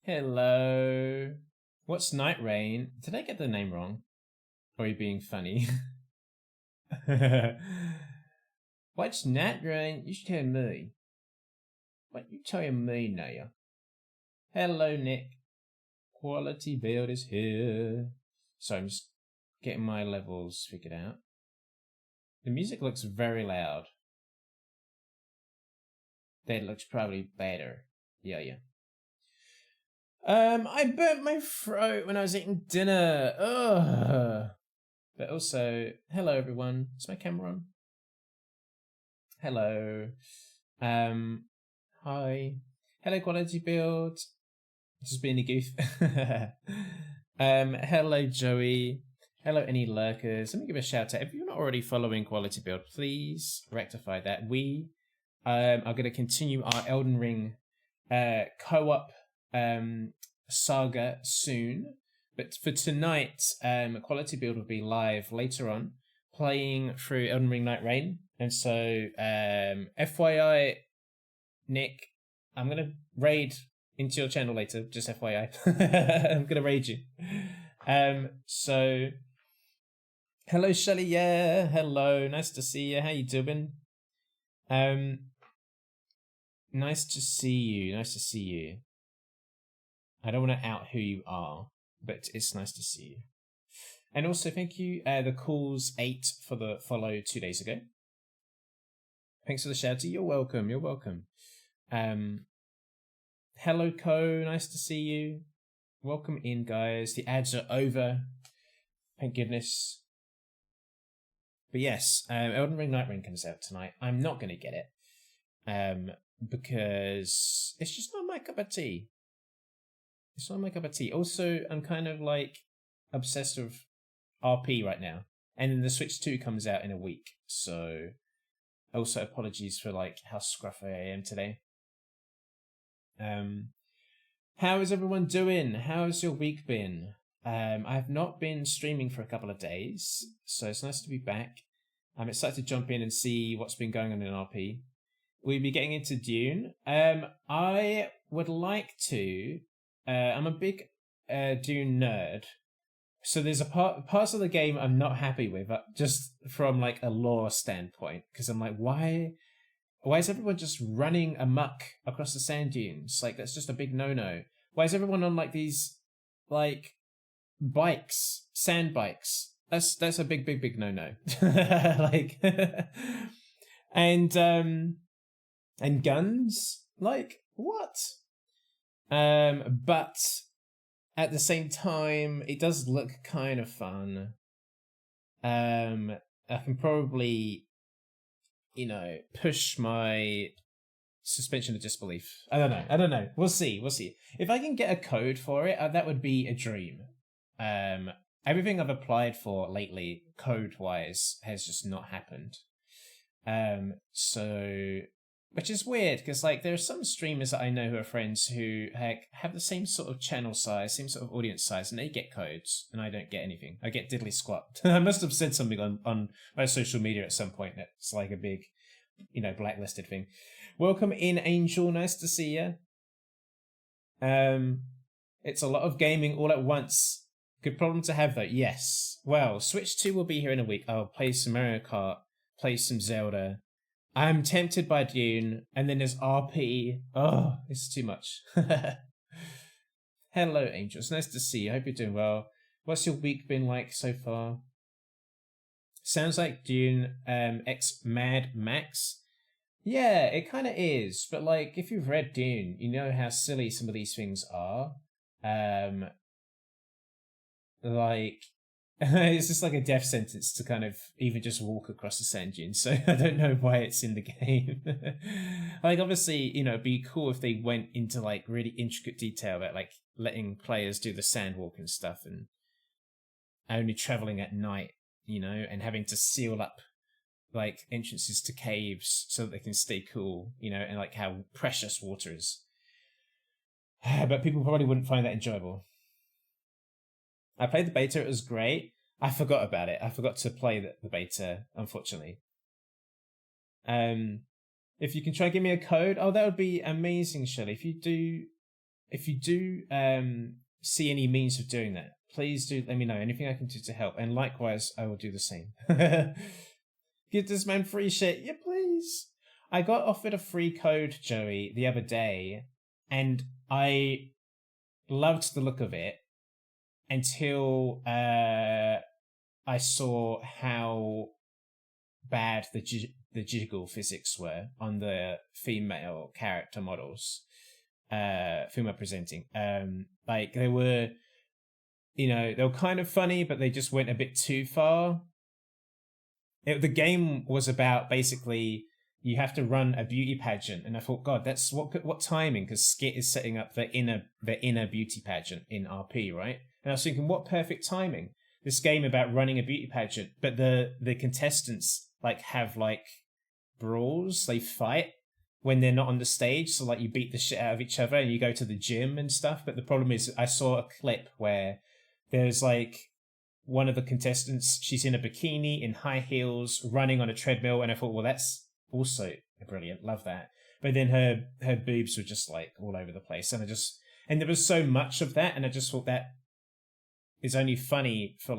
Hello. What's Night Rain? Did I get the name wrong? Or are you being funny? What's Night Rain? You should tell me. What you telling me now? Hello, Nick. Quality build is here. So I'm just getting my levels figured out. The music looks very loud. That looks probably better. Yeah. I burnt my throat when I was eating dinner. Ugh. But also, hello everyone. Is my camera on? Hello. Hi. Hello, quality build. Just being a goof. Hello, Joey. Hello, any lurkers. Let me give a shout out. If you're not already following quality build, please rectify that. We are going to continue our Elden Ring co-op saga soon. But for tonight, quality build will be live later on, playing through Elden Ring Night Rain. And so, FYI, Nick, I'm going to raid into your channel later, just FYI. I'm going to raid you. So, hello, Shelly. Yeah, hello. Nice to see you. How you doing? Nice to see you. Nice to see you. I don't want to out who you are, but it's nice to see you. And also, thank you, the Calls 8 for the follow 2 days ago. Thanks for the shout out. You're welcome. You're welcome. Hello, Co. Nice to see you. Welcome in, guys. The ads are over. Thank goodness. But yes, Elden Ring Night Rain comes out tonight. I'm not going to get it. Because it's just not my cup of tea. It's not my cup of tea. Also, I'm kind of like obsessed with RP right now. And then the Switch 2 comes out in a week. So, also apologies for like how scruffy I am today. How is everyone doing? How's your week been? I've not been streaming for a couple of days, so it's nice to be back. I'm excited to jump in and see what's been going on in RP. We'll be getting into Dune. I would like to. I'm a big Dune nerd, so there's parts of the game I'm not happy with, just from like a lore standpoint, because I'm like, why is everyone just running amok across the sand dunes? Like, that's just a big no-no. Why is everyone on like these like bikes, sand bikes? That's a big no-no. Like, and guns? Like, what? But at the same time, it does look kind of fun. I can probably, push my suspension of disbelief. I don't know. We'll see. If I can get a code for it, that would be a dream. Everything I've applied for lately, code-wise, has just not happened. So, which is weird, because like there are some streamers that I know who are friends who have the same sort of channel size, same sort of audience size, and they get codes, and I don't get anything. I get diddly squat. I must have said something on my social media at some point that's like a big, blacklisted thing. Welcome in, Angel. Nice to see you. It's a lot of gaming all at once. Good problem to have, though. Yes. Well, Switch 2 will be here in a week. I'll play some Mario Kart, play some Zelda. I'm tempted by Dune, and then there's RP. Oh, it's too much. Hello, Angels. Nice to see you. I hope you're doing well. What's your week been like so far? Sounds like Dune X Mad Max. Yeah, it kind of is. But like, if you've read Dune, you know how silly some of these things are. Like, it's just like a death sentence to kind of even just walk across the sand dunes. So I don't know why it's in the game. Like, obviously, it'd be cool if they went into like really intricate detail about like letting players do the sand walk and stuff, and only traveling at night, and having to seal up like entrances to caves so that they can stay cool, and like how precious water is. But people probably wouldn't find that enjoyable. I played the beta, it was great. I forgot about it. I forgot to play the beta, unfortunately. If you can try and give me a code, that would be amazing, Shelley. If you do if you do see any means of doing that, please do let me know. Anything I can do to help, and likewise, I will do the same. Give this man free shit, yeah, please. I got offered a free code, Joey, the other day, and I loved the look of it until I saw how bad the jiggle physics were on the female character models, female presenting. Like they were, they were kind of funny, but they just went a bit too far. The game was about basically you have to run a beauty pageant, and I thought, God, that's what timing? Because Skit is setting up the inner beauty pageant in RP, right? And I was thinking, what perfect timing? This game about running a beauty pageant, but the contestants have brawls, they fight when they're not on the stage, so you beat the shit out of each other and you go to the gym and stuff. But the problem is, I saw a clip where there's one of the contestants, she's in a bikini, in high heels, running on a treadmill, and I thought, well, that's also brilliant, love that. But then her boobs were just all over the place, and there was so much of that, and I just thought that is only funny for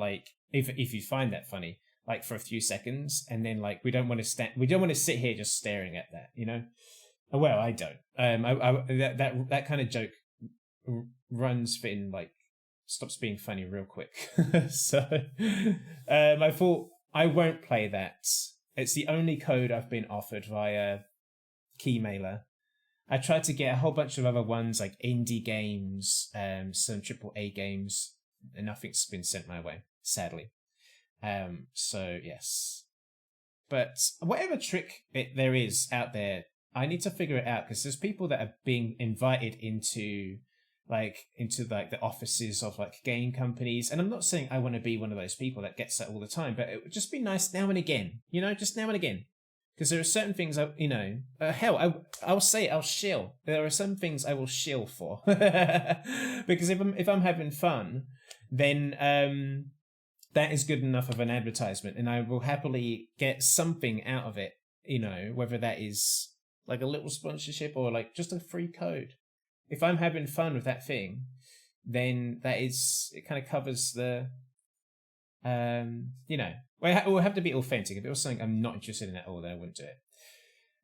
if you find that funny, for a few seconds, and then we don't want to sit here just staring at that, Well, I don't. That kind of joke runs thin, stops being funny real quick. So I thought I won't play that. It's the only code I've been offered via Keymailer. I tried to get a whole bunch of other ones, indie games, some AAA games, and nothing's been sent my way, sadly. So yes. But whatever trick there is out there, I need to figure it out, because there's people that are being invited into the offices of game companies, and I'm not saying I want to be one of those people that gets that all the time, but it would just be nice now and again, just now and again, because there are certain things I'll say I'll shill. There are some things I will shill for, because if I'm having fun, then that is good enough of an advertisement, and I will happily get something out of it, whether that is a little sponsorship or just a free code. If I'm having fun with that thing, then it kind of covers the, it will have to be authentic. If it was something I'm not interested in at all, then I wouldn't do it.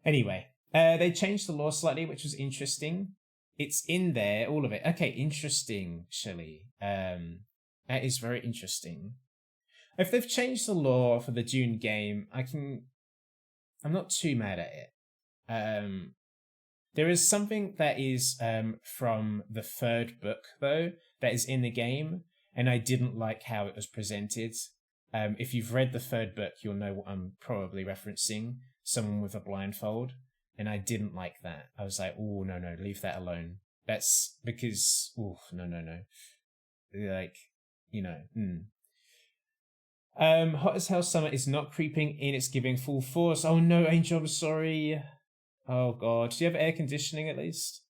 Anyway, they changed the law slightly, which was interesting. It's in there, all of it. Okay, interesting, Shelley. That is very interesting. If they've changed the law for the Dune game, I'm not too mad at it. There is something that is from the third book, though, that is in the game, and I didn't like how it was presented. If you've read the third book, you'll know what I'm probably referencing, someone with a blindfold, and I didn't like that. I was like, oh, no, leave that alone. That's because, no. Hot as Hell Summer is not creeping in, it's giving full force. Oh no, Angel, I'm sorry. Oh god, do you have air conditioning at least?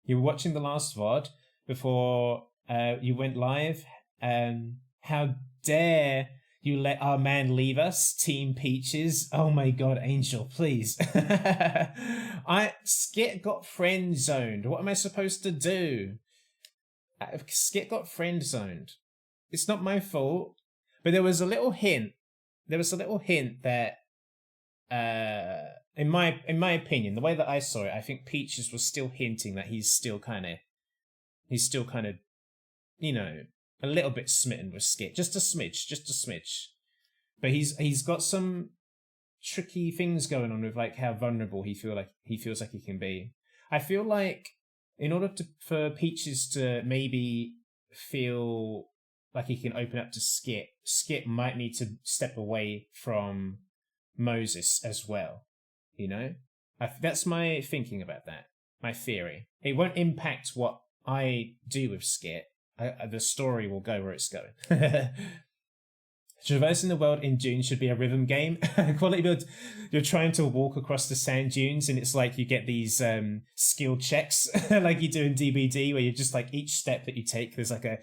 You were watching the last VOD before you went live. How dare you let our man leave us, Team Peaches? Oh my god, Angel, please. Skit got friend zoned. What am I supposed to do? Skit got friend zoned. It's not my fault, but there was a little hint. That in my opinion, the way that I saw it, I think Peaches was still hinting that he's still kind of, a little bit smitten with Skit, just a smidge. But he's got some tricky things going on with how vulnerable he feels like he can be. I feel like in order for Peaches to maybe feel like he can open up to Skit, Skit might need to step away from Moses as well, that's my thinking about that, my theory. It won't impact what I do with Skit. The story will go where it's going. Traversing the world in Dune should be a rhythm game. Quality build, you're trying to walk across the sand dunes, and it's you get these skill checks like you do in DBD, where you're just each step that you take, there's a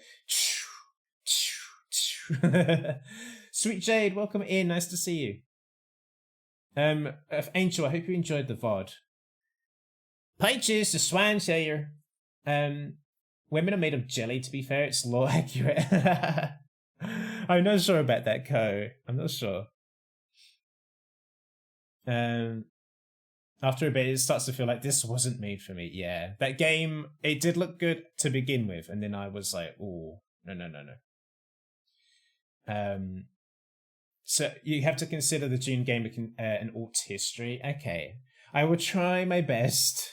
Sweet Jade, welcome in, nice to see you. Angel, I hope you enjoyed the VOD. Peaches, the swine slayer. Women are made of jelly, to be fair. It's lore accurate. I'm not sure about that, Ko. I'm not sure. After a bit, it starts to feel like this wasn't made for me. Yeah, that game, it did look good to begin with, and then I was like, oh, no. So you have to consider the Dune game an alt history. Okay, I will try my best,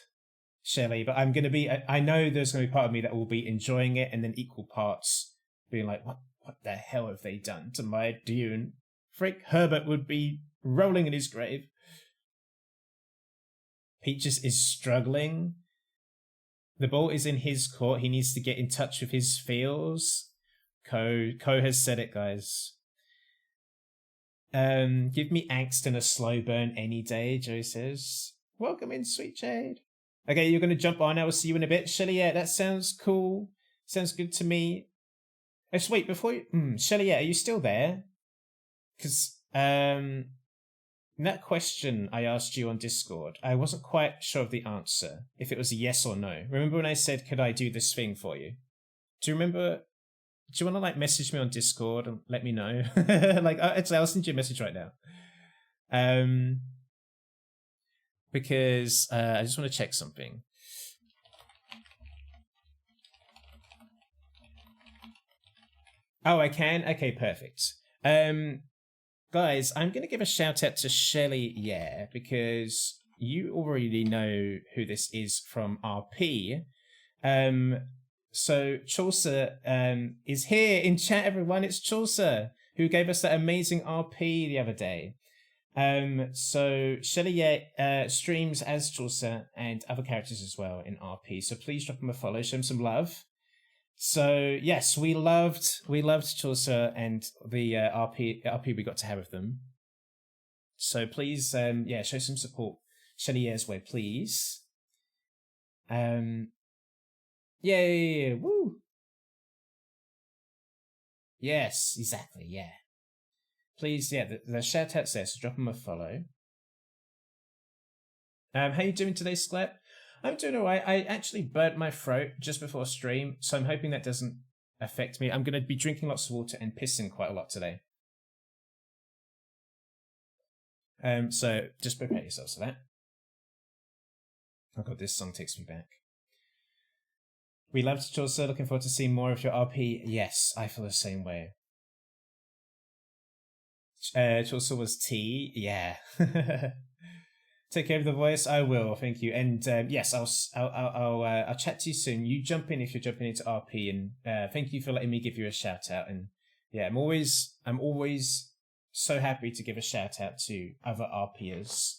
Shelley, but I'm going to be, I know there's going to be part of me that will be enjoying it, and then equal parts being like, what the hell have they done to my Dune? Frick, Herbert would be rolling in his grave. Peaches is struggling. The ball is in his court. He needs to get in touch with his feels. Ko has said it, guys. Give me angst and a slow burn any day, Joe says. Welcome in, Sweet Jade. Okay, you're going to jump on. I will see you in a bit. Shelly, yeah, that sounds cool. Sounds good to me. Oh, wait, before you... Shelly, yeah, are you still there? Because, that question I asked you on Discord, I wasn't quite sure of the answer, if it was a yes or no. Remember when I said, could I do this thing for you? Do you remember? Do you want to like message me on Discord and let me know? Like, actually, I'll send you a message right now. Because I just want to check something. Oh, I can? Okay, perfect. Guys, I'm going to give a shout out to Shelly, yeah, because you already know who this is from RP. So Chaucer is here in chat, everyone. It's Chaucer who gave us that amazing RP the other day. So Shelly, yeah, streams as Chaucer and other characters as well in RP. So please drop him a follow, show him some love. So yes, we loved Chaucer and the RP we got to have with them. So please, yeah, show some support, Shelly Yersway, please. Yeah, woo. Yes, exactly, yeah. Please, yeah, the shout out says drop them a follow. How you doing today, Sclurp? I'm doing alright. I actually burnt my throat just before stream, so I'm hoping that doesn't affect me. I'm going to be drinking lots of water and pissing quite a lot today. So just prepare yourselves for that. Oh god, this song takes me back. We loved Chaucer, looking forward to seeing more of your RP. Yes, I feel the same way. Chaucer was T, yeah. Take care of the voice. I will, thank you. And yes, I'll chat to you soon. You jump in if you're jumping into RP, and thank you for letting me give you a shout out. And yeah, I'm always so happy to give a shout out to other RPers,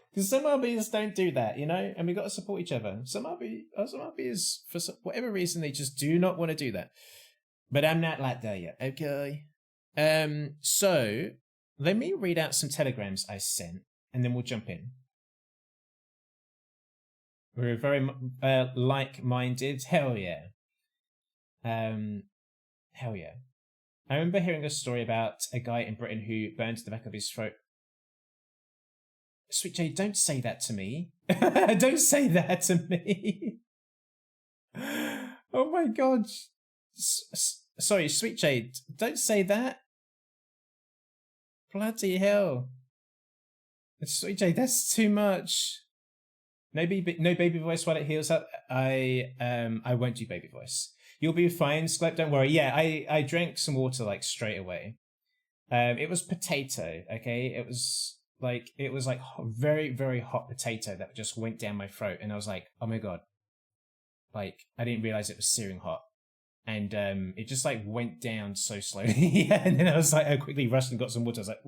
because some RPers don't do that, you know, and we got to support each other. Some RPers, for whatever reason, they just do not want to do that. But I'm not like that yet. Okay. So let me read out some telegrams I sent, and then we'll jump in. We're very like-minded. Hell yeah. Hell yeah. I remember hearing a story about a guy in Britain who burned the back of his throat. Sweet Jade, don't say that to me. Don't say that to me. Oh my god. Sorry, Sweet Jade, don't say that. Bloody hell. Sweet Jade, that's too much. No baby voice while it heals up. I won't do baby voice. You'll be fine, Sclurp, don't worry. Yeah, I drank some water like straight away. It was potato, okay? It was like very, very hot potato that just went down my throat, and I was like, oh my god. Like, I didn't realize it was searing hot. And it just like went down so slowly. And then I was like, I quickly rushed and got some water. I was like,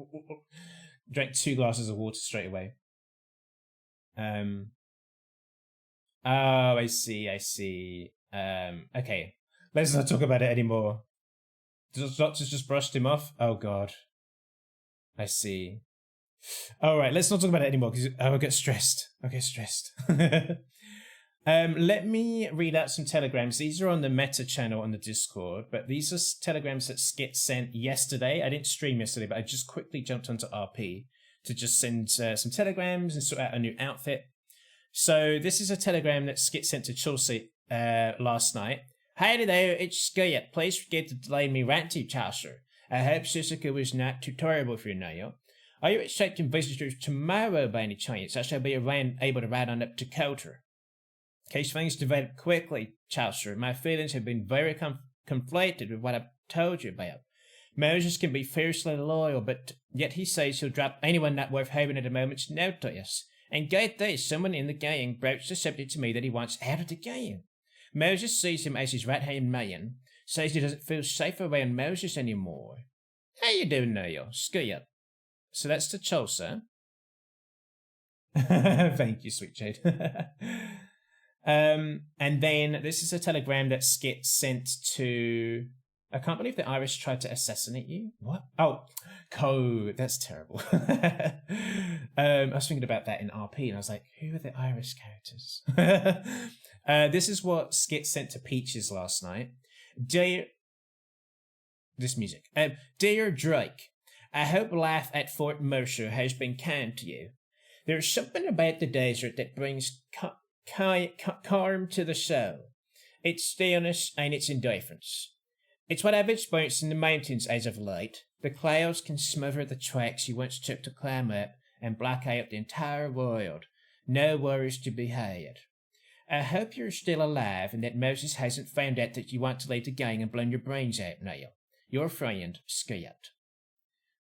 drank 2 glasses of water straight away. Oh, I see. Okay. Let's not talk about it anymore. The doctors just brushed him off? Oh god. I see. Alright, let's not talk about it anymore, because I will get stressed. I'll get stressed. Let me read out some telegrams. These are on the Meta channel on the Discord, but these are telegrams that Skit sent yesterday. I didn't stream yesterday, but I just quickly jumped onto RP to just send some telegrams and sort out a new outfit. So this is a telegram that Skit sent to Chaucer last night. Hey there, it's Skit. Please forget to delay me ranty, Chaucer. I hope Suzuka was not too terrible for you now. Are you expecting visitors tomorrow by any chance? I shall be able to ride on up to Coulter. In case things develop quickly, Chaucer, my feelings have been very conflated with what I've told you about. Moses can be fiercely loyal, but yet he says he'll drop anyone not worth having at a moment's notice. And get this, someone in the gang broached the subject to me that he wants out of the gang. Moses sees him as his right-hand man, says he doesn't feel safe around Moses anymore. How you doing, Neil? Skit. So that's to Chaucer. Thank you, Sweet Jade. And then this is a telegram that Skit sent to... I can't believe the Irish tried to assassinate you. What? Oh, code. That's terrible. I was thinking about that in RP, and I was like, who are the Irish characters? This is what Skit sent to Peaches last night. Dear... This music. Dear Drake, I hope life at Fort Mercer has been kind to you. There's something about the desert that brings calm to the soul. Its stillness and its indifference. It's what I've experienced in the mountains as of late. The clouds can smother the tracks you once took to climb up and block out the entire world. No worries to be had. I hope you're still alive and that Moses hasn't found out that you want to leave the gang and blown your brains out now. Your friend, Skit.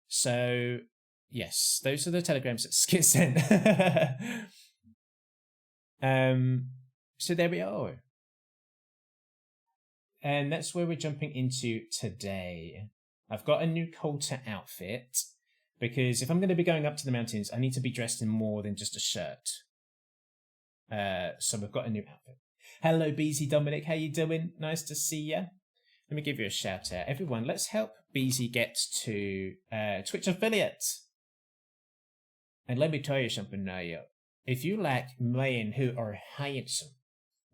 So, yes, those are the telegrams that Skit sent. So there we are. And that's where we're jumping into today. I've got a new Coulter outfit, because if I'm going to be going up to the mountains, I need to be dressed in more than just a shirt. So we've got a new outfit. Hello, BZ Dominic, how you doing? Nice to see ya. Let me give you a shout out. Everyone, let's help BZ get to Twitch affiliate. And let me tell you something now. If you like men who are handsome,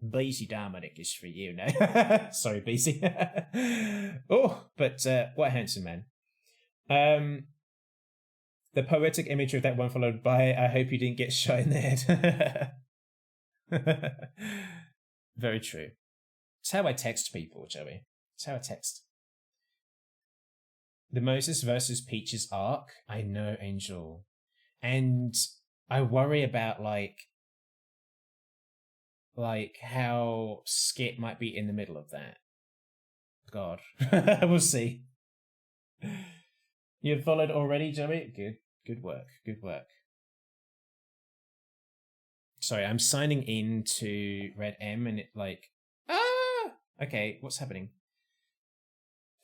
BZ Dominic is for you now. Sorry, BZ. Oh, but what a handsome man. The poetic imagery of that one followed by, I hope you didn't get shot in the head. Very true. It's how I text people, Joey. It's how I text. The Moses versus Peaches arc. I know, Angel. And I worry about, like how Skit might be in the middle of that. God. We'll see. You've followed already, Joey? Good work. Good work. Sorry, I'm signing in to RedM and it okay, what's happening?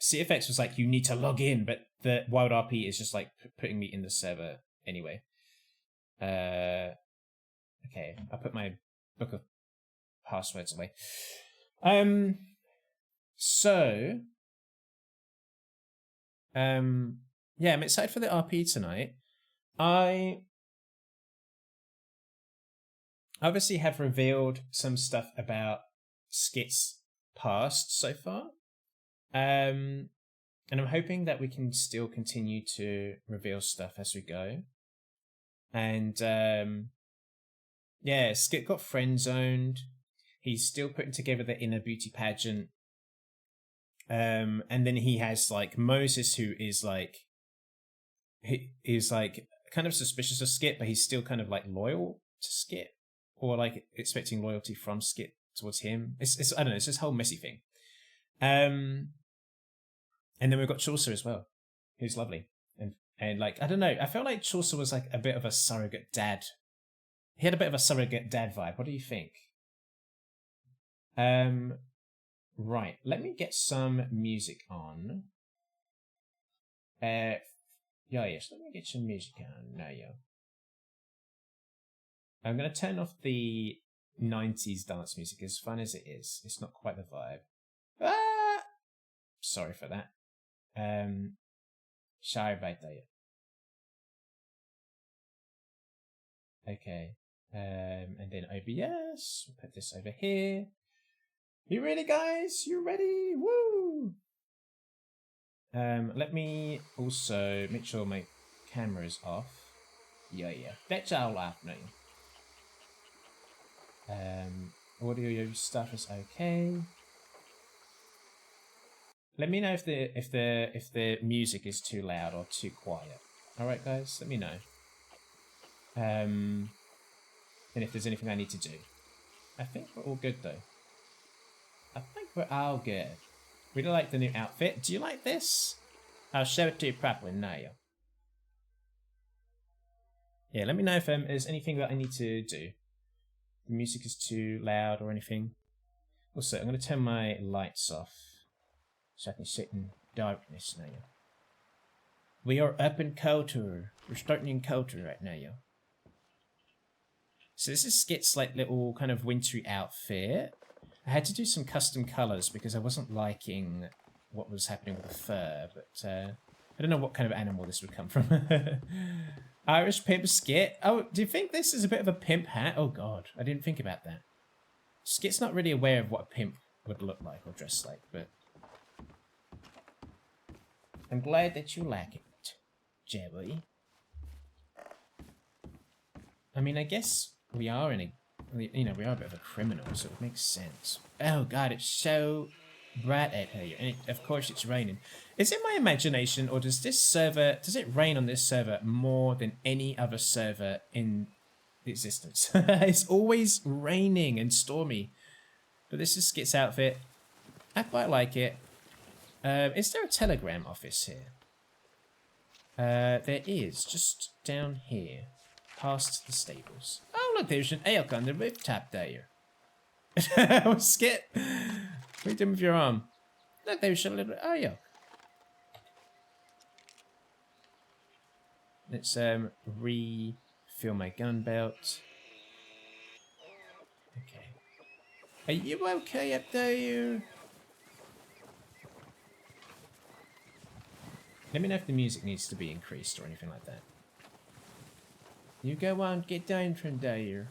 CFX was like, you need to log in, but the Wild RP is just like putting me in the server anyway. Okay, I'll put my book of passwords away. Yeah, I'm excited for the RP tonight. I obviously have revealed some stuff about Skit's past so far. And I'm hoping that we can still continue to reveal stuff as we go. And yeah, Skit got friend zoned. He's still putting together the inner beauty pageant. And then he has like Moses, who is like he's like kind of suspicious of Skit, but he's still kind of like loyal to Skit, or like expecting loyalty from Skit towards him. It's I don't know, it's this whole messy thing. And then we've got Chaucer as well, who's lovely. And like, I don't know, I felt like Chaucer was like a bit of a surrogate dad. He had a bit of a surrogate dad vibe. What do you think? Right, let me get some music on. Yes, let me get some music on. Now, I'm going to turn off the 90s dance music, as fun as it is. It's not quite the vibe. Ah! Sorry for that. Sorry about that. Okay. And then OBS. We'll put this over here. You ready, guys? You ready? Woo! Let me also make sure my camera is off. Yeah. That's all off now. audio stuff is okay. Let me know if the music is too loud or too quiet. All right, guys, let me know. And if there's anything I need to do. I think we're all good though. I think we're all good. Really like the new outfit. Do you like this? I'll show it to you properly now. Yeah, let me know if there's anything that I need to do. The music is too loud or anything. Also, I'm going to turn my lights off so I can sit in darkness now. We are up in Culture. We're starting in Culture right now. So this is Skit's like little kind of wintry outfit. I had to do some custom colours because I wasn't liking what was happening with the fur, but I don't know what kind of animal this would come from. Irish pimp Skit. Oh, do you think this is a bit of a pimp hat? Oh god, I didn't think about that. Skit's not really aware of what a pimp would look like or dress like, but I'm glad that you like it, Joey. I mean, I guess we are in a, we are a bit of a criminal, so it makes sense. Oh god, it's so bright out here, and of course it's raining. Is it my imagination, or does it rain on this server more than any other server in existence? It's always raining and stormy. But this is Skit's outfit. I quite like it. Is there a telegram office here? There is, just down here, past the stables. Oh look, there's an elk on the rooftop there. Skit, what are you doing with your arm? Look, there's a little elk. Let's refill my gun belt. Okay. Are you okay up there? Let me know if the music needs to be increased or anything like that. You go on, get down from there.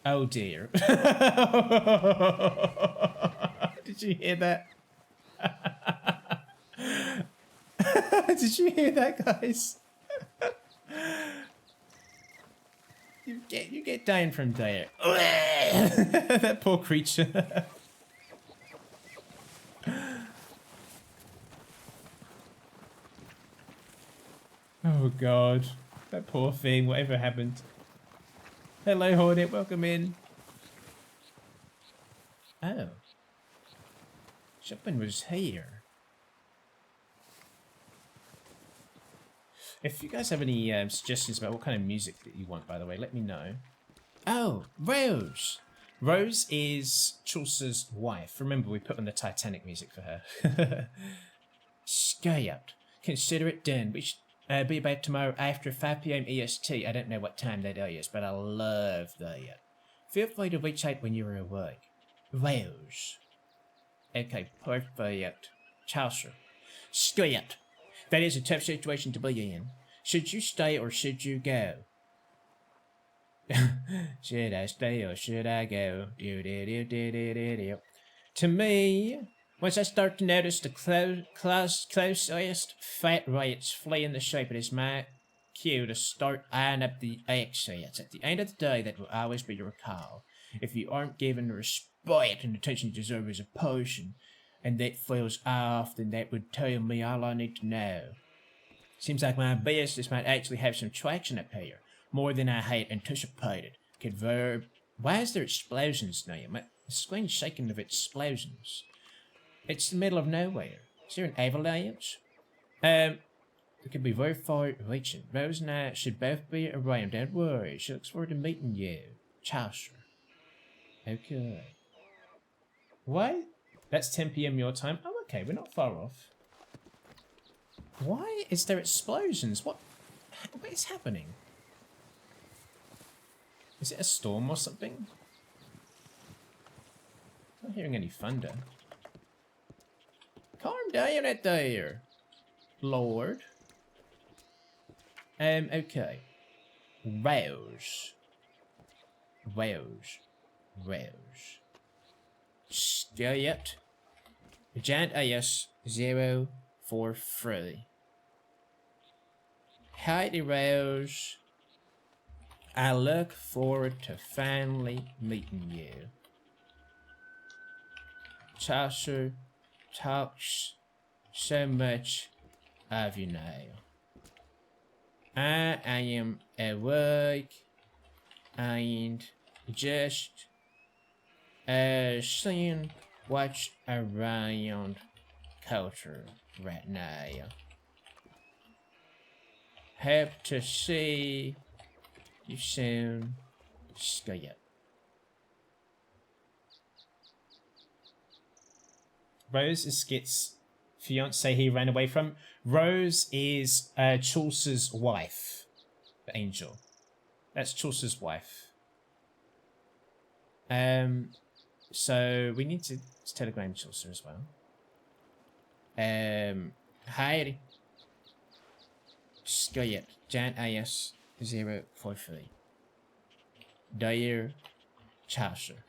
Oh dear. Did you hear that? Did you hear that, guys? You get down from there. That poor creature. Oh god, that poor thing, whatever happened. Hello Hornet, welcome in. Oh. Something was here. If you guys have any suggestions about what kind of music that you want, by the way, let me know. Oh, Rose! Rose is Chaucer's wife. Remember, we put on the Titanic music for her. Skit. Consider it done. We should be about tomorrow after 5 PM EST. I don't know what time that is, but I love that. Feel free to reach out when you're awake. Rose. Okay, perfect. Chaucer. Skit. That is a tough situation to be in. Should you stay or should you go? Should I stay or should I go? To me, once I start to notice the closest fat riots fleeing the shape, it is my cue to start eyeing up the exits. At the end of the day, that will always be your call. If you aren't given the respect and attention you deserve as a person, and that feels off, then that would tell me all I need to know. Seems like my business might actually have some traction up here, more than I had anticipated. Could verb. Why is there explosions now? My screen's shaking of explosions. It's the middle of nowhere. Is there an avalanche? It could be very far reaching. Rose and I should both be around. Don't worry. She looks forward to meeting you. Chaucer. Okay. Why? That's 10 PM your time. Oh, okay. We're not far off. Why is there explosions? What is happening? Is it a storm or something? I'm not hearing any thunder. Calm down out there, Lord. Okay. Rose. Skit. Giant AS 043. Heidi Rose. I look forward to finally meeting you. Chaucer talks so much of you now. I am awake and just seeing what's around culture right now. Hope to see you soon, Skit. Rose is Skit's fiance he ran away from. Rose is Chaucer's wife, the angel. That's Chaucer's wife. So we need to telegram Chaucer as well. Hi, Skit, Jan AS 043. Dear Chaucer.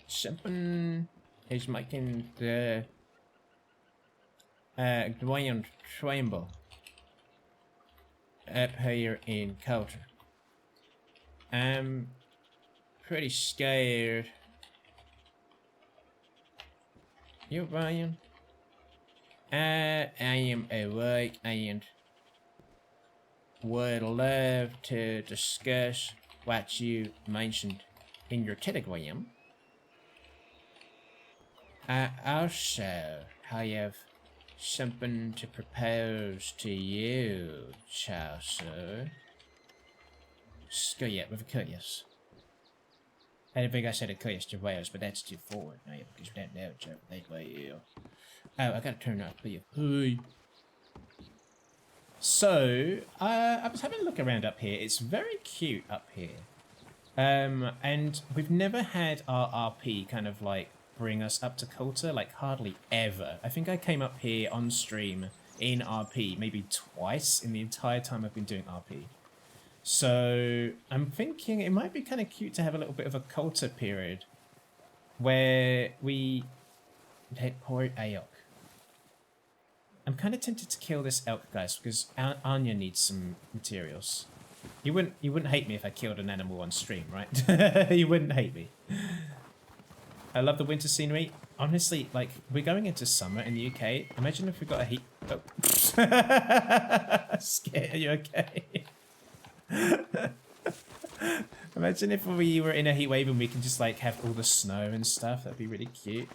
Something is making the ground tremble up here in culture. I'm pretty scared. You, Brian? I am awake and would love to discuss what you mentioned in your telegram. I also have something to propose to you, Chaucer. Skit with a curious. I don't think I said a curious to Wales, but that's too forward now because we don't know each other that way. Oh, I gotta turn up for you. Hey. So, I was having a look around up here. It's very cute up here. And we've never had our RP kind of like bring us up to Coulter, like hardly ever. I think I came up here on stream in RP maybe twice in the entire time I've been doing RP. So I'm thinking it might be kind of cute to have a little bit of a Coulter period where we hit poor elk. I'm kind of tempted to kill this elk, guys, because Anya needs some materials. You wouldn't hate me if I killed an animal on stream, right? You wouldn't hate me. I love the winter scenery. Honestly, like, we're going into summer in the UK. Imagine if we got a heat... Oh. Skit, are you okay? Imagine if we were in a heat wave and we can just, like, have all the snow and stuff. That'd be really cute.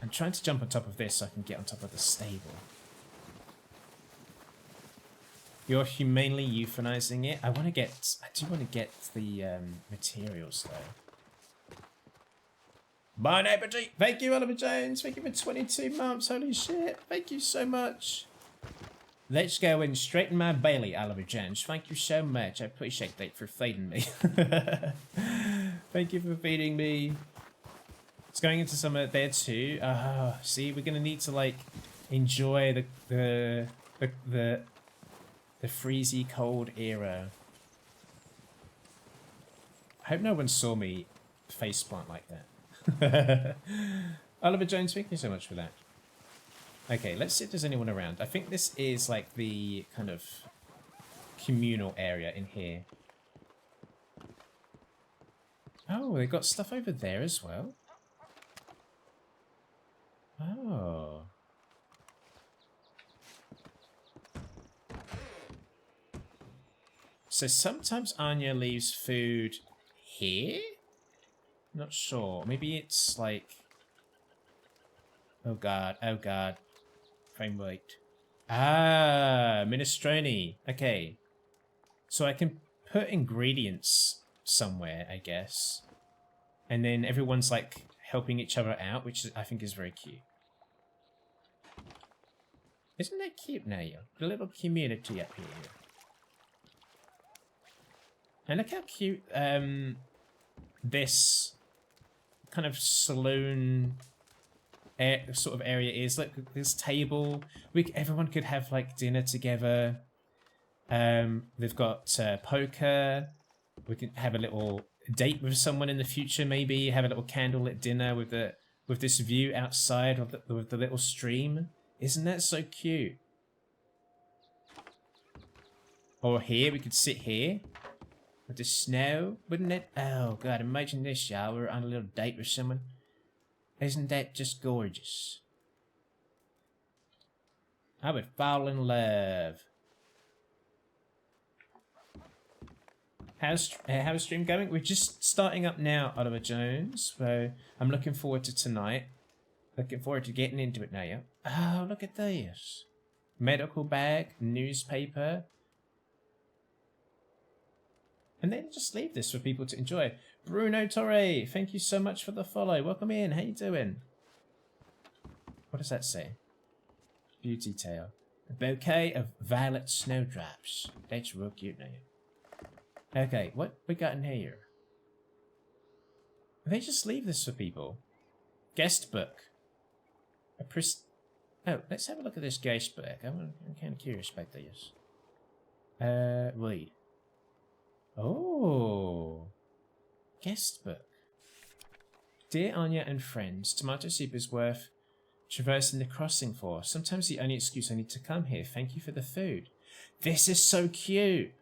I'm trying to jump on top of this so I can get on top of the stable. You're humanely euthanizing it? I do want to get the materials, though. Bon appetit! Thank you, Oliver Jones. Thank you for 22 months. Holy shit. Thank you so much. Let's go and straighten my belly, Oliver Jones. Thank you so much. I appreciate that for feeding me. Thank you for feeding me. It's going into summer there too. See, we're gonna need to like enjoy the freezy cold era. I hope no one saw me faceplant like that. Oliver Jones, thank you so much for that. Okay, let's see if there's anyone around. I think this is like the kind of communal area in here. Oh, they got stuff over there as well. Oh. So sometimes Anya leaves food here? Not sure. Maybe it's like... Oh god, oh god. Frame rate. Ah, minestrone. Okay. So I can put ingredients somewhere, I guess. And then everyone's like helping each other out, which I think is very cute. Isn't that cute now, yo? The little community up here. And look how cute this kind of saloon sort of area is. Look, this table. Everyone could have like dinner together. They've got poker. We could have a little date with someone in the future, maybe. Have a little candlelit dinner with this view outside of with the little stream. Isn't that so cute? Or here, we could sit here. With the snow, wouldn't it? Oh god, imagine this, y'all. We're on a little date with someone. Isn't that just gorgeous? I would fall in love. How's stream going? We're just starting up now, Oliver Jones. So I'm looking forward to tonight. Looking forward to getting into it now, yeah? Oh, look at this. Medical bag, newspaper. And then just leave this for people to enjoy. Bruno Torre, thank you so much for the follow. Welcome in. How you doing? What does that say? Beauty tale. A bouquet of violet snowdrops. That's real cute now. Okay, what we got in here? They just leave this for people. Guest book. Oh, let's have a look at this guest book. I'm kind of curious about this. Wait. Oh. Guest book. Dear Anya and friends, tomato soup is worth traversing the crossing for. Sometimes the only excuse I need to come here. Thank you for the food. This is so cute.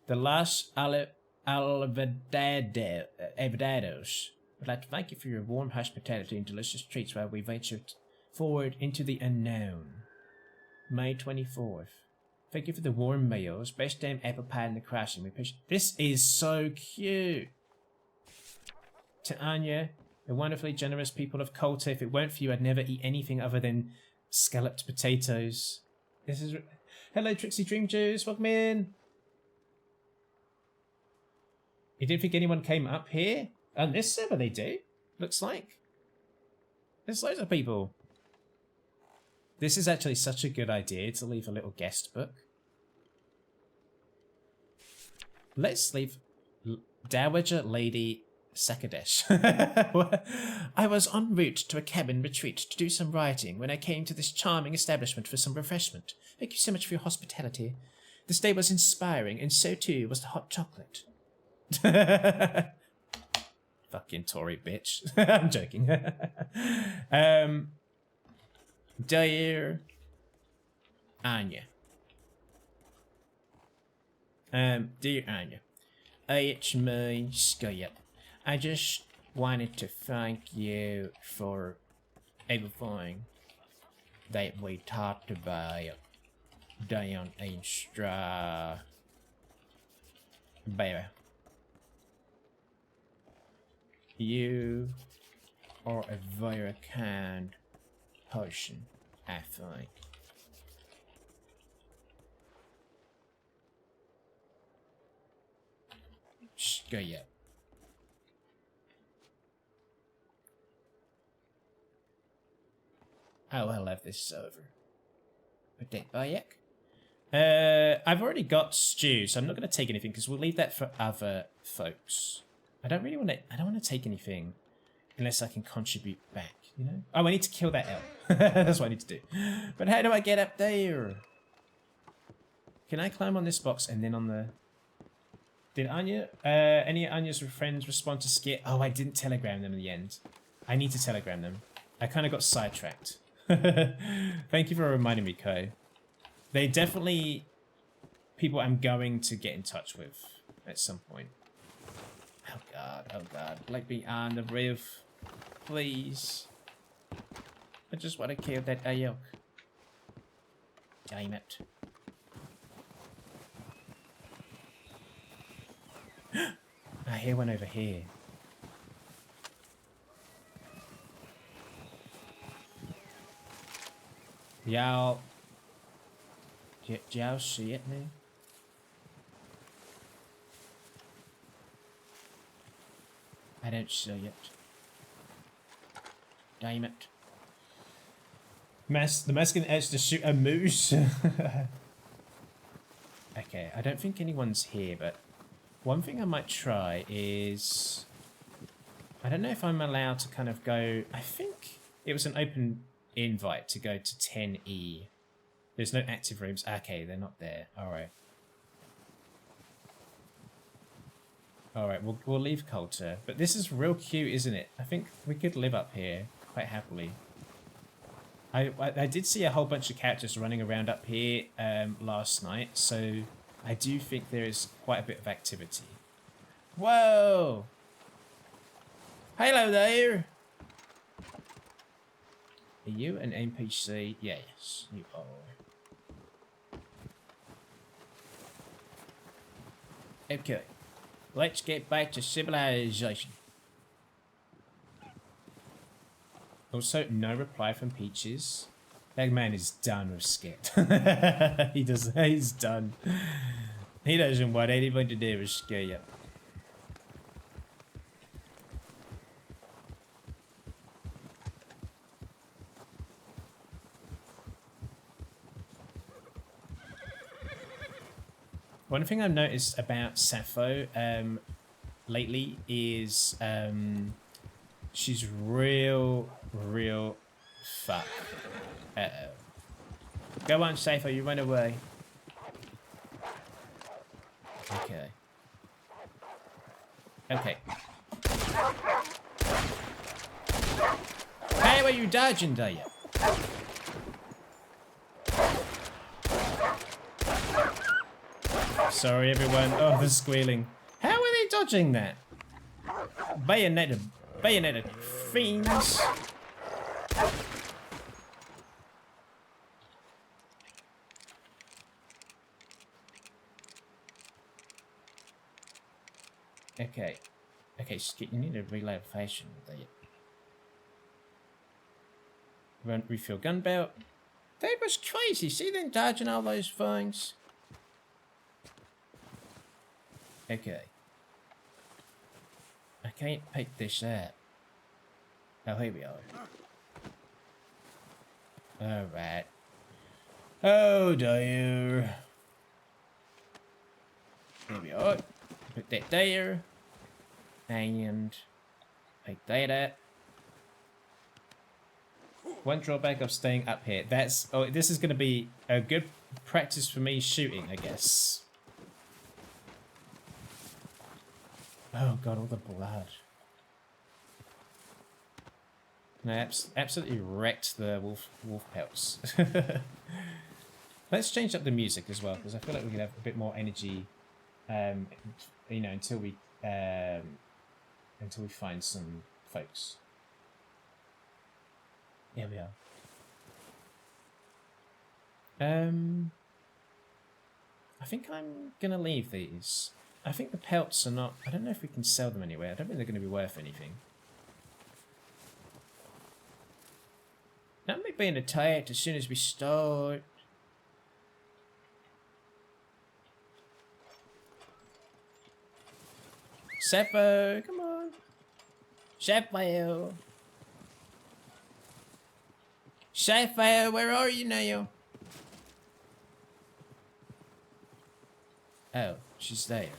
The Las Alvadados would like to thank you for your warm hospitality and delicious treats while we ventured forward into the unknown. May 24th. Thank you for the warm meals. Best damn apple pie in the crossing. We push. This is so cute. To Anya, the wonderfully generous people of Colta. If it weren't for you, I'd never eat anything other than scalloped potatoes. This is. Hello, Trixie Dream Juice. Welcome in. You didn't think anyone came up here? On this server they do. Looks like. There's loads of people. This is actually such a good idea to leave a little guest book. Let's leave Dowager Lady Sakadesh. I was en route to a cabin retreat to do some writing when I came to this charming establishment for some refreshment. Thank you so much for your hospitality. This day was inspiring, and so too was the hot chocolate. Fucking Tory bitch. I'm joking. Dear Anya. Dear Anya. It's me, Skit. I just wanted to thank you for everything that we talked about down in Strawberry. You are a very kind person, I think. Skit. Oh, I love this server. Put that back. I've already got stew, so I'm not going to take anything because we'll leave that for other folks. I don't really want to. I don't want to take anything unless I can contribute back. You know. Oh, I need to kill that elk. That's what I need to do. But how do I get up there? Can I climb on this box and then on the? Did Anya? Any of Anya's friends respond to Skit? Oh, I didn't telegram them in the end. I need to telegram them. I kind of got sidetracked. Thank you for reminding me, Ko. They definitely people I'm going to get in touch with at some point. Oh god, let me on the roof, please. I just want to kill that elk. Damn it. I hear one over here. Y'all... Do y'all see it now? I don't see it. Damn it. The Mexican edge to shoot a moose. Okay, I don't think anyone's here, but one thing I might try is... I don't know if I'm allowed to kind of go... I think it was an open invite to go to 10E. There's no active rooms. Okay, they're not there. Alright. Alright, we'll leave Coulter. But this is real cute, isn't it? I think we could live up here quite happily. I did see a whole bunch of characters running around up here last night, so I do think there is quite a bit of activity. Whoa! Hello there! Are you an NPC? Yes, you are. Okay, let's get back to civilization. Also, no reply from Peaches. That man is done with Skit. He's done. He doesn't want anything to do with Skit. One thing I've noticed about Sappho lately is she's real fuck. Uh-oh. Go on, Sappho, you run away. Okay. Okay. Hey, were you dodging, do you? Sorry, everyone. Oh, the squealing. How are they dodging that? Bayoneted fiends. Okay. Okay, Skit, you need a reload fashion. Run, refill gun belt. That was crazy. See them dodging all those things? Okay. I can't pick this up. Oh, here we are. Alright. Oh, dear. Here we are. Put that there. And pick that up. One drawback of staying up here. That's... Oh, this is going to be a good practice for me shooting, I guess. Oh god, all the blood. No, absolutely wrecked the wolf pelts. Let's change up the music as well, because I feel like we could have a bit more energy, you know, until we find some folks. Here we are. I think I'm gonna leave these. I think the pelts are not... I don't know if we can sell them anywhere. I don't think they're going to be worth anything. That may be being attacked as soon as we start. Sappho, come on. Sappho. Sappho, where are you now? Oh, she's there.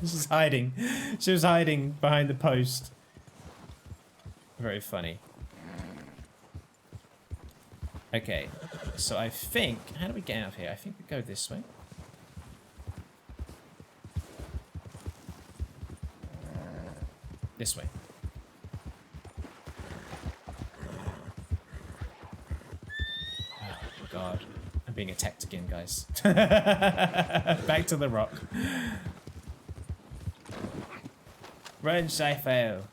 She's hiding. She was hiding behind the post. Very funny. Okay, so I think... How do we get out of here? I think we go this way. This way. Oh, God. I'm being attacked again, guys. Back to the rock. Run, Sappho.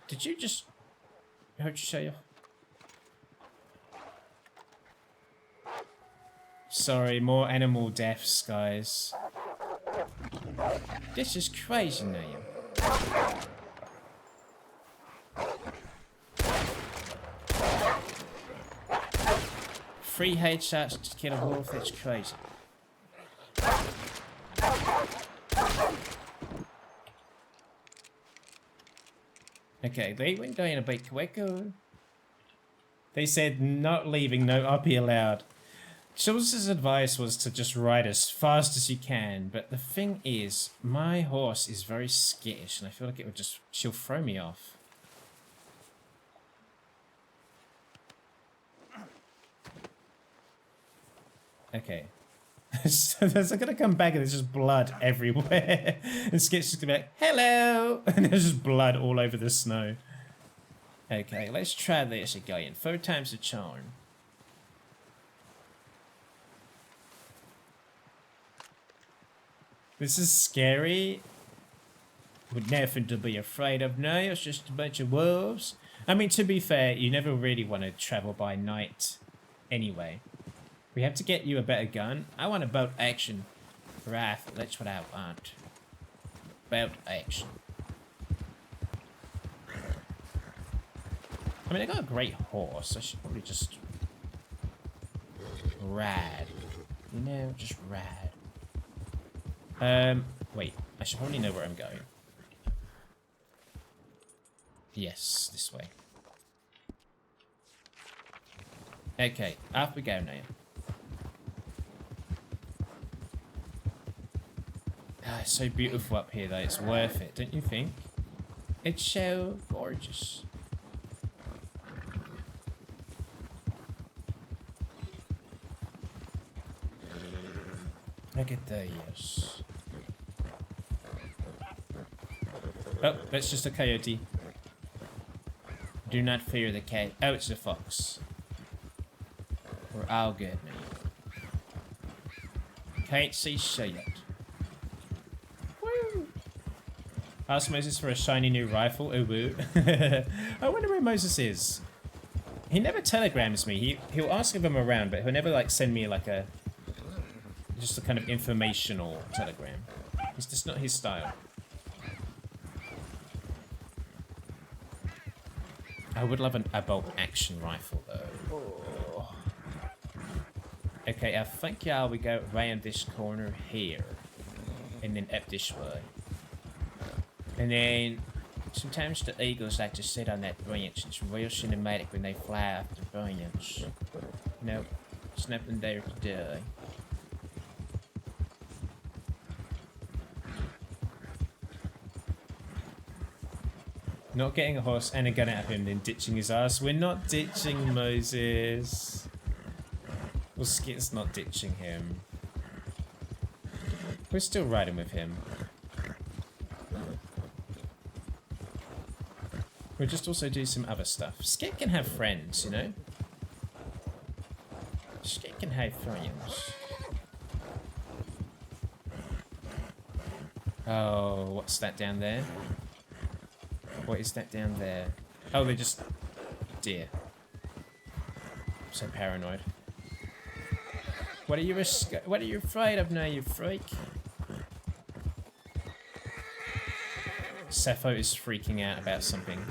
Did you just hurt yourself? Sorry, more animal deaths, guys. This is crazy now. 3 headshots to kill a wolf, that's crazy. Okay, they went down a bit quicker. They said not leaving, no uppy allowed. Chills' advice was to just ride as fast as you can, but the thing is, my horse is very skittish and I feel like it would just, she'll throw me off. Okay. So they're gonna come back and there's just blood everywhere. And Skit's just gonna be like, hello! And there's just blood all over the snow. Okay, let's try this again. 3 times the charm. This is scary. With nothing to be afraid of now. It's just a bunch of wolves. I mean, to be fair, you never really want to travel by night anyway. We have to get you a better gun. I want a bolt action rifle. That's what I want. Bolt action. I mean, I got a great horse. I should probably just ride. You know, just ride. Wait. I should probably know where I'm going. Yes, this way. Okay, off we go now. Ah, it's so beautiful up here though, it's worth it, don't you think? It's so gorgeous. Look at those. Oh, that's just a coyote. Do not fear the cat. Oh, it's a fox. We're all good now. Can't see shit. Woo! Ask Moses for a shiny new rifle. Oh, woo. I wonder where Moses is. He never telegrams me. He'll ask if I'm around, but he'll never like send me like a just a kind of informational telegram. It's just not his style. I would love a bolt action rifle though. Oh. Okay, I think we go around this corner here. And then up this way. And then sometimes the eagles like to sit on that branch. It's real cinematic when they fly off the branch. Nope, there's nothing there today. Not getting a horse and a gun out of him, then ditching his ass. We're not ditching Moses. Well, Skit's not ditching him. We're still riding with him. We'll just also do some other stuff. Skit can have friends, you know? Skit can have friends. Oh, what's that down there? What is that down there? Oh, they're just deer. I'm so paranoid. What are you afraid of now, you freak? Sappho is freaking out about something.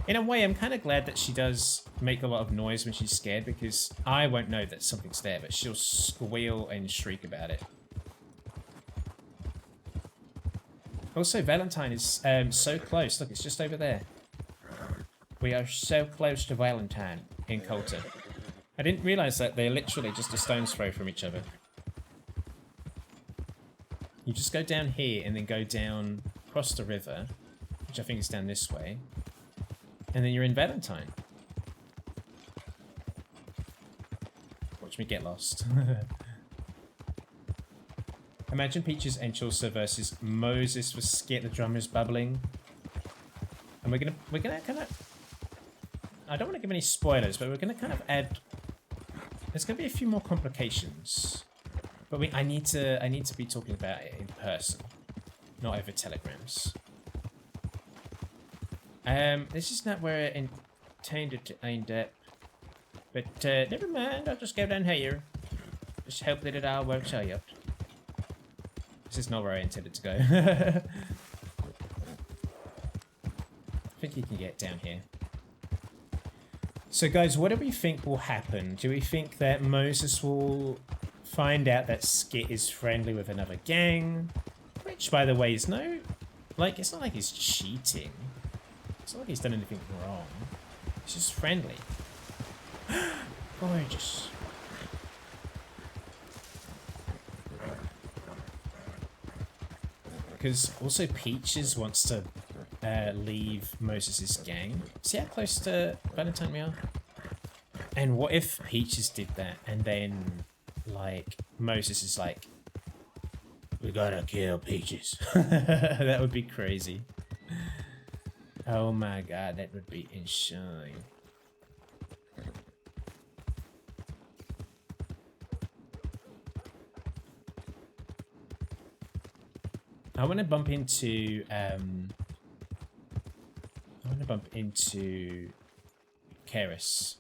In a way, I'm kind of glad that she does make a lot of noise when she's scared, because I won't know that something's there, but she'll squeal and shriek about it. Also, Valentine is so close. Look, it's just over there. We are so close to Valentine in Coulter. I didn't realise that they're literally just a stone's throw from each other. You just go down here and then go down across the river, which I think is down this way, and then you're in Valentine. Watch me get lost. Imagine Peaches and Chaucer versus Moses for Skit, the drummer's bubbling. And we're gonna kind of, I don't want to give any spoilers, but we're gonna kind of add, there's gonna be a few more complications. But I need to be talking about it in person, not over telegrams. This is not where I intended to end up. But never mind, I'll just go down here. Just hope that it all works out. This is not where I intended to go. I think you can get down here. So guys, what do we think will happen? Do we think that Moses will find out that Skit is friendly with another gang? Which, by the way, is no... Like, it's not like he's cheating. It's not like he's done anything wrong. He's just friendly. Gorgeous. Because also Peaches wants to leave Moses' gang. See how close to Valentine we are? And what if Peaches did that and then, like, Moses is like, we gotta kill Peaches. That would be crazy. Oh my god, that would be insane. I want to bump into Karis.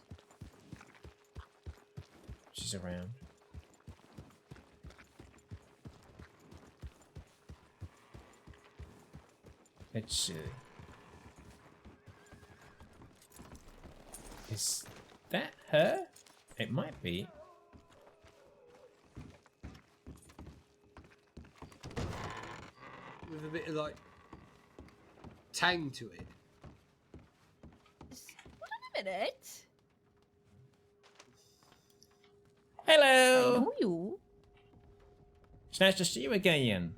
She's around. Let's see. Is that her? It might be. With a bit of like tang to it. Hold on a minute. Hello. I know you. It's nice to see you again.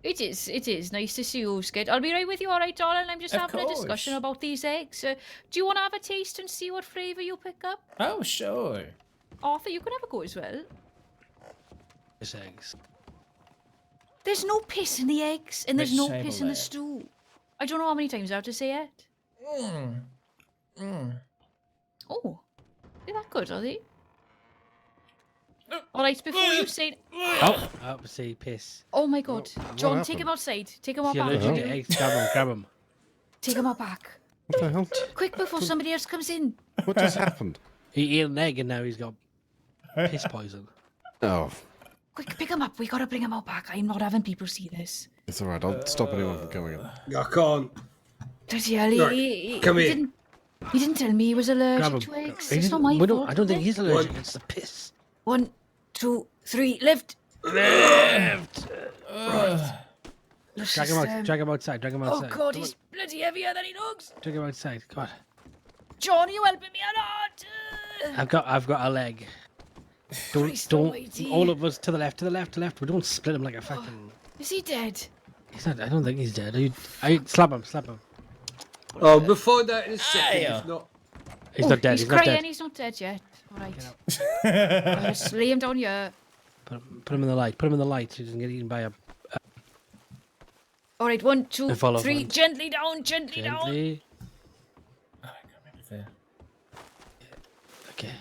It is nice to see you, Skit. I'll be right with you, alright, darling? I'm just Of having a discussion course. about these eggs. Do you want to have a taste and see what flavour you pick up? Oh, sure. Arthur, you can have a go as well. Piss eggs. There's no piss in the eggs, and there's no Let's piss table in the that. stew. I don't know how many times I have to say it. Oh, they're that good, are they? Alright, before you say... Oh, see, piss. Oh my god. What John, happened? take him outside. Take him out You're back. allergic will to you? eggs. Grab him. Take him out back. What the hell? Quick, before somebody else comes in. What just happened? He ate an egg and now he's got piss poison. Oh, Quick, pick him up. We gotta bring him out back. I'm not having people see this. it's alright. I'll stop anyone from coming in. I can't. Does he? Right, He come here. He didn't tell me he was Grab allergic him. to eggs. He It's not didn't- my we don't- fault. I don't think is it? he's allergic. It's the piss. 1, 2, 3, lift. Left. Let's Drag him just, out. Drag him outside. Drag him Oh outside. god, Come he's bloody heavier than he looks. on, drag him outside. Come on. John, are you helping me or not? I've got a leg. Christ Don't. almighty. All of us to the left. We don't split him like a fucking. Is he dead? He's not. I don't think he's dead. I slap him. Oh, we'll find out in a second. Aye. If not, He's not dead. He's He's crying. not dead. He's not dead yet. All right. Let's lay him down here. Put him in the light. Put him in the light so he doesn't get eaten by a. All right. 1, 2, follow 3. him. Gently down. Gently down. Gently. Oh, I can't remember there. Okay.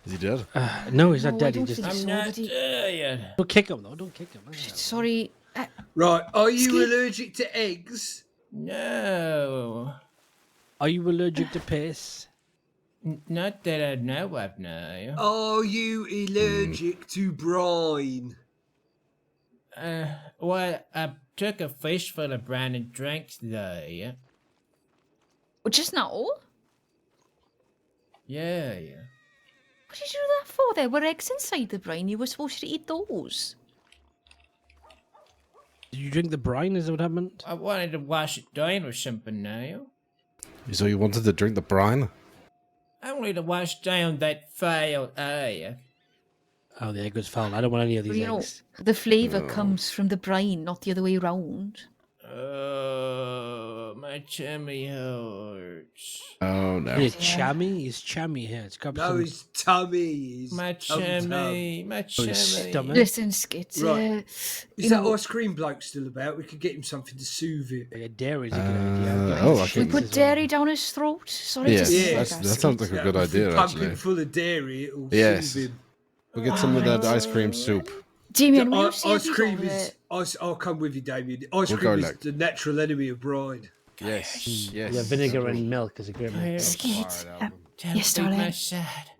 Is he dead? No, he's not No, I dead. He don't just. think I'm so, not but he- dead. Don't kick him though. Don't kick him. Sorry. right? Are you Skit. allergic to eggs? No. Are you allergic to piss? Not that I know of, no. Are you allergic to brine? Well, I took a fistful of brine and drank though. Oh, just now? Yeah. What did you do that for? There were eggs inside the brine. You were supposed to eat those. Did you drink the brine? Is that what happened? I wanted to wash it down or something now. So you wanted to drink the brine? I wanted to wash down that foul egg. Oh, the egg was foul. I don't want any of these Well, you know, eggs. the flavour comes from the brine, not the other way round. Oh, my tummy hurts. Oh no. Is it chammy? Is chammy here? It's got No, some. his tummy is. My tummy, my tummy. stomach. Listen, Skit. Right. Is Is that ice cream bloke still about? We could get him something to soothe it. Like a dairy's a good idea. oh, I we think- put dairy down his throat? Sorry Yeah, to say Yeah. that, that sounds like a Skit. good idea, Pump actually. him full of dairy. It'll Yes. soothe him. We'll get some of that ice cream soup. Damien, will you Ice see if he's cream over is. I'll come with you, Damien. Ice We'll cream go, is like- the natural enemy of brine. Yes. Yes. Yeah, vinegar and milk is a great Yeah. mix. Skit. Don't Yes, leave my darling. side.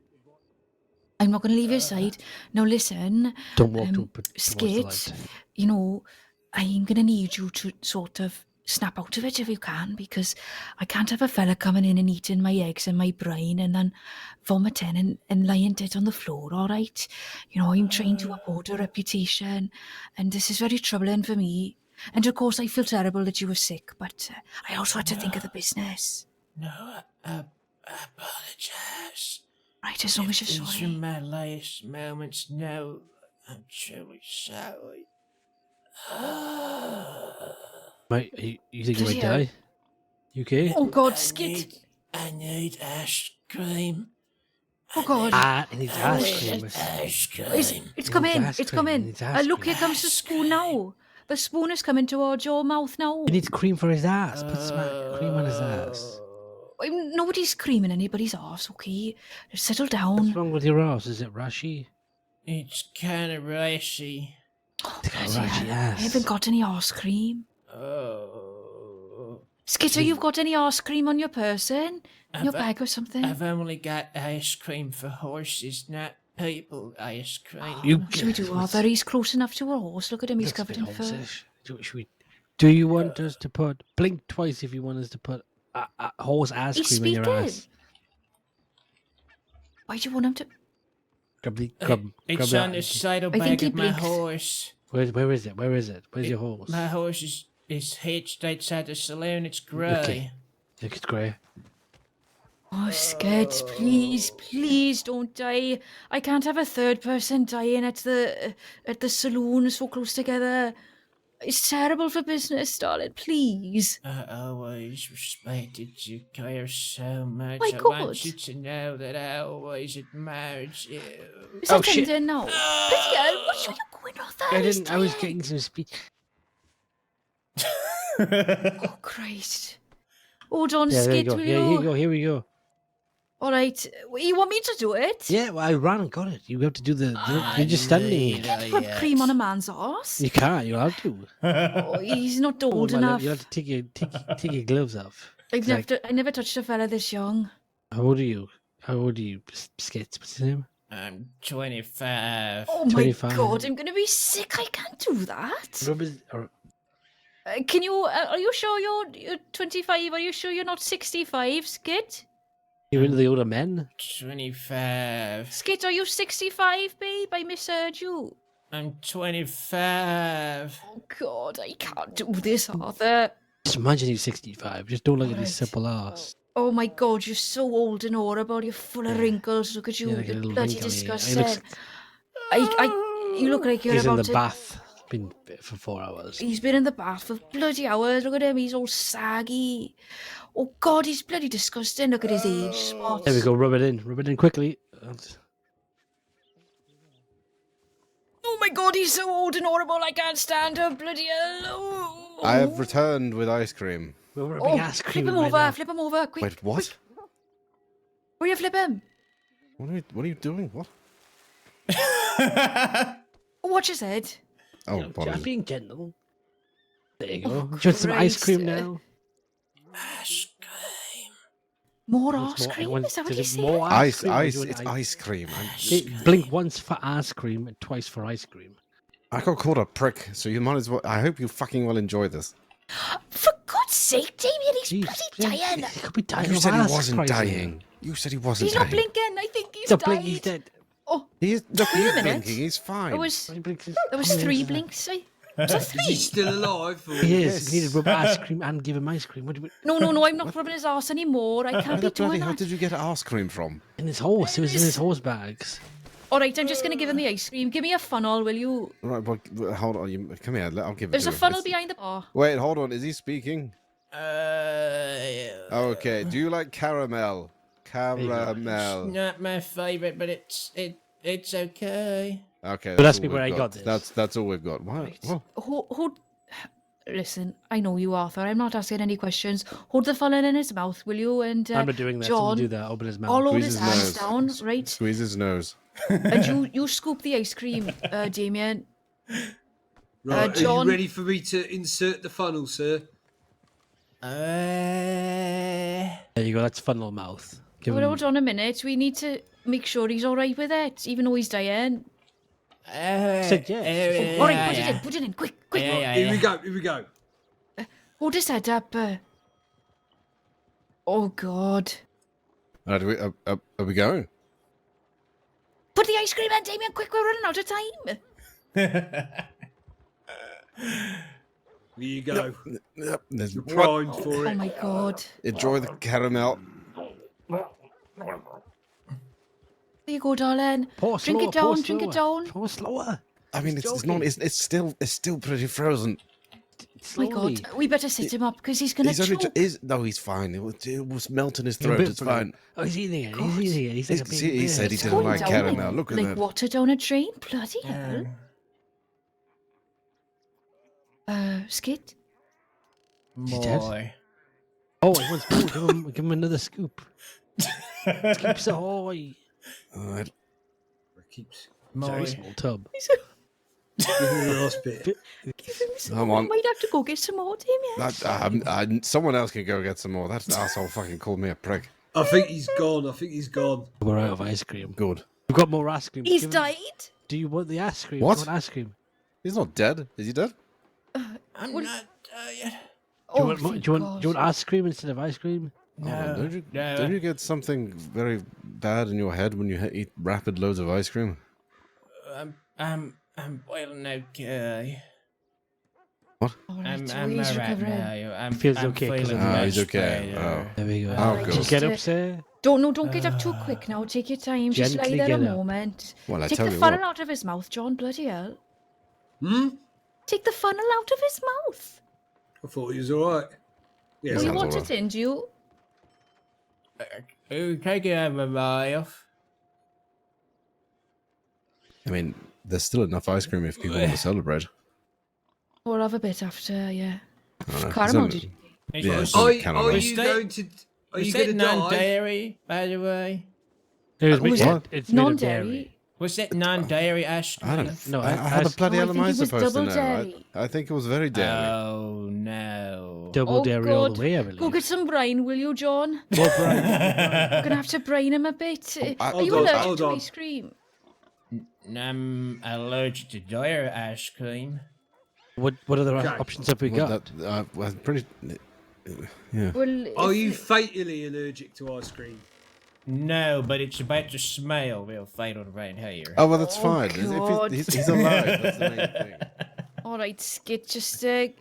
I'm not going to leave your side. Now listen, Don't walk towards the Skit, light. you know, I'm going to need you to sort of snap out of it if you can, because I can't have a fella coming in and eating my eggs and my brine and then vomiting and lying dead on the floor, all right? You know, I'm trying to uphold a reputation, and this is very troubling for me. And of course, I feel terrible that you were sick, but I also had to think of the business. No, I apologize. Right, as long as These you're are sorry. my last moments. No, I'm truly sorry. Mate, you think you Does might he die? You okay? Oh God, Skit! I need ice cream. Oh God! It needs ice cream. Ice cream. It's come in. ice It's cream, come it in. needs ice Look, here cream. comes the spoon now. The spoon is coming towards your mouth now. He needs cream for his ass. Put some cream on his ass. Nobody's creaming anybody's arse, okay? Just settle down. What's wrong with your ass? Is it rashy? It's kind of racy. Oh, right, hell. yes. I haven't got any ice cream. Oh. Skitter, you've got any ice cream on your person? In your I've- bag or something? I've only got ice cream for horses, not people ice cream. You- Should we do Arthur? He's close enough to a horse. Look at him, he's Looks a covered bit in fur. horse-ish. Do you want us to put blink twice if you want us to put a horse ice He's cream in your speaking. ass? Why do you want him to? It's on the saddlebag he of my blinks. horse. Where is it? Where is it? Where's your horse? My horse is hitched outside the saloon. It's grey. Okay. Look, it's grey. Oh, Skid, please don't die. I can't have a third person dying at the saloon so close together. It's terrible for business, darling. Please. I always respected you, Claire, so much. My I God. want you to know that I always admired you. Is Oh, that shit. ending now? Bloody hell, what are you going off there? I was getting some speed. Oh, Christ. Hold on, Yeah, there you Skid, go. will Yeah, you? here we go. All right. You want me to do it? Yeah, well, I ran and got it. You have to do you're just standing here. Can't put cream on a man's arse. You can't. You'll have to. Oh, he's not Oh, old my enough. love, you have to take your gloves off. I never touched a fella this young. How old are you? Skit? What's his name? I'm 25. Oh my 25. God, I'm going to be sick. I can't do that. Or- Can you, are you sure you're 25? Are you sure you're not 65, Skit? You're into the older men? 25. Skit, are you 65, babe? I misheard you. I'm 25. Oh God, I can't do this, Arthur. Just imagine you're 65. Just don't look at Right. his simple ass. Oh my God, you're so old and horrible. You're full of wrinkles. Look at you. Yeah, like a You're little bloody wrinkly. He disgusting. looks- You look like you're He's in about the to... bath. Been for 4 hours. He's been in the bath for bloody hours. Look at him. He's all saggy. Oh God, he's bloody disgusting. Look at his age spots. There we go. Rub it in quickly. Oh my God, he's so old and horrible. I can't stand him. Bloody hell. Oh. I have returned with ice cream. We're rubbing Oh, ice flip cream him right over. now. Flip him over. Quick. Wait, what? Will you flip him? What are you doing? What? Oh, watch his head. Oh, I'm apologies. being gentle. There you go. Oh, Do you want some ice Christ. cream now? Ice cream. More What's ice more- cream? want- Is that what is you it said? more Ice, cream or do ice, you want it's ice cream. Blink once for ice cream and twice for ice cream. I got called a prick, so you might as well. I hope you fucking well enjoy this. For God's sake, Damien, he's Jeez, bloody dying. He could be dying You of said he ice wasn't poisoning. dying. You said he wasn't He's not dying. blinking. I think he's The died. blink, he's dead. Oh, He's look, Wait a he's minute. blinking. He's fine. there was He blinks his- there was Oh, 3 yes. blinks. Was that Is he 3? still alive? Or... He is. Yes. We need to rub ice cream and give him ice cream. What do we... No, I'm not rubbing his arse anymore. I Where can't the be doing bloody hell that. did you get ice cream from? In his horse. It was in his horse bags. All right, I'm just going to give him the ice cream. Give me a funnel, will you? Right, well, hold on. Come here. I'll give it There's to a him. funnel It's- behind the bar. Wait, hold on. Is he speaking? Uh, Okay. Do you like caramel? Caramel. Not my favorite, but it's okay. Okay. But that's ask me all where we've I got. got this. That's all we've got. What? Right. What? Listen, I know you, Arthur. I'm not asking any questions. Hold the funnel in his mouth, will you? And I'm not doing that. John, Someone do that. Open his mouth. I'll hold Squeeze his his hands nose. down, right? Squeeze his nose. And you scoop the ice cream, Damien. Right, are John- you ready for me to insert the funnel, sir? There you go. That's funnel mouth. Give Well, him... hold on a minute. We need to make sure he's all right with it, even though he's dying. Said yes. All right, put it in, quick. Here we go. Hold his head up. Oh, God. Are we going? Put the ice cream in, Damien, quick, we're running out of time. Here you go. Yep, there's- You're primed for Oh, it. my God. Enjoy the caramel. There you go, darling. Pour Drink slower, it down, pour drink it slower. down. Pour slower. I mean, it's not. It's still pretty frozen. Oh, my Slowly. God. We better sit him up because he's going to He's only. choke. No, he's fine. It was melting his You're a throat. bit It's below. fine. Oh, he's eating it. He's eating it. He's like a big He said he bird. didn't Going like down caramel. Look at like that. water down a drain. Bloody hell. Skit? dead? More. Oh, he wants more. Give him another scoop. Scoops ahoy. All right. Keeps. More. Very small tub. Give him the last bit. Give him some Come more. on. Might have to go get some more, Damien. Someone else can go get some more. That asshole fucking called me a prick. I think he's gone. We're out of ice cream. Good. We've got more ice cream. He's Give him- died. Do you want the ice cream? What? Do you want ice cream? He's not dead. Is he dead? I'm What- not yet. Do you, Oh, want, thank do you God. want ice cream instead of ice cream? No, Don't you get something very bad in your head when you eat rapid loads of ice cream? I'm well, okay. All I'm right, I'm so alright he's recovering. now. I'm Feels I'm okay 'cause feeling of the- he's much okay. better. There we go. Oh, Right, good. just, Get up, sir. Don't get up too quick now. Take your time. Just lie Gently there a get up. moment. Well, I Take tell the you funnel what. out of his mouth, John. Bloody hell. I Take the funnel out of his mouth. thought he was all right. Yeah, Well, you sounds want alright. it in, do you? Take it out of my mouth. I mean, there's still enough ice cream if people want to celebrate. We'll have a bit after, yeah. I don't know. Caramel, It's did you? Yeah, it's Are, only are caramel. you going to? Are Was you that going to die? non-dairy, by the way? It was made- it it's made of dairy. Non-dairy. Was that non-dairy ice I cream? don't No, know. How the ice- bloody Oh, I hell am think I it was supposed to double know? dairy. I think it was very dairy. Oh no. Double Oh, dairy all God. the way, I believe. Go get some brine, will you, John? More brine. We're going to have to brine him a bit. Are you Hold on, allergic hold to on. ice cream? I'm allergic to dairy ice cream. What other Okay. options have we Well, got? well, pretty. Yeah. Well, Are if- you fatally allergic to ice cream? No, but it's about to smell real fatal right here. Oh well, that's Oh, fine. God. He's alive. That's the main thing. All right, Skit, just do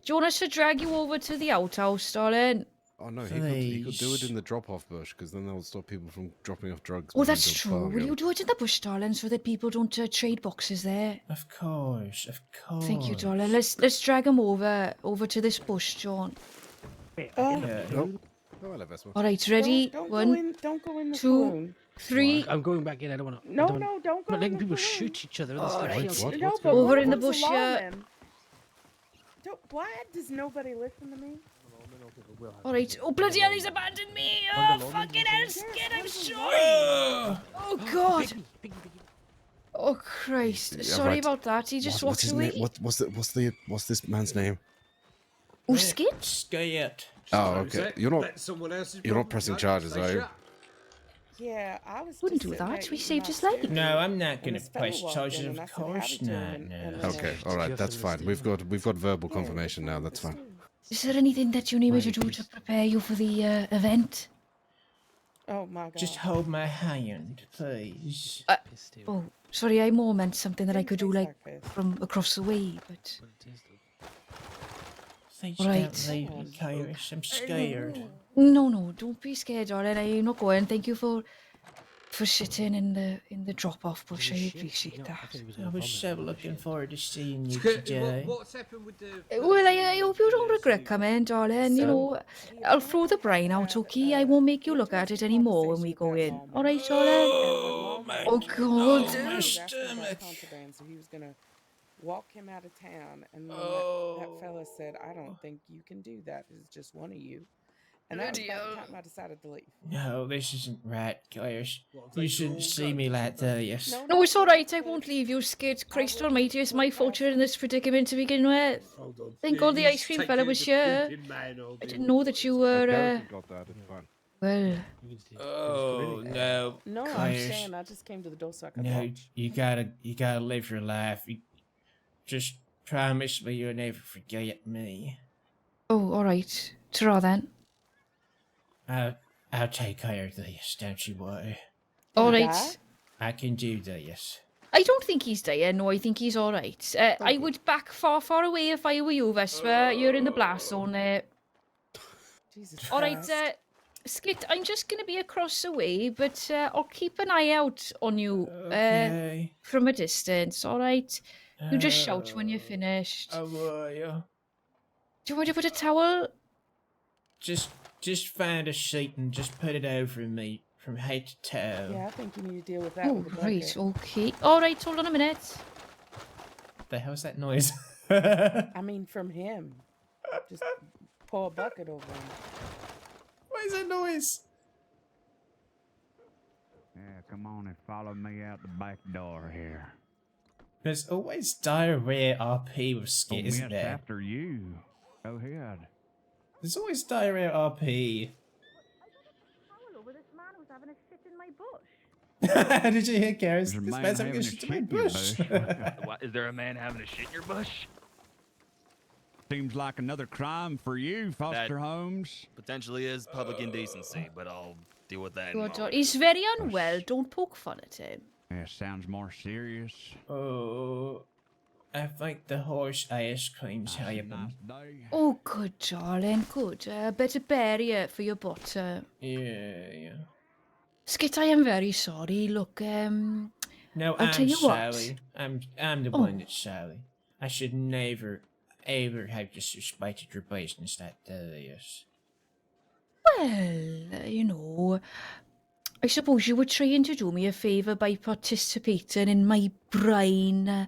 you want us to drag you over to the outhouse, darling? Oh no, he could do it in the drop-off bush because then that would stop people from dropping off drugs. Oh, behind that's the true. bar Will again. you do it in the bush, darling, so that people don't trade boxes there? Of course, of course. Thank you, darling. Let's drag him over to this bush, John. Yeah. Oh, hello, Vespa. All right, ready? Don't One, go in the two, saloon. 3. I'm going back in. I don't want to. No, don't I'm go not in letting the people saloon. shoot each other. That's All not right. healthy. What? No, What's but going Over what in the if it's bush here. alarming? Why does nobody listen to me? All right. Oh, bloody hell, he's abandoned me. Oh, fucking hell, Skit, I'm sorry. Oh, God. Oh, Christ. Yeah, Sorry right. about that. He just What's walked his away. name? What's this man's name? Oh, Skit? Skit. Oh, Is okay. that- You're not. that's someone else's You're not problem. pressing No, charges, stay are you? shut. Yeah, I was. Wouldn't just do sitting that. there We eating saved my his life. stew, No, I'm not and gonna this fella press walked charges. in, and I Of said course howdy to not. him, No. and then Okay, Just all right, give that's them the fine. stew. We've got verbal Yeah, confirmation just now. want That's the fine. stew. Is there anything that you need me to Right, do please. to prepare you for the event? Oh my God. Just hold my hand, please. Pissed Oh, sorry, I more meant something that I Didn't could do, taste like, like this. from across the way, but... Please Right. don't leave me, Kairos. I'm scared. No, don't be scared, darling. I'm not going. Thank you for sitting in the drop-off bush. I appreciate that. I was so looking forward to seeing you Okay, today. what's happened with the? Well, I hope you don't regret coming, darling. You know, I'll throw the brine out, okay? I won't make you look at it anymore when we go in. All right, darling? Oh my Oh, God. my He was asking about stomach. contraband, so he was gonna walk him out of town, and then Oh. that fella said, "I don't think you can do that. It's just one of you." And that was Bloody about the hell. time I decided to leave. No, this isn't right, Kairos. What, You they shouldn't all see go? me like this. No, it's all right. I won't leave you, Skid. Christ almighty, it's my fault you're in this predicament to begin with. Hold on. Thank God the you ice cream take fella care of was the here. pooping man, or I the- didn't know that you were, got that. It's fine. well... Oh no, No, I'm Kairos. saying I just came to the door so I could No, watch. you gotta live your life. You just promise me you'll never forget me. Oh, all right. Ta-ra then. I'll take care of this, don't you worry. All Did he right. die? I can do this. I don't think he's dying. No, I think he's all right. I would back far, far away if I were you, Vesper. You're in the blast zone there. Jesus All right, Christ. Skit, I'm just going to be across the way, but I'll keep an eye out on you Okay. from a distance, all right? You just shout when you're finished. How are you? Do you want to put a towel? Just find a sheet and just put it over me from head to toe. Yeah, I think you need to deal with that. Oh, with the right, bucket. okay. All right, hold on a minute. The hell's that noise? I mean, from him. Just pour a bucket over him. What is that noise? Yeah, come on and follow me out the back door here. There's always diarrhea RP with Skit, Oh, isn't miss, there? after you. Go ahead. There's always diarrhea RP. Towel over this man who's having a shit in my bush. Did you hear, Karis? There's a This man man's having a having a shit in my shit in your bush. bush. What, is there a man having a shit in your bush? Seems like another crime for you, foster homes. Potentially is public indecency, but I'll deal with that in a Your moment. daughter. He's very unwell. Don't poke fun at him. Yeah, sounds more serious. Oh, I think the horse ice cream's Nice happened. day. Oh, good, darling. Good. Better bury for your butter. Yeah. Skit, I am very sorry. Look, No, I'll I'm tell you what. sorry. I'm the Oh. one that's sorry. I should never, ever have disrespected your business like this. well, you know, I suppose you were trying to do me a favour by participating in my brine,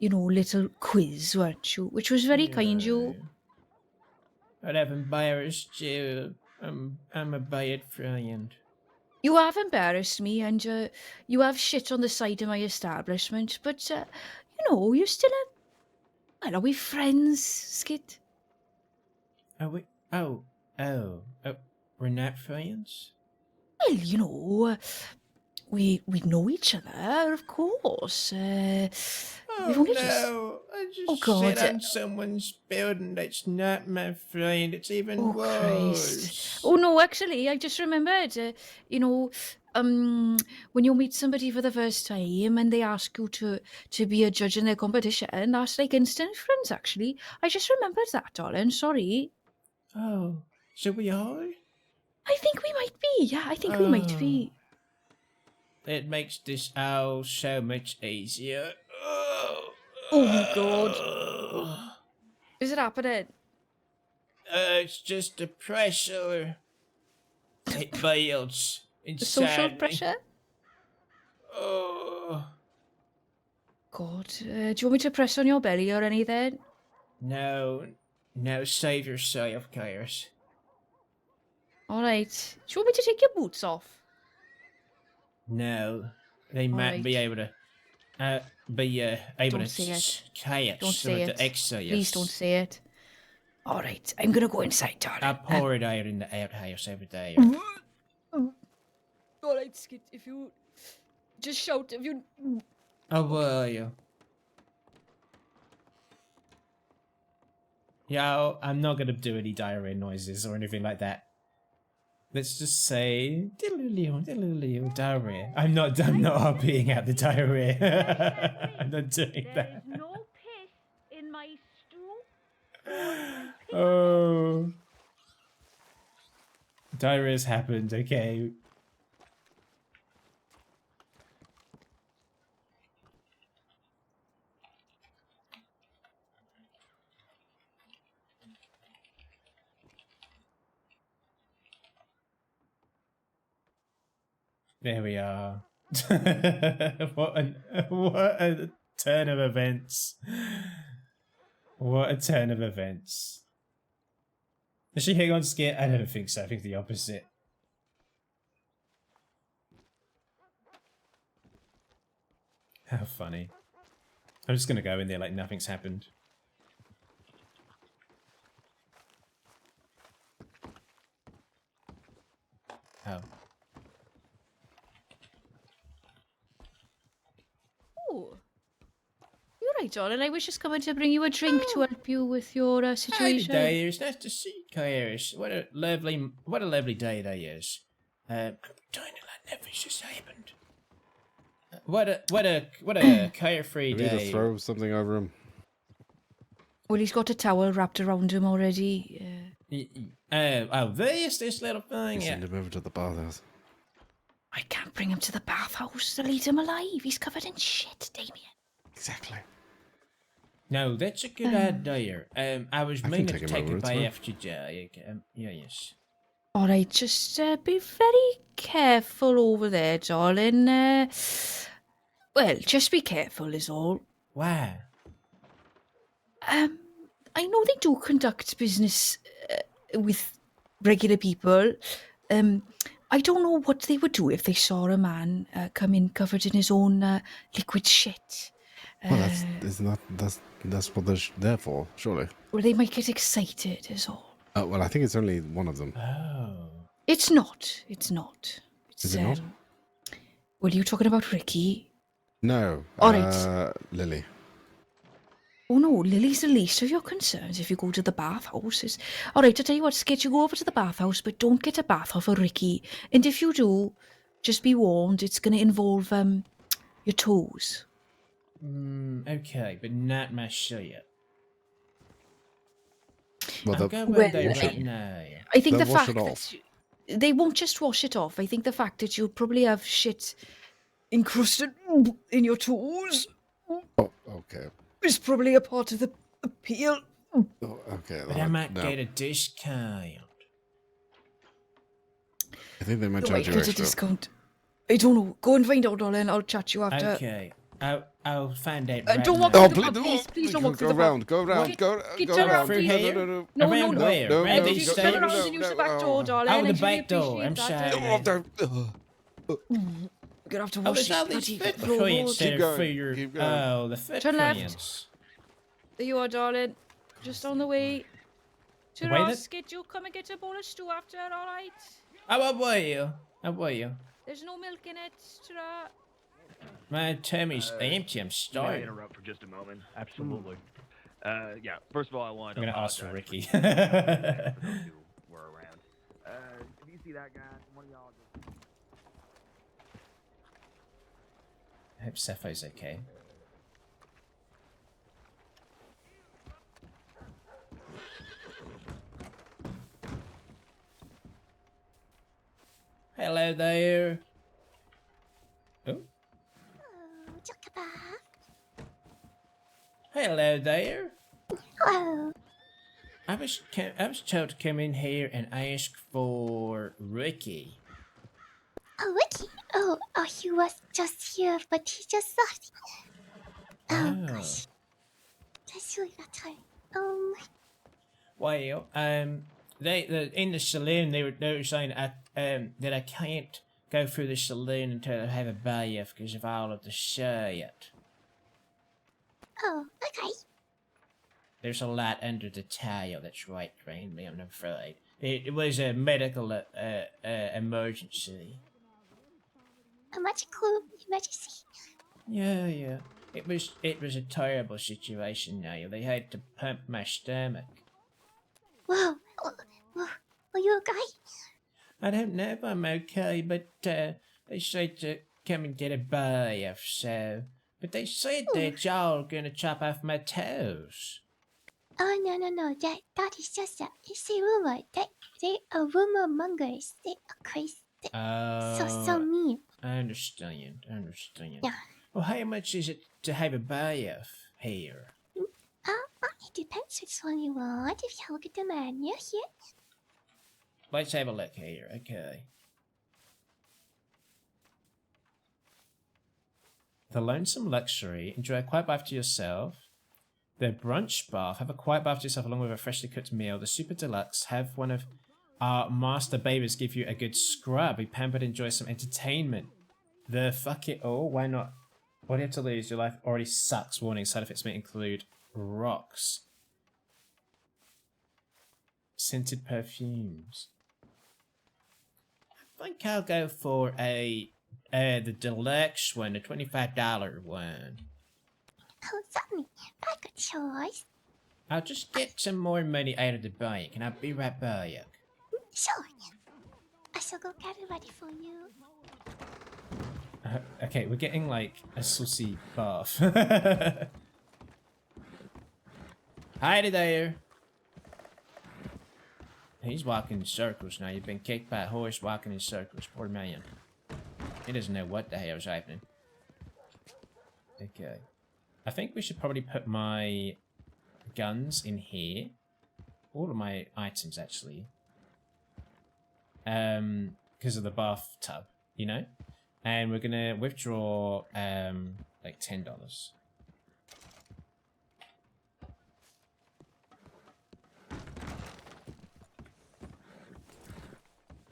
little quiz, weren't you? Which was very kind, you. But I've embarrassed you. I'm a bad friend. You have embarrassed me, and you have shit on the side of my establishment, but, you're still a... Well, are we friends, Skit? Are we? Oh, we're not friends? Well, we know each other, of course. We've only just... I just Oh, God. sat on someone's building that's not my friend. It's even Oh, worse. Christ. Oh, no, actually, I just remembered, when you meet somebody for the first time and they ask you to be a judge in their competition, that's like instant friends, actually. I just remembered that, darling. Sorry. Oh, so we are? I think we might be. Yeah, I think we might be. It makes this all so much easier. Oh, God. Is it happening? It's just the pressure. It builds inside The social me. pressure? Oh, God. Do you want me to press on your belly or anything? no, save yourself, Kairos. All right. Do you want me to take your boots off? No, they might Alright. be able to. Able Don't to say it. catch Don't some say of it. the extra. Please don't say it. All right. I'm going to go inside, darling. I pour it out in the outhouse over there. All right, Skit. If you... Just shout if you... Oh, were you? Yeah, I'm not gonna do any diarrhea noises or anything like that. Let's just say diarrhea. I'm not RPing out the diarrhea. I'm not doing that. There is no piss in my stew. Oh. Diarrhea's happened, okay. There we are. what a turn of events. What a turn of events. Is she hitting on Skit? I don't think so. I think the opposite. How funny. I'm just gonna go in there like nothing's happened. Oh. Oh. You're right, darling. I was just coming to bring you a drink to help you with your situation. Hi there, it's nice to see you, Kairos. What a lovely day that is. I'm trying to like nothing's just happened. What a carefree You need to day. throw something over him. Well, he's got a towel wrapped around him already. This little thing. You Yeah. send him over to the bathhouse. I can't bring him to the bathhouse. They'll eat him alive. He's covered in shit, Damien. Exactly. No, that's a good idea. I was can meaning take to him take over, a it's bath fine. after day. Yes. All right, just be very careful over there, darling. Well, just be careful is all. Why? I know they do conduct business with regular people. I don't know what they would do if they saw a man come in covered in his own liquid shit. Well, that's what they're there for, surely. Well, they might get excited, is all. Well, I think it's only one of them. Oh. It's not. It's not. It's, Is it not? Were you talking about Ricky? No. All right. Lily. Oh no, Lily's the least of your concerns if you go to the bathhouse. All right, I'll tell you what, Skit, you go over to the bathhouse, but don't get a bath off of Ricky. And if you do, just be warned, it's going to involve your toes. Okay, but not my shirt. Well, I'll go over there right now. I think They'll the wash fact it that off. they won't just wash it off. I think the fact that you'll probably have shit encrusted in your toes Oh, okay. is probably a part of the appeal. Oh, okay. But I might get a discount. I think they might Do I charge you get a extra. discount? I don't know. Go and find out, darling. I'll chat you after. Okay. I'll find out right don't now. walk Oh, through the please, bar, please don't walk through go the bar. around, go around, go Get around. around through here. here? No, Around no, where? no, Around no, these Just go- turn stairs? around and use the back door, darling. Oh, the and back you'll door. I'm appreciate sorry. that. You're gonna have to Oh, wash there's all these these bloody footprints floorboards. there Keep going, for your... keep going. Oh, the Turn left. footprints. There you are, darling. Just on the way. To The way the that- Skit, you come and get a bowl of stew after, alright? How will you? How will you? There's no milk in it, ta-ra. My tummy's empty. I'm May I starving. interrupt for just a moment? Absolutely. Yeah, first of all, I wanted to I'm gonna ask for apologize Ricky. for those who were around. If you see that guy, one of y'all just... I hope Sepho's okay. Hello there. Oh. Hello there. Hello. I was told to come in here and ask for Ricky. Oh, Ricky. Oh, he was just here, but he just left. Oh, gosh. That's really bad time. Well, they in the saloon they were saying that I can't go through the saloon until I have a bath because of all of the shit. Oh, okay. There's a lot under the tile that's right behind me, I'm afraid. It was a medical emergency. A magical emergency. Yeah. It was a terrible situation now. They had to pump my stomach. Whoa. Are you okay? I don't know if I'm okay, but they said to come and get a bath, so... But they said that y'all gonna chop off my toes. Oh, no. That is just it's a rumor. They are rumor mongers. They are crazy. So mean. I understand. Yeah. Well, how much is it to have a bath here? It depends which one you want. If you look at the menu here. Let's have a look here, okay. The Lonesome Luxury, enjoy a quiet bath to yourself. The Brunch Bath, have a quiet bath to yourself along with a freshly cooked meal. The Super Deluxe, have one of our master babies give you a good scrub. Be pampered, enjoy some entertainment. The Fuck It All, why not? What do you have to lose? Your life already sucks. Warning, side effects may include rocks. Scented perfumes. I think I'll go for the deluxe one, the $25 one. Oh, sorry. Back at choice. I'll just get some more money out of the bank, and I'll be right back. Sure. I shall go get it ready for you. Okay, we're getting like a saucy bath. Hi there. He's walking in circles now. You've been kicked by a horse walking in circles. Poor man. He doesn't know what the hell's happening. Okay. I think we should probably put my guns in here. All of my items, actually. Because of the bathtub, you know? And we're gonna withdraw, like $10.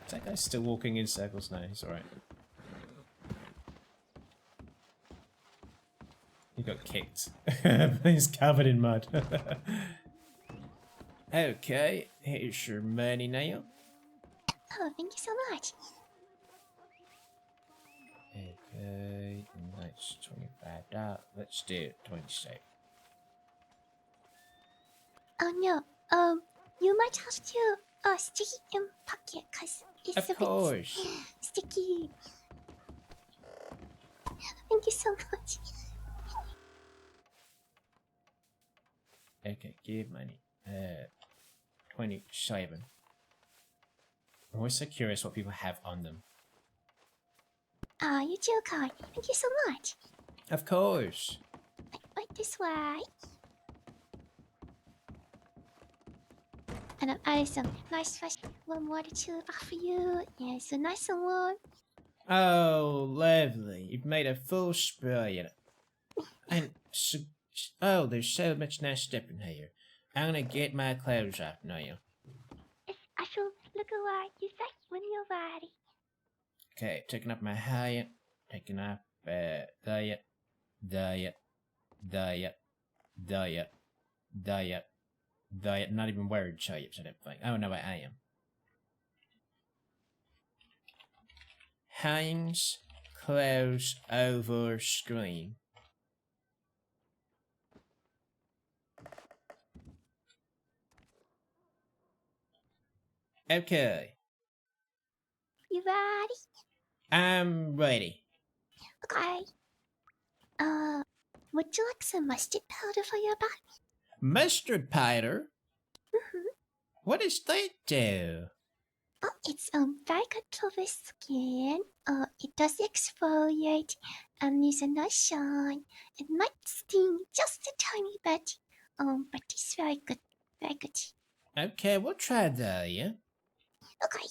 That guy's still walking in circles now. He's alright. got kicked. He's covered in mud. Okay, here's your money now. Oh, thank you so much. Okay, that's $25. Let's do 27. Oh no, you might have to stick it in pocket, cause it's Of a course. bit sticky. Thank you so much. Okay, give money. 27. I'm always so curious what people have on them. You too, card. Thank you so much. Of course. Right this way. And I'm adding some nice fresh warm water to offer you. Yeah, so nice and warm. Oh, lovely. You've made a full spray of it. And so, oh, there's so much nice stuff in here. I'm gonna get my clothes off now. I shall look away. You say when you're ready. Okay, taking up my hat, taking up diet, not even wearing shapes, I don't think. Oh no, I am. Hangs close over screen. Okay, You ready? I'm ready. Okay. Would you like some mustard powder for your back? Mustard powder? Mm-hmm. What does that do? Oh, it's very good for the skin. It does exfoliate and leaves a nice shine. It might sting just a tiny bit. But it's very good. Very good. Okay, we'll try that, yeah? Okay.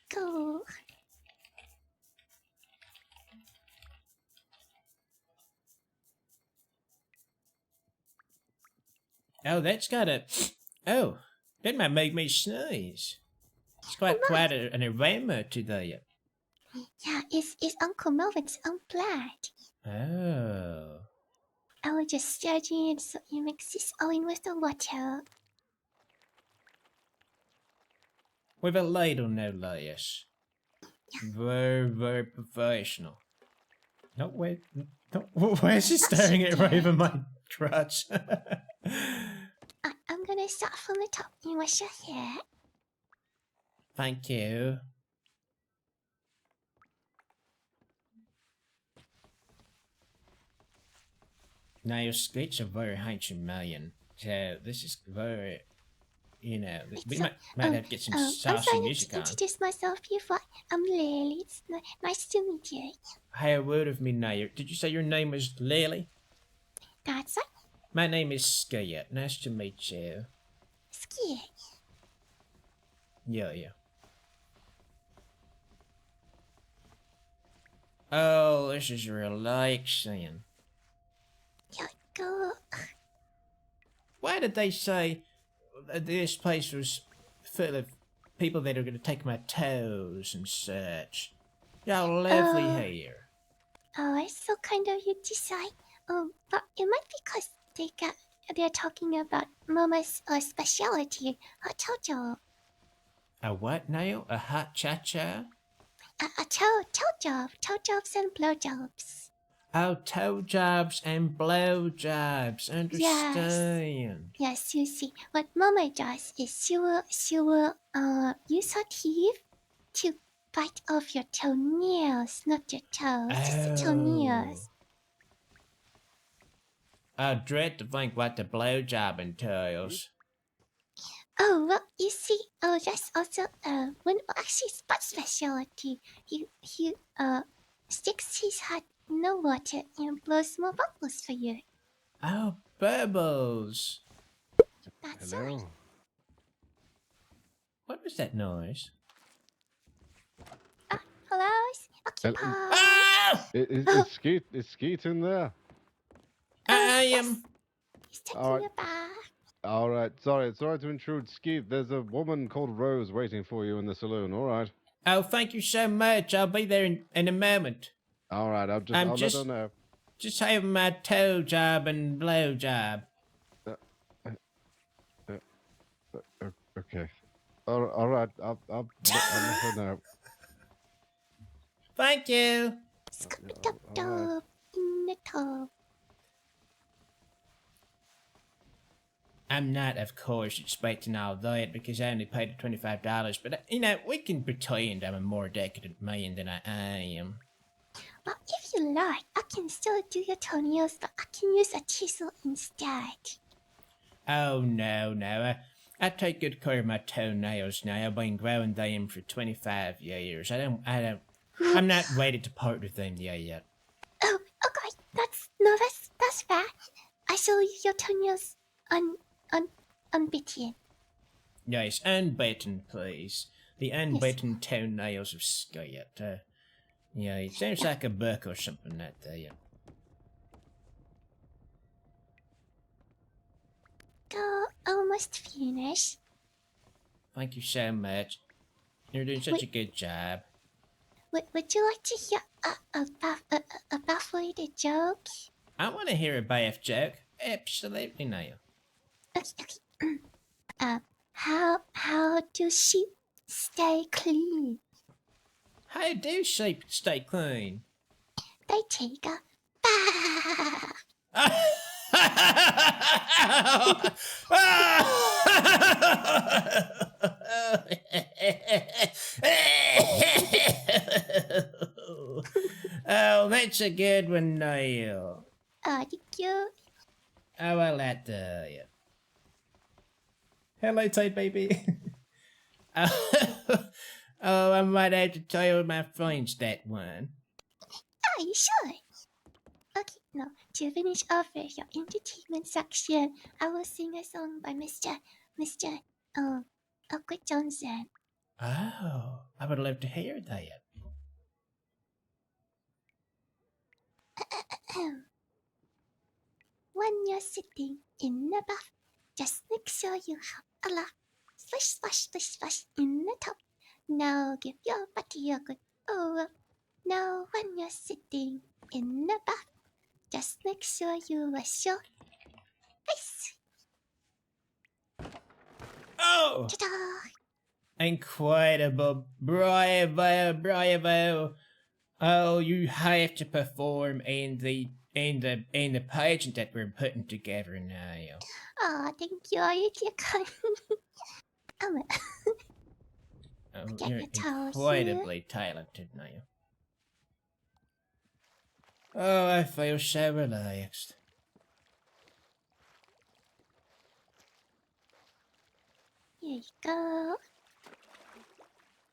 Go. Oh, that's got a... Oh, that might make me sneeze. It's quite an aroma to that. Yeah, it's Uncle Melvin's own blood. Oh. I will just stir it so you mix this all in with the water. With a ladle, no less. Very, very professional. No, wait. No, why is she staring at right over my crotch? I'm gonna start from the top and wash your hair. Thank you. Now, your Skit's a very handsome man, so this is very, you know, we might have to get some I'm saucy sorry music to on. introduce myself before. I'm Lily. It's nice to meet you. How rude of me, Nair. Did you say your name was Lily? That's right. My name is Skit. Nice to meet you. Skit. Yeah. Oh, this is relaxing. Go. Why did they say this place was full of people that are going to take my toes and such? Y'all lovely here. Oh, it's so kind of you to say. But it might be because they're talking about Mama's specialty, hot toe. A what now? A hot cha-cha? A toe jobs and blowjobs. Oh, toe jobs and blow jobs. Understand. Yes, you see, what Mama does is she will use her teeth to bite off your toenails, not your toes, just the toenails. I dread to think what the blow job entails. Oh, well, you see, that's also, actually Spot's specialty. He sticks his head in the water and blows more bubbles for you. Oh, bubbles. That's Hello. right. What was that noise? Hello, occupy. Ah! Is Skit in there? I am. He's taking Alright. you back. All right. Sorry to intrude, Skit. There's a woman called Rose waiting for you in the saloon. All right. Oh, thank you so much. I'll be there in a moment. All right, I'll let her know. Just having my toe job and blow job. Okay. All right. I'll let her know. Thank you. Scooby-Doo in the tub. I'm not, of course, expecting all that because I only paid the $25. But we can pretend I'm a more decadent man than I am. But if you like, I can still do your toenails, but I can use a chisel instead. Oh no. I take good care of my toenails now. I've been growing them for 25 years. I'm not ready to part with them yet. Oh, okay. That's fair. I shall leave your toenails unbitten. Yes, unbitten, please. The unbitten toenails of Skit. Yeah, it sounds like a book or something like that. Almost finished. Thank you so much. You're doing such a good job. Would you like to hear a baffled joke? I want to hear a bath joke. Absolutely now. Okay. How do sheep stay clean? How do sheep stay clean? They take a bath. Oh, that's a good one, Niall. Thank you. Oh, I like that. Hello, Toad Baby. Oh, I might have to tell my friends that one. Ah, you should. Okay, now to finish off with your entertainment section, I will sing a song by Mr. Awkward Johnson. Oh, I would love to hear that. When you're sitting in the bath, just make sure you have a laugh. Splish, splash, splish, splash in the tub. Now give your body a good rub. Now when you're sitting in the bath, just make sure you wash your face. Oh! Ta-da! Incredible. Bravo. Oh, you have to perform in the pageant that we're putting together now. Oh, thank you. You're kind. Oh, Get you're your towel incredibly talented now. Oh, I feel so relaxed. Here you go.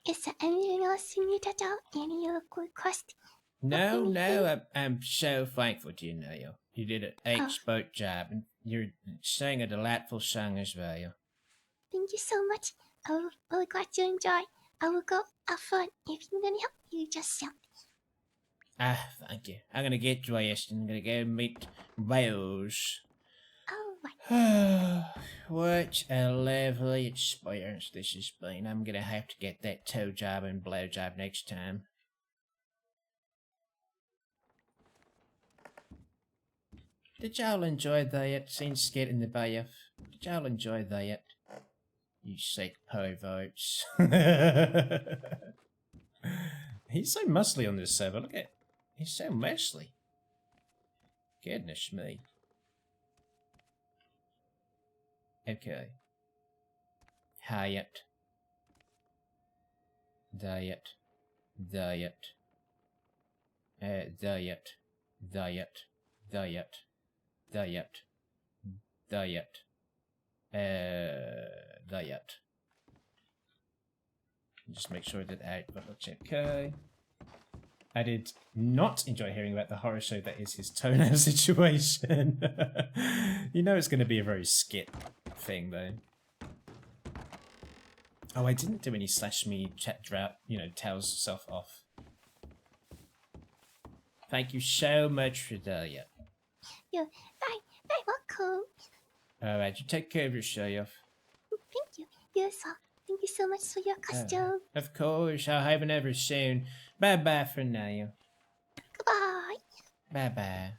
Is there anything else you need to do? Any other request? No, I'm so thankful to you, Neil. You did an expert job, and you sang a delightful song as well. Thank you so much. I will glad you enjoy. I will go have fun. If you need any help, you just shout. Ah, thank you. I'm gonna get dressed and I'm gonna go meet Rose. Alright. What a lovely experience this has been. I'm gonna have to get that toe job and blow job next time. Did y'all enjoy that? Seeing Skit in the bath? Did y'all enjoy that? You sick perverts. He's so muscly on this server. Look at, he's so muscly. Goodness me. Okay. Diet. Diet. Diet. Diet. Diet. Diet. Diet. Diet. Diet. Just make sure that output looks okay. I did not enjoy hearing about the horror show that is his toenail situation. You know it's going to be a very Skit thing, though. Oh, I didn't do any slash me chat drought, tells self off. Thank you so much for that. You're very welcome. Alright, you take care of yourself. Thank you. Yes, thank you so much for your costume. Of course, I'll have another soon. Bye-bye for now. Goodbye. Bye-bye.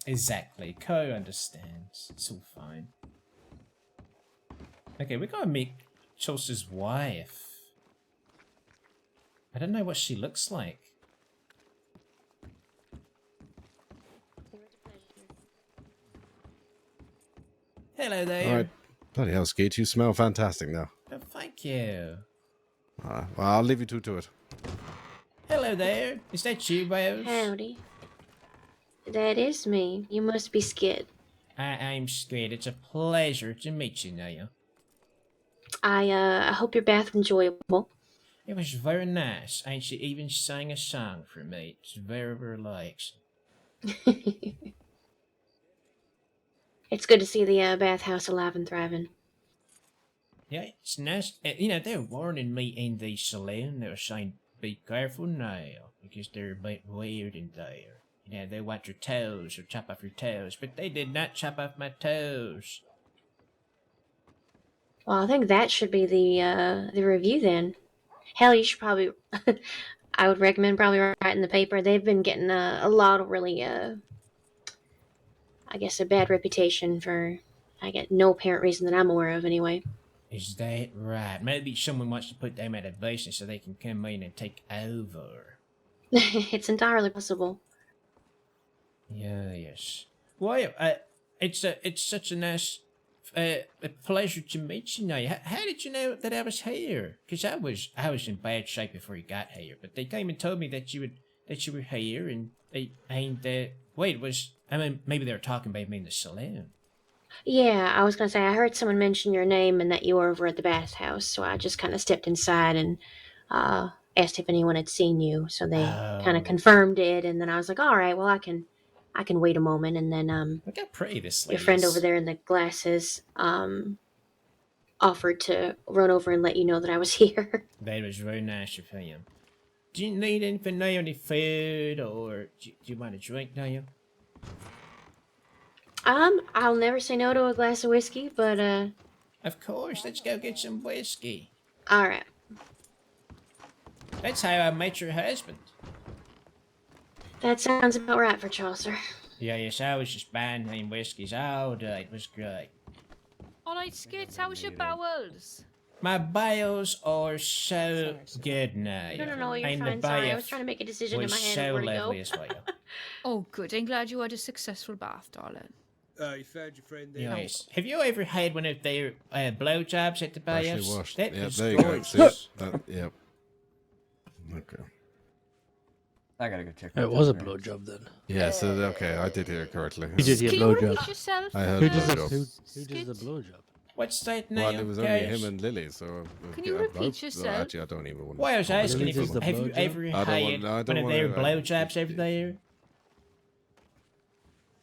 Exactly. Co understands. It's all fine. Okay, we gotta meet Chaucer's wife. I don't know what she looks like. Hello there. All right. Bloody hell, Skate, you smell fantastic now. Oh, thank you. Well, I'll leave you two to it. Hello there. Is that you, Rose? Howdy. That is me. You must be Skit. I'm Skit. It's a pleasure to meet you, Naya. I hope your bath enjoyable. It was very nice, and she even sang a song for me. It's very relaxing. It's good to see the bathhouse alive and thriving. Yeah, it's nice. You know, they're warning me in the saloon. They were saying, be careful now, because they're a bit weird in there. You know, they want your toes or chop off your toes, but they did not chop off my toes. Well, I think that should be the review then. Hell, you should probably... I would recommend probably writing the paper. They've been getting a lot of really, I guess, a bad reputation for, I guess, no apparent reason that I'm aware of anyway. Is that right? Maybe someone wants to put them out of business so they can come in and take over. It's entirely possible. Yes. Well, it's such a nice a pleasure to meet you now. How did you know that I was here? Because I was in bad shape before you got here. But they came and told me that you were here, and maybe they were talking about me in the saloon. Yeah, I was gonna say, I heard someone mention your name and that you were over at the bathhouse, so I just kind of stepped inside and asked if anyone had seen you. So they kind of confirmed it, and then I was like, all right, well, I can wait a moment, and then Look how pretty this your lady friend is. over there in the glasses offered to run over and let you know that I was here. That was very nice of him. Do you need anything now? Any food, or do you want a drink now? I'll never say no to a glass of whiskey, but Of course, let's go get some whiskey. all right. That's how I met your husband. That sounds about right for Chaucer. Yeah, yes, I was just buying him whiskeys all day. It was great. Alright, Skits, how's your bowels? My bowels are so good now. No, you're and fine. The Sorry, I bath was trying to make a decision in was my head so where to go. lovely as well. Oh, good. I'm glad you had a successful bath, darling. You found your friend there. Yes. Have you ever had one of their blowjobs at the Freshly baths? washed. That Yeah, was there you go. gorgeous. See? Yep. Okay. I gotta go check. It was a blowjob then. Yeah, so, okay, I did hear it correctly. You did your Can you blowjob. repeat yourself? I heard Who a does the blowjob. who does the blowjob? What's that name? Well, it was only him and Lily, so... Can you repeat yourself? Actually, I don't even want to... Well, I was asking Lily if you, does the have you blowjob? ever I had don't one of their wanna- blowjobs over there?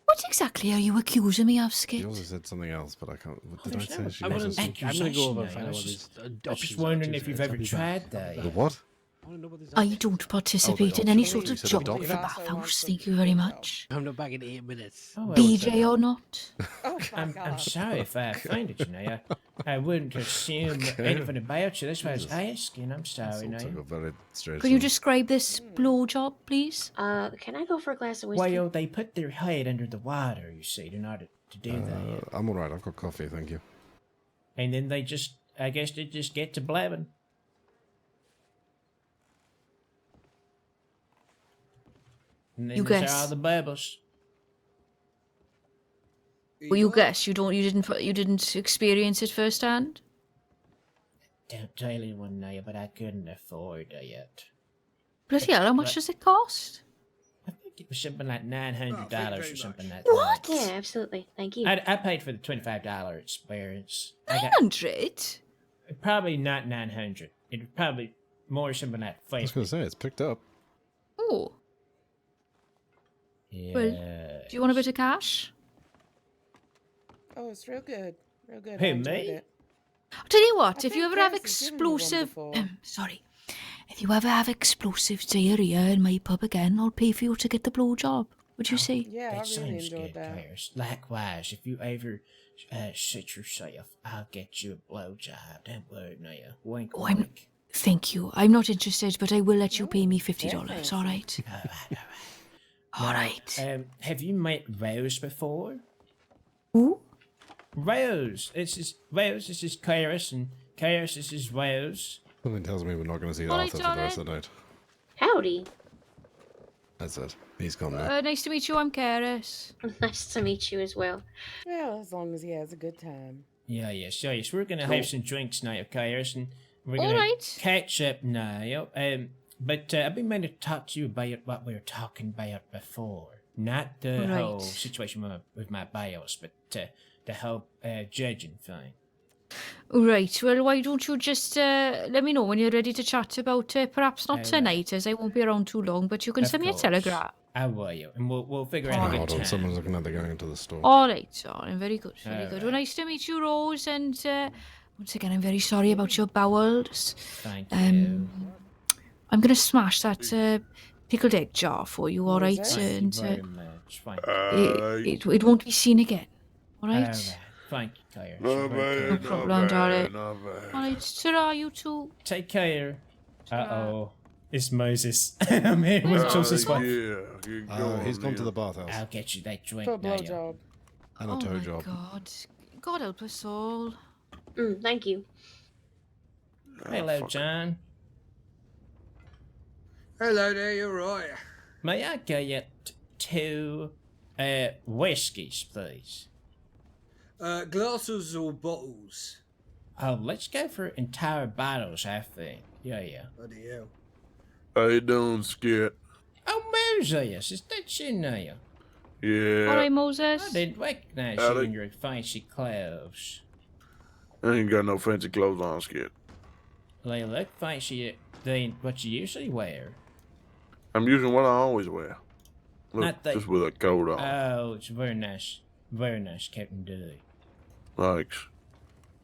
What exactly are you accusing me of, She Skit? also said something else, but I can't... What did I there's say? no- She I'm wasn't... gonna go over and accusation find now. out I what was these just- I was options just are. wondering Two if you've seconds, ever I'll be tried back. that. The what? I wanna know what these I options don't participate in option. any You sort of said job in adoption. the bathhouse, thank you very much. are. I'm not back in 8 minutes. Oh, well, BJ or not. Oh my I'm god. sorry if I offended you, Naya. I wouldn't assume anything about you. That's why I was asking. I'm sorry, Sounds like Naya. a very strange Can you thing. describe this blowjob, please? Can I go for a glass of whiskey? Well, they put their head under the water, you see, in order to do that. I'm alright, I've got coffee, thank you. And then I guess they just get to blabbing. And then You there's guess. all the bubbles. Well, you guess you didn't experience it firsthand. Don't tell anyone, Naya, but I couldn't afford it yet. Bloody hell, how much does it cost? I think it was something like $900 or something like What? that. Yeah, absolutely. Thank you. I paid for the $25 experience. I got 900? probably not 900. It was probably more something like I was 50. going to say, it's picked up. Oh, Yeah. well, do you want a bit of cash? Oh, it's real good. Real good. Who, I enjoyed me? it. I'll tell you what, I if you think ever have Gaz has given you one explosive... before. sorry. If you ever have explosive diarrhea in my pub again, I'll pay for you to get the blowjob. Would you say? Yeah, I That really sounds enjoyed good, that. Clarice. Likewise, if you ever shit yourself, I'll get you a blowjob. Don't worry, Naya. Wink, Oh, I'm wink. Thank you. I'm not interested, but I will let you pay me $50. All right. All right. Have you met Rose before? Who? Rose. This is Kairos, and Kairos, this is Rose. Something tells me we're not going to see All right, Arthur for the rest of darling. the night. Howdy. That's it. He's gone now. Nice to meet you. I'm Karis. Nice to meet you as well. Well, as long as he has a good time. Yeah, so yes, we're gonna have some drinks now, Kairos, and we're gonna Alright. catch up now. But I've been meaning to talk to you about what we were talking about before. Not the whole situation with my bios, but the whole judging thing. Right. Well, why don't you just let me know when you're ready to chat about it? Perhaps not tonight, as I won't be around too long. But you can send me a telegram. I will, and we'll figure out a good Hold on, time. someone's looking at the going into the store. All right, darling. Very good. Very good. All Well, nice to meet you, Rose. And once again, I'm very sorry about your bowels. Thank you. I'm gonna smash that pickled egg jar for you. All right, Thank and you very much. Thank you. it won't be seen again. All right. Alright. Thank you, Kairos. No problem, darling. All right, ta-ra, you two. Take care. Uh-oh. It's Moses. I'm here with Joseph's wife. He's gone to the bathhouse. I'll get you that drink For a now. blowjob. And a Oh toe my job. God. God help us all. Thank you. Hello, John. Hello there, you're right. May I get 2 whiskeys, please? Glasses or bottles? Oh, let's go for entire bottles, I think. Yeah. Bloody hell. How you doing, Skit? Oh, Moses, is that you now? Yeah. All right, Moses. I didn't recognize Howdy. you in your fancy clothes. I ain't got no fancy clothes on, Skit. They look fancier than what you usually wear. I'm using what I always wear. Look, Not that- just with a coat on. Oh, it's very nice. Very nice, Captain Dudley. Thanks.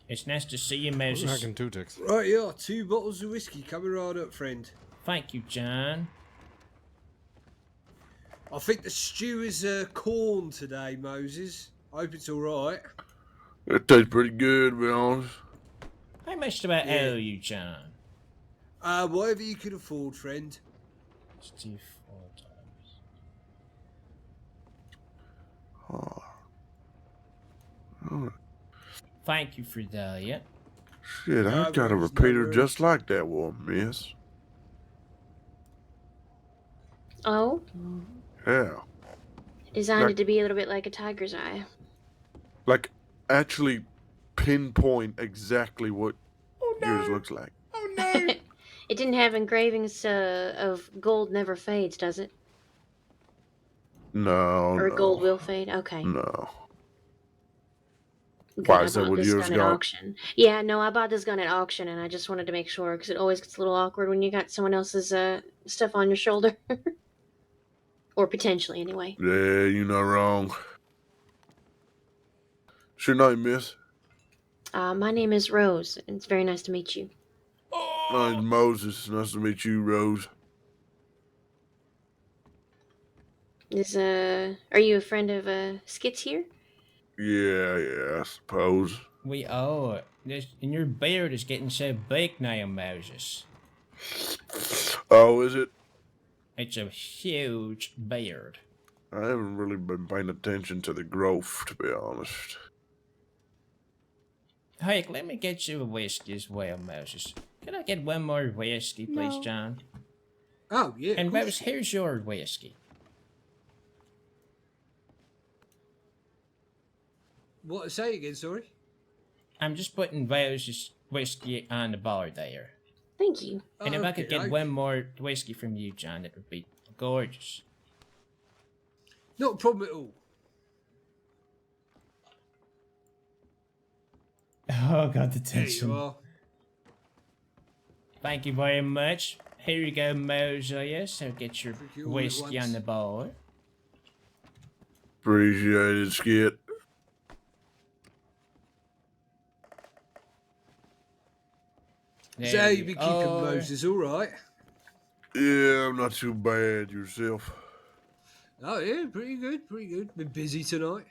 It's nice to see you, Who's Moses. hacking 2 ticks? Right, yeah, 2 bottles of whiskey coming right up, friend. Thank you, John. I think the stew is corn today, Moses. I hope it's alright. It tastes pretty good, to be honest. How much do I owe you, John? Whatever you can afford, friend. Let's do $4. Thank you for that, yeah. Shit, I got a there's no repeater worries. just like that one, miss. Oh, Yeah. designed Like- it to be a little bit like a tiger's eye. Like, actually pinpoint exactly what yours looks like. Oh, no. It didn't have engravings of gold never fades, does it? No, Or no. gold will fade? Okay. No. Good, Why I is that bought what this yours gun at got? auction. Yeah, no, I bought this gun at auction, and I just wanted to make sure, because it always gets a little awkward when you got someone else's stuff on your shoulder. Or potentially, anyway. Yeah, you're not wrong. What's your name, miss? My name is Rose, and it's very nice to meet you. My name's Moses. Nice to meet you, Rose. Are you a friend of Skit's here? Yeah, I suppose. We are. And your beard is getting so big now, Moses. Oh, is it? It's a huge beard. I haven't really been paying attention to the growth, to be honest. Hey, let me get you a whiskey as well, Moses. Can I get one more whiskey, please, No. John? Oh, yeah. And of course. Moses, here's your whiskey. What, say again, sorry? I'm just putting Rose's whiskey on the bar there. Thank you. And if I could get Okay. one more whiskey from you, John, that would be gorgeous. Not a problem at all. Oh, God, the There you are. Thank you very much. Here you go, Moses. So get your Drink it all at whiskey on once. the bar. Appreciate it, Skit. So how you been keeping, Moses? Alright? Yeah, I'm not too bad. Yourself? Oh, yeah, pretty good, pretty good. Been busy tonight.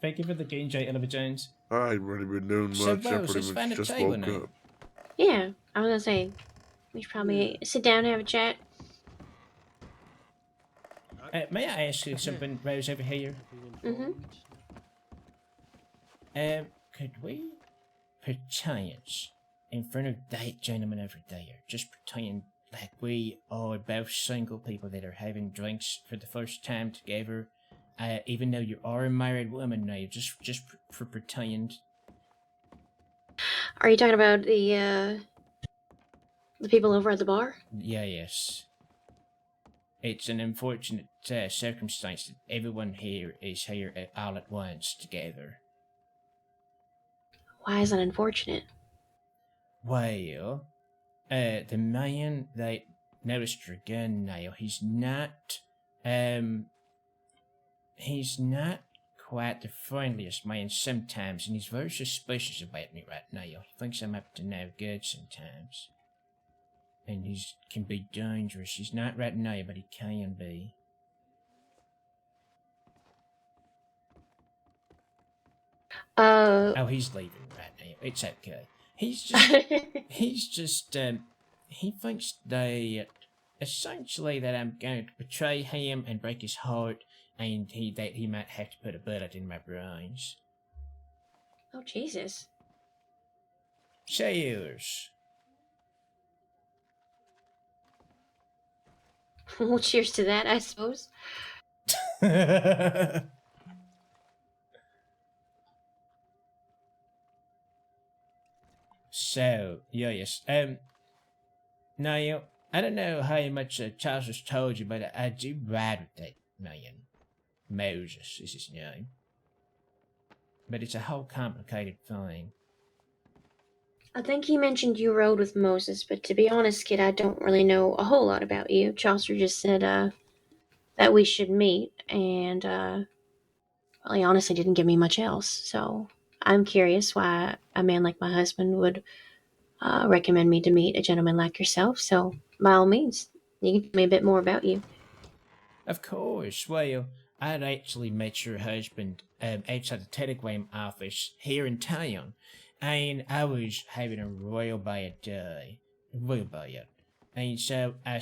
Thank you for the game, J. Oliver Jones. I ain't really been doing much. So, I Rose, let's pretty find much a just table woke now. up. Yeah, I was gonna say, We should probably sit down and have a chat. May I ask you something, Rose, over here? Could we perchance, in front of that gentleman over there, just pretend like we are both single people that are having drinks for the first time together, even though you are a married woman now, just for pretend? Are you talking about the people over at the bar? Yeah, yes. It's an unfortunate circumstance that everyone here is here all at once together. Why is that unfortunate? Well, the man that noticed your gun now, he's not quite the friendliest man sometimes, and he's very suspicious about me right now. He thinks I'm up to no good sometimes. And he can be dangerous. He's not right now, but he can be. Oh, he's leaving right now. It's okay. He thinks that essentially that I'm going to betray him and break his heart, and that he might have to put a bullet in my brains. Oh, Jesus. Cheers. Well, cheers to that, I suppose. So, yes. Now, I don't know how much Charles has told you, but I do ride with that man. Moses is his name. But it's a whole complicated thing. I think he mentioned you rode with Moses, but to be honest, kid, I don't really know a whole lot about you. Chaucer just said that we should meet, and well, he honestly didn't give me much else. So I'm curious why a man like my husband would recommend me to meet a gentleman like yourself. So by all means, you can tell me a bit more about you. Of course. Well, I'd actually met your husband outside the telegram office here in town, and I was having a real bad day. Real bad. And so I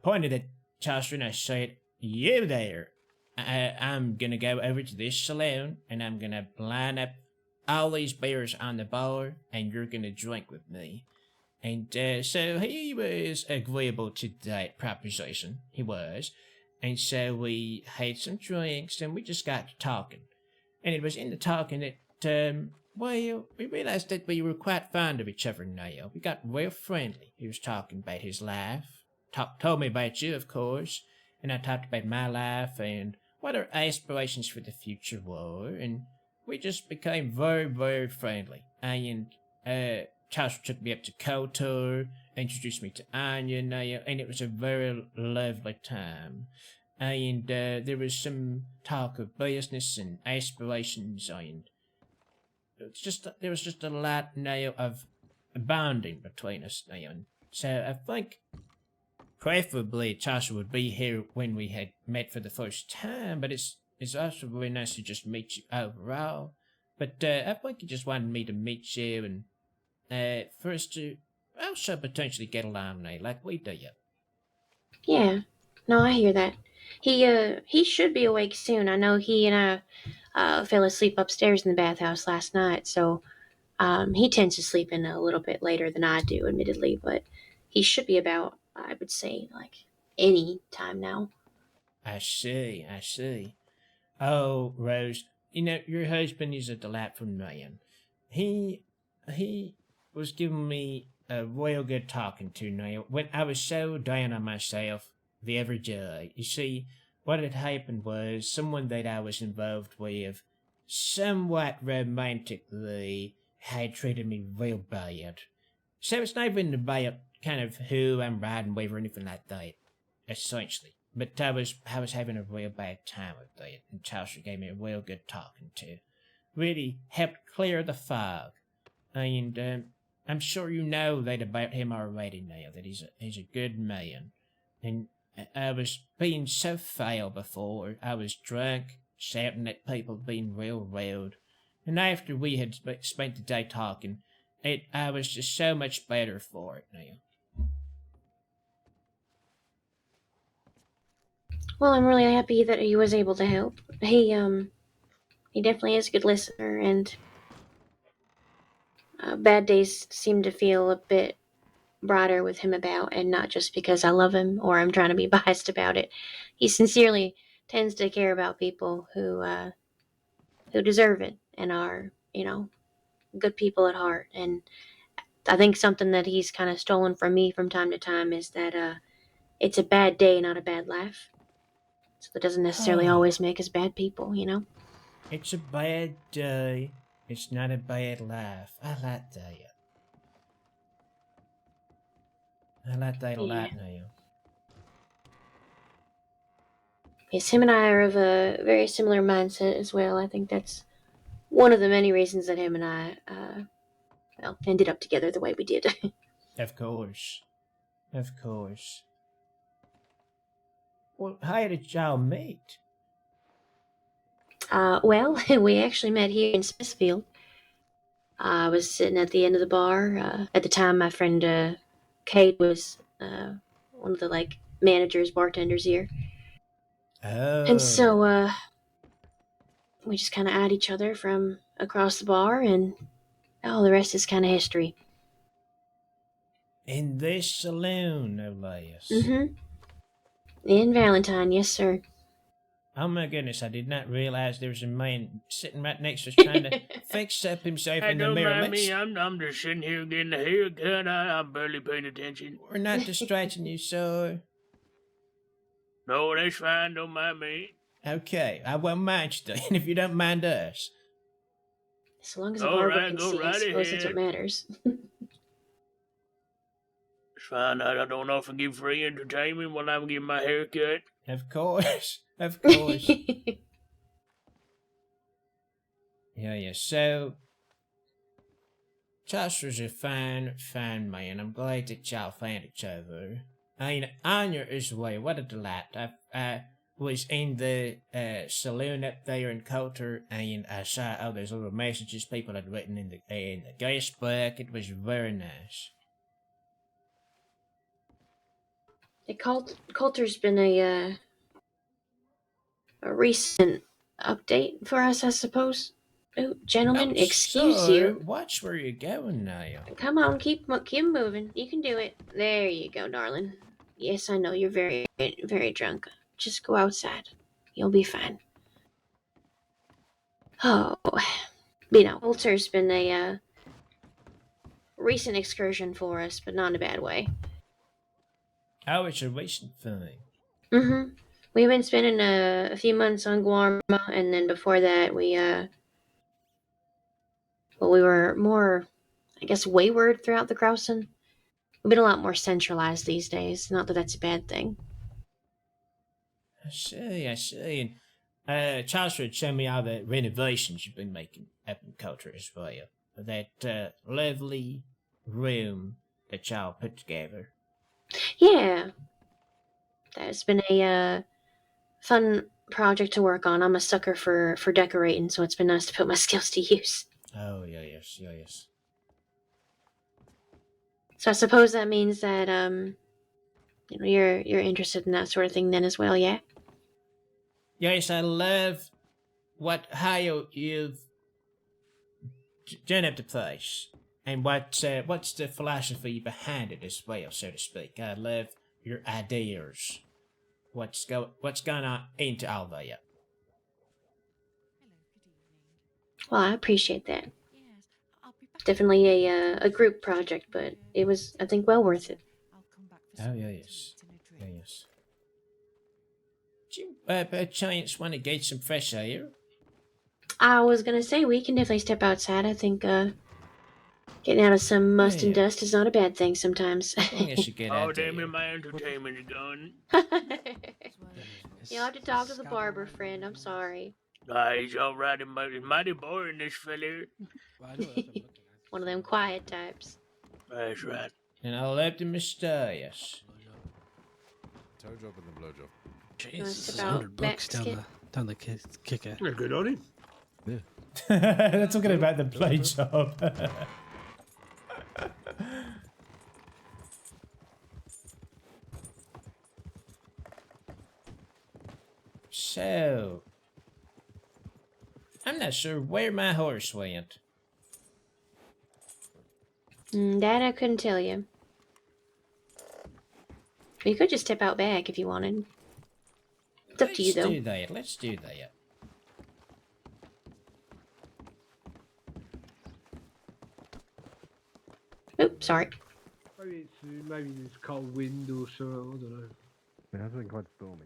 pointed at Chaucer and I said, "You there. I'm gonna go over to this saloon, and I'm gonna line up all these beers on the bar, and you're gonna drink with me." And so he was agreeable to that proposition. He was. And so we had some drinks, and we just got to talking. And it was in the talking that, well, we realized that we were quite fond of each other now. We got real friendly. He was talking about his life. Told me about you, of course. And I talked about my life and what our aspirations for the future were. And we just became very, very friendly. And Charles took me up to Kotor, introduced me to Anya now, and it was a very lovely time. And there was some talk of business and aspirations, and there was just a lot now of bonding between us now. And so I think preferably Tasha would be here when we had met for the first time, but it's also really nice to just meet you overall. But I think he just wanted me to meet you and for us to also potentially get along now, like we do. Yeah, no, I hear that. He should be awake soon. I know he and I fell asleep upstairs in the bathhouse last night, so he tends to sleep in a little bit later than I do, admittedly, but he should be about, I would say, like, any time now. I see. Oh, Rose, your husband is a delightful man. He was giving me a real good talking to now when I was so down on myself the other day. You see, what had happened was someone that I was involved with somewhat romantically had treated me real bad. So it's not even about kind of who I'm riding with or anything like that, essentially. But I was having a real bad time with that, and Chaucer gave me a real good talking to. Really helped clear the fog. And I'm sure you know that about him already now, that he's a good man. And I was being so foul before. I was drunk, shouting at people, being real rude. And after we had spent the day talking, I was just so much better for it now. Well, I'm really happy that he was able to help. He definitely is a good listener, and bad days seem to feel a bit broader with him about, and not just because I love him or I'm trying to be biased about it. He sincerely tends to care about people who deserve it and are, good people at heart. And I think something that he's kind of stolen from me from time to time is that it's a bad day, not a bad laugh. So that doesn't necessarily always make us bad people, It's a bad day. It's not a bad life. I like that. I like that a lot now. Yes, him and I are of a very similar mindset as well. I think that's one of the many reasons that him and I, ended up together the way we did. Of course. Of course. Well, how did y'all meet? Well, we actually met here in Smithfield. I was sitting at the end of the bar. At the time, my friend Kate was one of the managers, bartenders here. Oh. And so we just kind of eyed each other from across the bar, and the rest is kind of history. In this saloon, no less. Mm-hmm. In Valentine, yes, sir. Oh my goodness, I did not realize there was a man sitting right next to us trying to fix up himself in the don't mirror. mind me. I'm just sitting here getting a haircut. I'm barely paying attention. We're not distracting you, sir. No, that's fine. Don't mind me. Okay, I won't mind you then, if you don't mind us. So long as the barber can see, I right suppose that's ahead. what matters. It's fine. I don't often give free entertainment while I'm getting my hair cut. Of course. Of course. Yeah. So, Chaucer's a fine man. I'm glad that y'all found each other. I mean, Anya as well. What a delight. I was in the saloon up there in Coulter, and I saw all those little messages people had written in the guest book. It was very nice. Coulter's been a recent update for us, I suppose. Oh, gentlemen, excuse you. Watch where you're going now. Come on, keep moving. You can do it. There you go, darling. Yes, I know you're very, very drunk. Just go outside. You'll be fine. Oh, Coulter's been a recent excursion for us, but not in a bad way. Oh, it's a recent thing. Mm-hmm. We've been spending a few months on Guarma, and then before that, we were more, I guess, wayward throughout the Krausen. We've been a lot more centralized these days. Not that that's a bad thing. I see. And Charles had shown me all the renovations you've been making up in Coulter as well. That lovely room that y'all put together. Yeah. That's been a fun project to work on. I'm a sucker for decorating, so it's been nice to put my skills to use. Oh, yes. So I suppose that means that you're interested in that sort of thing then as well, yeah? Yes, I love how you've done up the place, and what's the philosophy behind it as well, so to speak. I love your ideas. What's going on into all that? Well, I appreciate that. Definitely a group project, but it was, I think, well worth it. Oh, yes. Do you, by chance, want to get some fresh air? I was gonna say, we can definitely step outside. I think getting out of some must and dust is not a bad thing sometimes. As long as you get out damn it, my entertainment is gone. You'll have to talk to the barber, friend. I'm sorry. He's all right. It's mighty boring, this fella. One of them quiet types. That's right. And I left him mysterious. Toe job and the blow job. Jesus, about $100 down the kicker. Yeah, good on him. Yeah. They're talking about the play job. So, I'm not sure where my horse went. That I couldn't tell you. You could just step out back if you wanted. It's up to you, though. Let's do that. Oops, sorry. Maybe there's cold wind or so. I don't know. It has been quite stormy.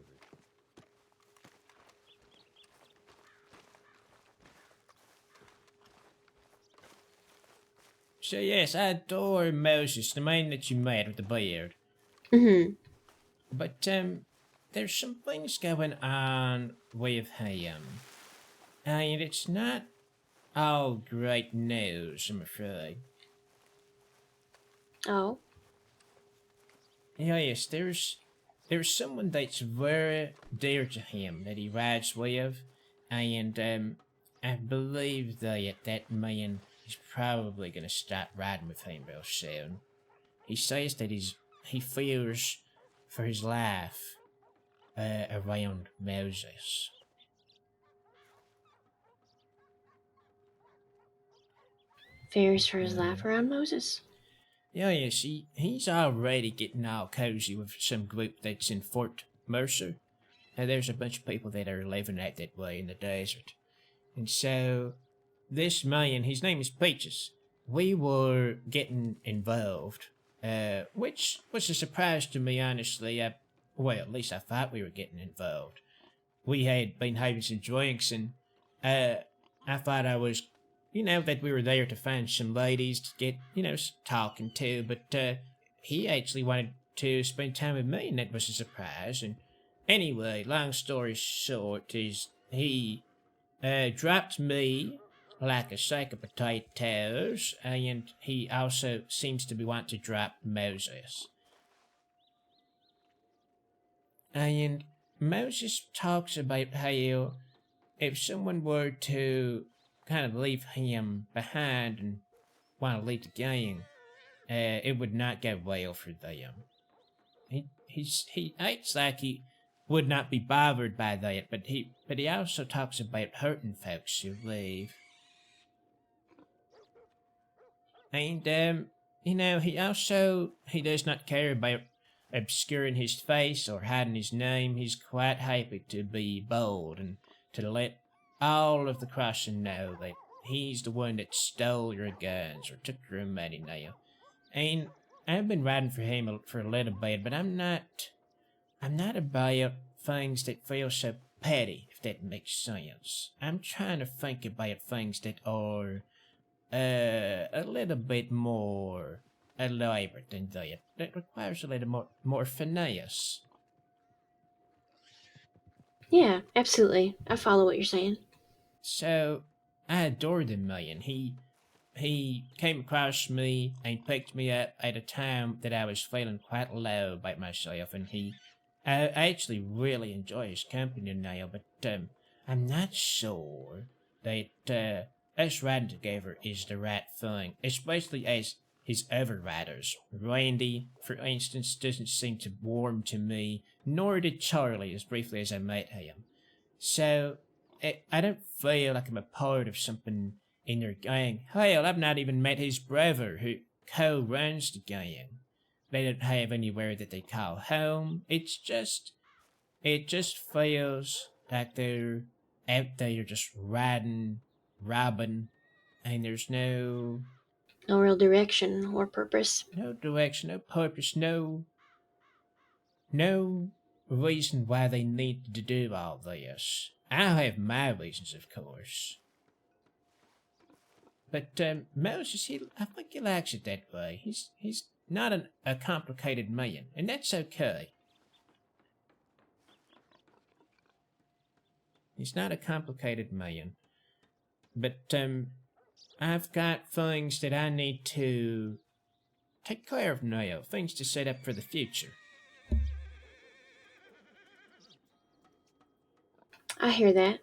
So yes, I adore Moses, the man that you met with the beard. Mm-hmm. But there's some things going on with him, and it's not all great news, I'm afraid. Oh. Yes, there's someone that's very dear to him that he rides with, and I believe that man is probably gonna stop riding with him real soon. He says that he fears for his life around Moses. Fears for his life around Moses? Yes, he's already getting all cozy with some group that's in Fort Mercer. And there's a bunch of people that are living out that way in the desert. And so, this man, his name is Peaches, we were getting involved, which was a surprise to me, honestly. Well, at least I thought we were getting involved. We had been having some drinks, and I thought I was, that we were there to find some ladies to get, talking to, but he actually wanted to spend time with me, and that was a surprise. And anyway, long story short, is he dropped me like a sack of potatoes, and he also seems to be wanting to drop Moses. And Moses talks about how if someone were to kind of leave him behind and want to leave the gang, it would not go well for them. He acts like he would not be bothered by that, but he also talks about hurting folks who leave. And he does not care about obscuring his face or hiding his name. He's quite happy to be bold and to let all of the crossing know that he's the one that stole your guns or took your money now. And I've been riding for him for a little bit, but I'm not about things that feel so petty, if that makes sense. I'm trying to think about things that are a little bit more elaborate than that. That requires a little more finesse. Yeah, absolutely. I follow what you're saying. So, I adore the man. He came across me and picked me up at a time that I was feeling quite low about myself, and I actually really enjoy his company now, but I'm not sure that us riding together is the right thing, especially as his other riders. Randy, for instance, doesn't seem to warm to me, nor did Charlie as briefly as I met him. So, I don't feel like I'm a part of something in their gang. Hell, I've not even met his brother, who co-runs the gang. They don't have anywhere that they call home. It just feels like they're out there just riding, robbing, and there's no real direction or purpose. No direction, no purpose, no reason why they need to do all this. I have my reasons, of course. But Moses, I think he likes it that way. He's not a complicated man, and that's okay. He's not a complicated man. But I've got things that I need to take care of now, things to set up for the future. I hear that.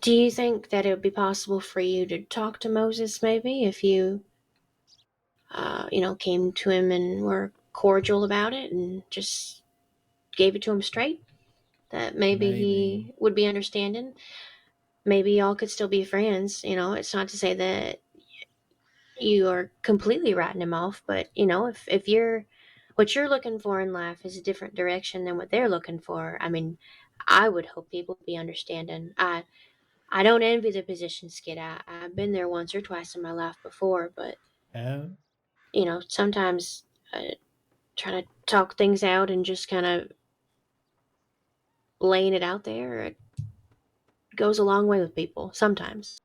Do you think that it would be possible for you to talk to Moses, maybe, if you, came to him and were cordial about it and just gave it to him straight? that maybe he would be understanding. Maybe y'all could still be friends. You know, it's not to say that you are completely writing him off, but you know, if you're what you're looking for in life is a different direction than what they're looking for. I mean, I would hope people would be understanding. I don't envy the position, Skid. I've been there once or twice in my life before, but you know, sometimes trying to talk things out and just kind of laying it out there, it goes a long way with people. Sometimes.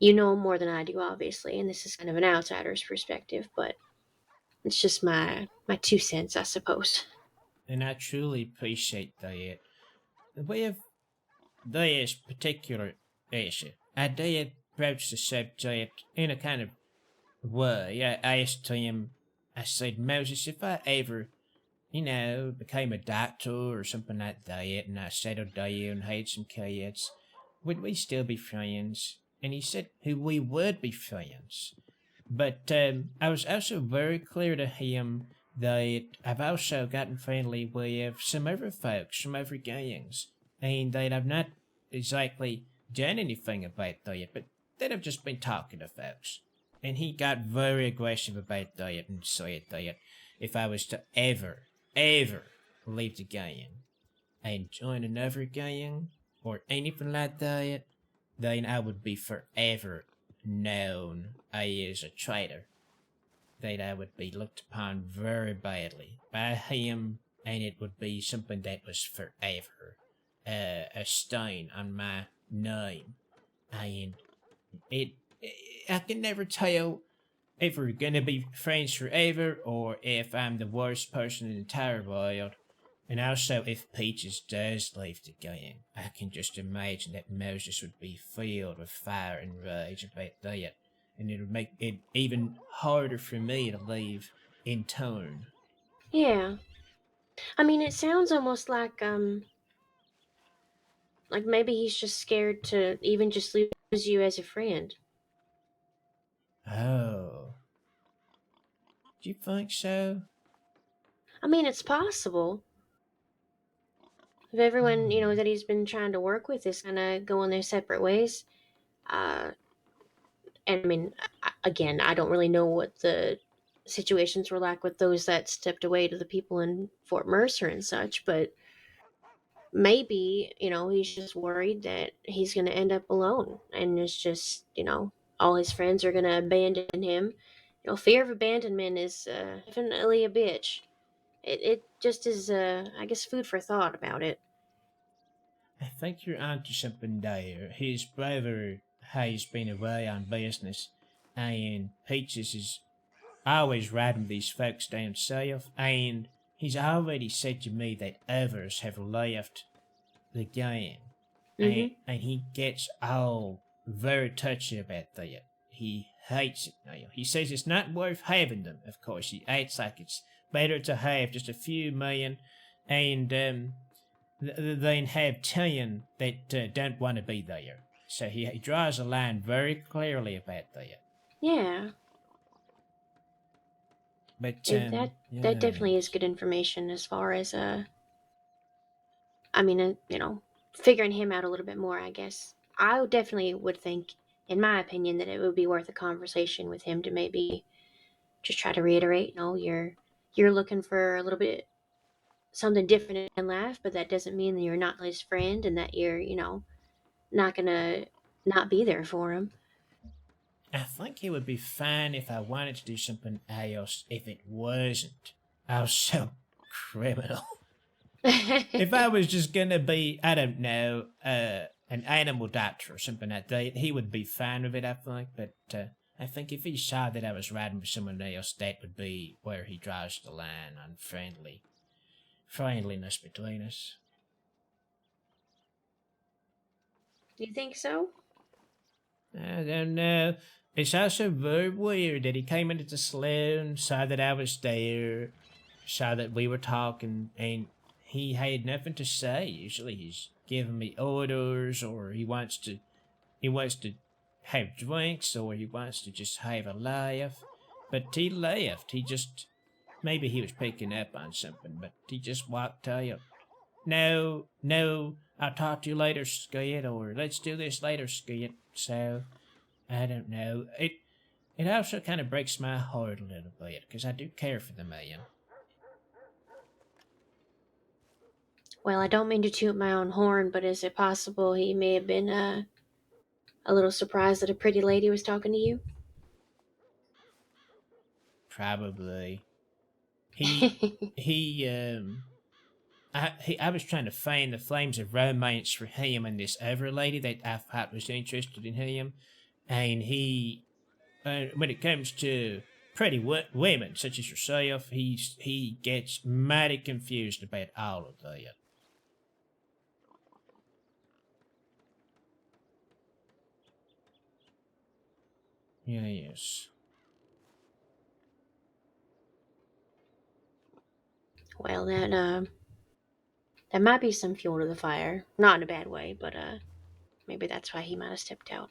You know more than I do, obviously, and this is kind of an outsider's perspective, but it's just my 2 cents, I suppose. And I truly appreciate that. With this particular issue, I did approach the subject in a kind of way. I asked him, I said, Moses, if I ever, became a doctor or something like that, and I settled down and had some kids, would we still be friends? And he said we would be friends. But I was also very clear to him that I've also gotten friendly with some other folks from other gangs, and that I've not exactly done anything about that, but that I've just been talking to folks. And he got very aggressive about that and said that if I was to ever leave the gang and join another gang or anything like that, then I would be forever known as a traitor. That I would be looked upon very badly by him, and it would be something that was forever a stain on my name. And I can never tell if we're gonna be friends forever or if I'm the worst person in the entire world. And also, if Peaches does leave the gang, I can just imagine that Moses would be filled with fire and rage about that. And it would make it even harder for me to leave in turn. Yeah. I mean, it sounds almost like maybe he's just scared to even just lose you as a friend. Oh. Do you think so? I mean, it's possible. If everyone, that he's been trying to work with is kind of going their separate ways. And I mean, again, I don't really know what the situations were like with those that stepped away to the people in Fort Mercer and such, but maybe, he's just worried that he's going to end up alone and it's just, all his friends are going to abandon him. Fear of abandonment is definitely a bitch. It just is, I guess, food for thought about it. I think you're onto something there. His brother has been away on business, and Peaches is always riding these folks down south, and he's already said to me that others have left the gang. Mm-hmm. And he gets all very touchy about that. He hates it now. He says it's not worth having them, of course. He acts like it's better to have just a few million and than have 10 that don't want to be there. So he draws a line very clearly about that. Yeah. But that definitely is good information as far as figuring him out a little bit more, I guess. I definitely would think, in my opinion, that it would be worth a conversation with him to maybe just try to reiterate, you're looking for a little bit something different in life, but that doesn't mean that you're not his friend and that you're, not gonna not be there for him. I think it would be fine if I wanted to do something else if it wasn't also criminal. If I was just gonna be, I don't know, an animal doctor or something like that, he would be fine with it, I think. But I think if he saw that I was riding with someone else, that would be where he draws the line on friendliness between us. Do you think so? I don't know. It's also very weird that he came into the saloon, saw that I was there, saw that we were talking, and he had nothing to say. Usually he's giving me orders, or he wants to have drinks, or he wants to just have a laugh. But he left. Maybe he was picking up on something, but he just walked out. no, I'll talk to you later, Skit, or let's do this later, Skit. So, I don't know. It also kind of breaks my heart a little bit, because I do care for the man. Well, I don't mean to toot my own horn, but is it possible he may have been a little surprised that a pretty lady was talking to you? Probably. I was trying to fan the flames of romance for him and this other lady that I thought was interested in him, and he, when it comes to pretty women such as yourself, he gets mighty confused about all of that. Yes. Well, that might be some fuel to the fire. Not in a bad way, but maybe that's why he might have stepped out.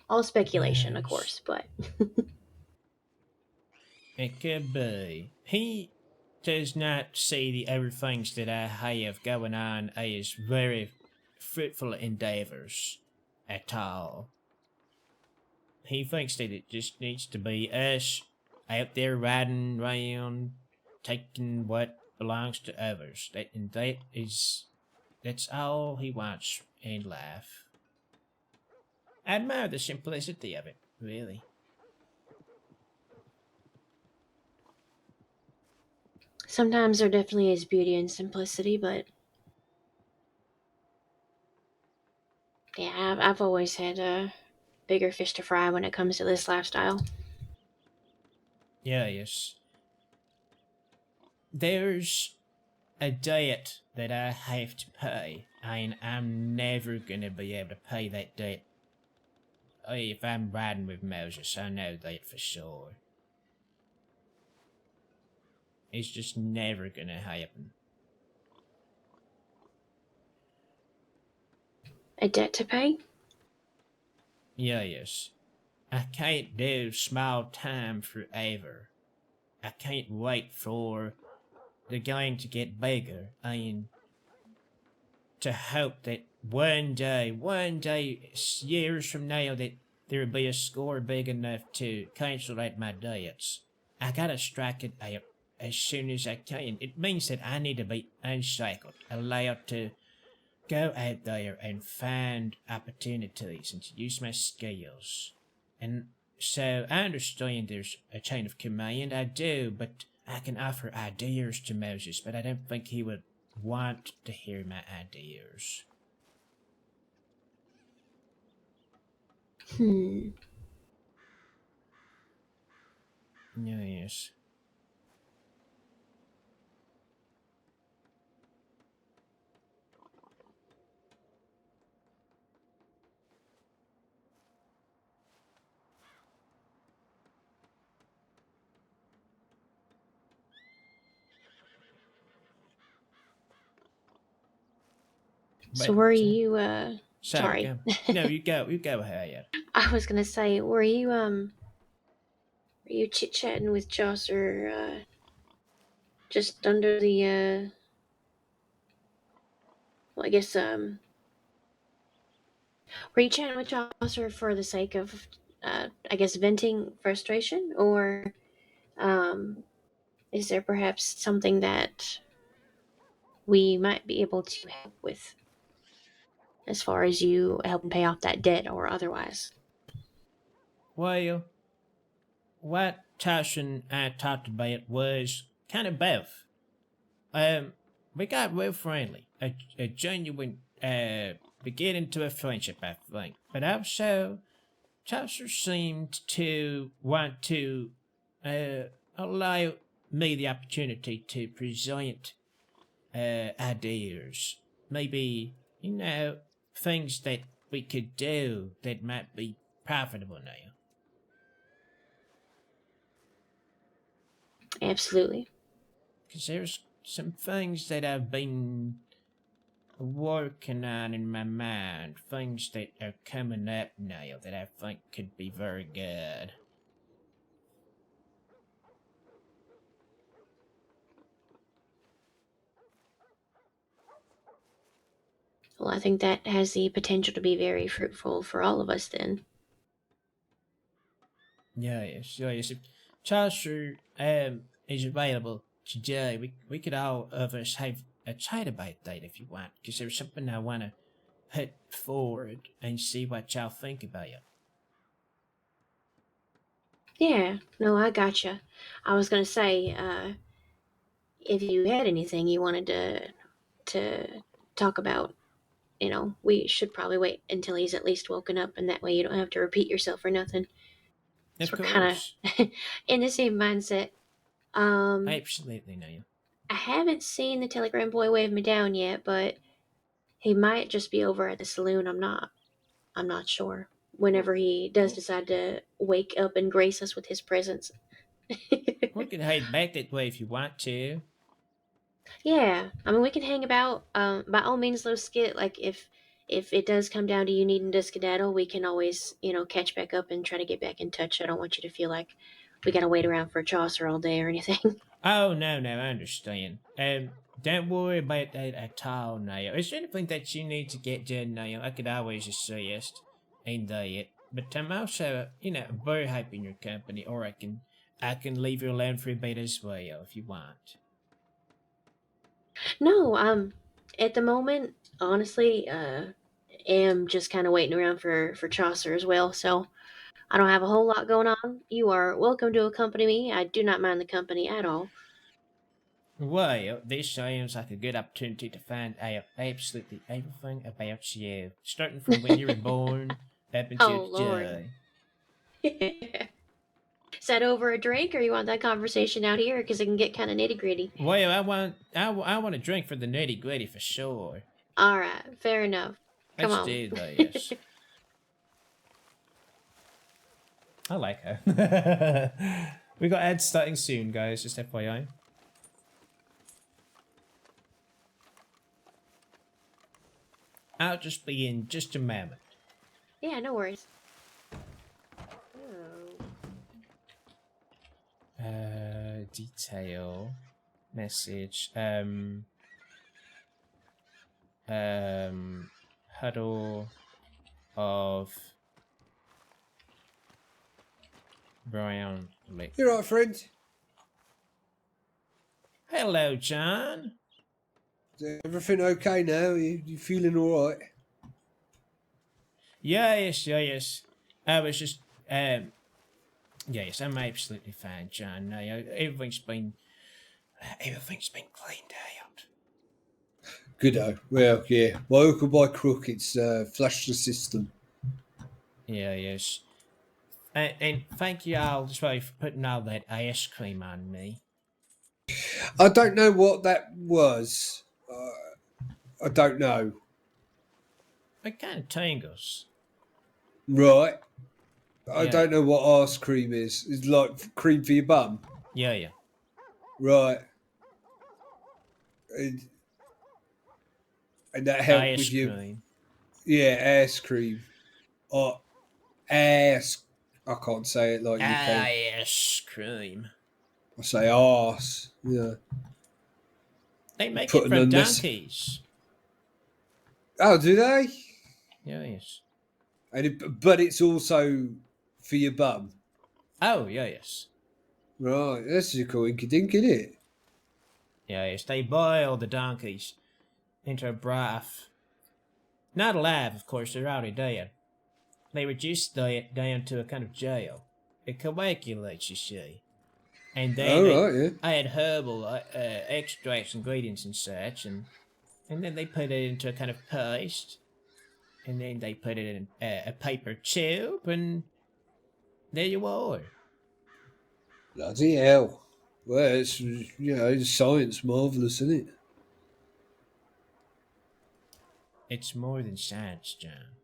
All speculation, of course, but It could be. He does not see the other things that I have going on as very fruitful endeavors at all. He thinks that it just needs to be us out there riding around, taking what belongs to others. That's all he wants in life. I admire the simplicity of it, really. sometimes there definitely is beauty in simplicity, but yeah, I've always had bigger fish to fry when it comes to this lifestyle. Yes. There's a debt that I have to pay, and I'm never gonna be able to pay that debt. If I'm riding with Moses, I know that for sure. It's just never gonna happen. A debt to pay? Yes. I can't do small time forever. I can't wait for the game to get bigger and to hope that one day, years from now, that there will be a score big enough to cancel out my debts. I gotta strike it out as soon as I can. It means that I need to be unshackled, allowed to go out there and find opportunities and to use my skills. And so I understand there's a chain of command, I do, but I can offer ideas to Moses, but I don't think he would want to hear my ideas. Yes. So were you Sorry. sorry. No, you go ahead. I was gonna say, were you chit chatting with Chaucer just under the well, I guess were you chatting with Chaucer for the sake of I guess venting frustration, or is there perhaps something that we might be able to help with as far as you helping pay off that debt or otherwise? Well, what Tasha and I talked about was kind of both. We got real friendly, a genuine beginning to a friendship, I think. But also, Tasha seemed to want to allow me the opportunity to present ideas. Maybe, things that we could do that might be profitable now. Absolutely. Because there's some things that I've been working on in my mind, things that are coming up now that I think could be very good. Well, I think that has the potential to be very fruitful for all of us then. Yes. If Chelsea is available today, we could all of us have a chat about that if you want, because there's something I want to put forward and see what y'all think about it. Yeah, no, I gotcha. I was gonna say, if you had anything you wanted to talk about, we should probably wait until he's at least woken up, and that way you don't have to repeat yourself or nothing. Of So we're kind course. of in the same mindset. Absolutely, Neil. I haven't seen the Telegram boy wave me down yet, but he might just be over at the saloon. I'm not sure. Whenever he does decide to wake up and grace us with his presence. We can head back that way if you want to. Yeah, I mean we can hang about. By all means, though, Skit. Like if it does come down to you needing to skedaddle, we can always catch back up and try to get back in touch. I don't want you to feel like we gotta wait around for Chaucer all day or anything. Oh, no, I understand. Don't worry about that at all, Neil. Is there anything that you need to get done, Neil? I could always assist in that. But I'm also, very happy in your company, or I can leave you alone for a bit as well, if you want. No, at the moment, honestly, am just kind of waiting around for Chaucer as well. So I don't have a whole lot going on. You are welcome to accompany me. I do not mind the company at all. Well, this sounds like a good opportunity to find out absolutely everything about you, starting from when you were born up until today. Is that over a drink, or you want that conversation out here? Because it can get kind of nitty gritty. Well, I want a drink for the nitty gritty for sure. All right, fair enough. Come Let's on. do this. I like her. We got ads starting soon, guys. Just FYI. I'll just be in just a moment. Yeah, no worries. Detail. Message. Huddle of brown liquid. You're right, friend. Hello, John. Is everything okay now? You feeling all right? Yes. I was just, yes, I'm absolutely fine, John. No, everything's been cleaned out. Goodo. Well, yeah. By hook or by crook, it's flushed the system. Yes. And thank you all as well for putting all that ice cream on me. I don't know what that was. I don't know. It kind of tingles. Right. I don't know what arse cream is. It's like cream for your bum. Yeah. Right. And that helped ice with you. Cream. Yeah, ice cream. Or ass. I can't say it like you can. Ice cream. I say arse. Yeah. They make it from donkeys. Oh, do they? Yes. But it's also for your bum. Oh, yes. Right, that's a coinky dink, isn't it? Yes, they boil the donkeys into a broth. Not alive, of course, they're already dead. They reduce it down to a kind of gel. It coagulates, you see. And then I had herbal extracts, ingredients and such, and then they put it into a kind of paste. And then they put it in a paper tube, and there you are. Bloody hell. Well, it's, science marvellous, isn't it? It's more than science, John.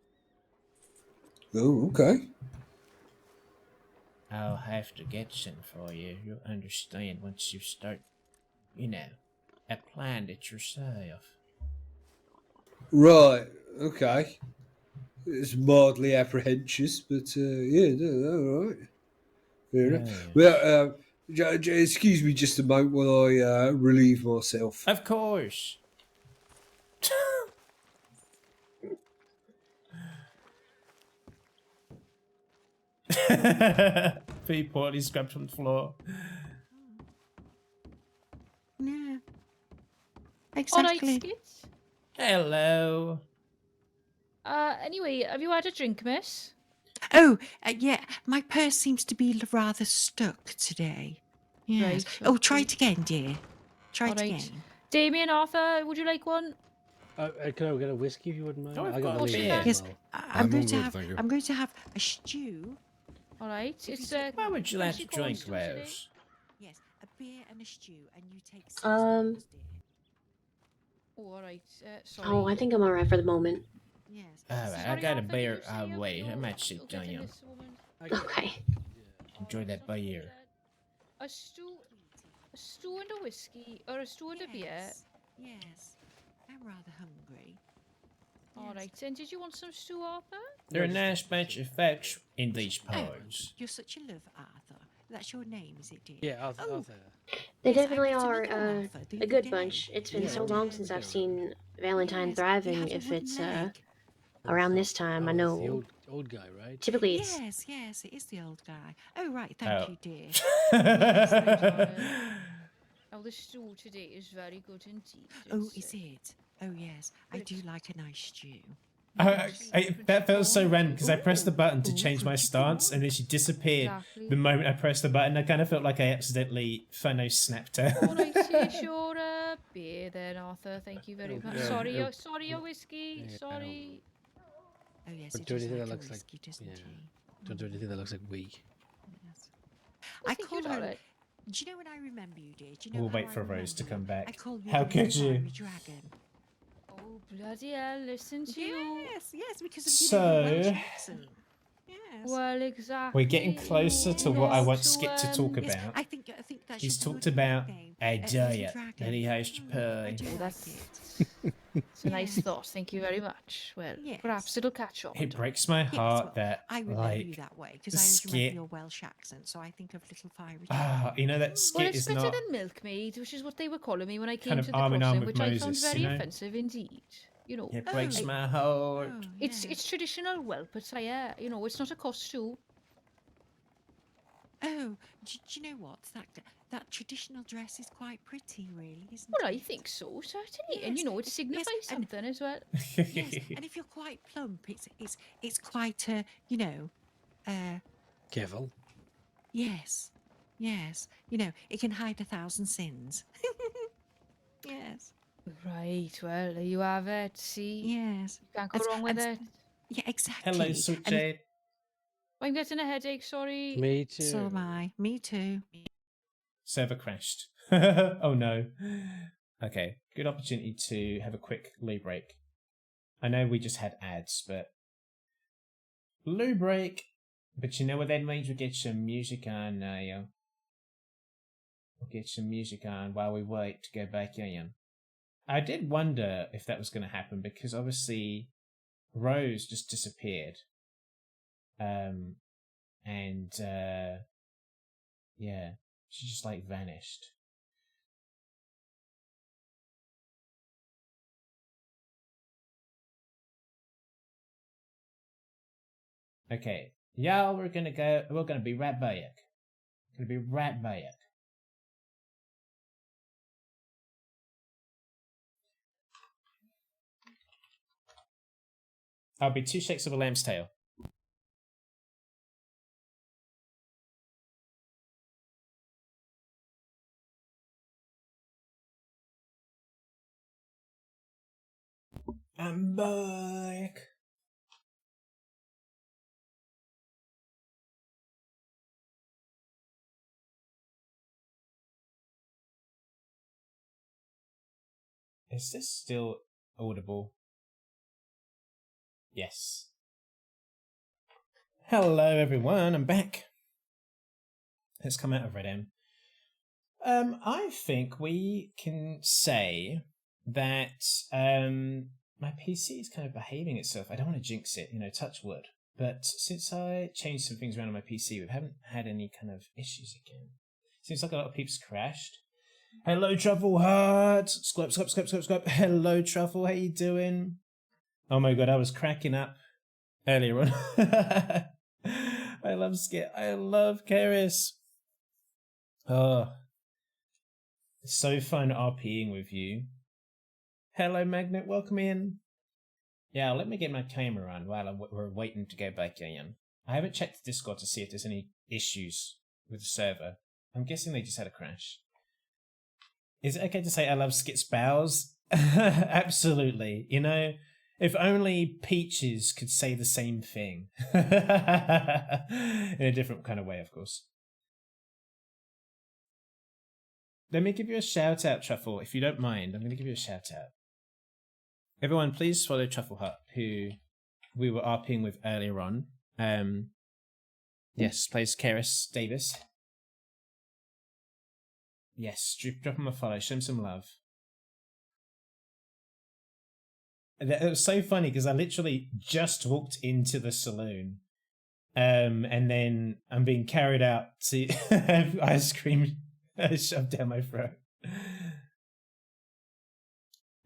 Oh, okay. I'll have to get some for you. You'll understand once you start, applying it yourself. Right, okay. It's mildly apprehensious, but all right. Fair enough. Well, excuse me just a moment while I relieve myself. Of course. Pretty poorly scrubbed from the floor. Yeah. All Exactly. right, Skit. Hello. Anyway, have you had a drink, miss? Oh, yeah. My purse seems to be rather stuck today. Yes. Right, Oh, try okay. it again, dear. Try it All right. again. Damien, Arthur, would you like one? Can I get a whiskey if you wouldn't mind? Oh, I've I got got a the beer. lead as Yes, well. I'm going to all good, have. thank you. I'm going to have a stew. All right. It's What would you like what's to it called drink, today? Rose? Yes, a beer and a stew, and you take 6 Um, dear. Oh, all right. Sorry. Oh, I think I'm alright for the moment. Yes. Alright, I Sorry, got a Arthur, beer. can you say Wait, I you'll- might sit you'll get down in you. this moment? Okay. Enjoy that beer. A stew and a whiskey, or a stew and a beer. Yes. I'm rather hungry. All right. And did you want some stew, Arthur? They're a nice bunch of folks in these parts. You're such a love, Arthur. That's your name, is it, dear? Yeah, Arthur. They Yes, I definitely met are another Arthur the a other good day. bunch. It's been Yeah, so yeah, long yeah, since yeah. I've seen Valentine Yes, thriving. they have If a it's wooden leg. around this time, I Oh, it's know. the old guy, right? Typically, it's Yes, it is the old guy. Oh, right, thank Oh. you, dear. Oh, the stew today is very good indeed. Oh, It's, is it? Oh, yes, I do like a nice stew. That felt so random because I pressed the button to change my stance and then she disappeared Exactly. the moment I pressed the button. I kind of felt like I accidentally snapped her. All right, here's your beer then, Arthur. Thank you very much. Yeah, Sorry, yeah. sorry, your whiskey. Yeah, Sorry. Oh, yes, But it do is anything like that a looks like. whiskey, doesn't Yeah. he? Don't do anything that looks like weak. Yes. I I think call you'd her. alright. Do you know when I remember you, dear? Do you know We'll how wait I for Rose to remember come you? I back. call you How the could you? fiery dragon. Oh, bloody hell, listen to you. Yes, because of your Welsh So, accent. Yes. Well, exactly. we're getting closer to what I want Skit to talk Yes, about. I think that He's should be talked your about nickname, a Little diet Dragon. that he has to I pay. do Oh, like that's it. it's a nice thought. Thank you very much. Well, Yes. perhaps it'll catch on. It breaks my Yes, heart well, that, I remember you like, that way because I always Skit. remember your Welsh accent, so I think of Little Fiery Dragon. You know that Well, Skit it's is better not than milkmaid, which is what they were calling me when I came kind of to the arm in arm crossing, with which I found Moses, very you know? offensive indeed. You know, It breaks I- my heart. Oh, it's yes. traditional Welsh attire. You know, it's not a costume. Oh, do you know what? That traditional dress is quite pretty, really, isn't Well, it? I think so, certainly. And you Yes, know, it yes, signifies and- something as well. Yes, and if you're quite plump, it's quite you know, Careful. yes, you know, it can hide 1,000 sins. Yes, Right, well, there you have it. See? yes. You can't go That's- wrong with and- it. Yeah, exactly. Hello, Sweet And if- Jade. I'm getting a headache, sorry. Me too. So am I. Me too. Server crashed. Oh no. Okay, good opportunity to have a quick loo break. I know we just had ads, but loo break. But you know what that means? We get some music on now. We'll get some music on while we wait to go back in. I did wonder if that was going to happen because obviously Rose just disappeared. Yeah, she just like vanished. Okay, y'all, we're gonna be right back. Gonna be right back. I'll be 2 shakes of a lamb's tail. I'm back. Is this still audible? Yes. Hello everyone, I'm back. Let's come out of RedM. I think we can say that my PC is kind of behaving itself. I don't want to jinx it, touch wood. But since I changed some things around on my PC, we haven't had any kind of issues again. Seems like a lot of people's crashed. Hello, Truffle Heart! Sclurp. Hello, Truffle, how you doing? Oh my god, I was cracking up earlier on. I love Skit. I love Karis. Oh, it's so fun RPing with you. Hello, Magnet. Welcome in. Yeah, let me get my camera on while we're waiting to go back in. I haven't checked the Discord to see if there's any issues with the server. I'm guessing they just had a crash. Is it okay to say I love Skit's bows? Absolutely. You know, if only Peaches could say the same thing. In a different kind of way, of course. Let me give you a shout out, Truffle, if you don't mind. I'm going to give you a shout out. Everyone, please follow Truffle Hut, who we were RPing with earlier on. Yes, plays Karis Davis. Yes, drop him a follow, show him some love. It was so funny because I literally just walked into the saloon, and then I'm being carried out to have ice cream shoved down my throat.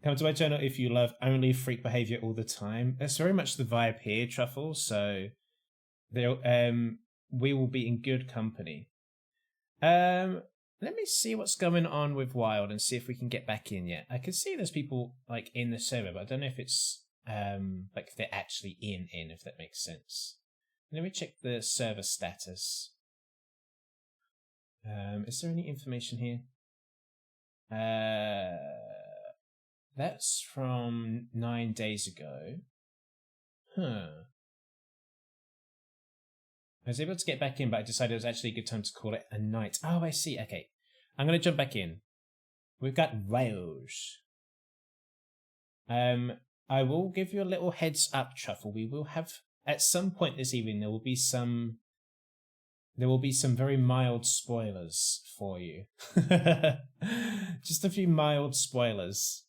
Come to my channel if you love only freak behavior all the time. That's very much the vibe here, Truffle. So, we will be in good company. Let me see what's going on with Wild and see if we can get back in yet. I can see there's people like in the server, but I don't know if it's like if they're actually in, if that makes sense. Let me check the server status. Is there any information here? That's from 9 days ago. Huh. I was able to get back in, but I decided it was actually a good time to call it a night. Oh, I see. Okay. I'm going to jump back in. We've got Rose. I will give you a little heads up, Truffle. We will have, at some point this evening, there will be some very mild spoilers for you. Just a few mild spoilers.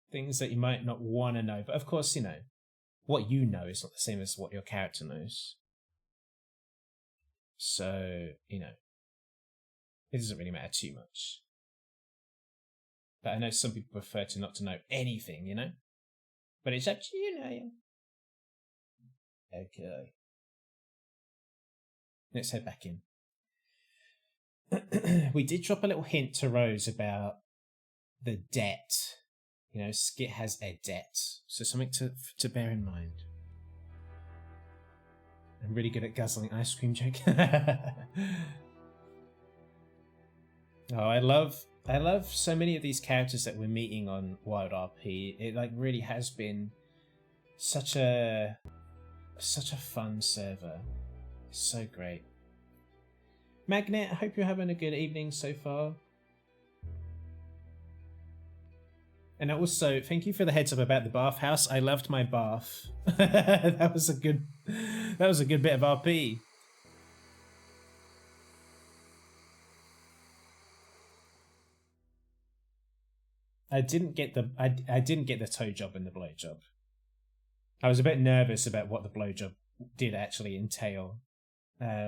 Things that you might not want to know. But of course, you know, what you know is not the same as what your character knows. So, you know, it doesn't really matter too much. But I know some people prefer to not to know anything, you know? But it's up to you now. Okay. Let's head back in. We did drop a little hint to Rose about the debt. You know, Skit has a debt. So something to bear in mind. I'm really good at guzzling ice cream joke. Oh, I love so many of these characters that we're meeting on Wild RP. It like really has been such a fun server. It's so great. Magnet, I hope you're having a good evening so far. And also, thank you for the heads up about the bathhouse. I loved my bath. that was a good bit of RP. I didn't get the toe job and the blow job. I was a bit nervous about what the blow job did actually entail. But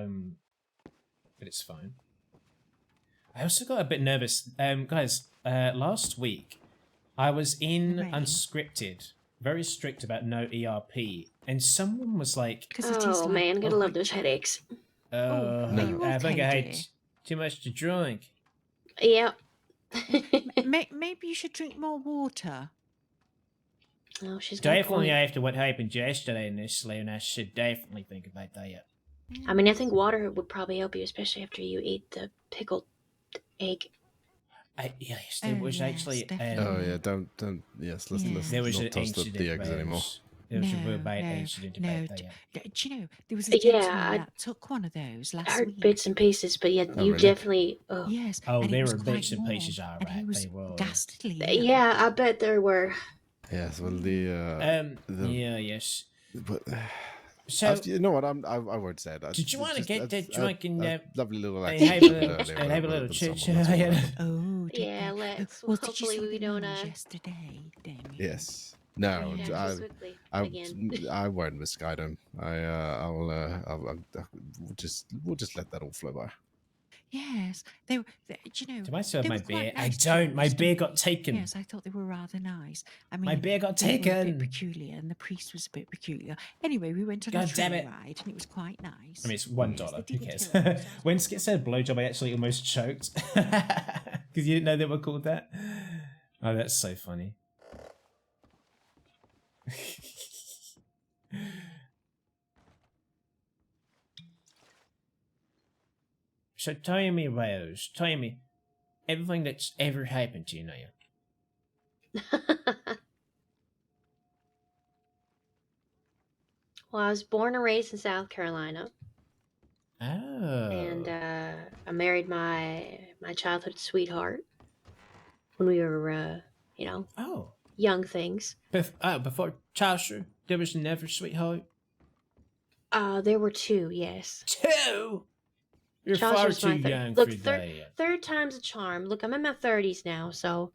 it's fine. I also got a bit nervous. Guys, last week I was in Unscripted, very strict about no ERP, and someone was like, "Oh man, gotta love those headaches." I think I had too much to drink. Yeah. Maybe you should drink more water. Oh, she's got a definitely point. after what happened yesterday in this saloon, I should definitely think about that. I mean, I think water would probably help you, especially after you eat the pickled egg. Yes, there was actually. Oh yeah, don't. Yes, let's there was not an toss incident the eggs where anymore. There was a real bad incident about that. Do you know there was a gentleman that took one of those last I heard week? bits and pieces, but yeah, you really? definitely. Yes. Oh, and it there was were quite bits and warm, pieces, all and he right. was They were. dastardly. Yeah, I bet there were. Yes, well the yeah, yes. But So you know what? I won't say that. Did you want to get that drunk and lovely little and accent have a little chit chat? Oh, Yeah, let's. Well, did you Hopefully see we the don't. news yesterday, Damien? Yes. No, I won't misguide him. We'll just let that all flow by. Yes, they were. Do you know? Do I still have they my were quite beer? I nice don't. to My us, to beer be got honest. taken. Yes, I thought they were rather nice. I mean, My beer got they were a taken. bit peculiar, and the priest was a bit peculiar. Anyway, we went on God a damn train it. ride, and it was quite nice. I mean, it's $1. Yes, they Who didn't cares? hurt us. When Skit said blowjob, I actually almost choked because you didn't know they were called that. Oh, that's so funny. So tell me, Rose, tell me everything that's ever happened to you now. Well, I was born and raised in South Carolina. Oh. And I married my childhood sweetheart when we were, young things. Before Chaucer, there was never sweetheart. There were two, yes. Two? You're Chaucer's far too my young Look, for that. third time's a charm. Look, I'm in my 30s now, so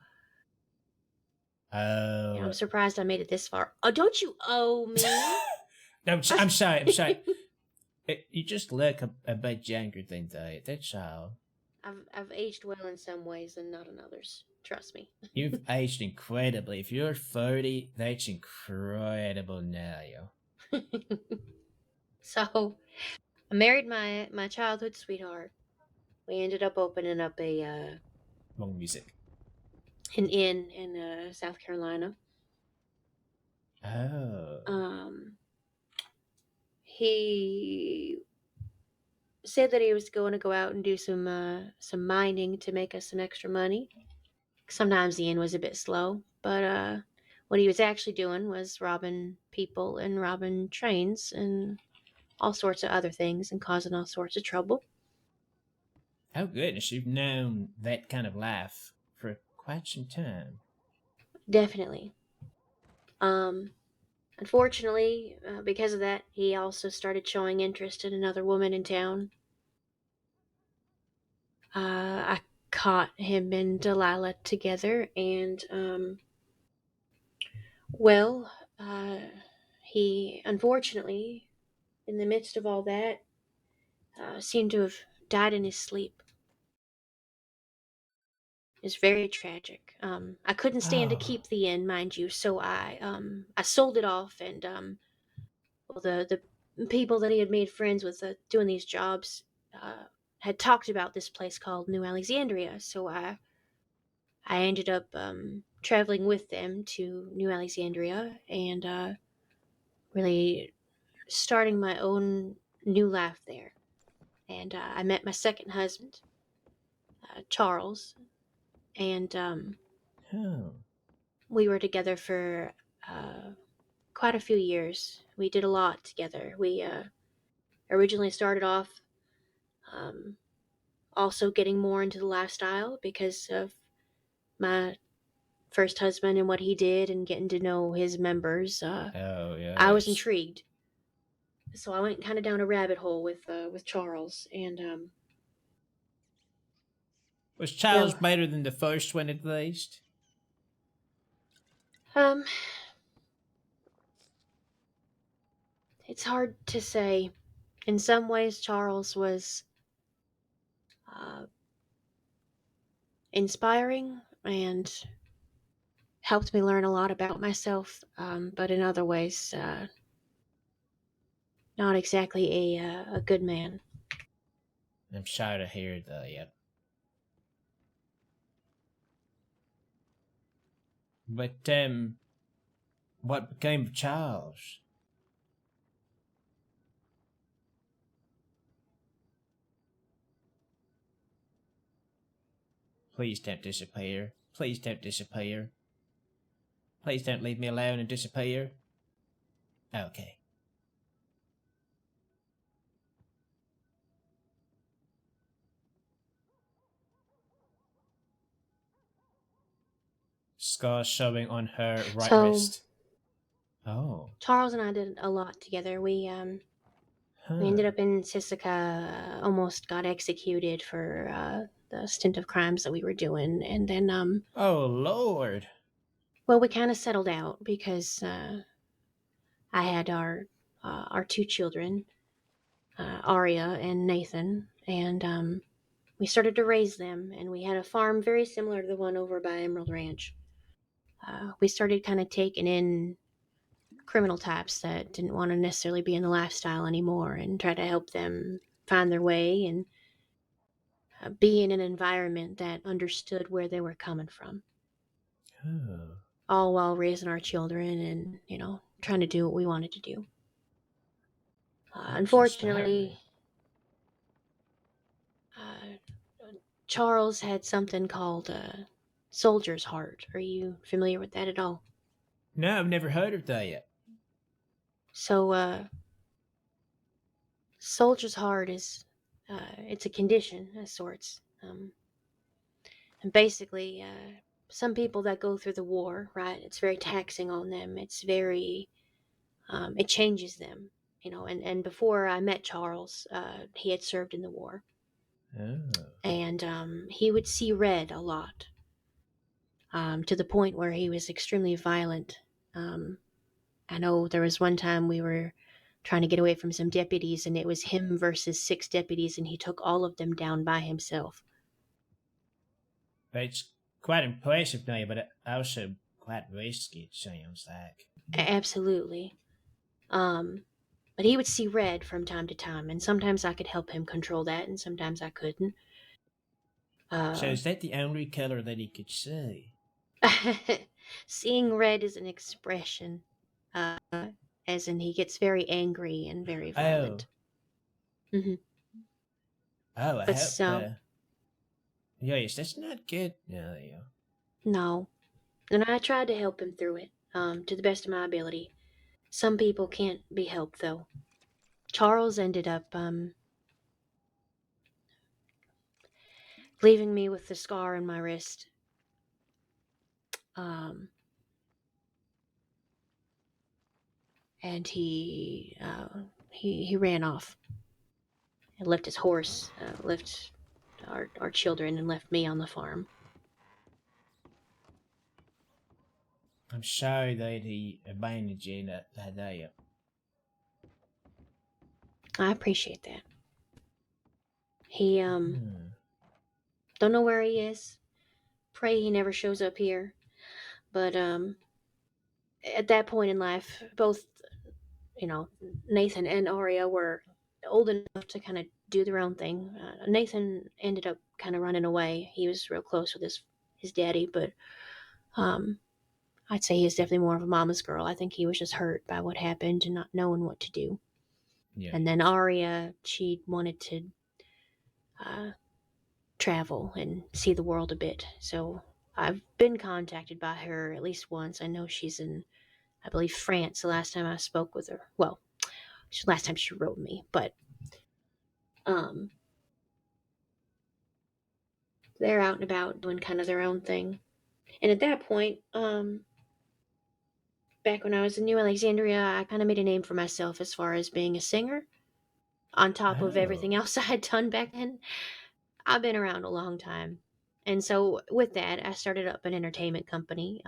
Oh. I'm surprised I made it this far. Oh, don't you owe me? No, I'm sorry. I'm sorry. You just look a bit younger than that. That's all. I've aged well in some ways and not in others. Trust me. You've aged incredibly. If you're 30, that's incredible now. So, I married my childhood sweetheart. We ended up opening up a Wrong music. an inn in South Carolina. Oh. He said that he was going to go out and do some mining to make us some extra money. Sometimes the inn was a bit slow, but what he was actually doing was robbing people and robbing trains and all sorts of other things and causing all sorts of trouble. Oh goodness, you've known that kind of life for quite some time. Definitely. Unfortunately, because of that, he also started showing interest in another woman in town. I caught him and Delilah together, and he unfortunately, in the midst of all that, seemed to have died in his sleep. It's very tragic. I couldn't stand to keep the inn, mind you, so I sold it off, and the people that he had made friends with doing these jobs had talked about this place called New Alexandria, so I ended up traveling with them to New Alexandria and really starting my own new life there. And I met my second husband, Charles, and we were together for quite a few years. We did a lot together. We originally started off also getting more into the lifestyle because of my first husband and what he did and getting to know his members. I was intrigued. So I went kind of down a rabbit hole with Charles, and was Charles better than the first one at least? It's hard to say. In some ways, Charles was inspiring and helped me learn a lot about myself, but in other ways, not exactly a good man. I'm sorry to hear that, yeah. But, what became of Charles? Please don't disappear. Please don't disappear. Please don't leave me alone and disappear. Okay. Scar showing on her right wrist. Oh. Charles and I did a lot together. We ended up in Sisika, almost got executed for the stint of crimes that we were doing, and then oh Lord. Well, we kind of settled out because I had our two children, Aria and Nathan, and we started to raise them, and we had a farm very similar to the one over by Emerald Ranch. We started kind of taking in criminal types that didn't want to necessarily be in the lifestyle anymore and try to help them find their way and be in an environment that understood where they were coming from. Oh. All while raising our children and, trying to do what we wanted to do. Unfortunately, Charles had something called soldier's heart. Are you familiar with that at all? No, I've never heard of that yet. So, soldier's heart is, it's a condition of sorts. And basically, some people that go through the war, right, it's very taxing on them. It's very, it changes them, and before I met Charles, he had served in the war. Oh. And he would see red a lot, to the point where he was extremely violent. I know there was one time we were trying to get away from some deputies, and it was him versus 6 deputies, and he took all of them down by himself. It's quite impressive now, but also quite risky, it sounds like. Absolutely. But he would see red from time to time, and sometimes I could help him control that, and sometimes I couldn't. So is that the only color that he could see? Seeing red is an expression, as in he gets very angry and very violent. Oh. Mm-hmm. Oh, I But hope. Yes, that's not good. No, yeah. No. And I tried to help him through it, to the best of my ability. Some people can't be helped, though. Charles ended up, leaving me with the scar on my wrist. And he ran off. He left his horse, left our children, and left me on the farm. I'm sorry that he abandoned you that day. I appreciate that. He, don't know where he is. Pray he never shows up here. But, at that point in life, both, Nathan and Aria were old enough to kind of do their own thing. Nathan ended up kind of running away. He was real close with his daddy, but, I'd say he was definitely more of a mama's girl. I think he was just hurt by what happened and not knowing what to do. Yeah. And then Aria, she wanted to travel and see the world a bit. So I've been contacted by her at least once. I know she's in, I believe, France the last time I spoke with her. Well, last time she wrote me, but they're out and about doing kind of their own thing. And at that point, back when I was in New Alexandria, I kind of made a name for myself as far as being a singer. On top of everything else I had done back then, I've been around a long time. And so with that, I started up an entertainment company.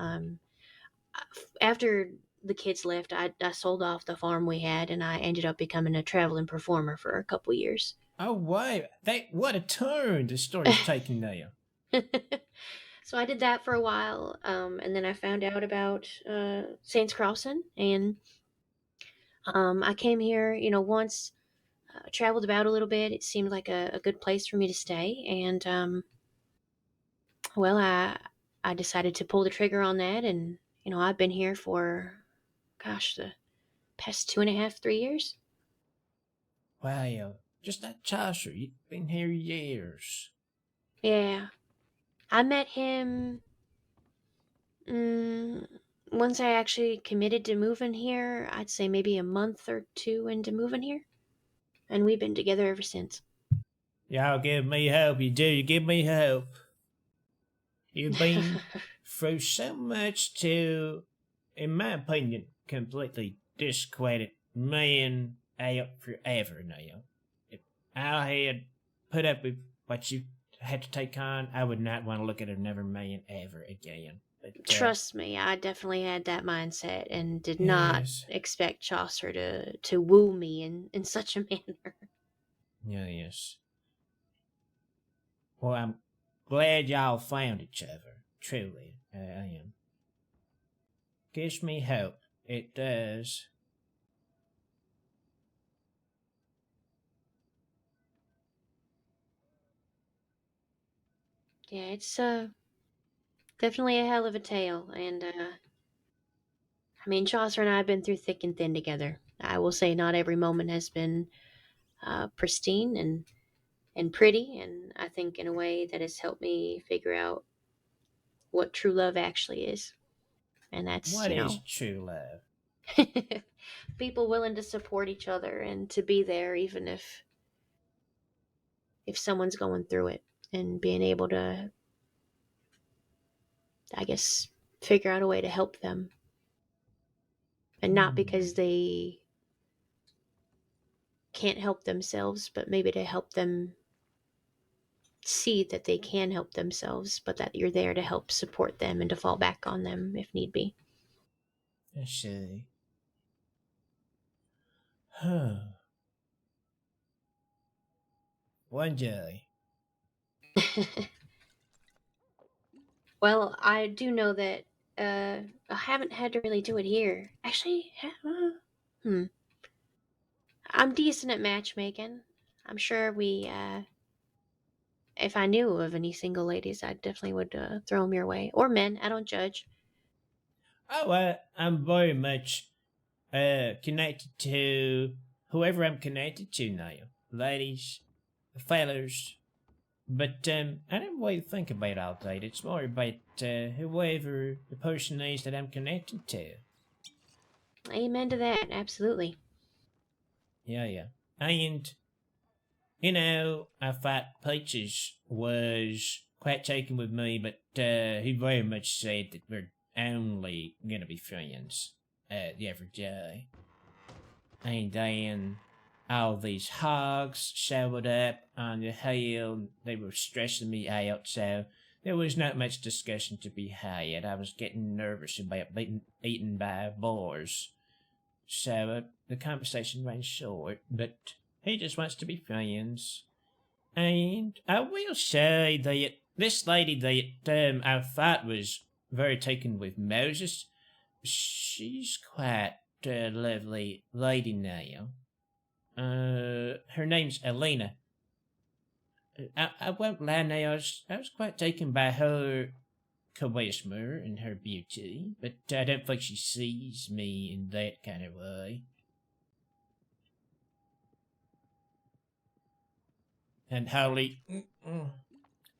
After the kids left, I sold off the farm we had, and I ended up becoming a traveling performer for a couple years. Oh, wow. What a turn the story's taking now. So I did that for a while, and then I found out about Saints Crossing, and I came here, once, traveled about a little bit. It seemed like a good place for me to stay, and well, I decided to pull the trigger on that, and I've been here for, gosh, the past 2.5, 3 years. Wow, just that Chaucer, you've been here years. Yeah. I met him once I actually committed to moving here. I'd say maybe a month or 2 into moving here. And we've been together ever since. Y'all give me hope, you do. You give me hope. You've been through so much to, in my opinion, completely discredit me and Al forever now. If Al had put up with what you had to take on, I would not want to look at another man ever again. But, trust me, I definitely had that mindset and did not expect Chaucer to woo me in such a manner. Yeah, yes. Well, I'm glad y'all found each other. Truly, I am. Gives me hope. It does. Yeah, it's definitely a hell of a tale, and I mean, Chaucer and I have been through thick and thin together. I will say not every moment has been pristine and pretty, and I think in a way that has helped me figure out what true love actually is. And that's, What is true love? people willing to support each other and to be there even if someone's going through it, and being able to, I guess, figure out a way to help them. And not because they can't help themselves, but maybe to help them see that they can help themselves, but that you're there to help support them and to fall back on them if need be. I see. Huh. One day. Well, I do know that I haven't had to really do it here. Actually, I'm decent at matchmaking. I'm sure if I knew of any single ladies, I definitely would throw them your way. Or men, I don't judge. Oh, I'm very much connected to whoever I'm connected to now. Ladies, fellas. But I don't really think about all that. It's more about whoever the person is that I'm connected to. Amen to that, absolutely. Yeah. And, I thought Peaches was quite taken with me, but he very much said that we're only gonna be friends the other day. And then all these hogs showed up on the hill. They were stressing me out, so there was not much discussion to be had. I was getting nervous about being eaten by boars. So the conversation ran short, but he just wants to be friends. And I will say that this lady that I thought was very taken with Moses, she's quite a lovely lady now. Her name's Elena. I won't lie now, I was quite taken by her charisma and her beauty, but I don't think she sees me in that kind of way. And hardly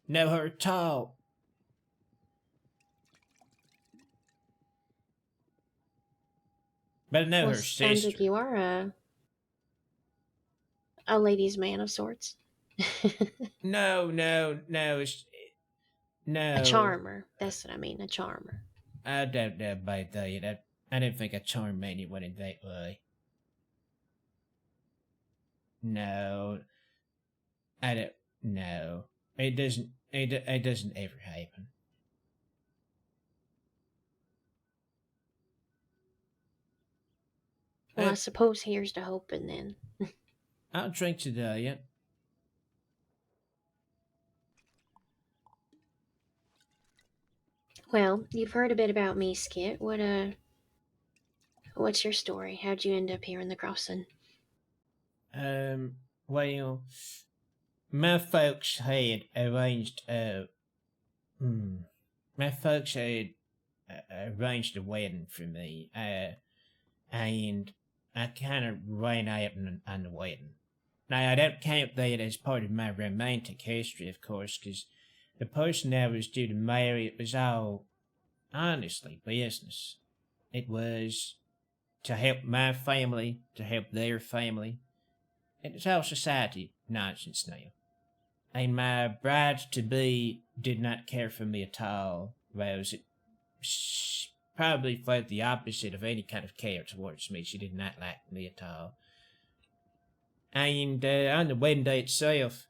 know her at all. But I know her sister. Sounds like you are a ladies' man of sorts. No. No. A charmer. That's what I mean, a charmer. I don't know about that. I don't think I charm anyone in that way. No. I don't. No. It doesn't. It doesn't ever happen. Well, I suppose here's to hoping then. I'll drink today, yeah. Well, you've heard a bit about me, Skit. What's your story? How'd you end up here in the crossing? Well, my folks had arranged my folks had arranged a wedding for me, and I kind of ran out on the wedding. Now, I don't count that as part of my romantic history, of course, because the person I was due to marry, it was all, honestly, business. It was to help my family, to help their family. It's all society nonsense now. And my bride-to-be did not care for me at all, Rose. She probably felt the opposite of any kind of care towards me. She did not like me at all. And on the wedding day itself,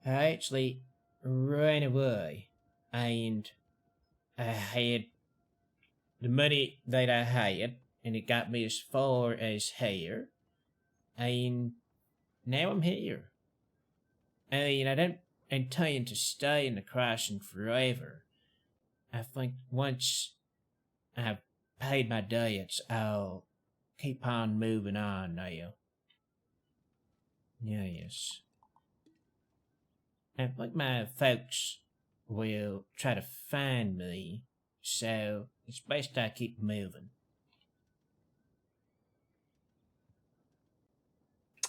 I actually ran away. And I had the money that I had, and it got me as far as here. And now I'm here. I mean, intend to stay in the crossing forever. I think once I've paid my debts, I'll keep on moving on now. Yes. I think my folks will try to find me, so it's best I keep moving.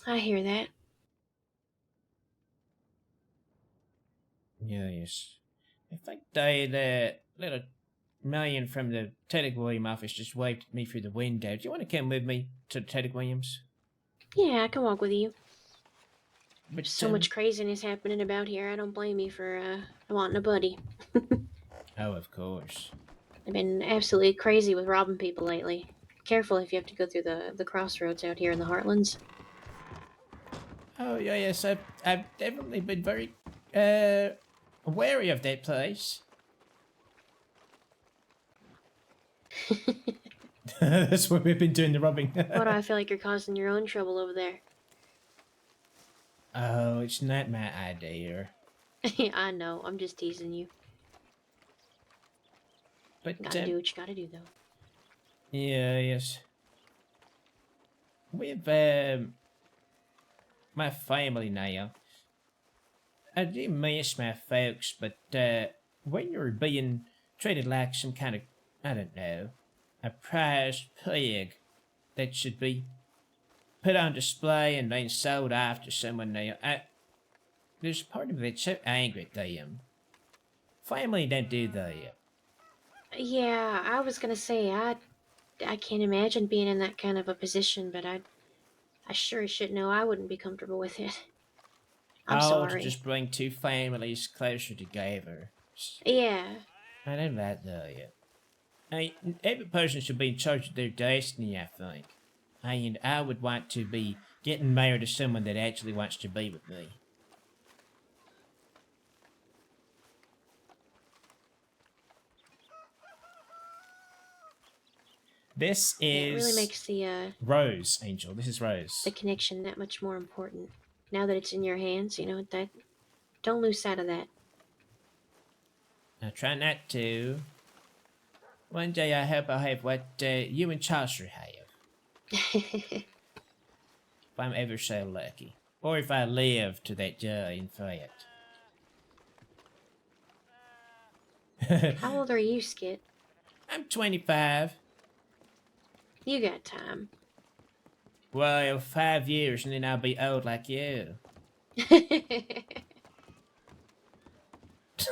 I hear that. Yes. I think the little million from the telegram office just waved at me through the window. Do you want to come with me to the telegrams? Yeah, I can walk with you. But So much craziness happening about here. I don't blame you for wanting a buddy. Oh, of course. I've been absolutely crazy with robbing people lately. Careful if you have to go through the crossroads out here in the Heartlands. Oh, yeah, yes, I've definitely been very wary of that place. That's where we've been doing the robbing. Why do I feel like you're causing your own trouble over there? Oh, it's not my idea. I know, I'm just teasing you. But Gotta do what you gotta do, though. Yeah, yes. With my family now, I do miss my folks, but when you're being treated like some kind of, I don't know, a prized pig that should be put on display and then sold off to someone now, there's part of me that's so angry at them. Family don't do that. Yeah, I was gonna say, I can't imagine being in that kind of a position, but I sure as shit know I wouldn't be comfortable with it. I'm sorry. To just bring two families closer together. Yeah. I don't like that. Every person should be in charge of their destiny, I think. And I would want to be getting married to someone that actually wants to be with me. This is... It really makes the, Rose, Angel. This is Rose. the connection that much more important. Now that it's in your hands, you know, that... Don't lose sight of that. I try not to. One day I hope I'll have what you and Chaucer have. If I'm ever so lucky. Or if I live to that day, in fact. How old are you, Skit? I'm 25. You got time. Well, 5 years and then I'll be old like you.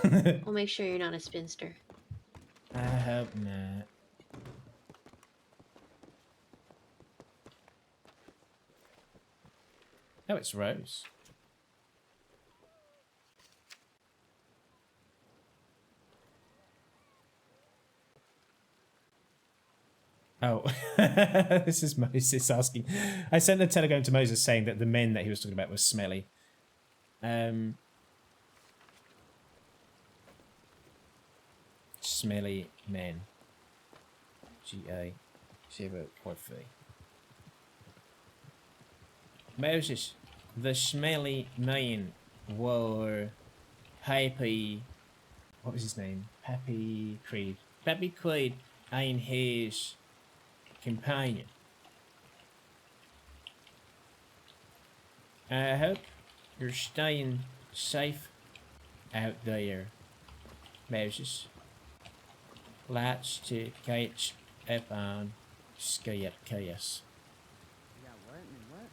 We'll make sure you're not a spinster. I hope not. Oh, it's Rose. Oh, this is Moses asking. I sent a telegram to Moses saying that the men that he was talking about was smelly. Smelly men. GA043. Moses, the smelly men were Happy. What was his name? Happy Creed. Happy Creed and his companion. I hope you're staying safe out there, Moses. Lots to catch up on. Skit chaos. Yeah, what? What?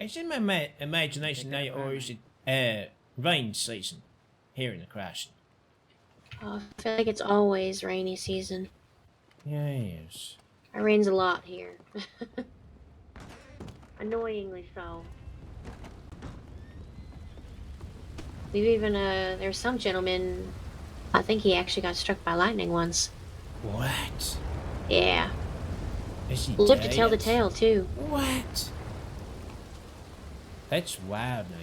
Is it my imagination now, or is it rain season here in the Crossing? Oh, I feel like it's always rainy season. Yes. It rains a lot here. Annoyingly so. We've even, there's some gentleman, I think he actually got struck by lightning once. What? Yeah. Is he Lived to dead? tell the tale, too. What? That's wild, now.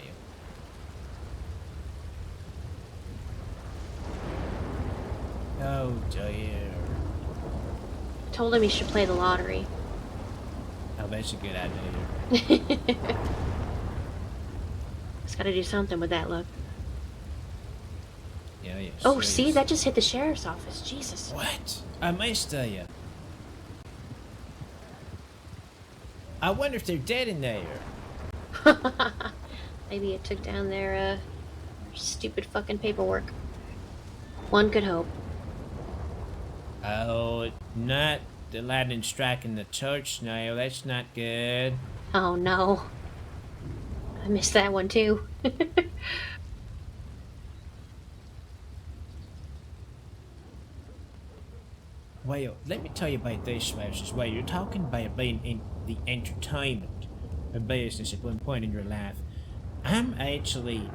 Oh dear. told him he should play the lottery. Oh, that's a good idea. He's got to do something with that luck. Yeah, yes. Oh, see, that just hit the sheriff's office. Jesus. What? I missed you. I wonder if they're dead in there. Maybe it took down their stupid fucking paperwork. One could hope. Oh, not the lightning striking the church now. That's not good. Oh no. I missed that one too. Well, let me tell you about this, Moses. Well, you're talking about being in the entertainment business at one point in your life. I'm actually,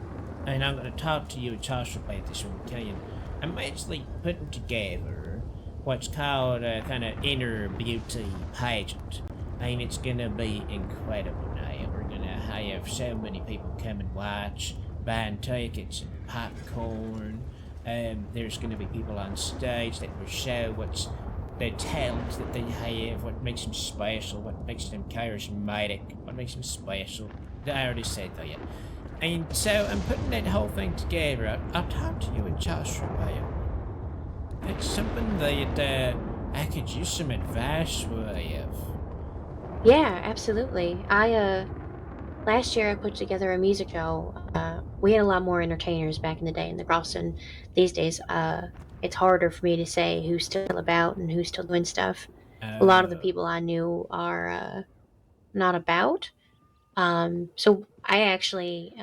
and I'm going to talk to you and Josh about this when we can. I'm actually putting together what's called a kind of inner beauty pageant. And it's going to be incredible now. We're going to have so many people come and watch, buying tickets and popcorn. There's going to be people on stage that will show what's their talents that they have, what makes them special, what makes them charismatic, what makes them special. I already said that, yeah. And so I'm putting that whole thing together. I'll talk to you and Josh about it. It's something that I could use some advice with. Yeah, absolutely. Last year I put together a music show. We had a lot more entertainers back in the day in the Gross, and these days it's harder for me to say who's still about and who's still doing stuff. A lot of the people I knew are not about. So I actually,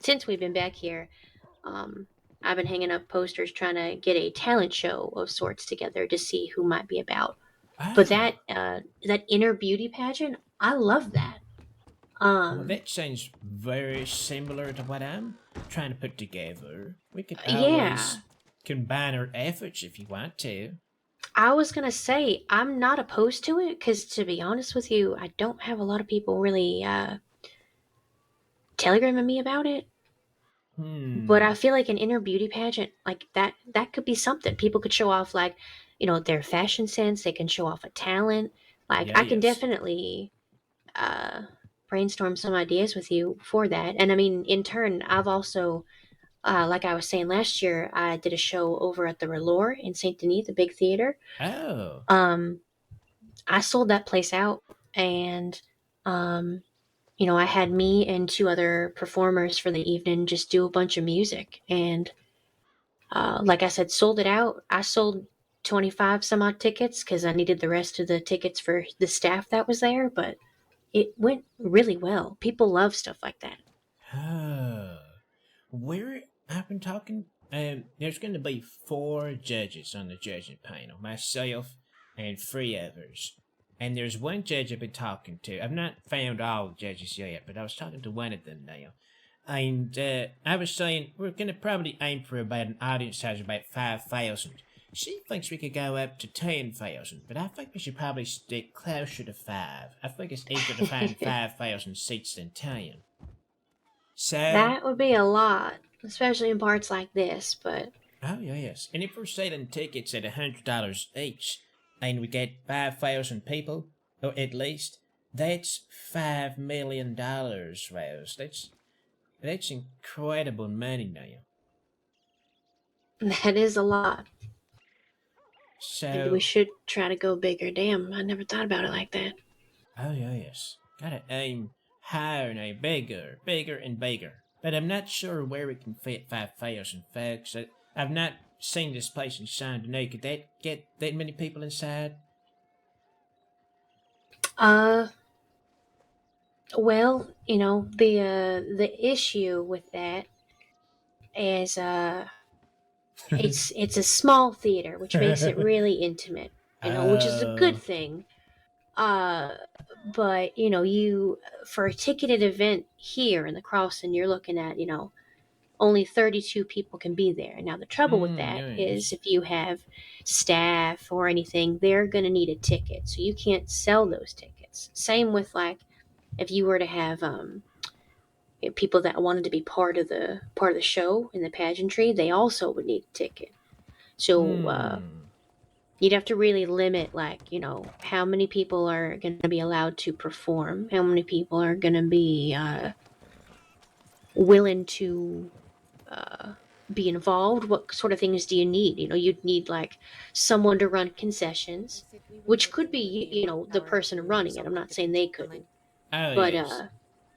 since we've been back here, I've been hanging up posters trying to get a talent show of sorts together to see who might be about. But that inner beauty pageant, I love that. Well, that sounds very similar to what I'm trying to put together. We could always combine our efforts if you want to. I was going to say, I'm not opposed to it, because to be honest with you, I don't have a lot of people really telegramming me about it. But I feel like an inner beauty pageant, like that could be something. People could show off, like, their fashion sense. They can show off a talent. Like, I can definitely brainstorm some ideas with you for that. And I mean, in turn, I've also, like I was saying last year, I did a show over at the Relore in Saint Denis, the big theater. Oh. I sold that place out, and I had me and 2 other performers for the evening just do a bunch of music, and like I said, sold it out. I sold 25 some odd tickets because I needed the rest of the tickets for the staff that was there, but it went really well. People love stuff like that. I've been talking, there's going to be 4 judges on the judging panel, myself and 3 others. And there's one judge I've been talking to. I've not found all the judges yet, but I was talking to one of them now. And I was saying we're going to probably aim for about an audience size of about 5,000. She thinks we could go up to 10,000, but I think we should probably stick closer to 5. I think it's easier to find 5,000 seats than 10. So that would be a lot, especially in parts like this, but... Oh, yes. And if we're selling tickets at $100 each, and we get 5,000 people, or at least, that's $5 million, Rose. That's incredible money now. That is a lot. So maybe we should try to go bigger. Damn, I never thought about it like that. Oh, yes. Gotta aim higher now, bigger and bigger. But I'm not sure where we can fit 5,000 folks. I've not seen this place in Saint Denis. Could that get that many people inside? Well, the issue with that is it's a small theater, which makes it really intimate, which is a good thing. But you for a ticketed event here in the Crossing, you're looking at only 32 people can be there. Now the trouble with that is if you have staff or anything, they're going to need a ticket, so you can't sell those tickets. Same with like if you were to have people that wanted to be part of the show in the pageantry, they also would need a ticket. So you'd have to really limit, like, you know, how many people are going to be allowed to perform, how many people are going to be willing to be involved. What sort of things do you need? You know, you'd need like someone to run concessions, which could be, you know, the person running it. I'm not saying they couldn't, Oh, but yes.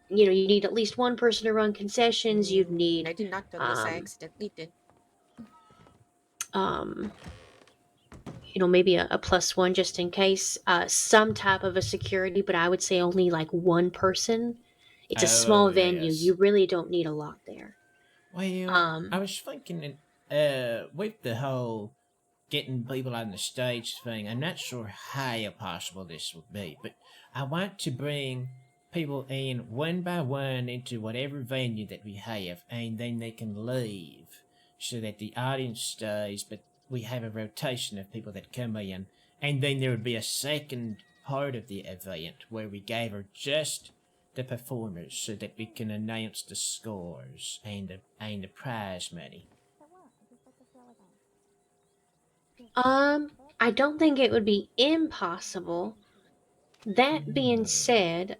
you know, you need at least one person to run concessions. You'd need I did not unless I accidentally did. um you know, maybe a plus one just in case, some type of a security, but I would say only like one person. It's a small Oh, venue. yes. You really don't need a lot there. Well, I was thinking, with the whole getting people on the stage thing, I'm not sure how possible this would be, but I want to bring people in one by one into whatever venue that we have, and then they can leave, so that the audience stays, but we have a rotation of people that come in, and then there would be a second part of the event where we gather just the performers so that we can announce the scores and the prize money. I don't think it would be impossible. That being said,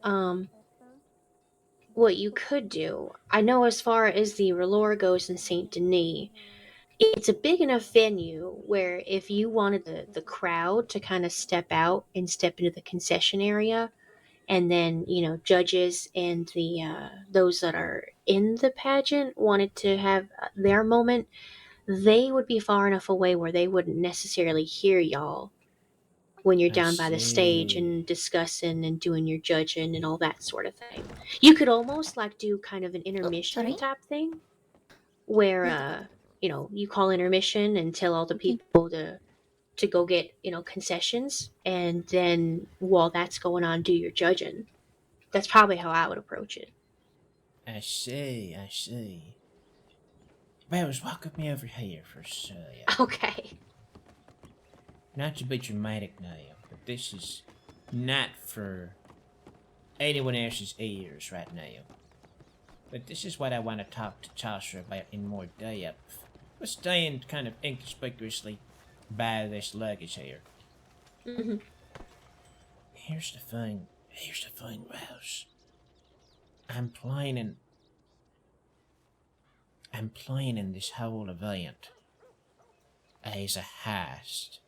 what you could do, I know as far as the Relore goes in Saint Denis, it's a big enough venue where if you wanted the crowd to kind of step out and step into the concession area, and then, you know, judges and the those that are in the pageant wanted to have their moment, they would be far enough away where they wouldn't necessarily hear y'all when you're I down by the stage see. and discussing and doing your judging and all that sort of thing. You could almost like do kind of an intermission type thing where you know, you call intermission and tell all the people to go get, you know, concessions, and then while that's going on, do your judging. That's probably how I would approach it. I see. Well, just walk with me over here for a second. Okay. Not to be dramatic now, but this is not for anyone else's ears right now. But this is what I want to talk to Chaucer about in more depth. We're staying kind of inconspicuously by this luggage here. Mm-hmm. Here's the thing, Rose. I'm planning this whole event as a heist.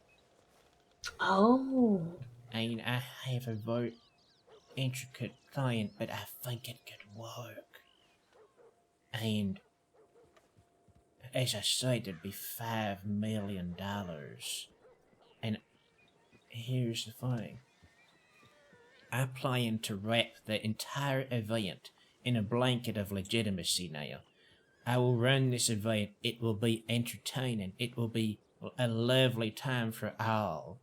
Oh. And I have a very intricate plan, but I think it could work. And as I said, there'd be $5 million. And here's the thing. I plan to wrap the entire event in a blanket of legitimacy now. I will run this event. It will be entertaining. It will be a lovely time for all.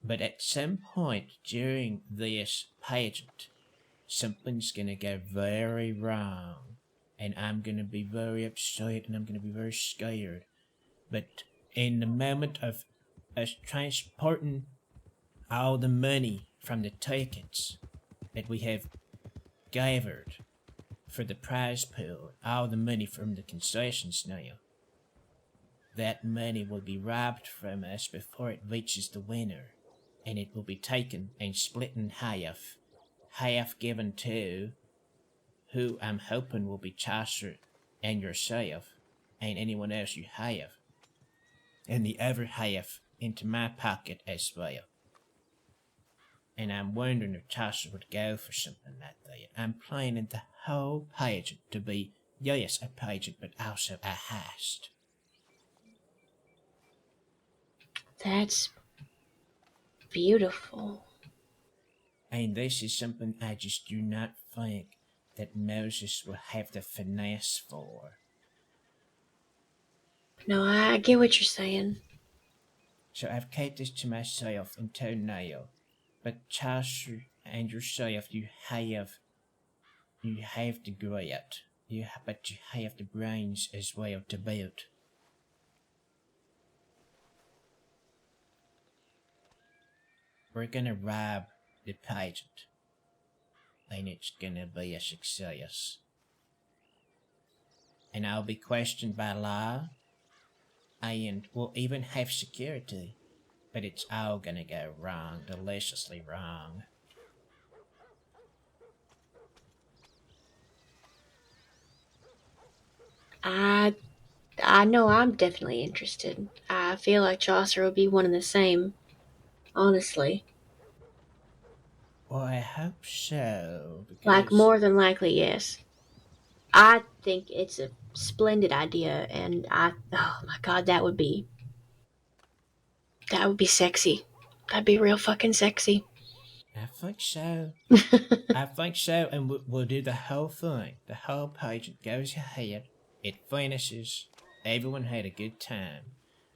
But at some point during this pageant, something's gonna go very wrong. And I'm gonna be very upset and I'm gonna be very scared. But in the moment of us transporting all the money from the tickets that we have gathered for the prize pool, all the money from the concessions now, that money will be robbed from us before it reaches the winner, and it will be taken and split in half given to who I'm hoping will be Chaucer and yourself and anyone else you have, and the other half into my pocket as well. And I'm wondering if Chaucer would go for something like that. I'm planning the whole pageant to be, yes, a pageant, but also a heist. That's beautiful. And this is something I just do not think that Moses will have the finesse for. No, I get what you're saying. So I've kept this to myself until now. But Chaucer and yourself, you have the grit. But you have the brains as well to boot. We're gonna rob the pageant, and it's gonna be a success. And I'll be questioned by law, and we'll even have security. but it's all gonna go wrong, deliciously wrong. I know I'm definitely interested. I feel like Chaucer would be one and the same, honestly. Well, I hope so, Like, because more than likely, yes. I think it's a splendid idea, and oh my god, that would be sexy. That'd be real fucking sexy. I think so. I think so, and we'll do the whole thing. The whole pageant goes ahead. It finishes. Everyone had a good time.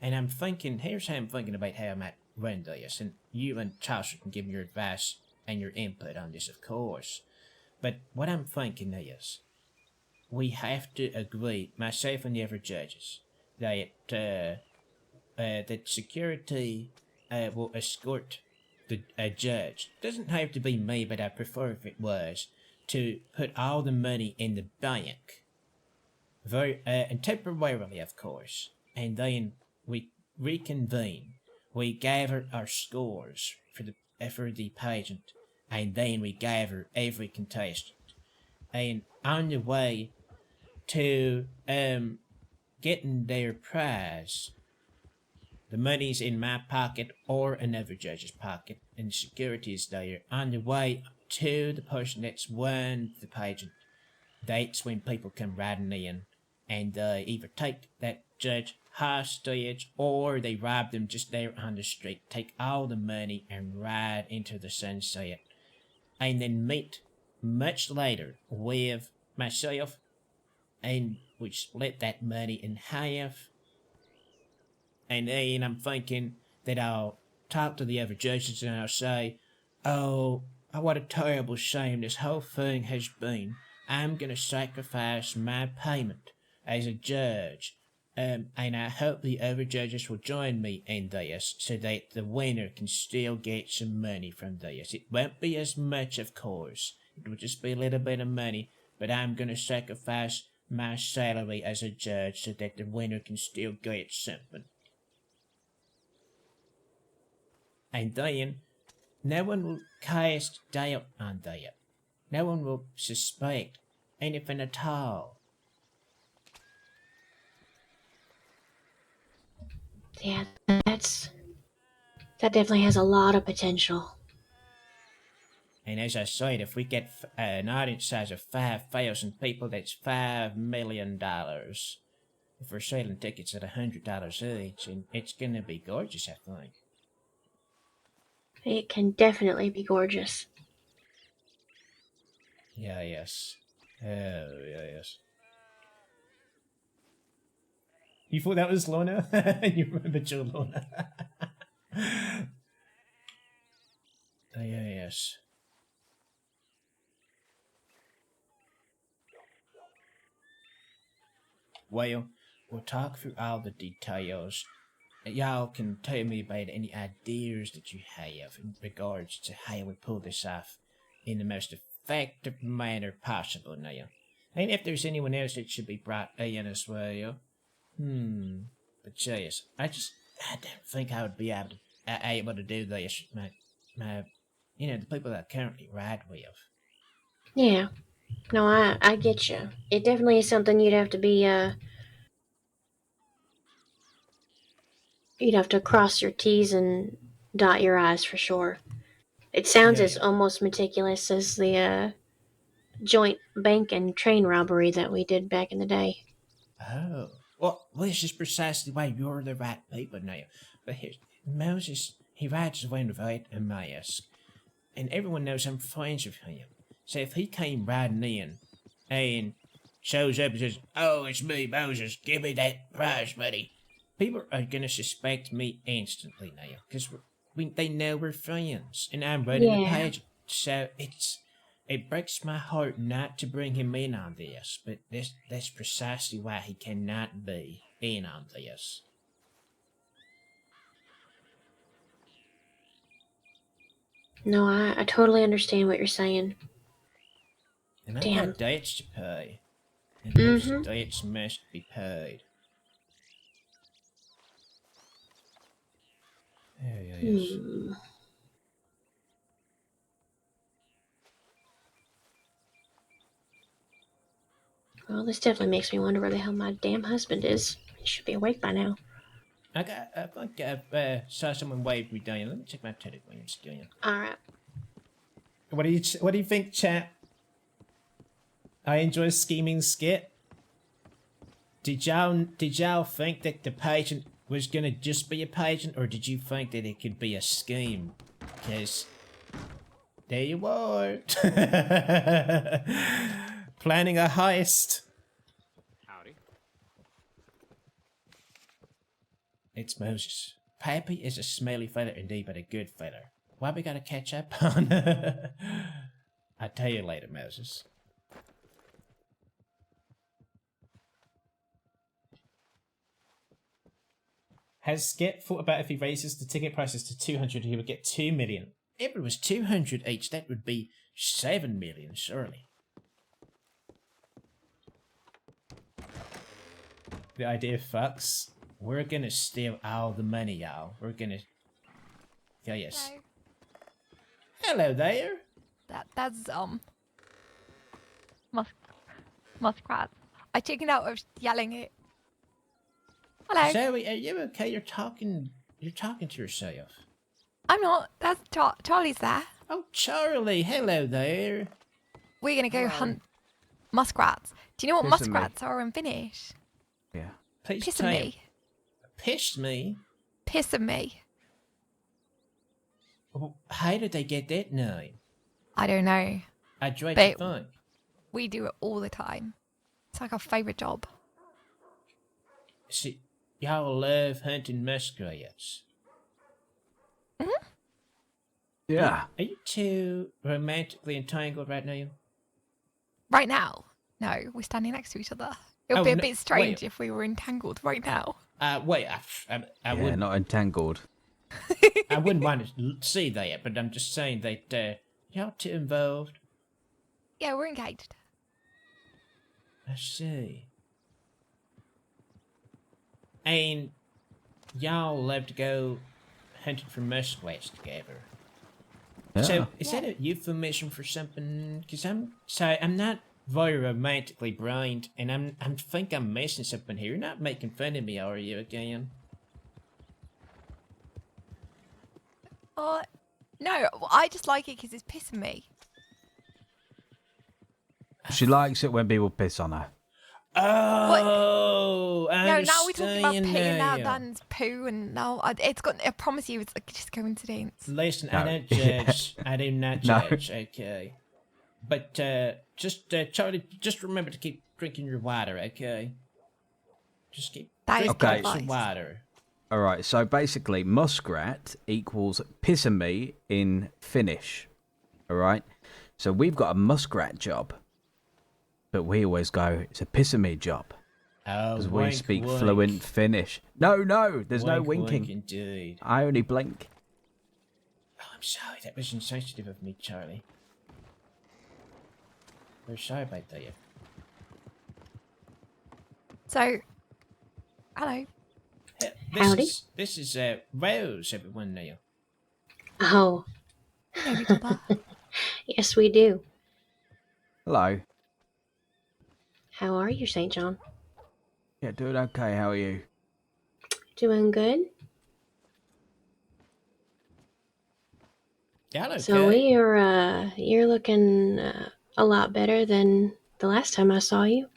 And I'm thinking, here's how I'm thinking about how I might run this. And you and Chaucer can give me your advice and your input on this, of course. But what I'm thinking is, we have to agree, myself and the other judges, that security will escort a judge. Doesn't have to be me, but I prefer if it was, to put all the money in the bank, and temporarily, of course, and then we reconvene. We gather our scores for the pageant, and then we gather every contestant. And on the way to getting their prize, the money's in my pocket or another judge's pocket, and the security is there. On the way to the person that's won the pageant, that's when people come riding in, and either take that judge hostage or they rob them just there on the street, take all the money and ride into the sunset, and then meet much later with myself, and we split that money in half. And then I'm thinking that I'll talk to the other judges and I'll say, oh, what a terrible shame this whole thing has been. I'm going to sacrifice my payment as a judge. And I hope the other judges will join me in this so that the winner can still get some money from this. It won't be as much, of course. It will just be a little bit of money, but I'm going to sacrifice my salary as a judge so that the winner can still get something. And then, no one will cast doubt on that. No one will suspect anything at all. Yeah, that definitely has a lot of potential. And as I said, if we get an audience size of 5,000 people, that's $5 million. If we're selling tickets at $100 each, and it's gonna be gorgeous, I think. It can definitely be gorgeous. Yeah, yes. Oh, yeah, yes. You thought that was Lorna? You remembered your Lorna? Oh, yeah, yes. Well, we'll talk through all the details. Y'all can tell me about any ideas that you have in regards to how we pull this off in the most effective manner possible now. And if there's anyone else that should be brought in as well. But yes, I don't think I would be able to do this. The people that I currently ride with. Yeah. No, I get you. It definitely is something you'd have to be, you'd have to cross your T's and dot your I's for sure. It sounds as almost meticulous as the, joint bank and train robbery that we did back in the day. Oh. Well, this is precisely why you're the right people now. But here's Moses, he rides around without a mask. And everyone knows I'm friends with him. So if he came riding in and shows up and says, oh, it's me, Moses, give me that prize, buddy, people are going to suspect me instantly now. Because they know we're friends. And I'm running the page. So it breaks my heart not to bring him in on this. But that's precisely why he cannot be in on this. No, I totally understand what you're saying. And I've got debts to pay. And those debts must be paid. Oh, yes. Well, this definitely makes me wonder where the hell my damn husband is. He should be awake by now. I think I saw someone wave me down. Let me check my telegrams again. Alright. What do you think, chat? I enjoy scheming Skit. Did y'all think that the pageant was gonna just be a pageant, or did you think that it could be a scheme? Cause there you are. Planning a heist. Howdy. It's Moses. Pappy is a smelly feather indeed, but a good feather. Why we gotta catch up on? I'll tell you later, Moses. Has Skit thought about if he raises the ticket prices to 200, he would get 2 million? If it was 200 each, that would be 7 million, surely. The idea fucks. We're gonna steal all the money, y'all. We're gonna... Yeah, yes. Hello there. That's muskrat. I taken out of yelling it. Hello. Zoe, are you okay? You're talking to yourself. I'm not. That's Charlie's there. Oh, Charlie. Hello there. We're gonna go hunt muskrats. Do you know what Piss 'em muskrats are in Finnish? Yeah. Please Piss tell me. Piss me? Piss me. Well, how did they get that name? I don't know. I tried But to find. we do it all the time. It's like our favourite job. See, y'all love hunting muskrats. Mm-hmm. Yeah. Are you two romantically entangled right now? Right now? No, we're standing next to each other. It would Oh, be a no, bit strange wait. if we were entangled right now. Wait, I wouldn't. not entangled. I wouldn't want to see that, but I'm just saying that y'all two involved. Yeah, we're engaged. I see. And y'all love to go hunting for muskrats together. Yeah. So is that a euphemism for something? Because I'm not very romantically blind, and I think I'm missing something here. You're not making fun of me, are you, again? No, I just like it because it's pissing me. She likes it when people piss on her. Oh, I No, now we're talking about understand peeing out now. Dan's poo, and now it's got. I promise you, it's like just a coincidence. Listen, No. I don't judge. I do not No. judge, okay? But, Charlie, just remember to keep drinking your water, okay? Just keep That is drinking good some advice. water. All right, so basically, muskrat equals pissami in Finnish. All right, so we've got a muskrat job, but we always go, it's a pissami job. Oh, Because we wink, speak wink. fluent Finnish. No, there's no Wink, winking. wink indeed. I only blink. Oh, I'm sorry, that was insensitive of me, Charlie. We're sorry about that. So, hello. Howdy. This is Rose, everyone now. Oh. We know each other. Yes, we do. Hello. How are you, St. John? Yeah, doing okay. How are you? Doing good. Yeah, okay. So you're looking a lot better than the last time I saw you.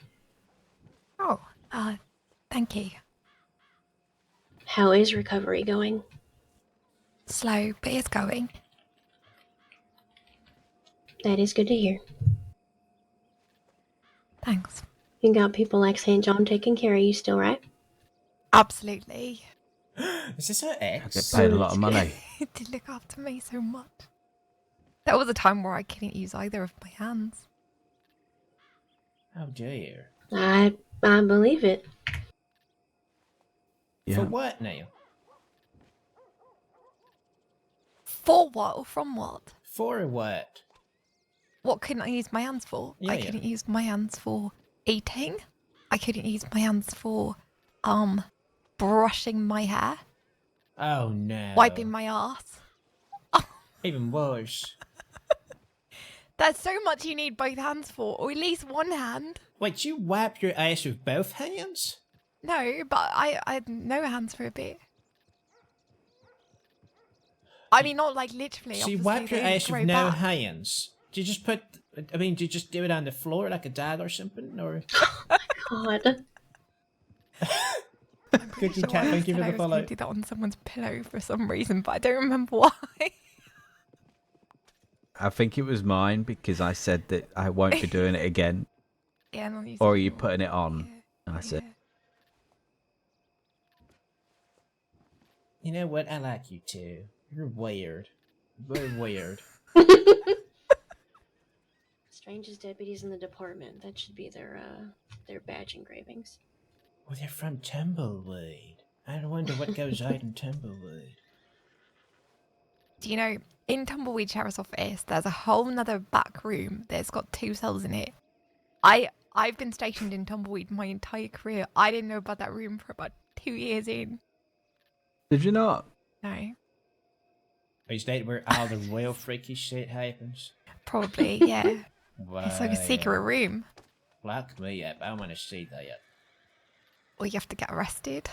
Oh, thank you. How is recovery going? Slow, but it's going. That is good to hear. Thanks. You got people like St. John taking care of you still, right? Absolutely. Is this her ex? I get paid a lot of money. He did look after me so much. There was a time where I couldn't use either of my hands. Oh dear. I believe it. For what now? For what or from what? For what? What couldn't I use my hands for? Yeah, I yeah. couldn't use my hands for eating. I couldn't use my hands for brushing my hair. Oh no. Wiping my ass. Even worse. There's so much you need both hands for, or at least one hand. Wait, you wipe your ass with both hands? No, but I had no hands for a bit. I mean, not like literally. So you obviously, wipe your they ass grow with no back. hands? Do you just put... I mean, do you just do it on the floor like a dog or something? Or... God. Cookie Sure, Cat, I thank you said for I the was follow. gonna do that on someone's pillow for some reason, but I don't remember why. I think it was mine because I said that I won't be doing it again. Yeah, no, you Or are said you you putting it on? I said. You know what? I like you too. You're weird. Very weird. Strangest deputies in the department. That should be their badge engravings. Well, they're from Tumbleweed. I wonder what goes on in Tumbleweed. Do you know, in Tumbleweed Sheriff's Office, there's a whole nother back room that's got 2 cells in it. I've been stationed in Tumbleweed my entire career. I didn't know about that room for about 2 years in. Did you not? No. Is that where all the real freaky shit happens? Probably, yeah. It's like a secret room. Lock me up. I want to see that. Or you have to get arrested.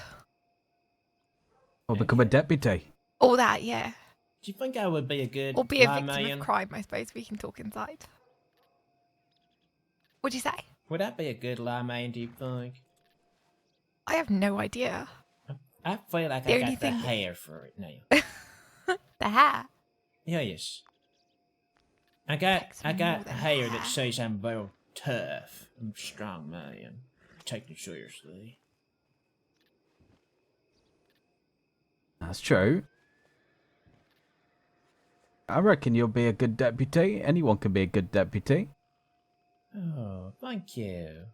Or become a deputy. All that, yeah. Do you think I would be a good Or be a victim lawman? of crime, I suppose. We can talk inside. What'd you say? Would I be a good lawman, do you think? I have no idea. I feel like The I only got the thing- hair for it now. The hair? Yes. I got hair that says I'm very tough. I'm a strong man. Take it seriously. That's true. I reckon you'll be a good deputy. Anyone can be a good deputy. Oh, thank you.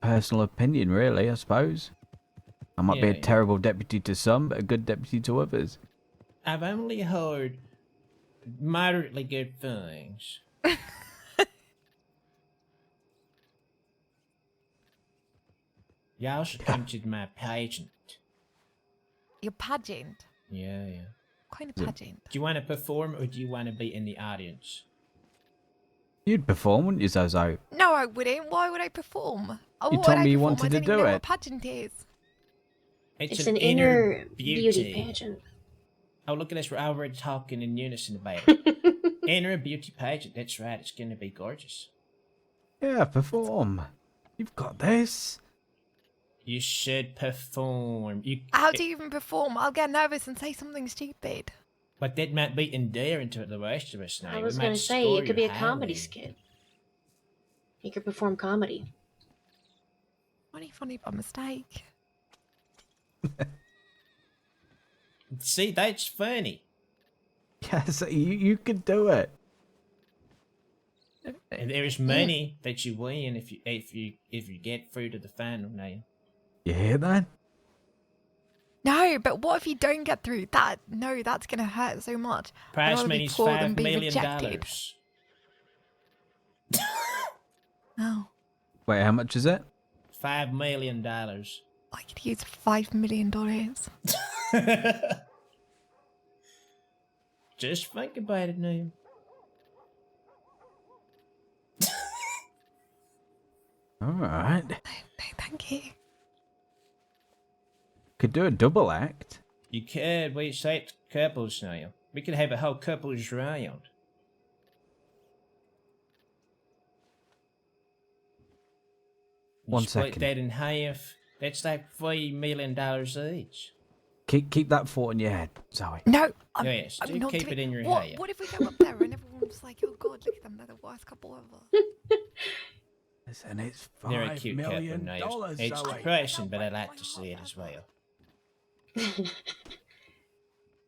Personal opinion, really, I suppose. I might be a Yeah. terrible deputy to some, but a good deputy to others. I've only heard moderately good things. Y'all should come to my pageant. Your pageant? Yeah. What kind of pageant? Do you want to perform or do you want to be in the audience? You'd perform, wouldn't you, Zozo? No, I wouldn't. Why would I perform? Oh, You what told would me I you perform? wanted I to don't even do know it. what a pageant is. It's an inner beauty beauty. pageant. Oh, look at this. We're already talking in unison about it. Inner beauty pageant. That's right. It's going to be gorgeous. Yeah, perform. You've got this. You should perform. How do you even perform? I'll get nervous and say something stupid. But that might be endearing to the rest of us now. I was going gonna to say it could be a comedy skit. You could perform comedy. Funny by mistake. See, that's funny. Yes, you could do it. And there's money that you win if you get through to the final now. You hear that? No, but what if you don't get through? That's gonna hurt so much. I'd Prize rather be money's poor than $5 be million. rejected. No, Wait, how much is it? $5 million. I could use $5 million. Just think about it now. All right. No, thank you. Could do a double act. You could. We accept couples now. We could have a whole couples round. You One split second. that in half. That's like $3 million each. Keep that thought in your head, Zoe. No, Yes, I'm do not keep doing- it in your what, head. What if we go up there and everyone's like, oh God, look at them, they're the worst couple ever. Listen, it's They're a $5 cute couple million, now. It's Zoe. depressing, but I like to see it as well.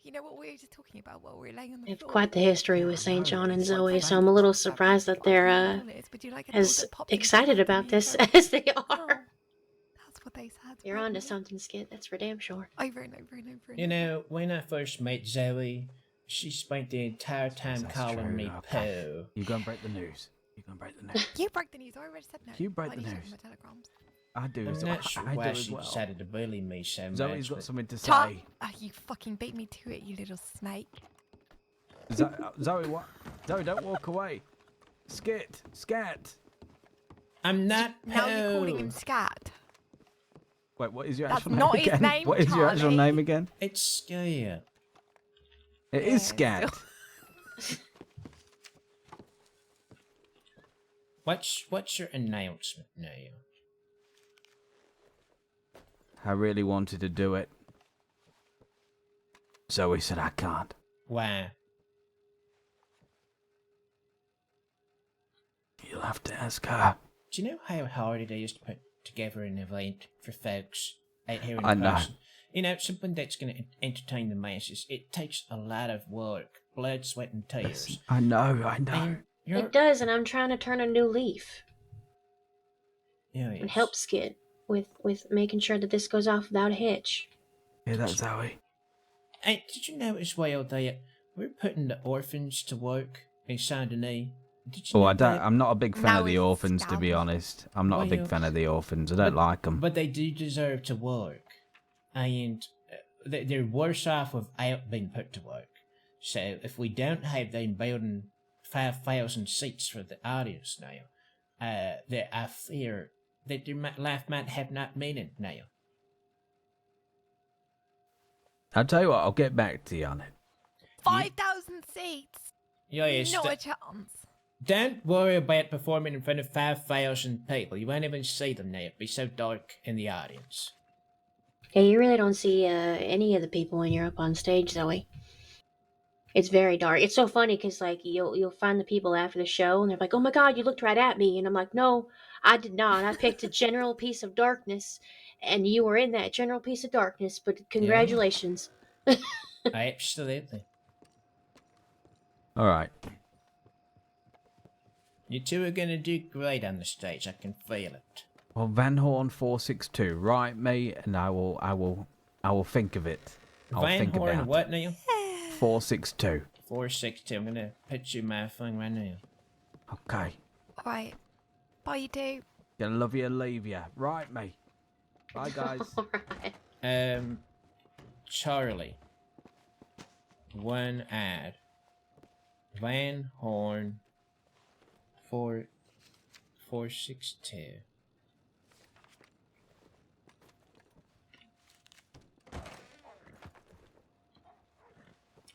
You know what we were just talking about while we were laying on the They have floor? quite the history with St. John and Zoe, so I'm a little surprised that they're as excited about this as they are. That's what they said. You're onto something, Skit. That's for damn sure. Over and over and over and You know, when I first met Zoe, she spent the entire time calling me Pooh. You go and break the news. You go and break the news. You broke the news. I already said no. You broke I the need to check news. my telegrams. I do. I'm as- not sure I why do as she well. decided to bully me so much. Zoe's got but- something to Tom, say. you fucking beat me to it, you little snake. Zoe, what? Zoe, don't walk away. Skit, scat. I'm not. Now you're calling him Scat. Wait, what is your That's actual name not his again? name, What is your actual Charlie. name again? It's Skit. It is scat. What's your announcement now? I really wanted to do it. Zoe said I can't. Why? You'll have to ask her. Do you know how hard it is to put together an event for folks out here in I know. person? You know, something that's going to entertain the masses. It takes a lot of work, blood, sweat, and tears. I know. And you're, It does, and I'm trying to turn a new leaf yeah, and help Skid with making sure that this goes off without a hitch. Yeah, that's Zoe. Hey, did you know as well that we're putting the orphans to work in Saint Denis? Did you Oh, know I don't. that? I'm not a big fan of the it's orphans, to be honest. I'm not a big Well, fan of the orphans. I don't like them. But they do deserve to work. And they're worse off without being put to work. So if we don't have them building 5,000 seats for the audience now, that I fear that their life might have not meaning now. I'll tell you what. I'll get back to you on it. 5,000 seats. Yes, Not a chance. Don't worry about performing in front of 5,000 people. You won't even see them now. It'll be so dark in the audience. Yeah, you really don't see any of the people when you're up on stage, Zoe. It's very dark. It's so funny because like you'll find the people after the show and they're like, "Oh my God, you looked right at me," and I'm like, "No, I did not. I picked a general piece of darkness, and you were in that general piece of darkness. But congratulations." Absolutely. All right. You two are gonna do great on the stage. I can feel it. Well, Van Horn 462, write me, and I will think of it. I'll Van think Horn, about what it. now? 462. 462. I'm gonna put you my phone right now. Okay. Alright. Bye, you two. Gonna love you and leave you. Write me. Bye, guys. Charlie. One ad. Van Horn 462.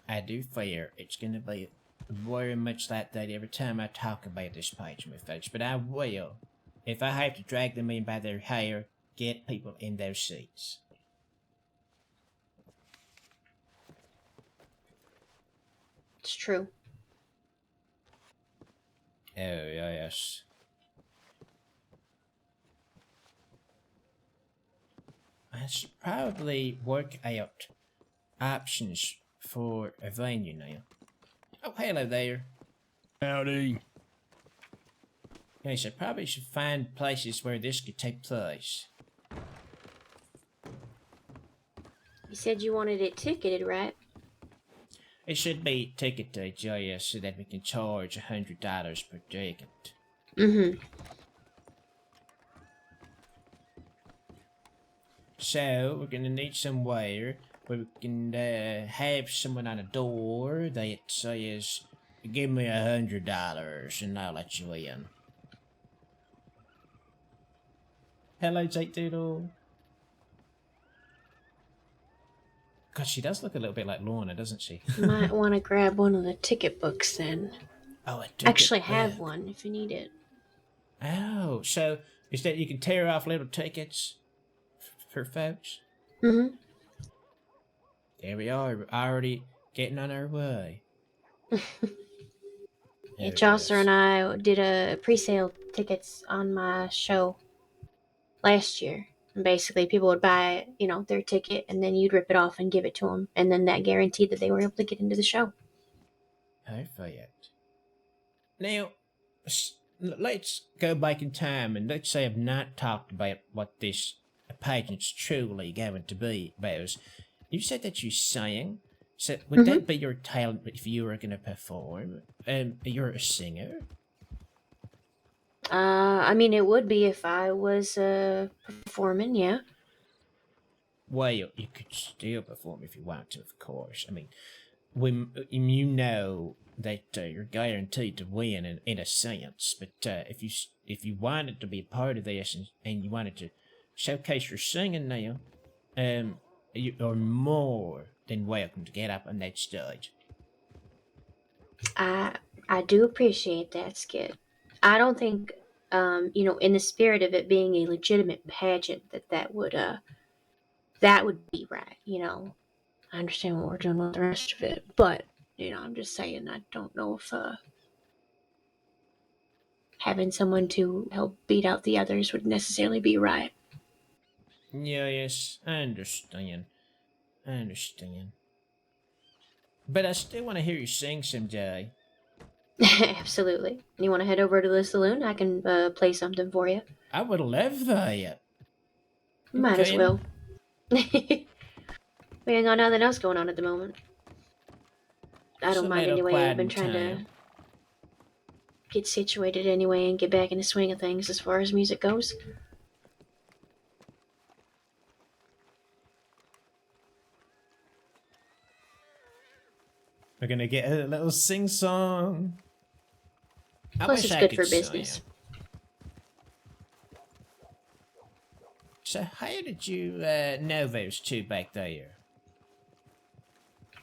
I do fear it's gonna be very much like that every time I talk about this page with folks, but I will, if I have to drag them in by their hair, get people in their seats. It's true. Oh, yes. I should probably work out options for a venue now. Oh, hello there. Howdy. Yes, I probably should find places where this could take place. You said you wanted it ticketed, right? It should be ticketed, yes, so that we can charge $100 per ticket. Mm-hmm. So, we're gonna need somewhere where we can have someone on a door that says, "Give me $100 and I'll let you in." Hello, Jake Doodle. God, she does look a little bit like Lorna, doesn't she? Might want to grab one of the ticket books then. Oh, I actually have one if you need it. Oh, so is that you can tear off little tickets for folks? Mm-hmm. There we are, we're already getting on our way. Yeah, Chaucer and I did a pre-sale tickets on my show last year. And basically, people would buy, their ticket, and then you'd rip it off and give it to them, and then that guaranteed that they were able to get into the show. Perfect. Now, let's go back in time and let's say I've not talked about what this pageant's truly going to be, Bowes. You said that you sang, so would that be your talent if you were going to perform? You're a singer? I mean, it would be if I was performing, yeah. Well, you could still perform if you want to, of course. I mean, when you know that you're guaranteed to win in a sense, but if you wanted to be a part of this and you wanted to showcase your singing now, you are more than welcome to get up on that stage. I do appreciate that, Skit. I don't think, in the spirit of it being a legitimate pageant, that would be right. I understand what we're doing with the rest of it, but I'm just saying I don't know if having someone to help beat out the others would necessarily be right. Yeah, yes, I understand. But I still want to hear you sing someday. Absolutely. You want to head over to the saloon? I can play something for you. I would love that. Might as well. We ain't got nothing else going on at the moment. I don't mind anyway. I've been trying to get situated anyway and get back in the swing of things as far as music goes. We're gonna get a little sing-song. Plus, it's good for business. So how did you know those two back there?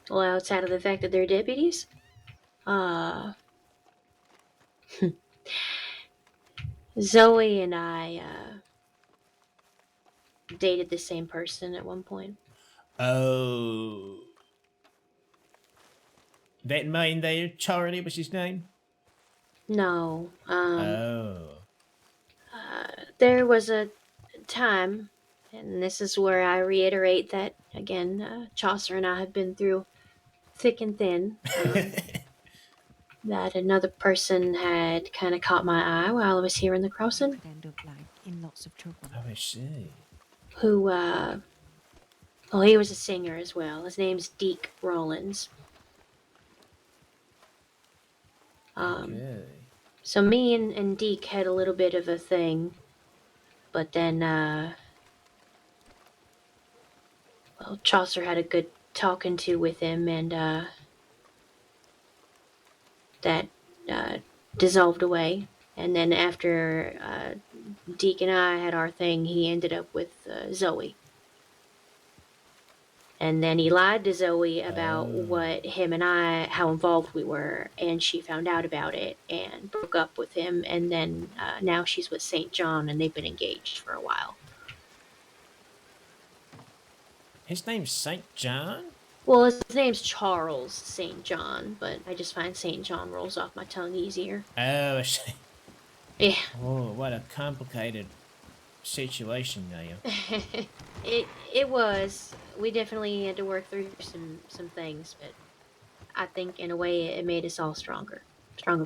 Well, outside of the fact that they're deputies, Zoe and I dated the same person at one point. Oh. That man there, Charlie was his name? No. Oh. There was a time, and this is where I reiterate that, again, Chaucer and I have been through thick and thin, that another person had kind of caught my eye while I was here in the crossing. In lots of trouble. Oh, I see. Who, well, he was a singer as well. His name's Deke Rollins. Okay. So me and Deke had a little bit of a thing, but then, well, Chaucer had a good talking to with him, and that dissolved away. And then after Deke and I had our thing, he ended up with Zoe. And then he lied to Zoe about what him and I, how involved we were, and she found out about it and broke up with him. And then now she's with St. John, and they've been engaged for a while. His name's St. John? Well, his name's Charles St. John, but I just find St. John rolls off my tongue easier. Oh, I see. Yeah. Oh, what a complicated situation now. It was. We definitely had to work through some things, but I think in a way it made us all stronger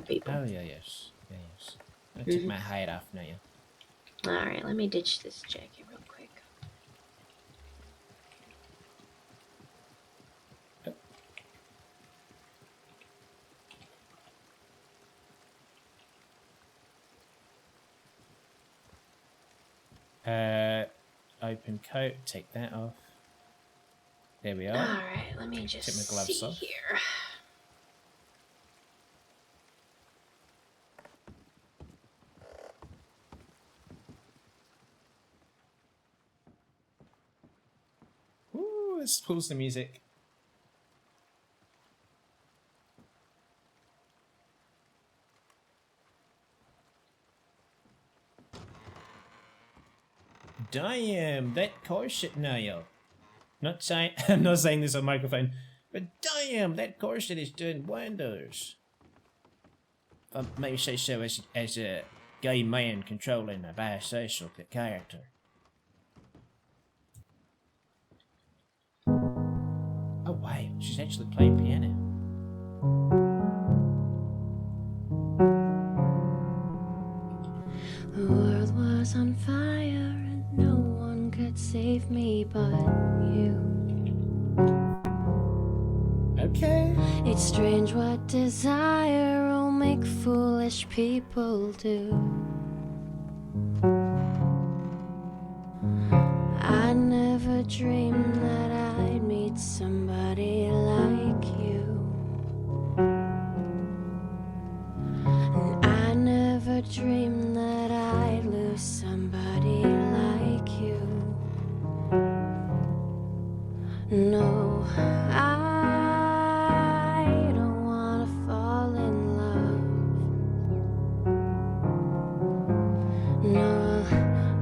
people. Oh yeah, yes. I took my hat off now. All right, let me ditch this jacket real quick. Open coat, take that off. There we are. Alright, let me just take my gloves see off. here. Ooh, let's pause the music. Damn, that corset now. I'm not saying this on microphone, but damn, that corset is doing wonders. If I may say so as a gay man controlling a bisexual character. Oh wow, she's actually playing piano. The world was on fire and no one could save me but you. Okay. It's strange what desire will make foolish people do. never dreamed that I'd meet somebody like you. And I never dreamed that I'd lose somebody like you. No, I don't wanna fall in love. No,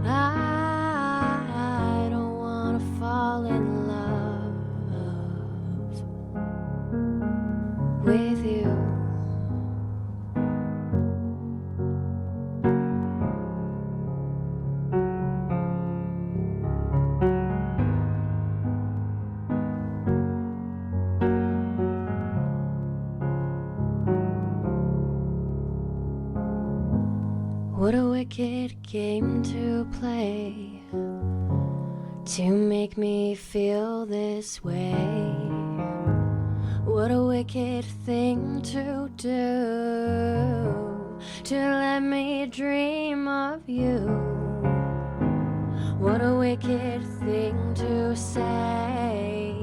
I don't wanna fall in love with you. What a wicked game to play to make me feel this way. What a wicked thing to do to let me dream of you. What a wicked thing to say.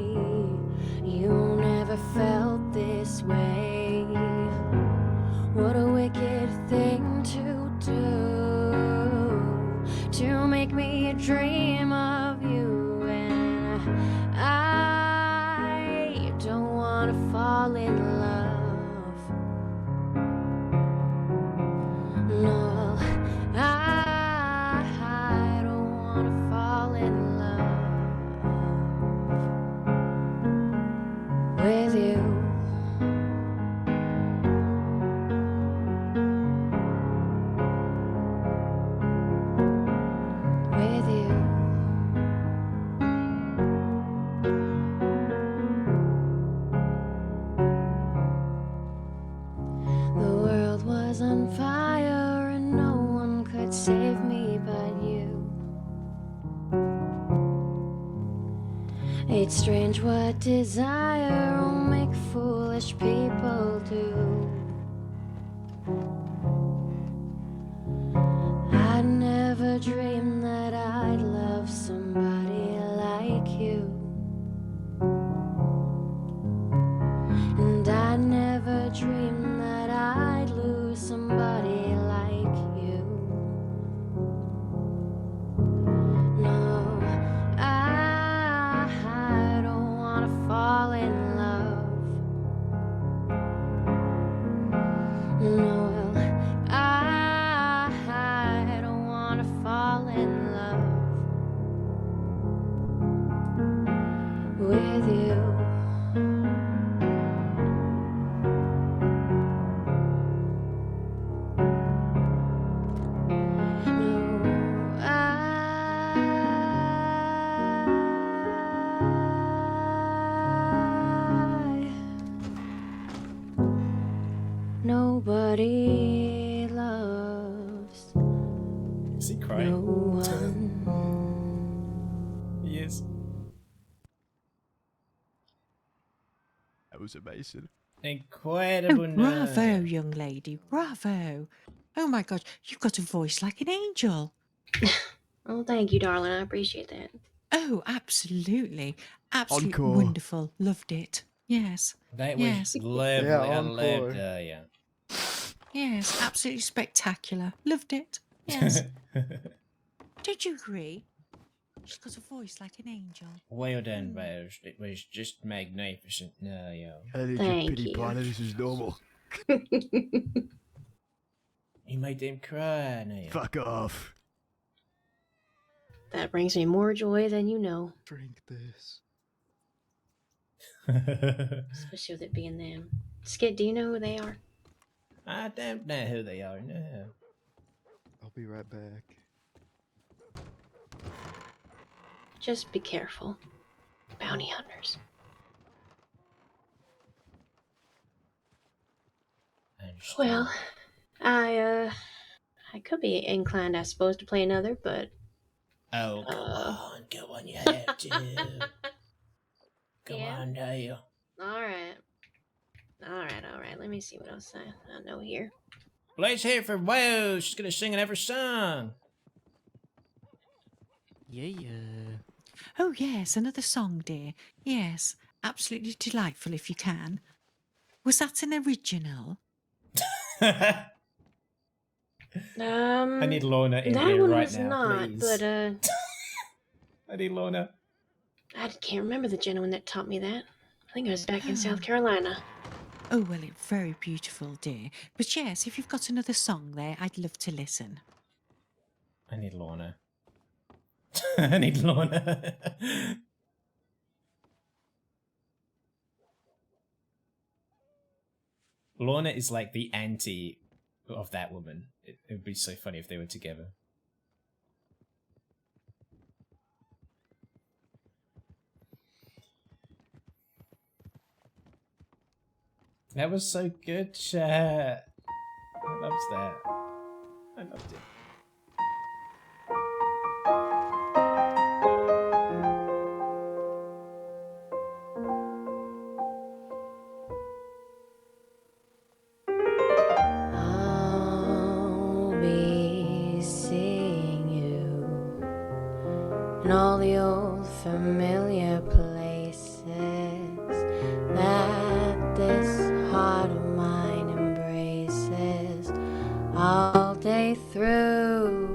You never felt this way. What a wicked thing to do to make me dream of you. And I don't wanna fall in love. No, I don't wanna fall in love with you. With you. The world was on fire and no one could save me but you. It's strange what desire will make foolish people do. I never dreamed that I'd love somebody like you. And I never dreamed that I'd lose somebody like you. No, I don't wanna fall in love. No, I don't wanna fall in love with you. Nobody loves Is he crying? no one. He is. That was amazing. Incredible. Bravo, young lady. Bravo. Oh my gosh, you've got a voice like an angel. Oh, thank you, darling. I appreciate that. Oh, absolutely. Absolutely Encore. wonderful. Loved it. Yes. That yes. was lovely. Yeah, I encore. loved yeah. Yes, absolutely spectacular. Loved it. Yes. Did you agree? She's got a voice like an angel. Well done, Rose. It was just magnificent. No, yeah. How did Thank your pity you. party? This is normal. You made them cry now. Fuck off. That brings me more joy than you know. Drink this. Especially with it being them. Skit, do you know who they are? I don't know who they are, no. I'll be right back. Just be careful. Bounty hunters. Well, I could be inclined, I suppose, to play another, but... Oh, go on, you have to. Come on now. Alright, let me see what else I know here. Let's hear it for Rose. She's gonna sing another song. Yeah. Oh, yes, another song, dear. Yes, absolutely delightful if you can. Was that an original? I need Lorna in That here one right was now, not, please. but I need Lorna. I can't remember the gentleman that taught me that. I think I was back in South Carolina. Oh, well, it's very beautiful, dear. But yes, if you've got another song there, I'd love to listen. I need Lorna. I need Lorna. Lorna is like the anti of that woman. It would be so funny if they were together. That was so good, chat. I loved that. I loved it. I'll be seeing you in all the old familiar places that this heart of mine embraces all day through.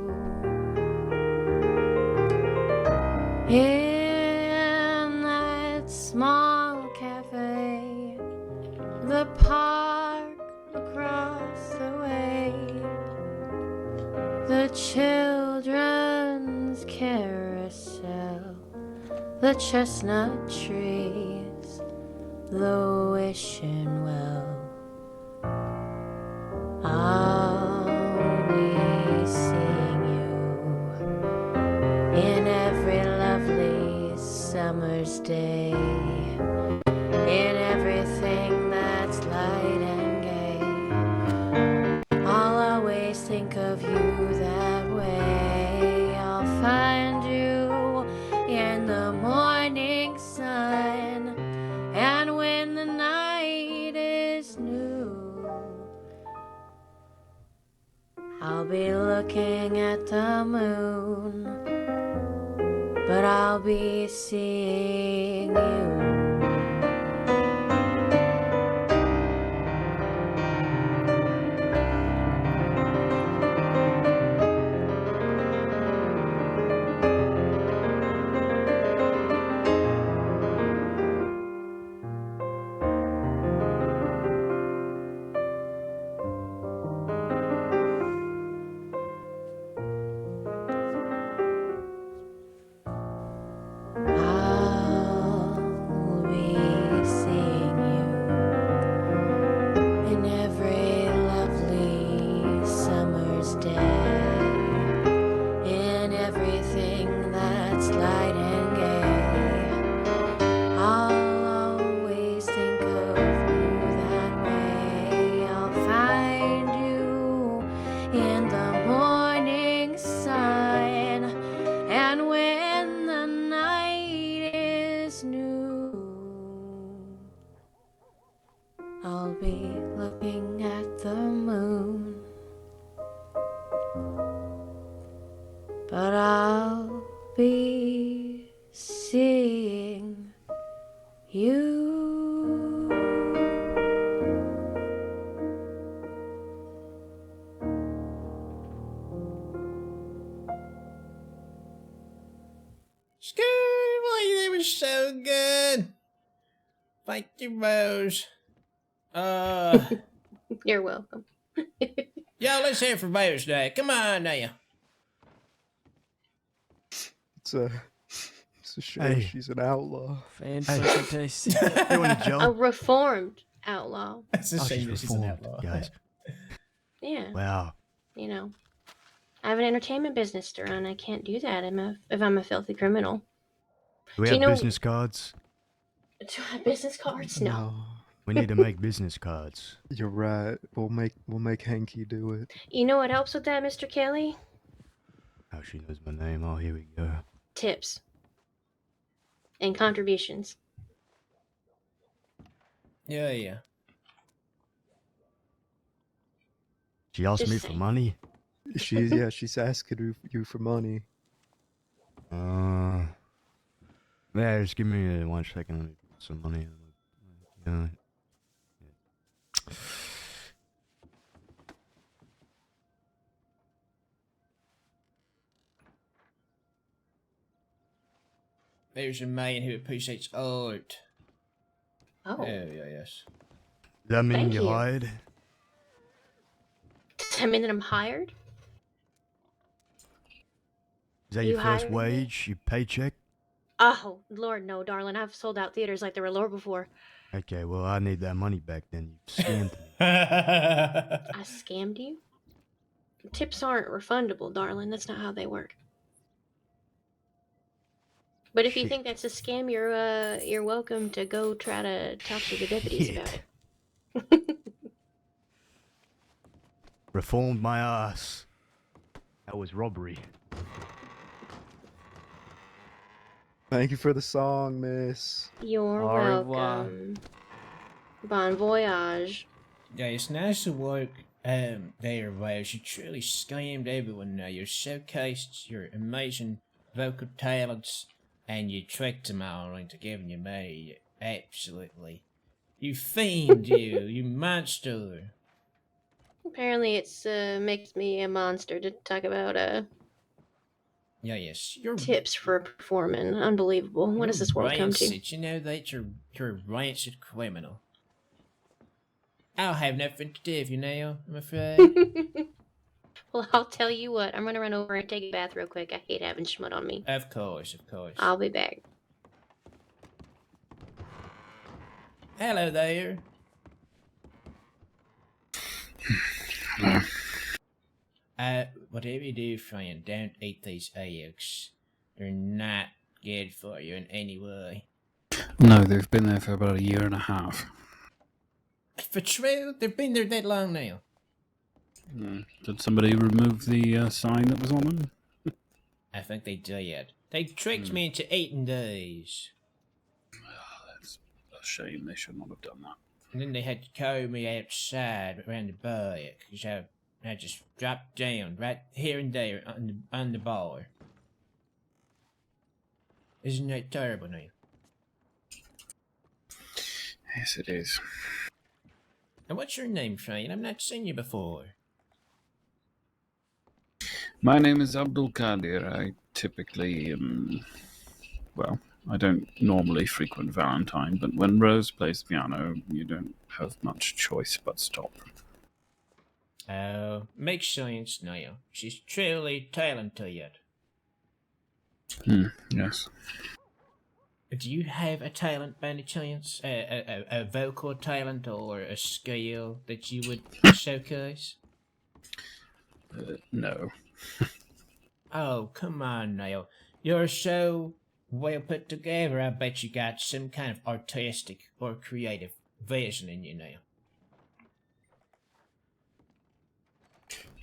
In that small cafe, the park across the way, the children's carousel, the chestnut trees, the wishing well. I'll be seeing you in every lovely summer's day, in everything that's light and gay. I'll always think of you that way. I'll find you in the morning sun, and when the night is new, I'll be looking at the moon, but I'll be seeing you. I'll be seeing you in every lovely summer's day, in everything that's light and gay. I'll always think of you that way. I'll find you in the morning sun, and when the night is new, I'll be looking at the moon, but I'll be seeing you. Scoo, boy, that was so good. Thank you, Rose. You're welcome. Yo, let's hear from Rose Day. Come on now. It's a shame Hey. she's an outlaw. Fantastic. You want a joke? A reformed outlaw. It's a Oh, shame she's that she's an reformed, outlaw. guys. Yeah. Wow. You know, I have an entertainment business to run. I can't do that if I'm a filthy criminal. Do we Do you have know- business cards? Do I have business cards? No. We need to make business cards. You're right. We'll make Hanky do it. You know what helps with that, Mr. Kelly? Oh, she knows my name. Oh, here we go. Tips. And contributions. Yeah. She asked Just me saying. for money. She's asking you for money. Yeah, just give me 1 second. Let me put some money. There's a man who appreciates art. Oh. Yes. Does that mean Thank you you. hired? Does that mean that I'm hired? Is that You your first hired me? wage? Your paycheck? Oh, Lord, no, darling. I've sold out theaters like they were Lord before. Okay, well, I need that money back then. You scammed me. I scammed you? Tips aren't refundable, darling. That's not how they work. But if you think that's a scam, you're welcome to go try to talk to the deputies about it. Reformed my ass. That was robbery. Thank you for the song, miss. You're Au revoir. welcome. Bon voyage. Yeah, it's nice to work there, Wales. You truly scammed everyone now. You showcased your amazing vocal talents and you tricked them all into giving you money. Absolutely. You fiend, you monster. Apparently it's makes me a monster to talk about Yes, you're tips for performing. Unbelievable. What does this world come to? rancid. You know that you're a rancid criminal. I'll have nothing to do with you now, I'm afraid. Well, I'll tell you what. I'm gonna run over and take a bath real quick. I hate having schmut on me. Of course. I'll be back. Hello there. Whatever you do, friend, don't eat these eggs. They're not good for you in any way. No, they've been there for about 1.5 years. For true? They've been there that long now. Did somebody remove the sign that was on them? I think they did. They tricked me into eating these. That's a shame. They should not have done that. And then they had to carry me outside around the back, because I just dropped down right here and there on the bar. Isn't that terrible now? Yes, it is. And what's your name, friend? I've not seen you before. My name is Abdul Qadir. I typically, well, I don't normally frequent Valentine, but when Rose plays piano, you don't have much choice but stop. Oh, makes sense now. She's truly talented. Yes. Do you have a talent by any chance? A vocal talent or a skill that you would showcase? No. Oh, come on now. You're so well put together, I bet you got some kind of artistic or creative vision in you now.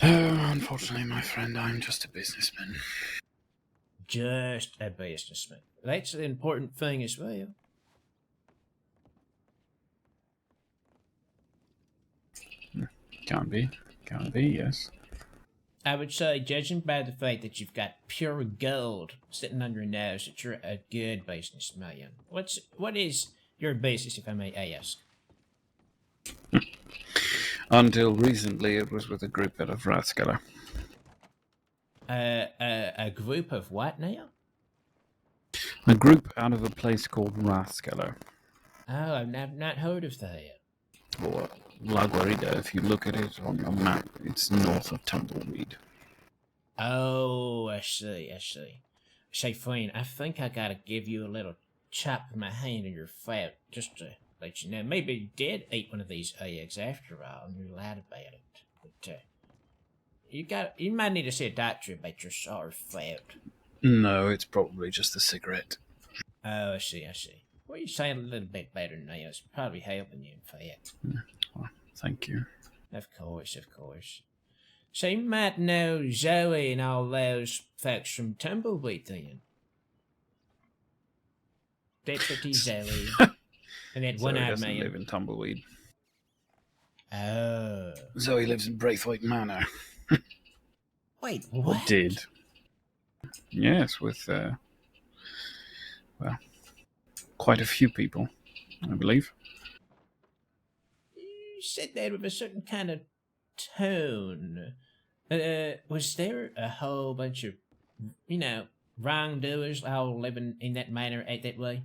Unfortunately, my friend, I'm just a businessman. Just a businessman. That's an important thing as well. Can be, yes. I would say, judging by the fact that you've got pure gold sitting on your nose, that you're a good businessman. What is your business, if I may ask? Until recently, it was with a group out of Rathskeller. A group of what now? A group out of a place called Rathskeller. Oh, I've not heard of that. Or La Guarida, if you look at it on a map, it's north of Tumbleweed. Oh, I see. Say, friend, I think I gotta give you a little chop with my hand in your throat, just to let you know. Maybe you did eat one of these eggs after all, and you're lied about it. But, you might need to see a doctor about your sore throat. No, it's probably just the cigarette. Oh, I see. Well, you sound a little bit better now. It's probably helping you, in fact. Well, thank you. Of course. So you might know Zoe and all those folks from Tumbleweed then. Deputy Zoe. And that one-eyed doesn't man. live in Tumbleweed. Oh. Zoe lives in Braithwaite Manor. Wait, Or what? did. Yes, with, well, quite a few people, I believe. You said that with a certain kind of tone. Was there a whole bunch of, wrongdoers all living in that manner at that way?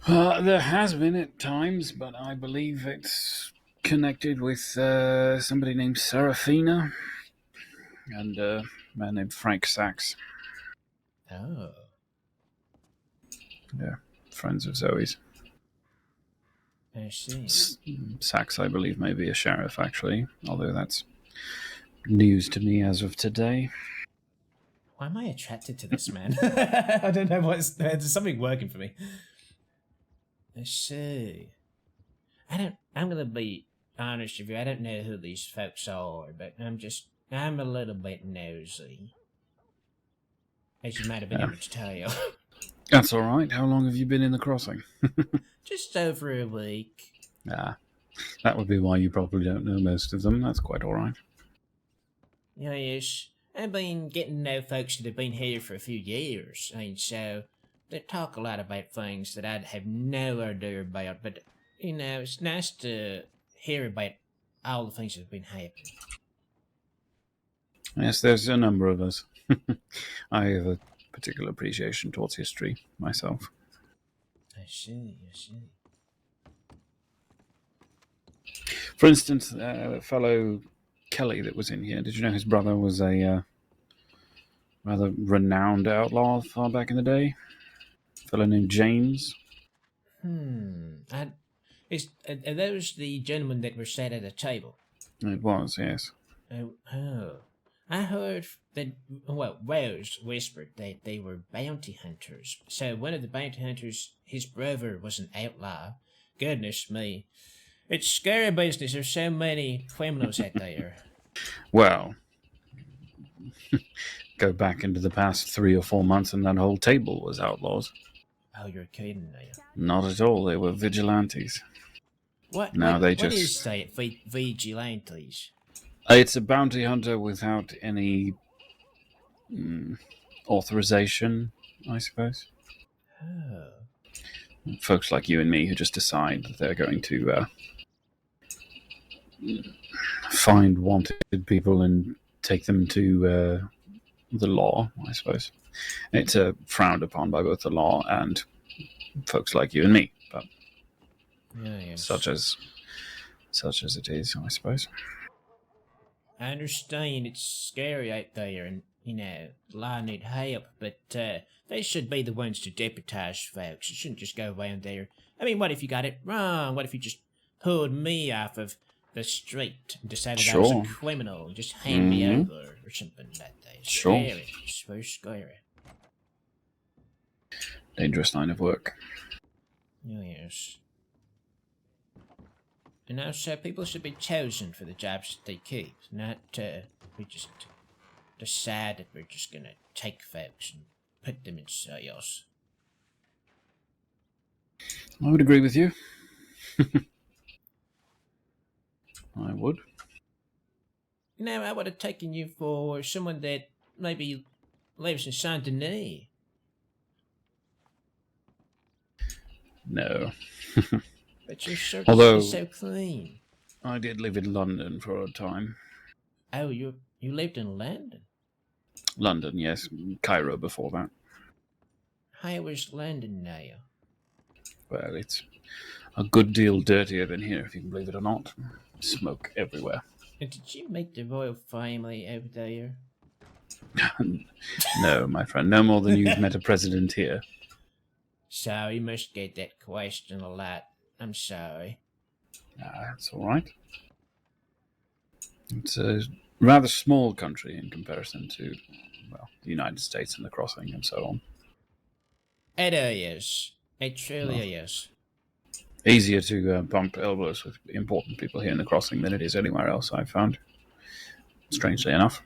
There has been at times, but I believe it's connected with somebody named Serafina and a man named Frank Sachs. Oh. Yeah, friends of Zoe's. I see. Sachs, I believe, may be a sheriff, actually, although that's news to me as of today. Why am I attracted to this man? I don't know there's something working for me. I see. I'm gonna be honest with you, I don't know who these folks are, but I'm a little bit nosy. As you might have been able to tell. That's all right. How long have you been in the crossing? Just over a week. Ah, that would be why you probably don't know most of them. That's quite all right. Yes, I've been getting to know folks that have been here for a few years, so they talk a lot about things that I'd have no idea about, but, it's nice to hear about all the things that have been happening. Yes, there's a number of us. I have a particular appreciation towards history myself. I see. For instance, the fellow Kelly that was in here, did you know his brother was a rather renowned outlaw far back in the day? A fellow named James. Are those the gentlemen that were sat at a table? It was, yes. Oh. I heard that, Rose whispered that they were bounty hunters. So one of the bounty hunters, his brother, was an outlaw. Goodness me. It's scary business. There's so many criminals out there. Well, go back into the past 3 or 4 months and that whole table was outlaws. Oh, you're kidding, are you? Not at all. They were vigilantes. What is that, vigilantes? It's a bounty hunter without any authorization, I suppose. Oh. Folks like you and me who just decide that they're going to find wanted people and take them to the law, I suppose. It's frowned upon by both the law and folks like you and me, but yes. such as it is, I suppose. I understand it's scary out there and, the law need help, but they should be the ones to deputize folks. You shouldn't just go around there. I mean, what if you got it wrong? What if you just pulled me off of the street and decided I was a criminal? Just hand me over or something like that. It's scary. It's very scary. Dangerous line of work. Yes. And also, people should be chosen for the jobs that they keep, not we just decide that we're just gonna take folks and put them in cells. I would agree with you. I would. I would have taken you for someone that maybe lives in Saint Denis. No. But you're Although, so clean. I did live in London for a time. Oh, you lived in London? London, yes. Cairo before that. How was London now? Well, it's a good deal dirtier than here, if you can believe it or not. Smoke everywhere. And did you meet the royal family over there? No, my friend. No more than you've met a president here. So you must get that question a lot. I'm sorry. That's all right. It's a rather small country in comparison to, the United States and the crossing and so on. It is. It truly is. Easier to bump elbows with important people here in the crossing than it is anywhere else, I've found. Strangely enough.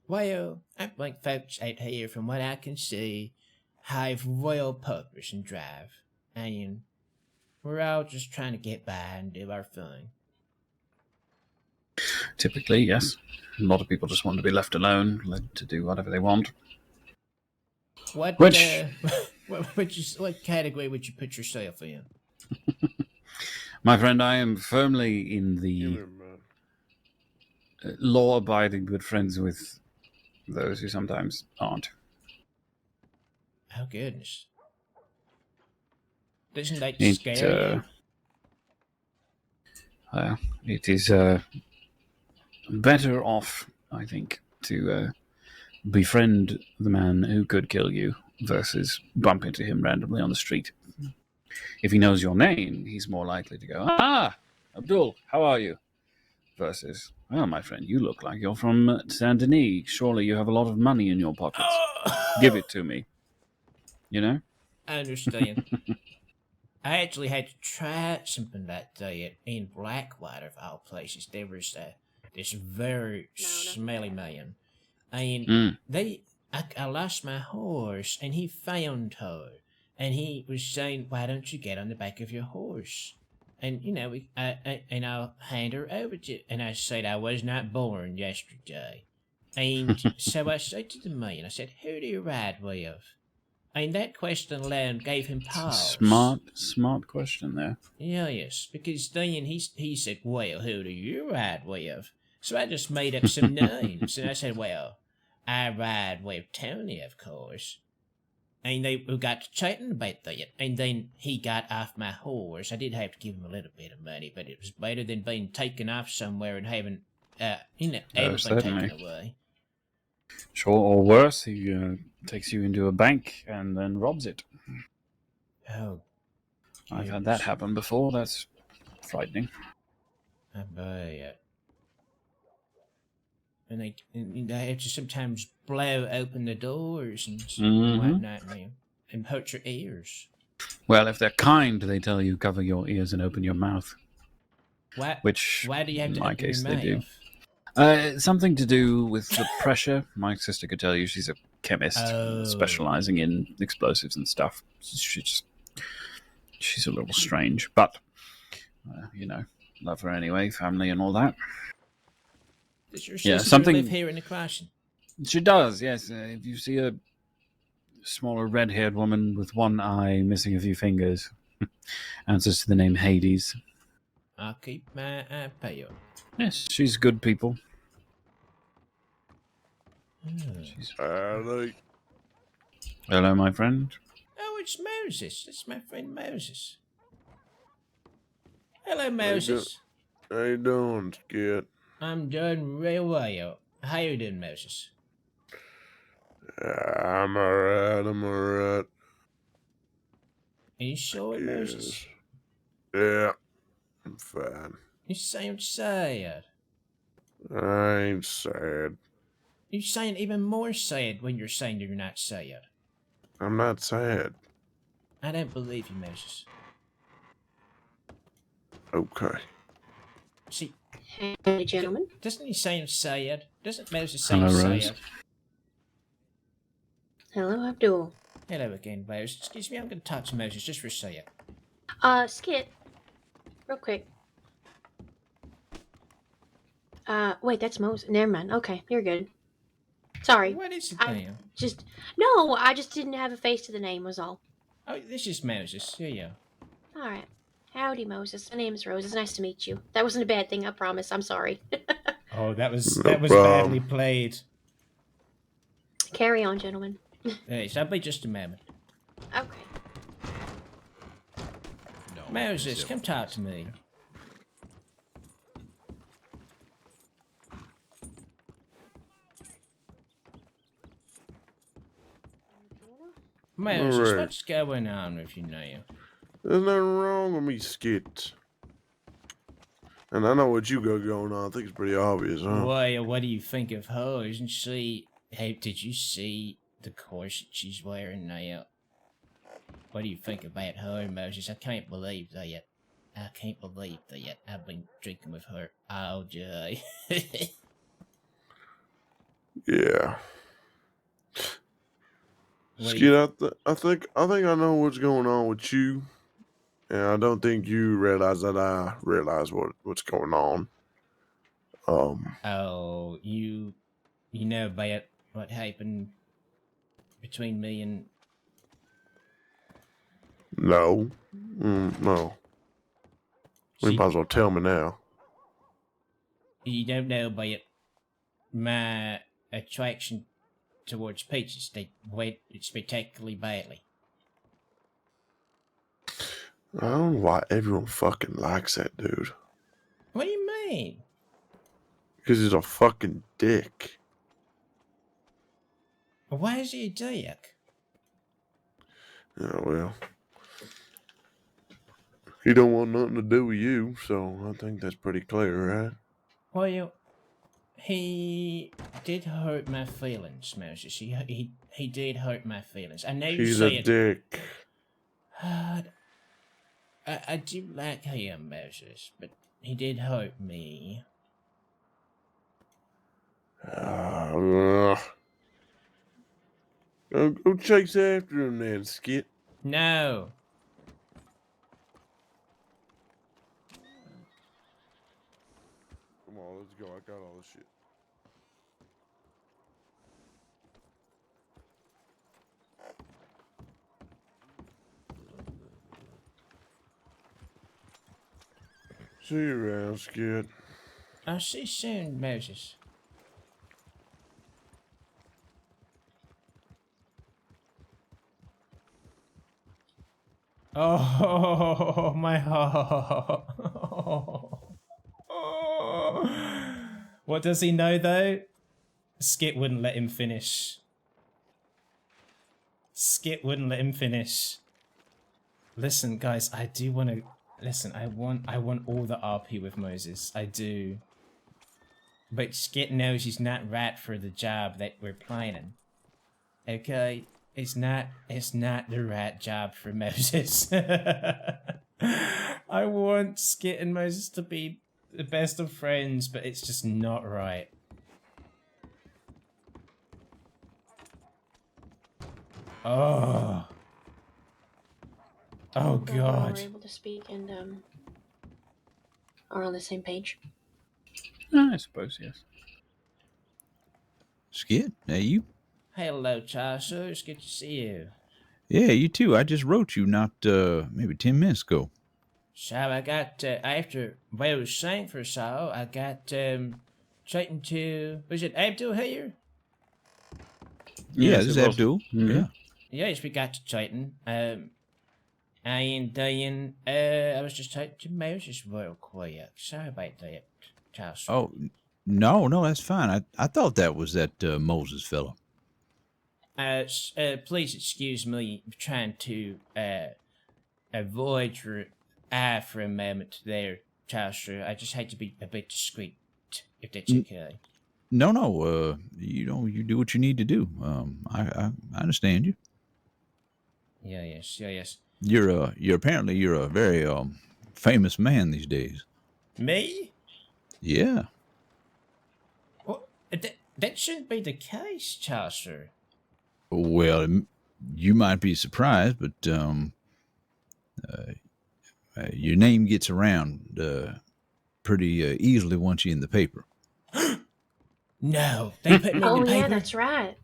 Well, I think folks out here, from what I can see, have royal purpose and drive. And we're all just trying to get by and do our thing. Typically, yes. A lot of people just want to be left alone, let to do whatever they want. What Which- what category would you put yourself in? My friend, I am firmly in the law-abiding good friends with those who sometimes aren't. Oh goodness! Doesn't that It, scare you? It is better off, I think, to befriend the man who could kill you versus bump into him randomly on the street. If he knows your name, he's more likely to go, "Ah, Abdul, how are you?" Versus, "Well, my friend, you look like you're from Saint Denis. Surely you have a lot of money in your pockets. Give it to me." You know? I understand. I actually had to try something that day in Blackwater, of all places. There was this very smelly man, and I lost my horse, and he found her, and he was saying, "Why don't you get on the back of your horse?" And and I'll hand her over to you. And I said I was not born yesterday, and so I said to the man, I said, "Who do you ride with?" And that question alone gave him pause. Smart question there. Yes, because then he said, "Well, who do you ride with?" So I just made up some names, and I said, "Well, I ride with Tony, of course." And we got to chatting about that, and then he got off my horse. I did have to give him a little bit of money, but it was better than being taken off somewhere and having, everything certainly. taken away. Sure, or worse, he takes you into a bank and then robs it. Oh, I've had that happen before. That's frightening. I bet. And they have to sometimes blow open the doors and whatnot, and hurt your ears. Well, if they're kind, they tell you cover your ears and open your mouth. Why do you have in to my open case, your they do. mouth? Something to do with the pressure. My sister could tell you. She's a chemist specializing in explosives and stuff. She's a little strange, but love her anyway, family and all that. Does your sister live here in the crossing? She does, yes. If you see a smaller red-haired woman with one eye missing a few fingers, answers to the name Hades. I'll keep my eye peeled. Yes, she's good people. Hello, my friend. Oh, it's Moses. It's my friend Moses. Hello, Moses. How you doing, Skit? I'm doing real well. How you doing, Moses? I'm alright. Are you sure, Moses? Yeah, I'm fine. You sound sad. I ain't sad. You sound even more sad when you're saying you're not sad. I'm not sad. I don't believe you, Moses. Okay. See, hey, gentlemen. Doesn't he sound sad? Doesn't Moses sound Hello, sad? Rose. Hello, Abdul. Hello again, Moses. Excuse me, I'm going to talk to Moses just for a second. Skit. Real quick. Wait, that's Moses. Never mind. Okay, you're good. Sorry. What is it, I just didn't have a face to the name, was all. Oh, this is Moses. Here you go. Alright. Howdy, Moses. My name's Rose. It's nice to meet you. That wasn't a bad thing, I promise. I'm sorry. Oh, that was badly played. Carry on, gentlemen. Yes, I'll be just a moment. Okay. Moses, come talk to me. Moses, Alright. what's going on with you now? There's nothing wrong with me, Skit. And I know what you got going on. I think it's pretty obvious, huh? Well, what do you think of her? Isn't she... Hey, did you see the corset she's wearing now? What do you think about her, Moses? I can't believe that yet. I can't believe that yet. I've been drinking with her all day. Yeah. What Skit, I think I know what's going on with you. And I don't think you realize that I realize what's going on. Oh, you know about what happened between me and... No. No. You might as well tell me now. You don't know about my attraction towards peaches. They wait spectacularly badly. I don't know why everyone fucking likes that dude. What do you mean? Because he's a fucking dick. Why is he a dick? Yeah, well. He don't want nothing to do with you, so I think that's pretty clear, right? Well, he did hurt my feelings, Moses. He did hurt my feelings. I know you He's say a dick. I do like him, Moses, but he did hurt me. Go chase after him then, Skit. No. Come on, let's go. I got all this shit. See you around, Skit. I'll see you soon, Moses. Oh, my heart. What does he know, though? Skit wouldn't let him finish. Skit wouldn't let him finish. Listen, guys, I do want to... Listen, I want all the RP with Moses. I do. But Skit knows he's not right for the job that we're planning. Okay? It's not the right job for Moses. I want Skit and Moses to be the best of friends, but it's just not right. Oh. Oh God. We're able to speak and are on the same page. I suppose, yes. Skit, hey, you? Hello, Charles. It's good to see you. Yeah, you too. I just wrote you not maybe 10 minutes ago. So I got after Wales sang for so I got chatting to was it Abdul here? Yeah, this is Abdul. Mm-hmm. Yeah. Yes, we got to chatting. I was just talking to Moses real quick. Sorry about that, Charles. Oh, no, that's fine. I thought that was that Moses fellow. Please excuse me trying to avoid your eye for a moment there, Charles. I just had to be a bit discreet, if that's okay. No, you do what you need to do. I understand you. Yeah, yes. You're apparently a very famous man these days. Me? Yeah. Well, that shouldn't be the case, Charles. Well, you might be surprised, but your name gets around pretty easily once you're in the paper. No, they put me in the paper. Yeah, that's right.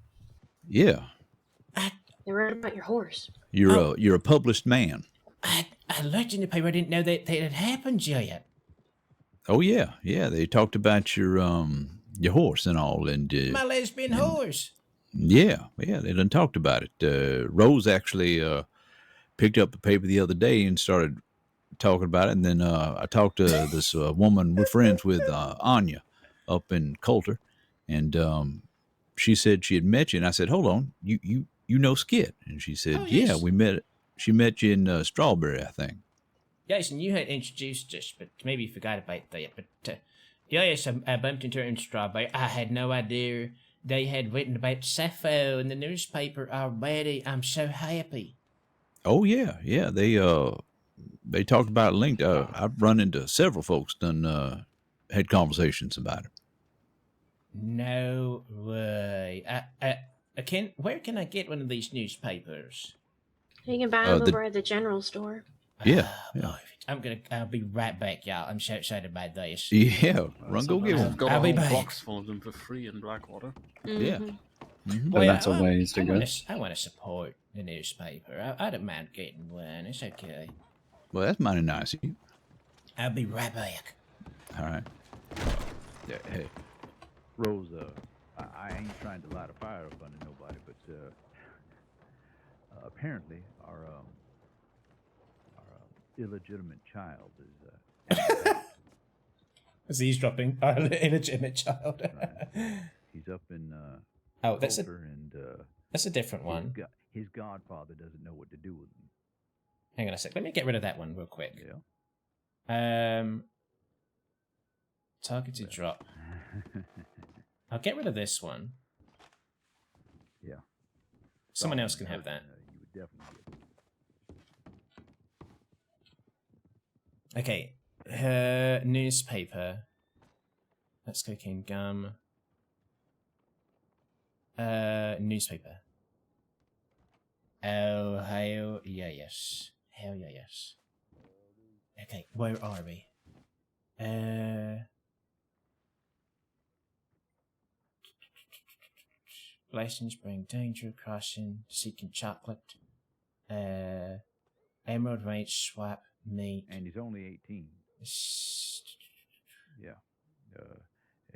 Yeah. They wrote about your horse. You're a published man. I looked in the paper. I didn't know that had happened yet. Oh yeah. They talked about your horse and all, and my lesbian horse. Yeah, they done talked about it. Rose actually picked up the paper the other day and started talking about it, and then I talked to this woman we're friends with, Anya, up in Coulter, and she said she had met you, and I said, hold on, you know Skit? And she said, yes. Yeah, we met. She met you in Strawberry, I think. Yes, and you had introduced us, but maybe you forgot about that. But yes, I bumped into her in Strawberry. I had no idea they had written about Sappho in the newspaper already. I'm so happy. Oh yeah. They talked about it linked. I've run into several folks done had conversations about it. No way. Where can I get one of these newspapers? You can buy them over at the general store. Yeah. I'll be right back, y'all. I'm so excited about this. Yeah, run, go get one. I've got I'll a be whole back. box full of them for free in Blackwater. Yeah. So that's a ways to go. I want to support the newspaper. I don't mind getting one. It's okay. Well, that's mighty nice of you. I'll be right back. All right. Yeah, hey, Rose. I ain't trying to light a fire up under nobody, but apparently our illegitimate child is. As eavesdropping, our illegitimate child. He's up in. Oh, that's that's a different one. His godfather doesn't know what to do with him. Hang on a sec. Let me get rid of that one real quick. Yeah. Targeted drop. I'll get rid of this one. Yeah. Someone else can have that. You would definitely get it. Okay. Newspaper. That's cocaine gum. Newspaper. Oh, hell yeah, yes. Hell yeah, yes. Okay, where are we? Blessings bring danger, crossing, seeking chocolate. Emerald range swap meat. And he's only 18. Yeah.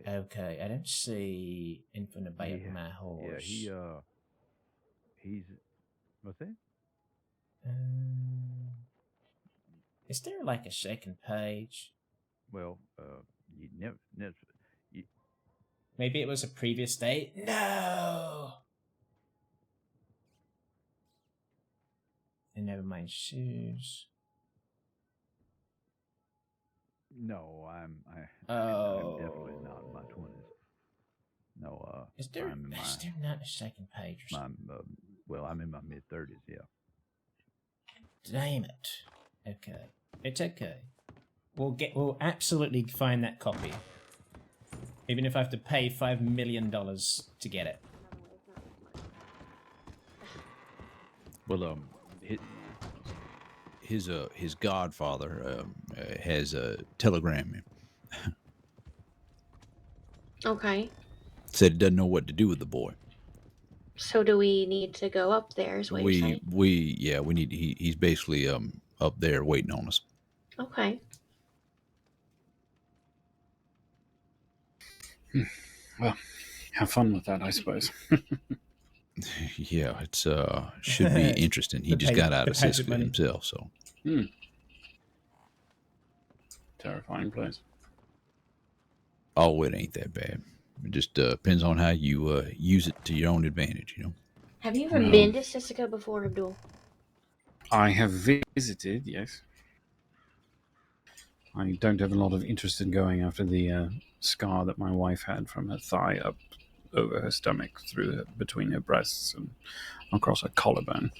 Okay, I don't see anything about my horse. Yeah, he's what's that? Is there like a second page? Well, you never maybe it was a previous date. No. And never mind shoes. No, I'm definitely not in my 20s. No, is there not a second page or something? Well, I'm in my mid-30s, yeah. Damn it. Okay. It's okay. We'll absolutely find that copy. Even if I have to pay $5 million to get it. Well, his godfather has telegrammed me. Okay. Said he doesn't know what to do with the boy. So do we need to go up there? Is what you're saying? We need. He's basically up there waiting on us. Okay. Well, have fun with that, I suppose. Yeah, it's should be interesting. He just got out of Cisco himself, so. Terrifying place. Oh, it ain't that bad. It just depends on how you use it to your own advantage, you know. Have you ever been to Cisco before, Abdul? I have visited, yes. I don't have a lot of interest in going after the scar that my wife had from her thigh up over her stomach, between her breasts and across her collarbone.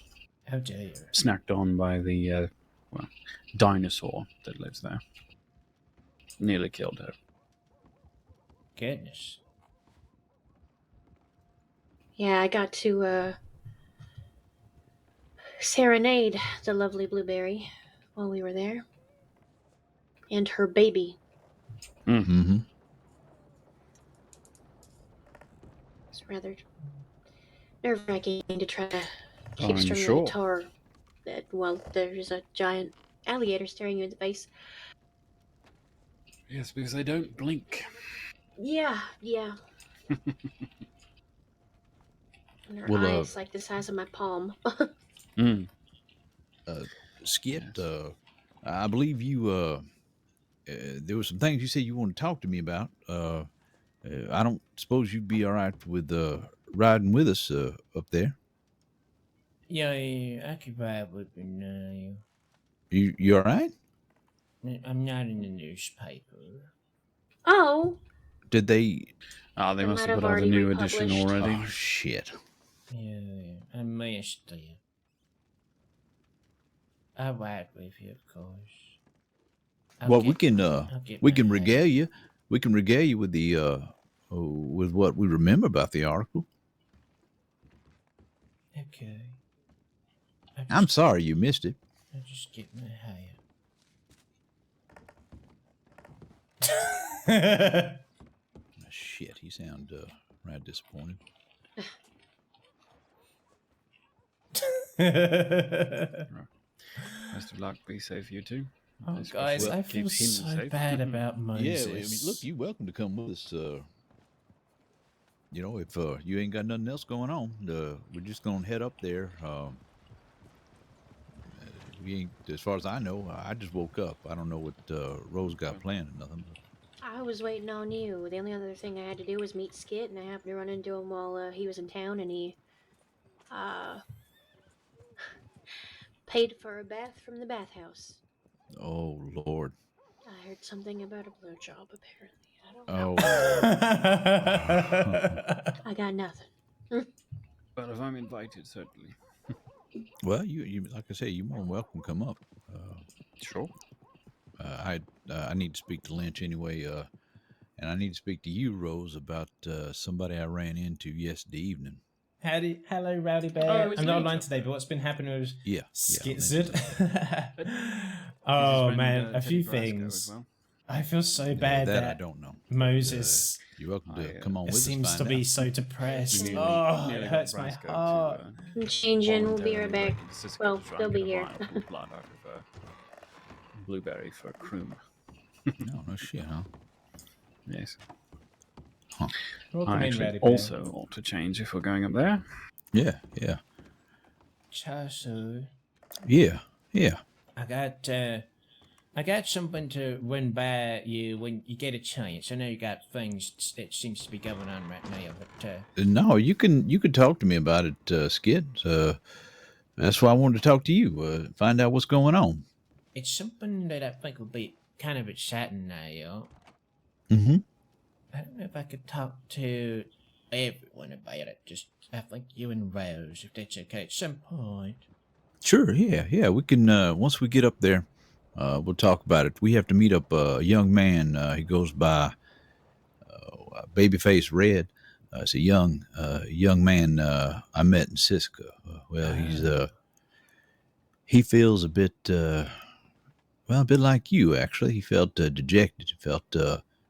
How dare you? Snacked on by the dinosaur that lives there. Nearly killed her. Goodness. Yeah, I got to serenade the lovely Blueberry while we were there. And her baby. Mm-hmm. It's rather nerve-wracking to try to keep I'm stringing sure. a guitar while there's a giant alligator staring you in the face. Yes, because they don't blink. Yeah. And her eyes like the size of my palm. Skit, I believe you. There were some things you said you wanted to talk to me about. I don't suppose you'd be all right with riding with us up there. Yeah, I could ride with you now. You all right? I'm not in the newspaper. Oh. Did they? They must have put out a new edition already. Oh shit! Yeah, I missed you. I'll ride with you, of course. We can regale you. We can regale you with the with what we remember about the article. Okay. I'm sorry you missed it. I'll just get my hair. Shit, he sound right disappointed. Best of luck. Be safe, you two. Oh, guys, I feel so bad about Moses. Yeah, I mean, look, you're welcome to come with us. You know, if you ain't got nothing else going on, we're just gonna head up there. We ain't, as far as I know, I just woke up. I don't know what Rose got planned or nothing. I was waiting on you. The only other thing I had to do was meet Skit, and I happened to run into him while he was in town, and he paid for a bath from the bathhouse. Oh Lord! I heard something about a blowjob, apparently. I don't know. Oh. I got nothing. But if I'm invited, certainly. Well, you like I say, you're more than welcome to come up. Sure. I need to speak to Lynch anyway, and I need to speak to you, Rose, about somebody I ran into yesterday evening. Hello, Rowdy Bear. Oh, I'm not online today, but what's been happening with Skitsid? Oh man, a few things. Well. I feel so bad that I don't know. Moses. You're welcome to come on with us. Seems to be so depressed. It hurts my heart. I'm changing. We'll be right back. Well, they'll be here. Blood out of blueberry for Kroom. No shit, huh? Yes. Huh. I actually also ought to change if we're going up there. Yeah. Chasu. Yeah. I got something to run by you when you get a chance. I know you got things that seems to be going on right now, but no, you can talk to me about it, Skit. That's why I wanted to talk to you. Find out what's going on. it's something that I think would be kind of exciting now. Mm-hmm. I don't know if I could talk to everyone about it. Just I think you and Rose, if that's okay, at some point. Sure. Yeah. We can. Once we get up there, we'll talk about it. We have to meet up a young man. He goes by Babyface Red. It's a young man I met in Cisco. He feels a bit like you actually. He felt dejected. He felt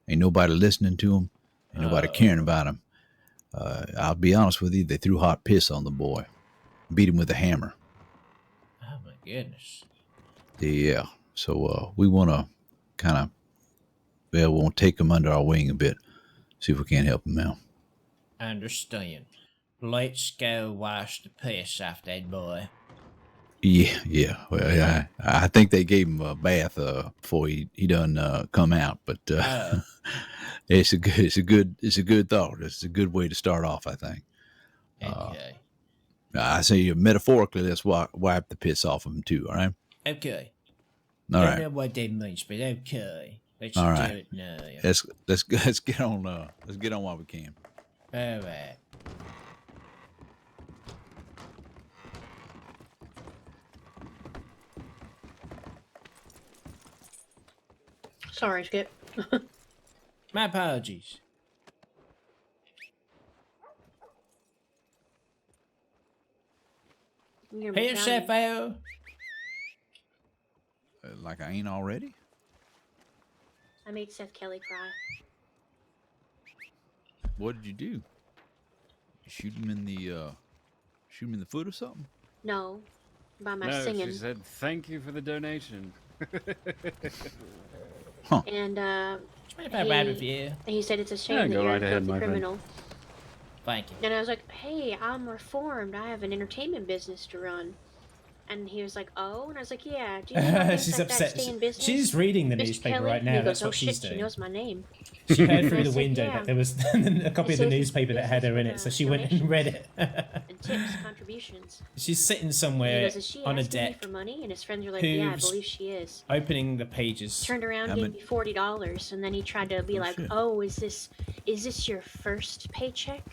ain't nobody listening to him, ain't nobody caring about him. I'll be honest with you, they threw hot piss on the boy, beat him with a hammer. Oh my goodness. Yeah. So we want to kind of, we want to take him under our wing a bit, see if we can't help him out. I understand. Let's go wash the piss off that boy. Yeah. Well, I think they gave him a bath before he done come out, but it's a good thought. It's a good way to start off, I think. Okay. I say metaphorically, let's wipe the piss off him too. All right. Okay. All I right. don't know what that means, but okay. Let's All do right. it now. Let's get on. Let's get on while we can. All right. Sorry, Skip. My apologies. Pay yourself out. Like I ain't already? I made Seth Kelly cry. What did you do? Shoot him in the foot or something? No, by my no, singing. she said thank you for the donation. Huh. And he said it's a shame Yeah, that go you're right a ahead, filthy my friend. criminal. Thank you. And I was like, hey, I'm reformed. I have an entertainment business to run. And he was like, oh? And I was like, yeah. Do you know She's like upset. That stay in business? She's reading the Mr. newspaper Kelly? right now. And he That's goes, what she's doing. She knows my name. She heard through And I the said, window yeah. that there was a copy of the newspaper that had her in it, so she went and read it. And tips, contributions. She's sitting And he somewhere goes, is she on a asking me deck, for money? And his friends are like, yeah, I who's believe she is. opening the pages. Turned around, gave me $40, and then he tried to be like, shit. "Oh, is this your first paycheck?"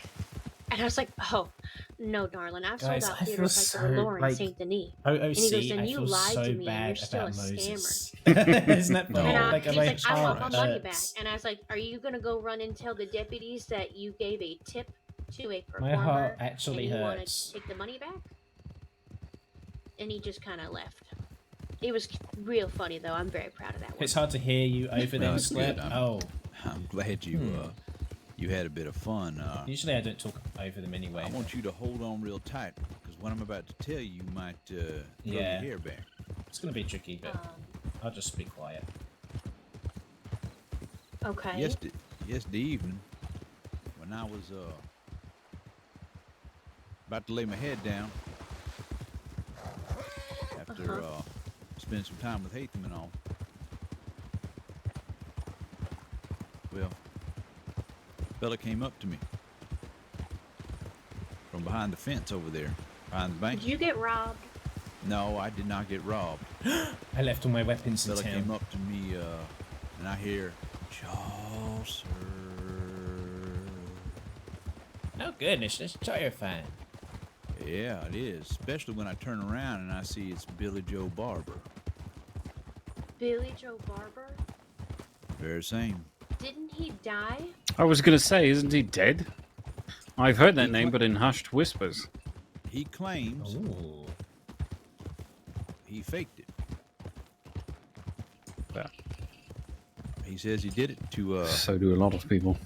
And I was like, "Oh, no, darling, I've Guys, sold out I feel theaters so, like the Lore like, and Saint Denis." OOC, And he goes, "Then I you feel lied so to me, and bad you're still a about scammer." Moses. Isn't that funny? And Like, he's my like, "I want my heart money back." hurts. And I was like, "Are you gonna go run and tell the deputies that you gave a tip to a My performer heart actually and you want hurts. to take the money back?" And he just kind of left. It was real funny though. I'm very proud of that one. It's hard to hear you over No, them, it's good. Sclurp. I'm glad you had a bit of fun. Usually I don't talk over them anyway. I want you to hold on real tight because what I'm about to tell you might throw your Yeah. hair back. It's gonna be tricky, but I'll just be quiet. Okay. Yesterday evening, when I was about to lay my head down after spending some time with Hatham and all, well, a fella came up to me from behind the fence over there, behind the bank. Did you get robbed? No, I did not get robbed. I left all my weapons in Fella town. came up to me, and I hear, Chaucer. Oh goodness, that's terrifying. Yeah, it is. Especially when I turn around and I see it's Billy Joe Barber. Billy Joe Barber? Very same. Didn't he die? I was going to say, isn't he dead? I've heard that name, but in hushed whispers. He claims he faked it. Yeah. He says he did it to So do a lot of people.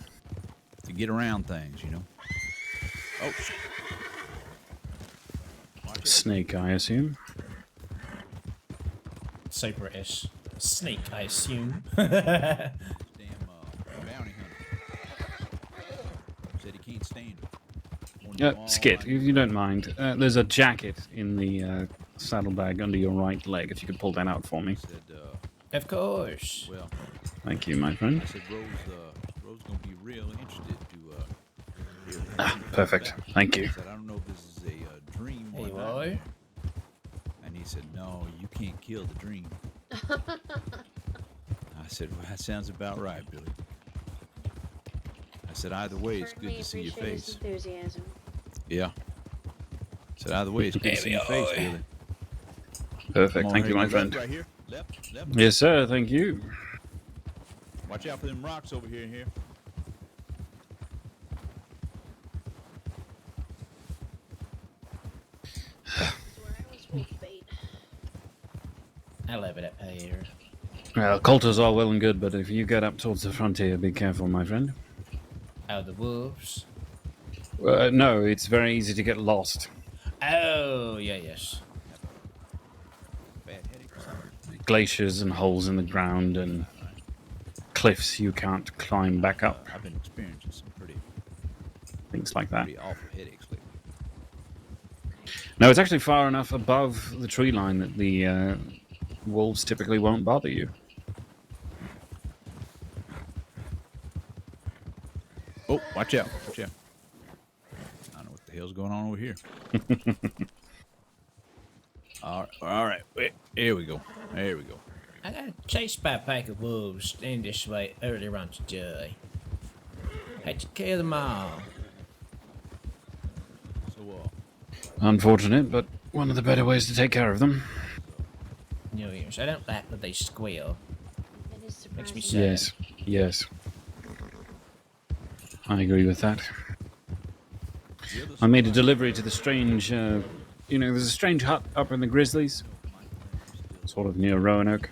to get around things, you know. Oh shit. Snake, I assume. So British. Snake, I assume. Bounty hunter. Said he can't stand it. Skit, if you don't mind, there's a jacket in the saddlebag under your right leg. If you could pull that out for me. Of course. Well, Thank you, my friend. I said Rose gonna be real interested to hear Perfect. Thank you. I said, I don't know if this is a dream or Hey, not. boy. And he said, no, you can't kill the dream. I said, well, that sounds about right, Billy. I said, either way, it's good to see your Appreciate his face. enthusiasm. Yeah. I said, either way, it's good to see your face, Billy. Perfect. Come on, Thank you, here, my left friend. Right here. Left. Yes, sir. Thank you. Watch out for them rocks over here. I love it up here. Well, culters are well and good, but if you get up towards the frontier, be careful, my friend. Oh, the wolves. No, it's very easy to get lost. Oh, yeah, yes. Glaciers and holes in the ground and cliffs you can't climb back up. I've been experiencing some pretty Things like that. awful headaches lately. No, it's actually far enough above the tree line that the wolves typically won't bother you. Oh, watch out. Watch out. I don't know what the hell's going on over here. All right. Wait, here we go. There we go. I got chased by a pack of wolves staying this way earlier on today. Had to kill them all. So, Unfortunate, but one of the better ways to take care of them. New Year's. I don't like that they squeal. Makes me sad. Yes, yes. I agree with that. I made a delivery to the strange, there's a strange hut up in the Grizzlies, sort of near Roanoke.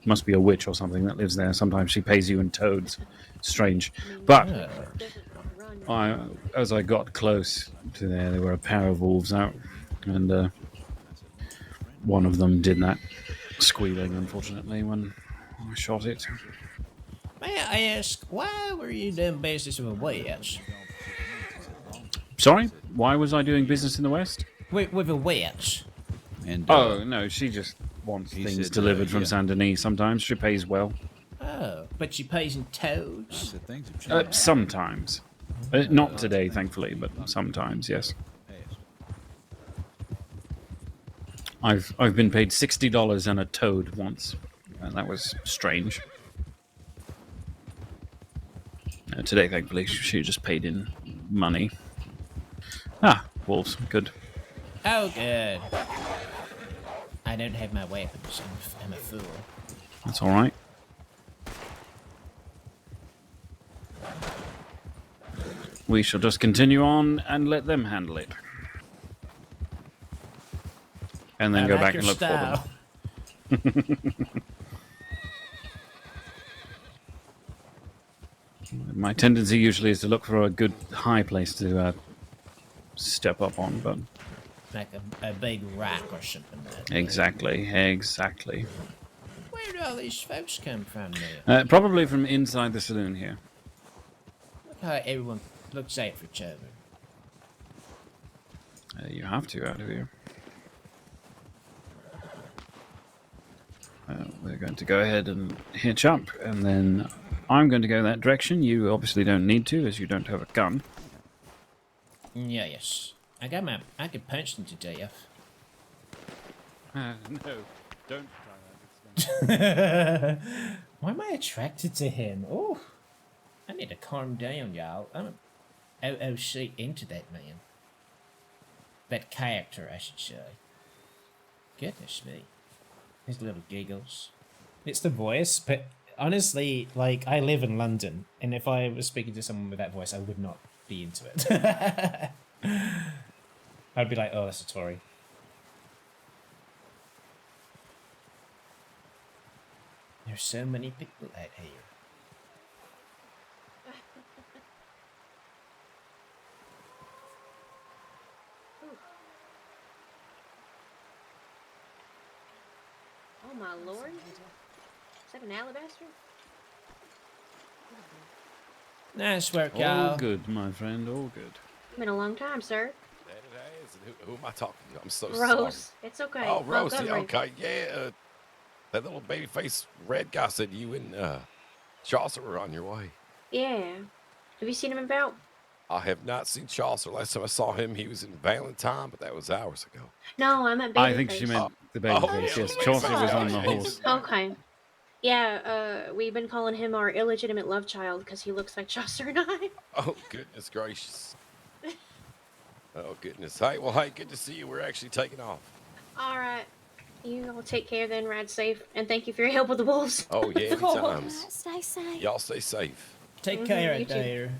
Must be a witch or something that lives there. Sometimes she pays you in toads. Strange. But as I got close to there were a pair of wolves out, and one of them did that, squealing, unfortunately, when I shot it. May I ask, why were you doing business with a witch? Sorry? Why was I doing business in the West? With a witch. And no, she just wants things said, delivered from yeah. Saint Denis. Sometimes she pays well. Oh, but she pays in toads? Things have changed. Sometimes. Not today, thankfully, but sometimes, yes. I've been paid $60 and a toad once, and that was strange. Today, thankfully, she just paid in money. Ah, wolves, good. Oh, good. I don't have my weapons. I'm a fool. That's all right. We shall just continue on and let them handle it. And then I go like back your and look style. for them. My tendency usually is to look for a good high place to step up on, but Like a big rack or something. Like that. exactly. Where do all these folks come from, there? Probably from inside the saloon here. Look how everyone looks out for each other. You have to out of here. We're going to go ahead and hitch up, and then I'm going to go that direction. You obviously don't need to, as you don't have a gun. Yeah, yes. I could punch them to death. No, don't try that. Why am I attracted to him? Oh, I need to calm down, y'all. I'm OOC into that man. That character, I should say. Goodness me. His little giggles. It's the voice, but honestly, like, I live in London, and if I was speaking to someone with that voice, I would not be into it. I'd be like, oh, that's a Tory. There's so many people out here. Oh my lord. Is that an alabaster? Nice work, All y'all. good, my friend, all good. Been a long time, sir. Who am I talking to? I'm so Rose. sorry. It's okay. Oh, Rose. go, Yeah, Ray. okay. Yeah. That little baby-faced red guy said you and Chaucer were on your way. Yeah. Have you seen him about? I have not seen Chaucer. Last time I saw him, he was in Valentine, but that was hours ago. No, I meant I think Babyface. she meant the babyface. Yes, Chaucer was on the horse. Okay. Yeah, we've been calling him our illegitimate love child because he looks like Chaucer and I. Oh, goodness gracious. Oh, goodness. Hey, well, hey, good to see you. We're actually taking off. All right. You all take care then, ride safe, and thank you for your help with the wolves. Oh, yeah, anytime. Stay safe. Y'all stay safe. Take care you out too. there.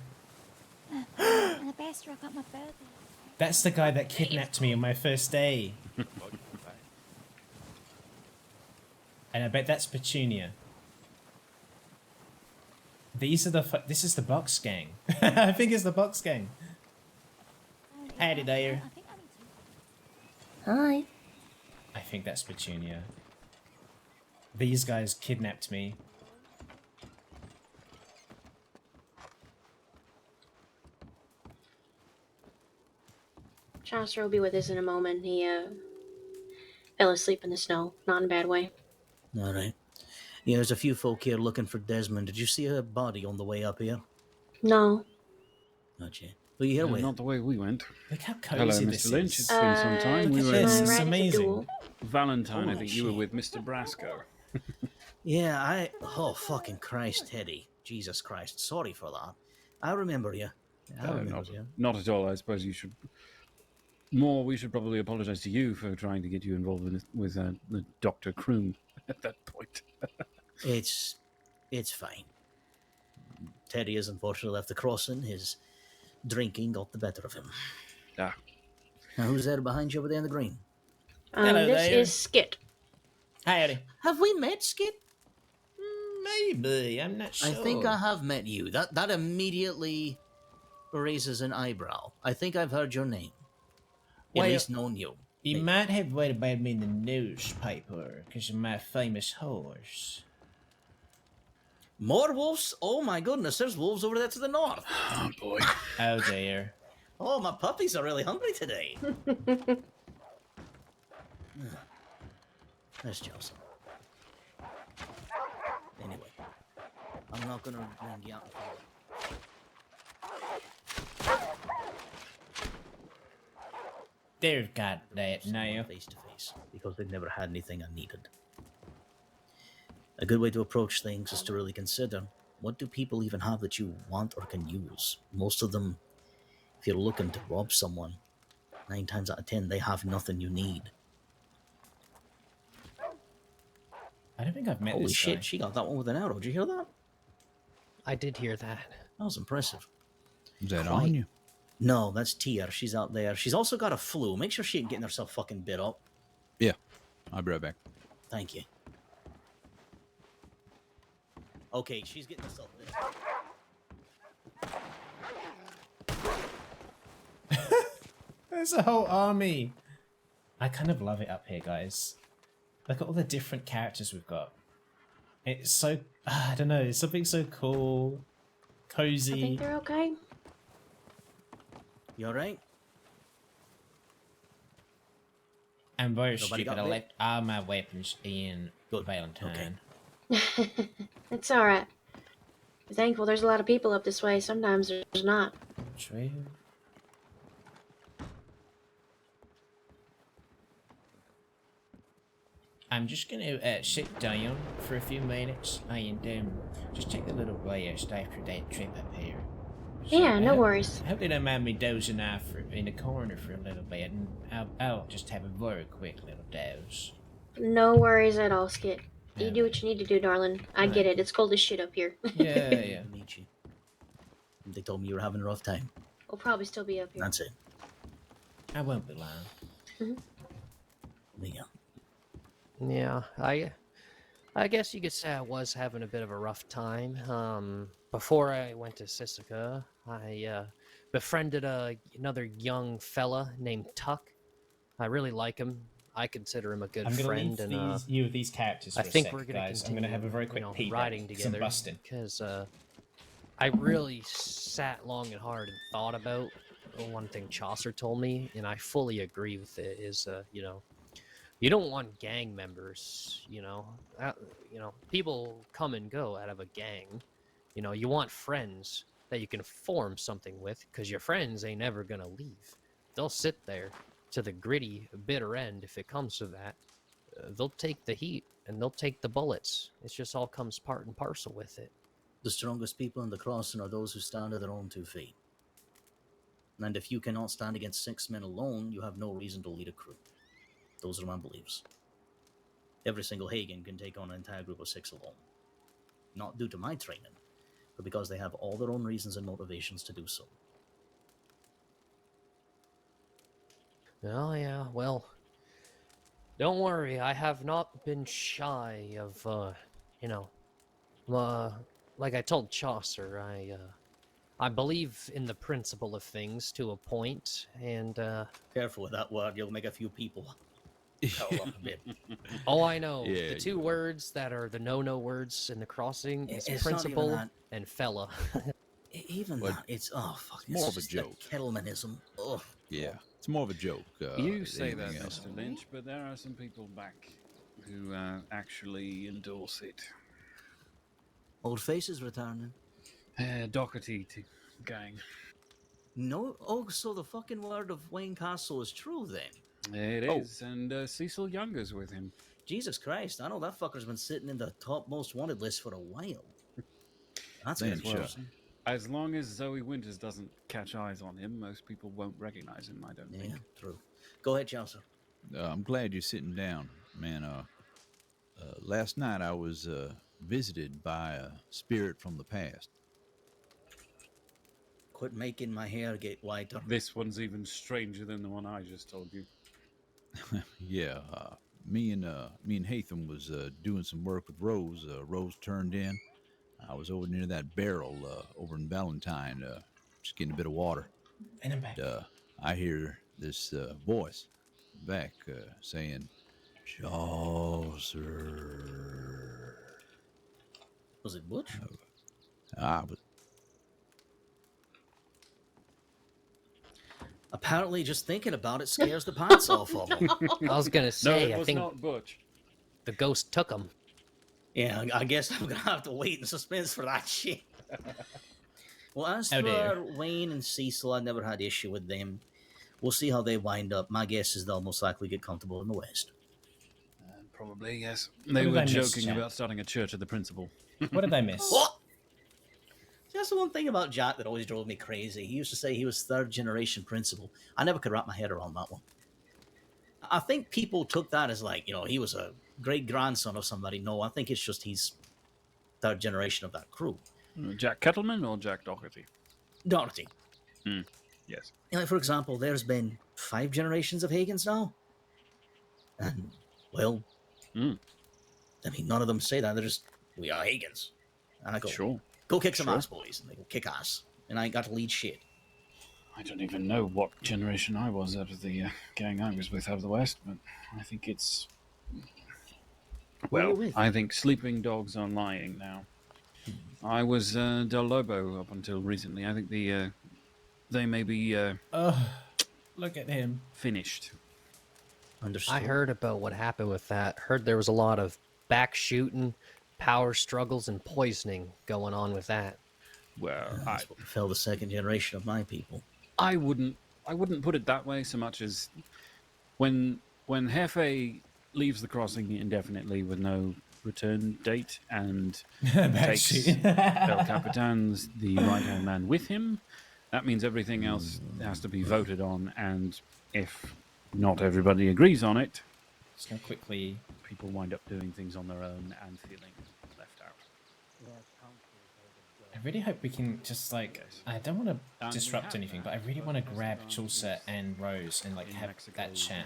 Alabaster, I got my birthday. That's the guy that kidnapped me on my first day. And I bet that's Petunia. These are this is the Box Gang. I think it's the Box Gang. Howdy there. Hi. I think that's Petunia. These guys kidnapped me. Chaucer will be with us in a moment. He fell asleep in the snow, not in a bad way. All right. Yeah, there's a few folk here looking for Desmond. Did you see her body on the way up here? No. Not yet. Well, you here with? Not the way we went. Look how Hello, cozy Mr. this Lynch. is. It's been some time. Look We at were this. in It's amazing. Valentine. I Holy think you were shit. with Mr. Brasco. Yeah, oh, fucking Christ, Teddy. Jesus Christ. Sorry for that. I remember you. I remember you. Not at all. I suppose you should. We should probably apologise to you for trying to get you involved with the Dr. Kroom at that point. It's fine. Teddy has unfortunately left the crossing. His drinking got the better of him. Ah. Now, who's there behind you over there in the green? Hello this there. is Skit. Howdy. Have we met, Skit? Maybe. I'm not sure. I think I have met you. That immediately raises an eyebrow. I think I've heard your name. Well, At least known you. You might have read about me in the newspaper because of my famous horse. More wolves? Oh my goodness, there's wolves over there to the north. Oh boy. Oh dear. Oh, my puppies are really hungry today. There's Chelsea. Anyway, I'm not gonna bring you out. They've got that now. Face to face, because they've never had anything I needed. A good way to approach things is to really consider, what do people even have that you want or can use? Most of them, if you're looking to rob someone, 9 times out of 10, they have nothing you need. I don't think I've met Holy this shit, guy. she got that one with an arrow. Did you hear that? I did hear that. That was impressive. Is that Quite. on you? No, that's Tia. She's out there. She's also got a flu. Make sure she ain't getting herself fucking bit up. Yeah. I'll be right back. Thank you. Okay, she's getting herself bit up. There's a whole army. I kind of love it up here, guys. Look at all the different characters we've got. It's so, I don't know, it's something so cool, cozy. I think they're okay. You alright? I'm very Nobody stupid. got I bit? left all my weapons in Valentine. It's alright. Be thankful there's a lot of people up this way. Sometimes there's not. True. I'm just gonna sit down for a few minutes and just take a little rest after that trip up here. Yeah, no I hope- worries. I hope they don't mind me dozing off in the corner for a little bit, and I'll just have a very quick little doze. No worries at all, Skit. You do what you need to do, darling. I get it. It's cold as shit up here. Yeah. Meet you. They told me you were having a rough time. We'll probably still be up here. That's it. I won't be long. Yeah. Yeah, I guess you could say I was having a bit of a rough time. Before I went to Sisika, I befriended another young fella named Tuck. I really like him. I consider him a good I'm gonna friend, leave and you with these characters for I a think sec, we're gonna guys. I'm continue. gonna have a very quick pee break, riding 'cause I'm together busting. because I really sat long and hard and thought about one thing Chaucer told me, and I fully agree with it. Is you don't want gang members. People come and go out of a gang. You want friends that you can form something with, because your friends ain't never gonna leave. They'll sit there to the gritty, bitter end if it comes to that. They'll take the heat and they'll take the bullets. It just all comes part and parcel with it. The strongest people in the crossing are those who stand on their own 2 feet. And if you cannot stand against 6 men alone, you have no reason to lead a crew. Those are my beliefs. Every single Hagen can take on an entire group of 6 alone. Not due to my training, but because they have all their own reasons and motivations to do so. Oh, yeah, well, don't worry. I have not been shy of, like I told Chaucer, I believe in the principle of things to a point, and, Careful with that word, you'll make a few people curl up a bit. Oh, I know. Yeah, The 2 words that are the no-no words in the crossing is It's not even principle that. and fella. Even But that, it's, oh, fuck. more It's of a just joke. that Kettlemanism. Ugh. Yeah, it's more of a joke. You say that, anything else. Mr. Lynch, but there are some people back who actually endorse it. Old faces returning. Doherty gang. No? Oh, so the fucking word of Wayne Castle is true then? It is, and Cecil Younger's with him. Jesus Christ, I know that fucker's been sitting in the top most wanted list for a while. That's Lynch, good worse. as long as Zoe Winters doesn't catch eyes on him, most people won't recognize him, I don't think. True. Go ahead, Chaucer. I'm glad you're sitting down, man. Last night I was visited by a spirit from the past. Quit making my hair get whiter. This one's even stranger than the one I just told you. Yeah, me and Hatham was doing some work with Rose. Rose turned in. I was over near that barrel over in Valentine, just getting a bit of water. And I'm back. I hear this voice back saying, "Chaucer." Was it Butch? I was. Apparently, just thinking about it scares the pants off of him. I was gonna say, it I was think not Butch. the ghost took him. Yeah, I guess I'm gonna have to wait in suspense for that shit. Well, as Oh, for dear. Wayne and Cecil, I never had issue with them. We'll see how they wind up. My guess is they'll most likely get comfortable in the West. Probably, yes. What They did were I miss, joking Jack? about starting a church at the principal. What did I miss? What? That's the one thing about Jack that always drove me crazy. He used to say he was 3rd generation principal. I never could wrap my head around that one. I think people took that as like, he was a great grandson of somebody. No, I think it's just he's 3rd generation of that crew. Jack Kettleman or Jack Doherty? Doherty. Yes. Like, for example, there's been 5 generations of Hagans now. And, well, I mean, none of them say that. They're just, we are Hagans. And I go, Sure. go kick some Sure. ass, boys. And they go, kick ass. And I ain't got to lead shit. I don't even know what generation I was out of the gang I was with out of the West, but I think it's... Well, I think sleeping dogs are lying now. I was Del Lobo up until recently. I think they may be look at him. Finished. I heard about what happened with that. Heard there was a lot of back shooting, power struggles, and poisoning going on with that. Well, that's what befell the second generation of my people. I wouldn't put it that way so much as when Hefe leaves the crossing indefinitely with no return date and takes El Capitan's the right-hand man with him, that means everything else has to be voted on, and if not everybody agrees on it, just gonna quickly, people wind up doing things on their own and feeling left out. I really hope we can just like, I don't want to disrupt anything, but I really want to grab Chaucer and Rose and like have that chat.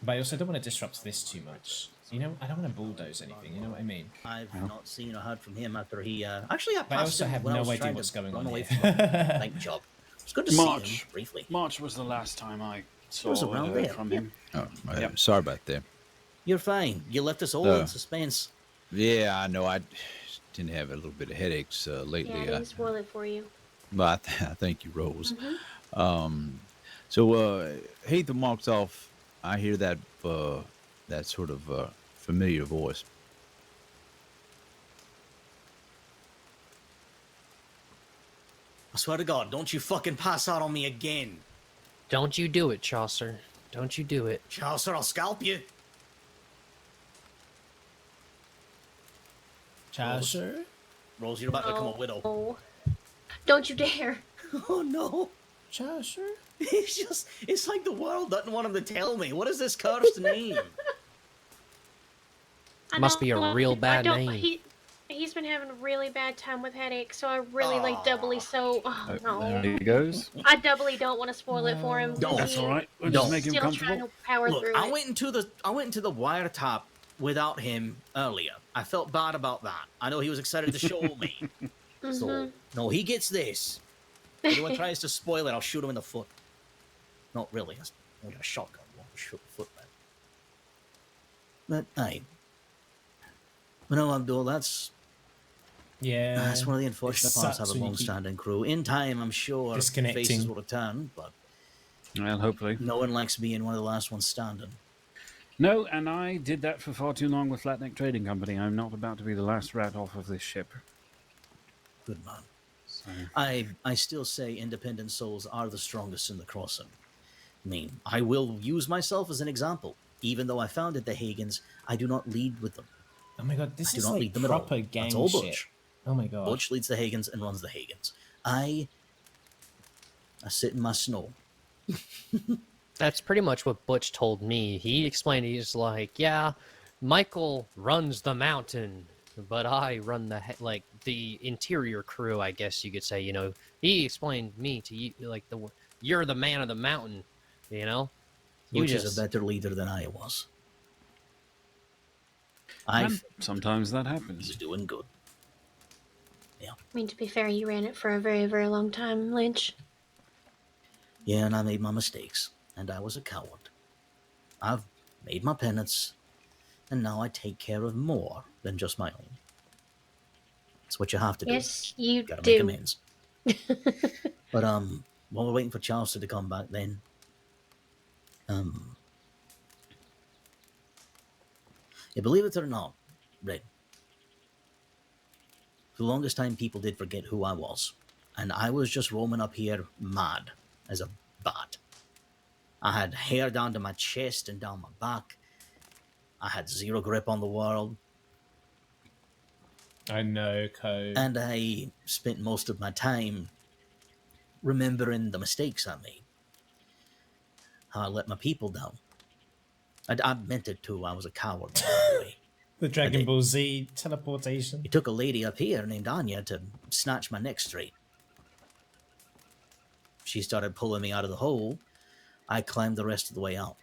But I also don't want to disrupt this too much. You know, I don't want to bulldoze anything, you know what I mean? I've not seen or heard from him after he... Actually, I But I passed also him have when I no was idea trying what's to going run on away here. from a night job. It's good to see him briefly. March was the last time I saw was around there. from him. Oh, sorry about that. You're fine. You left us all in suspense. Yeah, I know. I tend to have a little bit of headaches lately. Yeah, I didn't spoil it for you. But I thank you, Rose. Mhm. So Heath walks off. I hear that that sort of familiar voice. I swear to God, don't you fucking pass out on me again. Don't you do it, Chaucer. Don't you do it. Chaucer, I'll scalp you. Chaucer? Rose, you're about to become a widow. Oh, don't you dare. Oh no. Chaucer? It's like the world doesn't want him to tell me. What is this cursed name? Must be a real bad name. He's been having a really bad time with headaches, so I really like doubly so. Oh, no. There he goes. I doubly don't want to spoil it for him. No, that's all right. We'll just make him still comfortable. trying to power Look, through I it. went into the wiretap without him earlier. I felt bad about that. I know he was excited to show me. So no, he gets this. If anyone tries to spoil it, I'll shoot him in the foot. Not really. I got a shotgun. I won't shoot the foot, man. But hey, you know, Abdul, that's one of the unfortunate parts of a long-standing crew. In time, I'm sure faces will return, but well, hopefully, no one likes being one of the last ones standing. No, and I did that for far too long with Flatneck Trading Company. I'm not about to be the last rat off of this ship. Good man. So. I still say independent souls are the strongest in the crossing. I mean, I will use myself as an example. Even though I founded the Hagans, I do not lead with them. Oh my god, this I do is not like lead them proper at all. gang That's all shit. Butch. Oh my god. Butch leads the Hagans and runs the Hagans. I sit in my snow. That's pretty much what Butch told me. He explained, he's like, yeah, Michael runs the mountain, but I run the interior crew, I guess you could say, you know. He explained me to you, like, you're the man of the mountain, you know? Butch is a better leader than I was. Sometimes that happens. He's doing good. I mean, to be fair, you ran it for a very, very long time, Lynch. Yeah, and I made my mistakes, and I was a coward. I've made my penance, and now I take care of more than just my own. That's what you have to do. Yes, you Gotta do. make amends. But while we're waiting for Chaucer to come back, then yeah, believe it or not, Red, for the longest time people did forget who I was, and I was just roaming up here mad as a bat. I had hair down to my chest and down my back. I had zero grip on the world. I know, Code. And I spent most of my time remembering the mistakes I made. How I let my people down. I meant it too. I was a coward. By the way. The Dragon Ball Z teleportation. It took a lady up here named Anya to snatch my neck straight. She started pulling me out of the hole. I climbed the rest of the way out.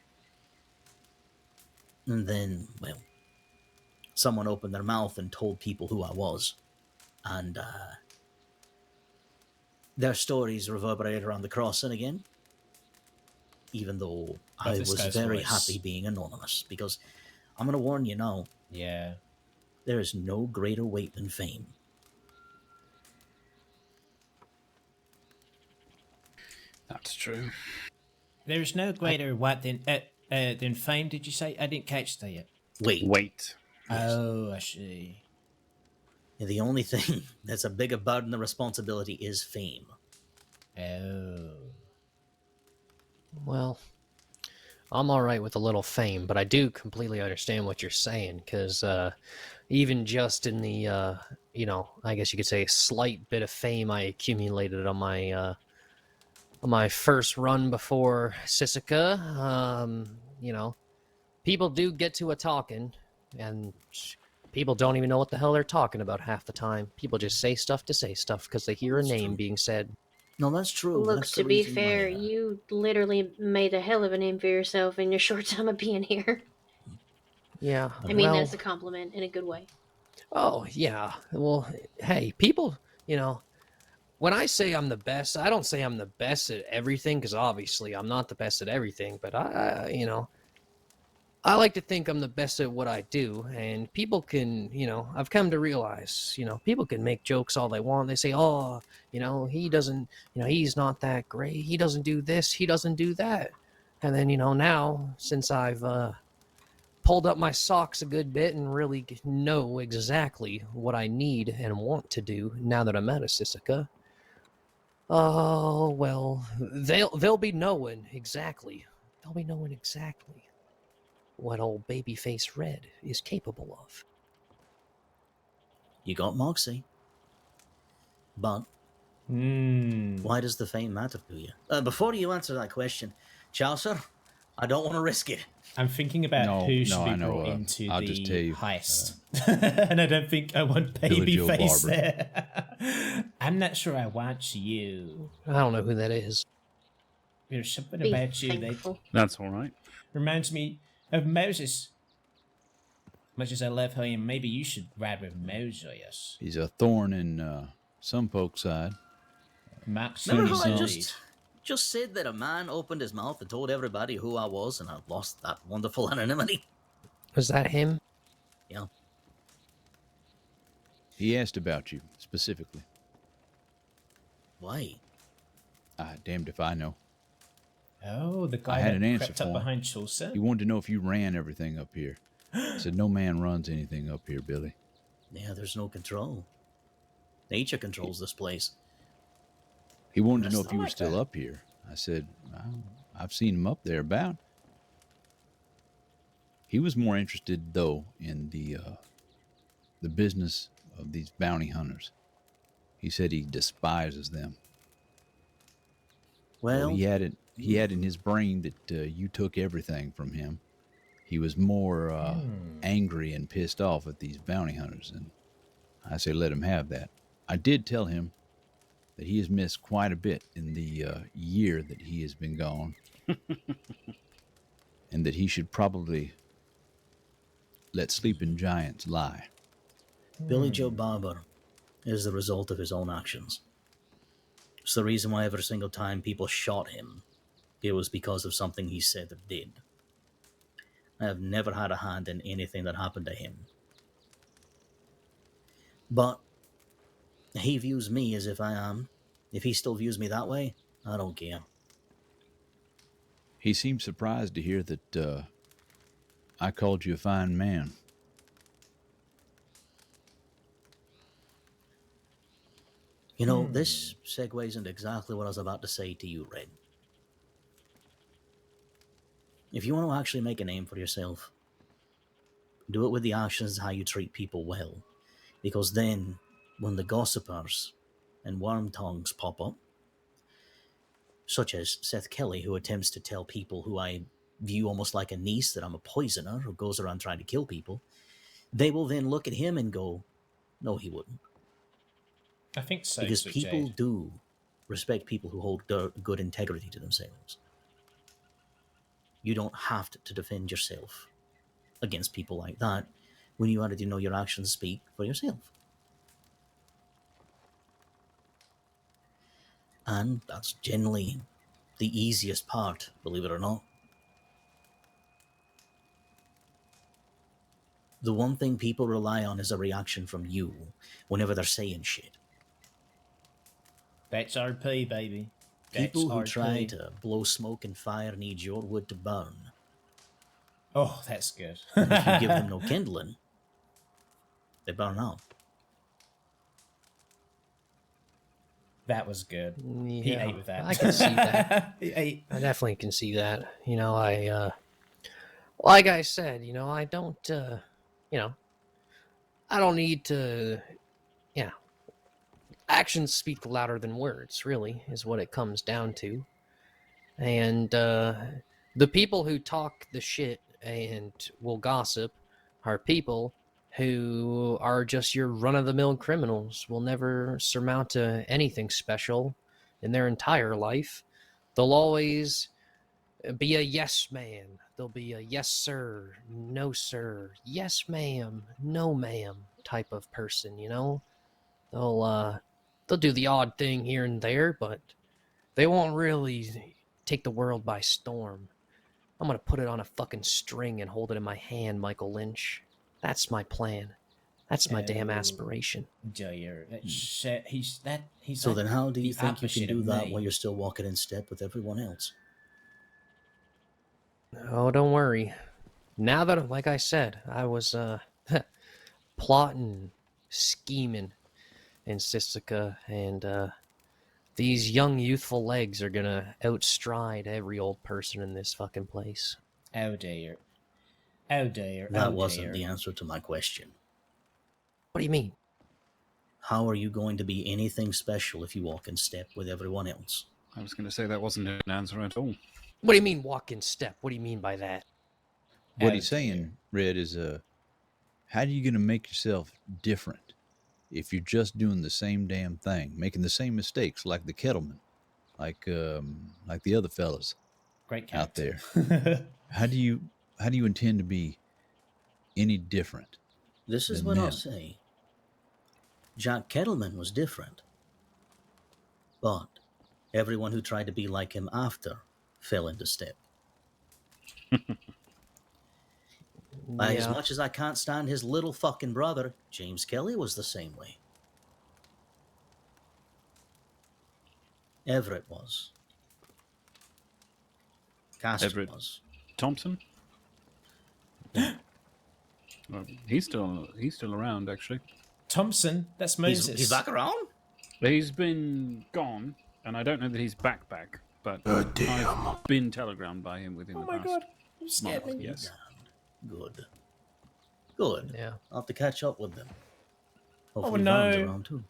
And then, well, someone opened their mouth and told people who I was. And Their stories reverberate around the crossing again, even though I this was guy's very voice. happy being anonymous, because I'm going to warn you now. Yeah. There is no greater weight than fame. That's true. There is no greater what than fame, did you say? I didn't catch that yet. Wait. Oh, I see. And the only thing that's a bigger burden of responsibility is fame. Oh. Well, I'm all right with a little fame, but I do completely understand what you're saying, because even just in the, I guess you could say, slight bit of fame I accumulated on my first run before Sisika, people do get to a talking, and people don't even know what the hell they're talking about half the time. People just say stuff to say stuff because they hear a name being said. No, that's true. Look, That's to the be reason fair, why, you literally made a hell of a name for yourself in your short time of being here. Yeah, I mean, that's a compliment in a good way. Oh, yeah. Well, hey, people, when I say I'm the best, I don't say I'm the best at everything, because obviously I'm not the best at everything, but I like to think I'm the best at what I do, and people can, I've come to realize, people can make jokes all they want. They say, oh, he doesn't, he's not that great. He doesn't do this. He doesn't do that. And then, now, since I've pulled up my socks a good bit and really know exactly what I need and want to do now that I'm out of Sisika, oh, well, they'll be knowing exactly. They'll be knowing exactly what old babyface Red is capable of. you got Moxie. But why does the fame matter to you? Before you answer that question, Chaucer, I don't want to risk it. I'm thinking about who should be brought into I'll the just tell you, heist. And I don't think I want Billy Joe Babyface Barber. there. I'm not sure I want you. I don't know who that is. There's something Be about you thankful. That's all right. reminds me of Moses. Much as I love him, maybe you should ride with Moses. He's a thorn in some folks' side. Max, Remember how I just said that a man opened his mouth and told everybody who I was, and I lost that wonderful anonymity? Was that him? Yeah. He asked about you specifically. Why? Damned if I know. Oh, the guy I had that an answer crept for up him. behind Chaucer? He wanted to know if you ran everything up here. I said, no man runs anything up here, Billy. Yeah, there's no control. Nature controls this place. He wanted to know if you were still up here. I said, I've seen him up there about. He was more interested, though, in the business of these bounty hunters. He said he despises them. Well, he had in his brain that you took everything from him. He was more angry and pissed off at these bounty hunters, and I say let him have that. I did tell him that he has missed quite a bit in the year that he has been gone, and that he should probably let sleeping giants lie. Billy Joe Barber is the result of his own actions. It's the reason why every single time people shot him, it was because of something he said or did. I have never had a hand in anything that happened to him. But he views me as if I am. If he still views me that way, I don't care. He seemed surprised to hear that I called you a fine man. You know, this segues into exactly what I was about to say to you, Red. If you want to actually make a name for yourself, do it with the actions how you treat people well. Because then, when the gossipers and worm tongues pop up, such as Seth Kelly, who attempts to tell people who I view almost like a niece that I'm a poisoner who goes around trying to kill people, they will then look at him and go, no, he wouldn't. I think so. Because so people Jade. do respect people who hold good integrity to themselves. You don't have to defend yourself against people like that when you already know your actions speak for yourself. And that's generally the easiest part, believe it or not. The one thing people rely on is a reaction from you whenever they're saying shit. That's RP, baby. People That's who RP. try to blow smoke and fire need your wood to burn. Oh, that's good. And if you give them no kindling, they burn out. That was good. He Yeah, ate with that. I can see that. He ate. I definitely can see that. You know, like I said, you know, I don't, you know, I don't need to, you know, actions speak louder than words, really, is what it comes down to. And the people who talk the shit and will gossip are people who are just your run-of-the-mill criminals, will never surmount to anything special in their entire life. They'll always be a yes man. They'll be a yes sir, no sir, yes ma'am, no ma'am type of person, you know? They'll do the odd thing here and there, but they won't really take the world by storm. I'm gonna put it on a fucking string and hold it in my hand, Michael Lynch. That's my plan. That's my damn aspiration. Dear, So then how do you the think you can opposite do of that me. while you're still walking in step with everyone else? Oh, don't worry. Now that, like I said, I was plotting, scheming in Sisika, and these young, youthful legs are gonna outstride every old person in this fucking place. Oh dear. Oh dear. That wasn't the answer to my question. What do you mean? How are you going to be anything special if you walk in step with everyone else? I was going to say that wasn't an answer at all. What do you mean walk in step? What do you mean by that? What he's saying, Red, is how are you going to make yourself different if you're just doing the same damn thing, making the same mistakes like the Kettleman, like the other fellas Great out character. there? How do you intend to be any different? This is than what I'll them? say. Jack Kettleman was different. But everyone who tried to be like him after fell into step. As much as I can't stand his little fucking brother, James Kelly was the same way. Everett was. Castor Everett was. Thompson? Well, he's still around, actually. Thompson? That's Moses. He's back around? He's been gone, and I don't know that he's back, but I've been telegrammed by him within the past. Oh my god, you scared month, me. Yes. Good. Good. Yeah. I'll have to catch up with them. Oh Hopefully no. Van's around too.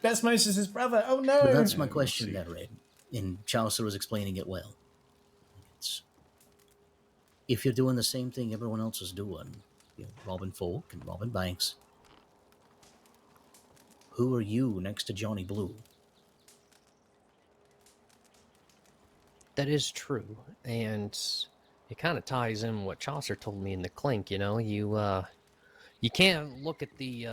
That's Moses' brother. Oh no. But that's my question there, Red. And Chaucer was explaining it well. It's, if you're doing the same thing everyone else is doing, you know, robbing folk and robbing banks, who are you next to Johnny Blue? That is true, and it kind of ties in what Chaucer told me in the Clink. You know, you can't look at the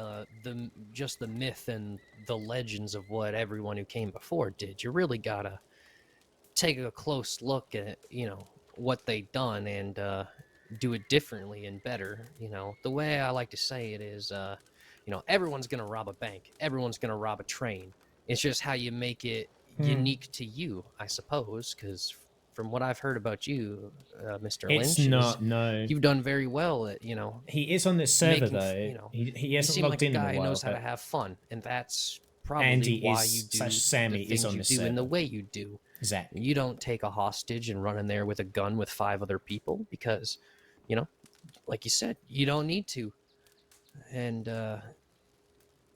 just the myth and the legends of what everyone who came before did. You really gotta take a close look at, you know, what they done and do it differently and better. You know, the way I like to say it is, you know, everyone's gonna rob a bank, everyone's gonna rob a train. It's just how you make it unique to you, I suppose, because from what I've heard about you, Mr. It's Lynch, not, no. you've done very well at, you know. He is on this server making, though. You know, he hasn't seem logged like in a guy in a who while. knows how to but have fun, and that's probably Andy why is- you do slash Sammy the is things on you this do in the server. way you do. Exactly. You don't take a hostage and run in there with a gun with 5 other people because, you know, like you said, you don't need to. And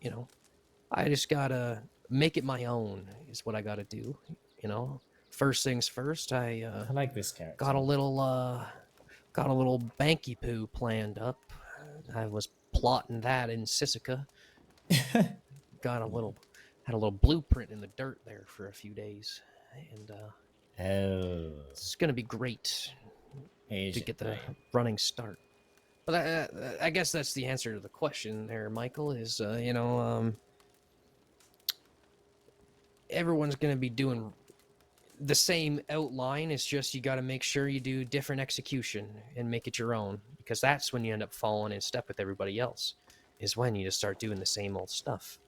you know, I just gotta make it my own is what I gotta do. You know, first things first, I like this character. got a little banky poo planned up. I was plotting that in Sisika. Had a little blueprint in the dirt there for a few days, and it's gonna be great to get the running start. But I guess that's the answer to the question there, Michael. Is you know, everyone's going to be doing the same outline. It's just you got to make sure you do different execution and make it your own, because that's when you end up falling in step with everybody else, is when you just start doing the same old stuff.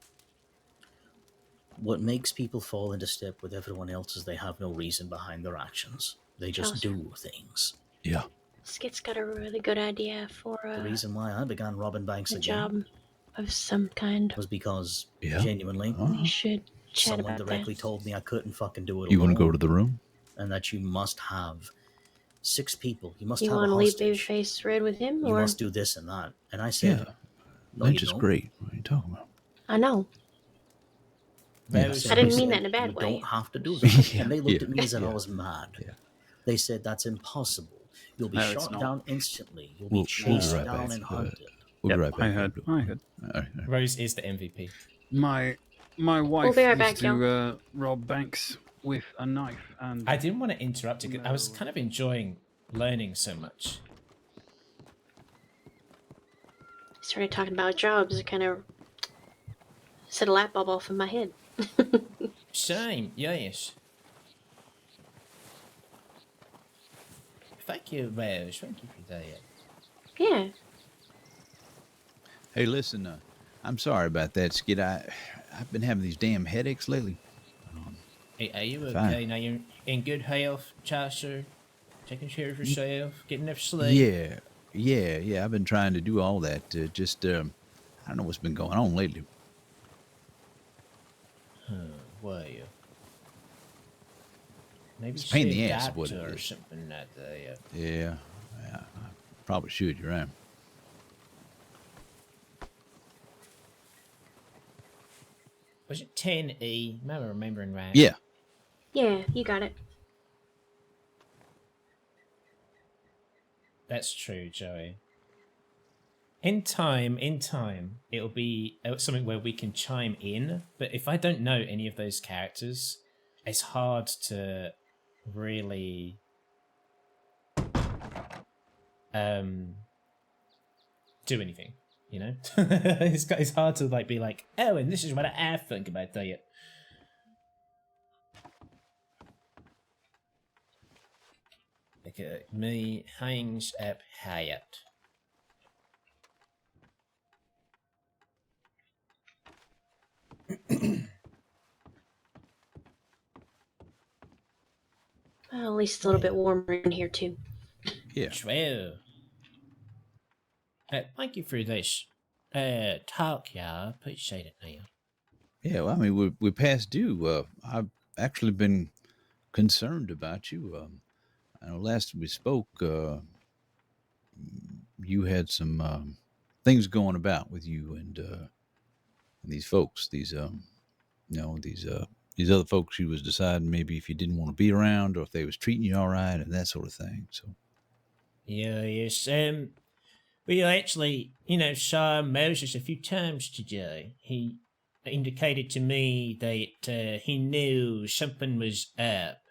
What makes people fall into step with everyone else is they have no reason behind their actions. They just Chaucer. do things. Yeah. Skit's got a really good idea for The reason why I began robbing banks a again job of some kind. was because, Yeah. genuinely, We should chat someone about directly that. told me I couldn't fucking do it You want to alone, go to the room? and that you must have 6 people. You must You have a want to leave hostage. Babyface Red with him, You or must do this and that. And I said, Yeah. no, you Lynch is don't. great. What are you talking about? I know. Yeah. I didn't mean that in a bad you way. don't have to do that. Yeah, And they looked yeah, at me as if I yeah, was mad. yeah. They said, that's impossible. You'll be No, it's shot not. down instantly. You'll We'll be be chased right down back. and hunted. We'll be Yep, right back. I heard. All right. Rose is the MVP. My wife be right used back, to rob banks with a knife, and I didn't want to interrupt it. I was kind of enjoying learning so much. Started talking about jobs. It kind of set a light bulb off in my head. Same, yes. Thank you, Rose. Thank you for that. Yeah. Hey, listen, I'm sorry about that, Skit. I've been having these damn headaches lately. Hey, are you Fine. okay? Now you're in good health, Chaucer? Taking care of yourself? Getting enough sleep? Yeah. I've been trying to do all that. I don't know what's been going on lately. Well, maybe It's a pain in see the a ass, what doctor it or is. something like that. Yeah, I probably should. You're right. Was it 10E? Am I remembering right? Yeah. Yeah, you got it. That's true, Joey. In time, it'll be something where we can chime in. But if I don't know any of those characters, it's hard to really do anything. You know, it's hard to be like, oh, and this is what I think about that. Okay, me hangs up Hyatt. Well, at least it's a little bit warmer in here too. Yeah. Well, thank you for this talk, y'all. I appreciate it now. Yeah, well, I mean, we're past due. I've actually been concerned about you. I know last we spoke, you had some things going about with you and these folks. These these other folks. You was deciding maybe if you didn't want to be around or if they was treating you all right and that sort of thing. So. Yeah, yes. We actually, saw Moses a few times today. He indicated to me that he knew something was up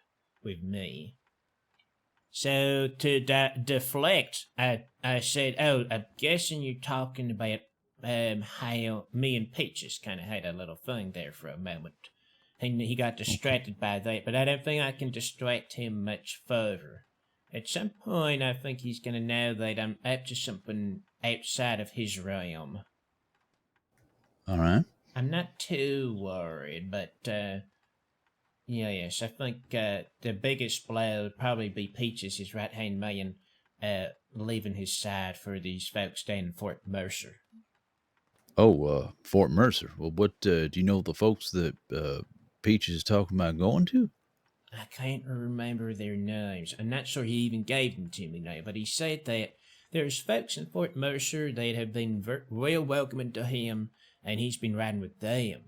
with me. So to deflect, I said, "Oh, I'm guessing you're talking about how me and Peaches kind of had a little thing there for a moment." He got distracted by that, but I don't think I can distract him much further. At some point, I think he's going to know that I'm up to something outside of his realm. All right. I'm not too worried, but, yes, I think the biggest blow would probably be Peaches, his right-hand man, leaving his side for these folks down in Fort Mercer. Oh, Fort Mercer. Well, what do you know the folks that Peaches is talking about going to? I can't remember their names. I'm not sure he even gave them to me now, but he said that there's folks in Fort Mercer that have been real welcoming to him, and he's been riding with them.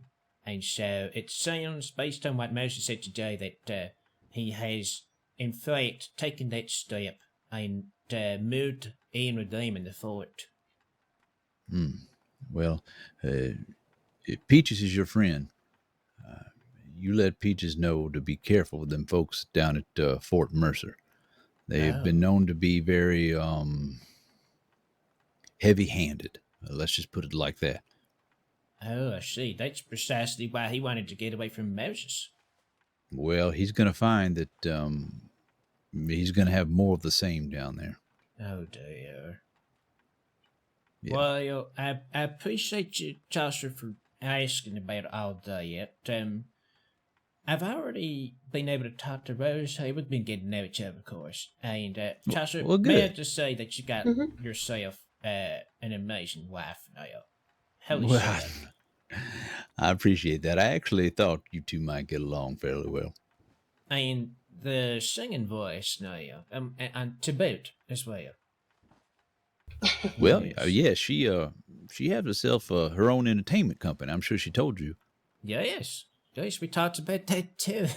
And so it sounds, based on what Moses said today, that he has, in fact, taken that step and moved in with them in the fort. Well, if Peaches is your friend, you let Peaches know to be careful with them folks down at Fort Mercer. They've been known to be very heavy-handed. Let's just put it like that. Oh, I see. That's precisely why he wanted to get away from Moses. Well, he's going to find that he's going to have more of the same down there. Oh, dear. Yeah. Well, I appreciate you, Chaucer, for asking about all that. I've already been able to talk to Rose. Hey, we've been getting to know each other, of course. And, Chaucer, well, may I good. just say that you got yourself an amazing wife now. Holy Well, shit. I appreciate that. I actually thought you two might get along fairly well. And the singing voice now, and to boot as well. Well, yeah, she has herself her own entertainment company. I'm sure she told you. Yes, we talked about that too.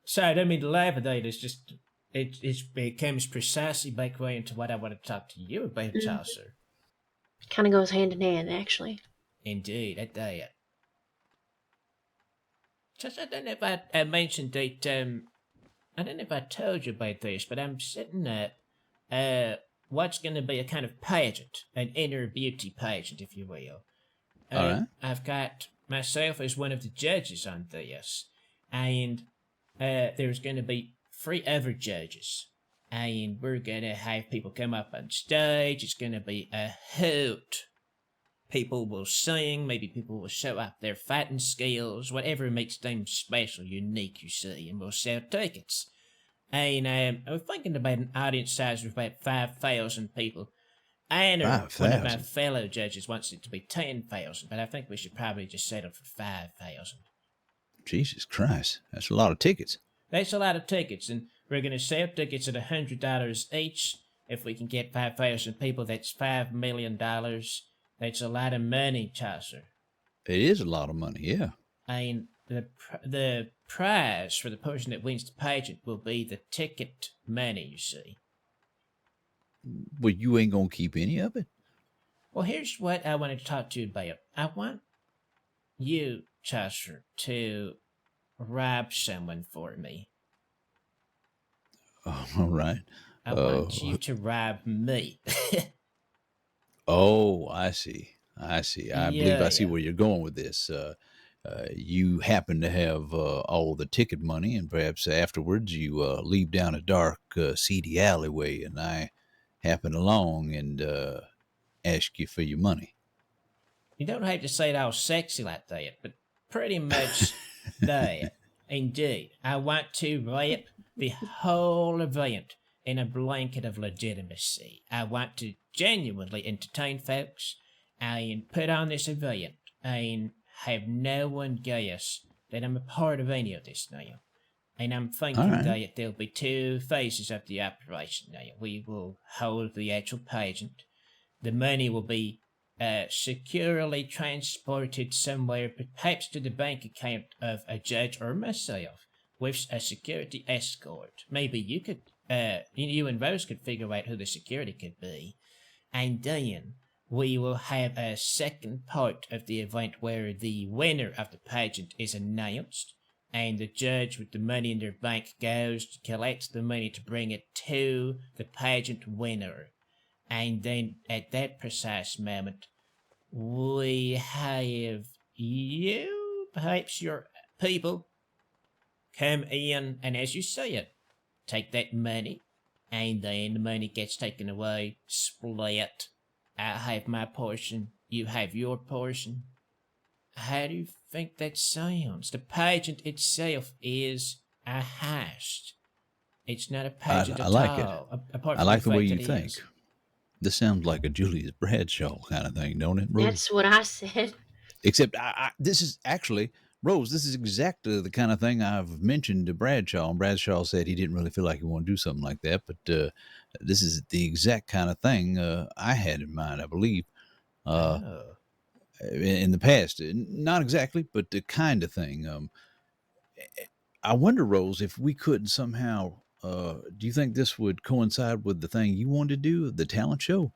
Sorry, I don't mean to laugh at that. It's just it comes precisely back way into what I want to talk to you about, Chaucer. Kind of goes hand in hand, actually. Indeed, at that. Just I don't know if I mentioned that. I don't know if I told you about this, but I'm setting up what's going to be a kind of pageant, an inner beauty pageant, if you will. All right. I've got myself as one of the judges on this, and there's going to be 3 other judges, and we're going to have people come up on stage. It's going to be a hoot. People will sing, maybe people will show up their fighting skills, whatever makes them special, unique, you see, and we'll sell tickets. And I'm thinking about an audience size of about 5,000 people. I know one of my fellow judges wants it to be 10,000, but I think we should probably just settle for 5,000. Jesus Christ, that's a lot of tickets. That's a lot of tickets, and we're going to sell tickets at $100 each. If we can get 5,000 people, that's $5 million. That's a lot of money, Chaucer. It is a lot of money, yeah. And the prize for the person that wins the pageant will be the ticket money, you see. Well, you ain't gonna keep any of it? Well, here's what I wanted to talk to you about. I want you, Chaucer, to rob someone for me. Oh, all right. I want you to rob me. Oh, I see. I believe I see where you're going with this. You happen to have all the ticket money, and perhaps afterwards you leave down a dark, seedy alleyway, and I happen along and ask you for your money. You don't have to say it all sexy like that, but pretty much that. Indeed, I want to wrap the whole event in a blanket of legitimacy. I want to genuinely entertain folks and put on this event and have no one guess that I'm a part of any of this now. And I'm thinking that there'll be 2 phases of the operation now. We will hold the actual pageant. The money will be securely transported somewhere, perhaps to the bank account of a judge or myself, with a security escort. Maybe you could, you and Rose could figure out who the security could be. And then we will have a second part of the event where the winner of the pageant is announced, and the judge with the money in their bank goes to collect the money to bring it to the pageant winner. And then at that precise moment, we have you, perhaps your people, come in, and as you say it, take that money, and then the money gets taken away, split. I have my portion, you have your portion. How do you think that sounds? The pageant itself is a heist. It's not a pageant I at like all. it. I like the way you think. This sounds like a Julius Bradshaw kind of thing, don't it, Rose? That's what I said. Except this is actually, Rose, this is exactly the kind of thing I've mentioned to Bradshaw, and Bradshaw said he didn't really feel like he wanted to do something like that, but this is the exact kind of thing I had in mind, I believe, in the past. Not exactly, but the kind of thing. I wonder, Rose, if we could somehow, do you think this would coincide with the thing you wanted to do, the talent show?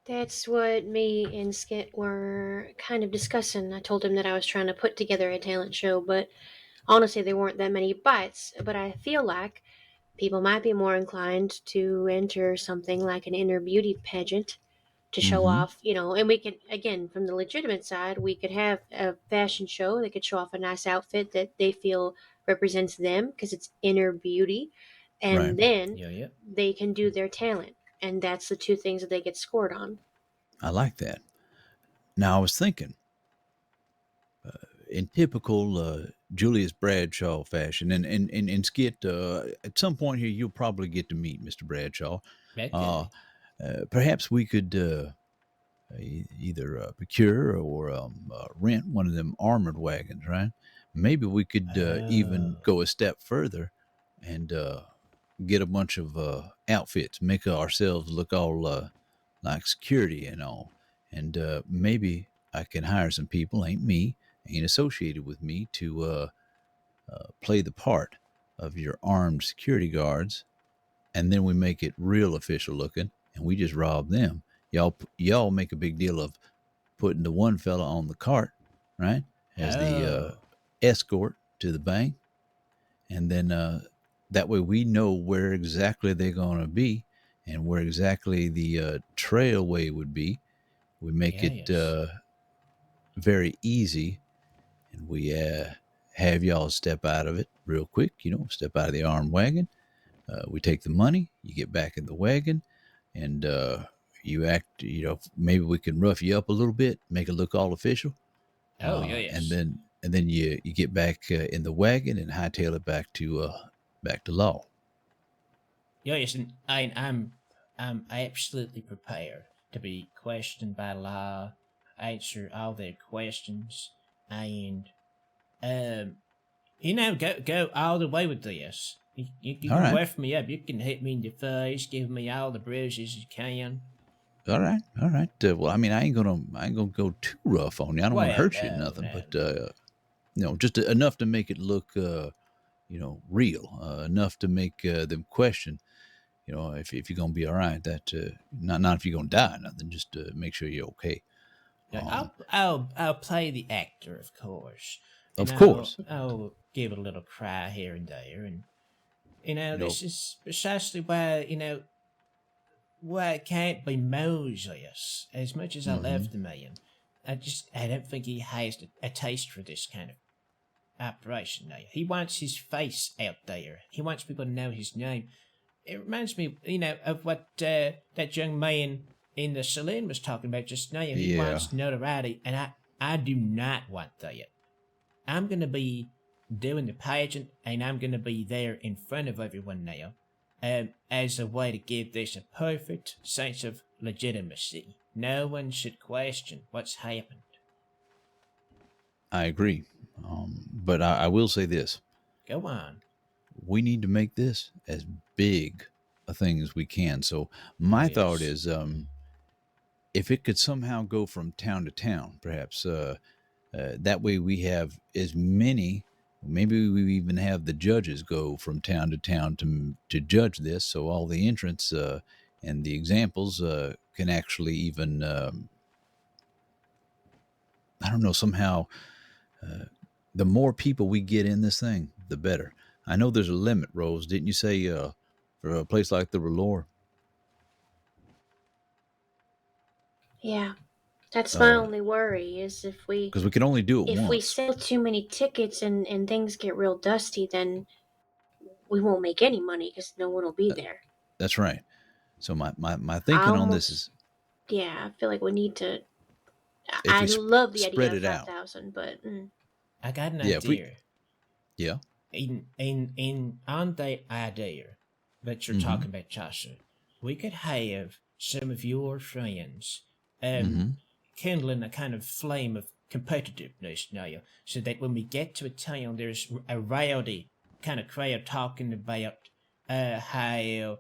That's what me and Skit were kind of discussing. I told him that I was trying to put together a talent show, but honestly, there weren't that many bites. But I feel like people might be more inclined to enter something like an inner beauty pageant to show Mhm. off, and we could, again, from the legitimate side, we could have a fashion show. They could show off a nice outfit that they feel represents them because it's inner beauty. And Right. then Yeah. they can do their talent. And that's the two things that they get scored on. I like that. Now I was thinking, in typical Julius Bradshaw fashion, and Skit, at some point here, you'll probably get to meet Mr. Bradshaw. Okay. Perhaps we could either procure or rent one of them armored wagons, right? Maybe we could even go a step further and get a bunch of outfits, make ourselves look all like security and all. And maybe I can hire some people, ain't associated with me, to play the part of your armed security guards. And then we make it real official looking, and we just rob them. Y'all make a big deal of putting the one fella on the cart, right, as the escort to the bank, and then that way we know where exactly they're going to be and where exactly the trailway would be. We make it very easy, and we have y'all step out of it real quick. Step out of the armed wagon. We take the money. You get back in the wagon, and you act. Maybe we can rough you up a little bit, make it look all official. And then you get back in the wagon and hightail it back to law. Yes, and I'm absolutely prepared to be questioned by law, answer all their questions, and go all the way with this. You can All right. rough me up. You can hit me in the face, give me all the bruises you can. All right. Well, I ain't gonna go too rough on you. I don't want to hurt you or nothing, but just enough to make it look, real. Enough to make them question, if you're gonna be all right. That not if you're gonna die or nothing. Just to make sure you're okay. I'll play the actor, of course. Of course. I'll give a little cry here and there, and this is precisely why it can't be Moses. As much as I love the man, I don't think he has a taste for this kind of operation now. He wants his face out there. He wants people to know his name. It reminds me, of what that young man in the saloon was talking about just now. He wants notoriety, and I do not want that. I'm going to be doing the pageant, and I'm going to be there in front of everyone now, as a way to give this a perfect sense of legitimacy. No one should question what's happened. I agree, but I will say this. Go on. We need to make this as big a thing as we can. So my thought is, if it could somehow go from town to town, perhaps that way we have as many. Maybe we even have the judges go from town to town to judge this, so all the entrants and the examples can actually even, somehow, the more people we get in this thing, the better. I know there's a limit, Rose. Didn't you say for a place like the Relore? Yeah. That's my only worry is because we can only do it if once. we sell too many tickets and things get real dusty, then we won't make any money because no one will be there. That's right. So my thinking on this is, I feel like we need to. I love the idea of 5,000, but I got an idea. Yeah. On the idea that you're talking about, Joshua, we could have some of your friends kindling a kind of flame of competitiveness now, so that when we get to a town, there's a rowdy kind of crowd talking about how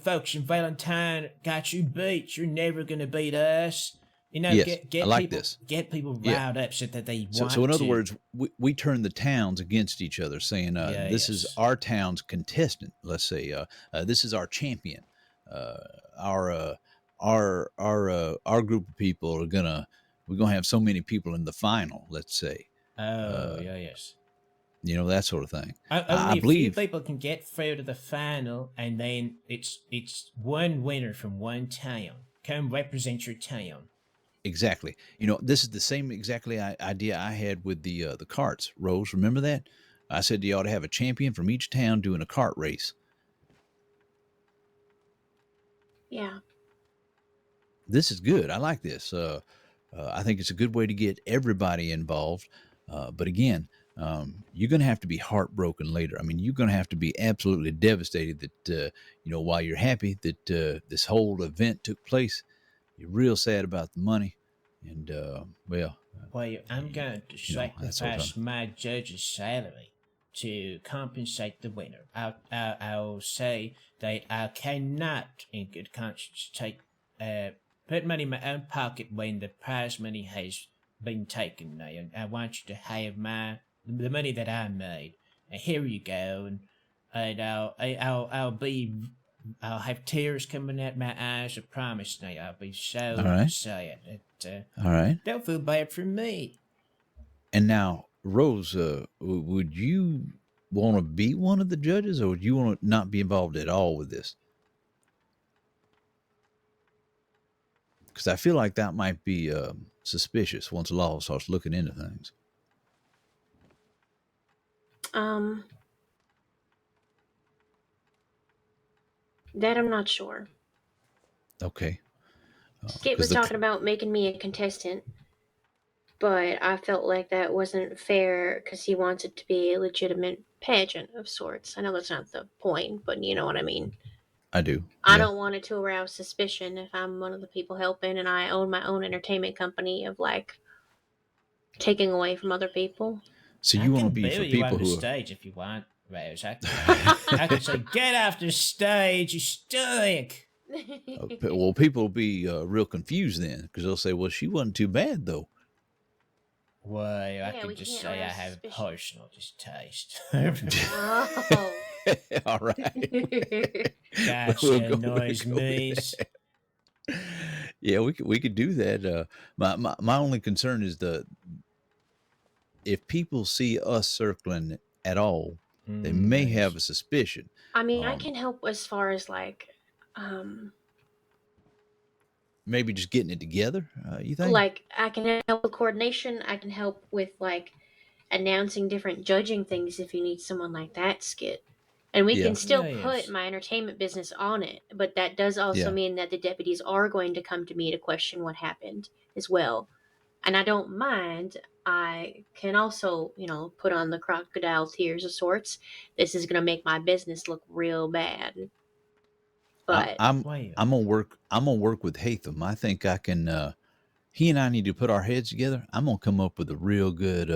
folks in Valentine got you beat. You're never gonna beat us. Yes, get I like people, this. Get people riled up so that they want to. So in other words, we turn the towns against each other, saying this is our town's contestant. Let's say this is our champion. Our group of people we're gonna have so many people in the final. Let's say. Yes. That sort of thing. Only a few people can get through to the final, and then it's one winner from one town. come represent your town. Exactly. You know, this is the same exactly idea I had with the carts. Rose, remember that? I said you ought to have a champion from each town doing a cart race. Yeah. This is good. I like this. I think it's a good way to get everybody involved. But again, you're going to have to be heartbroken later. I mean, you're going to have to be absolutely devastated that, while you're happy that this whole event took place, you're real sad about the money. And, well, I'm going to sacrifice my judge's salary to compensate the winner. I'll say that I cannot, in good conscience, put money in my own pocket when the prize money has been taken. Now, I want you to have the money that I made. And here you go, and I'll have tears coming out my eyes. I promise. Now, I'll be so sad. All right. Don't feel bad for me. And now, Rose, would you want to be one of the judges, or would you want to not be involved at all with this? Because I feel like that might be suspicious once the law starts looking into things. That I'm not sure. Okay. Skit was talking about making me a contestant, but I felt like that wasn't fair because he wants it to be a legitimate pageant of sorts. I know that's not the point, but you know what I mean. I do. I don't want it to arouse suspicion if I'm one of the people helping and I own my own entertainment company of like taking away from other people. So you want to be for people who are stage if you want, Rose. I can say, get off the stage, you stink. Well, people will be real confused then because they'll say, "Well, she wasn't too bad, though." Well, I can just say I have personal distaste. Oh. All right. Gotcha, noise me. Yeah, we could do that. My only concern is if people see us circling at all, they may have a suspicion. I mean, I can help as far as like, maybe just getting it together. You think? Like, I can help with coordination. I can help with like announcing different judging things if you need someone like that, Skit. And we can still put my entertainment business on it, but that does also mean that the deputies are going to come to me to question what happened as well. And I don't mind. I can also, put on the crocodile tears of sorts. This is going to make my business look real bad. But I'm gonna work with Hatham. I think I can. He and I need to put our heads together. I'm gonna come up with a real good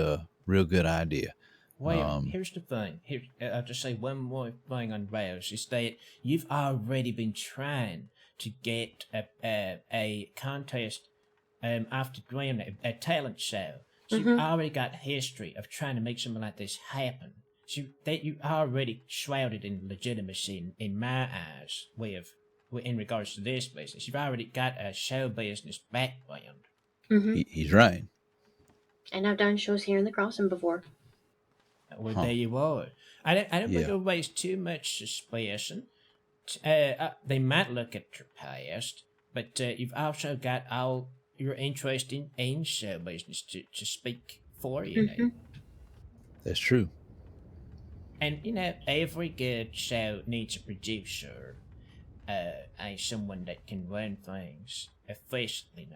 idea. Well, here's the thing. I'll just say one more thing on Rails is that you've already been trying to get a contest after doing a talent show. So you've already got history of trying to make something like this happen. So that you already shrouded in legitimacy in my eyes in regards to this business. You've already got a show business background. He's right. And I've done shows here in the Crossing before. Well, there you are. I don't think it'll raise too much suspicion. They might look at your past, but you've also got all your interest in show business to speak for you. That's true. And, every good show needs a producer, someone that can run things efficiently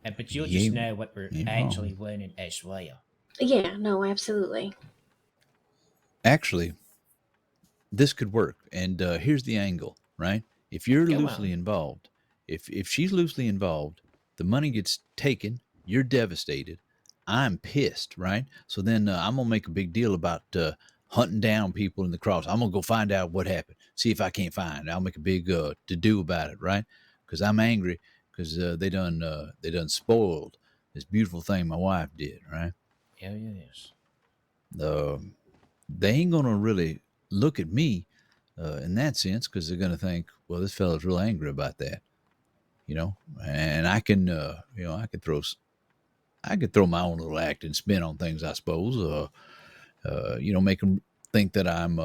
now. But you'll just know what we're actually running as well. Yeah, no, absolutely. Actually, this could work. And here's the angle, right? If you're loosely involved, if she's loosely involved, the money gets taken, you're devastated. I'm pissed, right? So then I'm going to make a big deal about hunting down people in the cross. I'm going to go find out what happened. See if I can't find it. I'll make a big to-do about it, right? Because I'm angry because they done spoiled this beautiful thing my wife did, right? Yeah, yes. They ain't going to really look at me in that sense because they're going to think, well, this fellow's real angry about that, and I can, I could throw my own little acting spin on things, I suppose. Make them think that I'm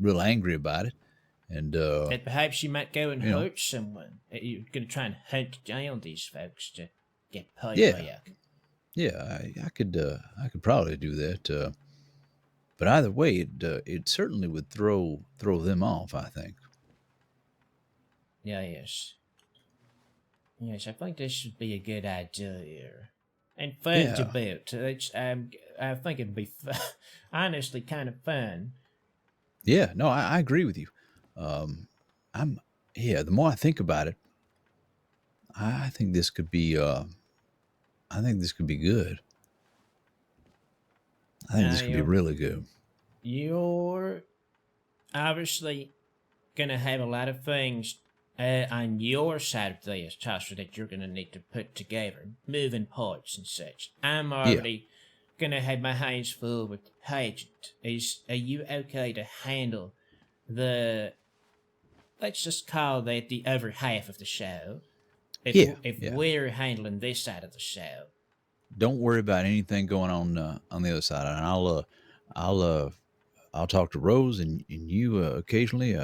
real angry about it. And That perhaps you might go and you know. hurt someone. That you're going to try and hunt down these folks to get paid Yeah. back. Yeah, I could probably do that. But either way, it certainly would throw them off, I think. Yeah, yes. Yes, I think this would be a good idea here. And fun to Yeah. boot. I think it'd be honestly kind of fun. Yeah, no, I agree with you. The more I think about it, I think this could be good. I think this could be really good. You're obviously gonna have a lot of things on your side of this, Tasha, that you're gonna need to put together, moving parts and such. I'm already gonna have my hands full with the pageant. Are you okay to handle the, let's just call that the other half of the show? If we're handling this side of the show. Don't worry about anything going on the other side, and I'll talk to Rose and you occasionally.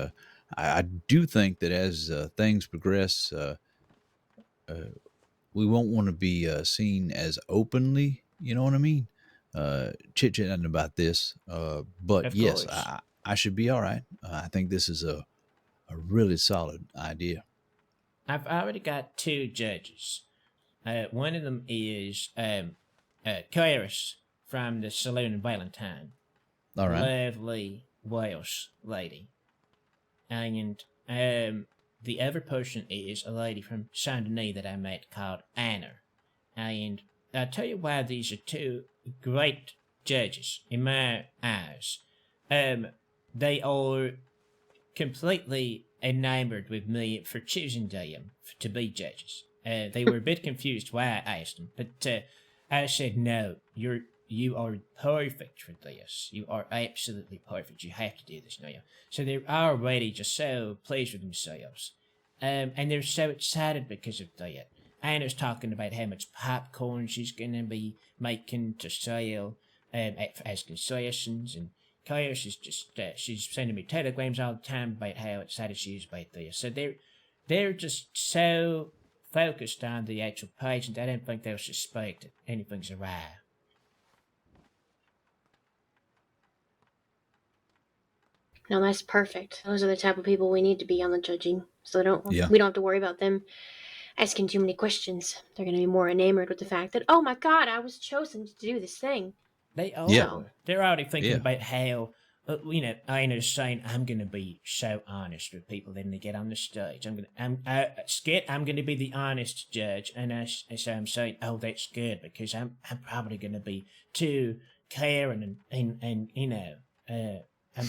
I do think that as things progress, we won't want to be seen as openly. You know what I mean? Chit chatting about this, but Of yes, course. I should be all right. I think this is a really solid idea. I've already got 2 judges. One of them is Kairos from the Saloon in Valentine. All right. Lovely Welsh lady. And the other person is a lady from Saint Denis that I met called Anna. And I'll tell you why these are 2 great judges in my eyes. They are completely enamored with me for choosing them to be judges. They were a bit confused why I asked them, but I said, no, you are perfect for this. You are absolutely perfect. You have to do this now. So they're already just so pleased with themselves. And they're so excited because of that. Anna's talking about how much popcorn she's going to be making to sell as concessions, and Kairos is just, she's sending me telegrams all the time about how excited she is about this. So they're just so focused on the actual pageant, I don't think they'll suspect that anything's awry. No, that's perfect. Those are the type of people we need to be on the judging. So Yeah. we don't have to worry about them asking too many questions. They're going to be more enamored with the fact that, oh my god, I was chosen to do this thing. They are. Yeah. They're already thinking Yeah. about how, Anna's saying, I'm going to be so honest with people when they get on the stage. Skit, I'm going to be the honest judge. And so I'm saying, oh, that's good, because I'm probably going to be too caring and I'm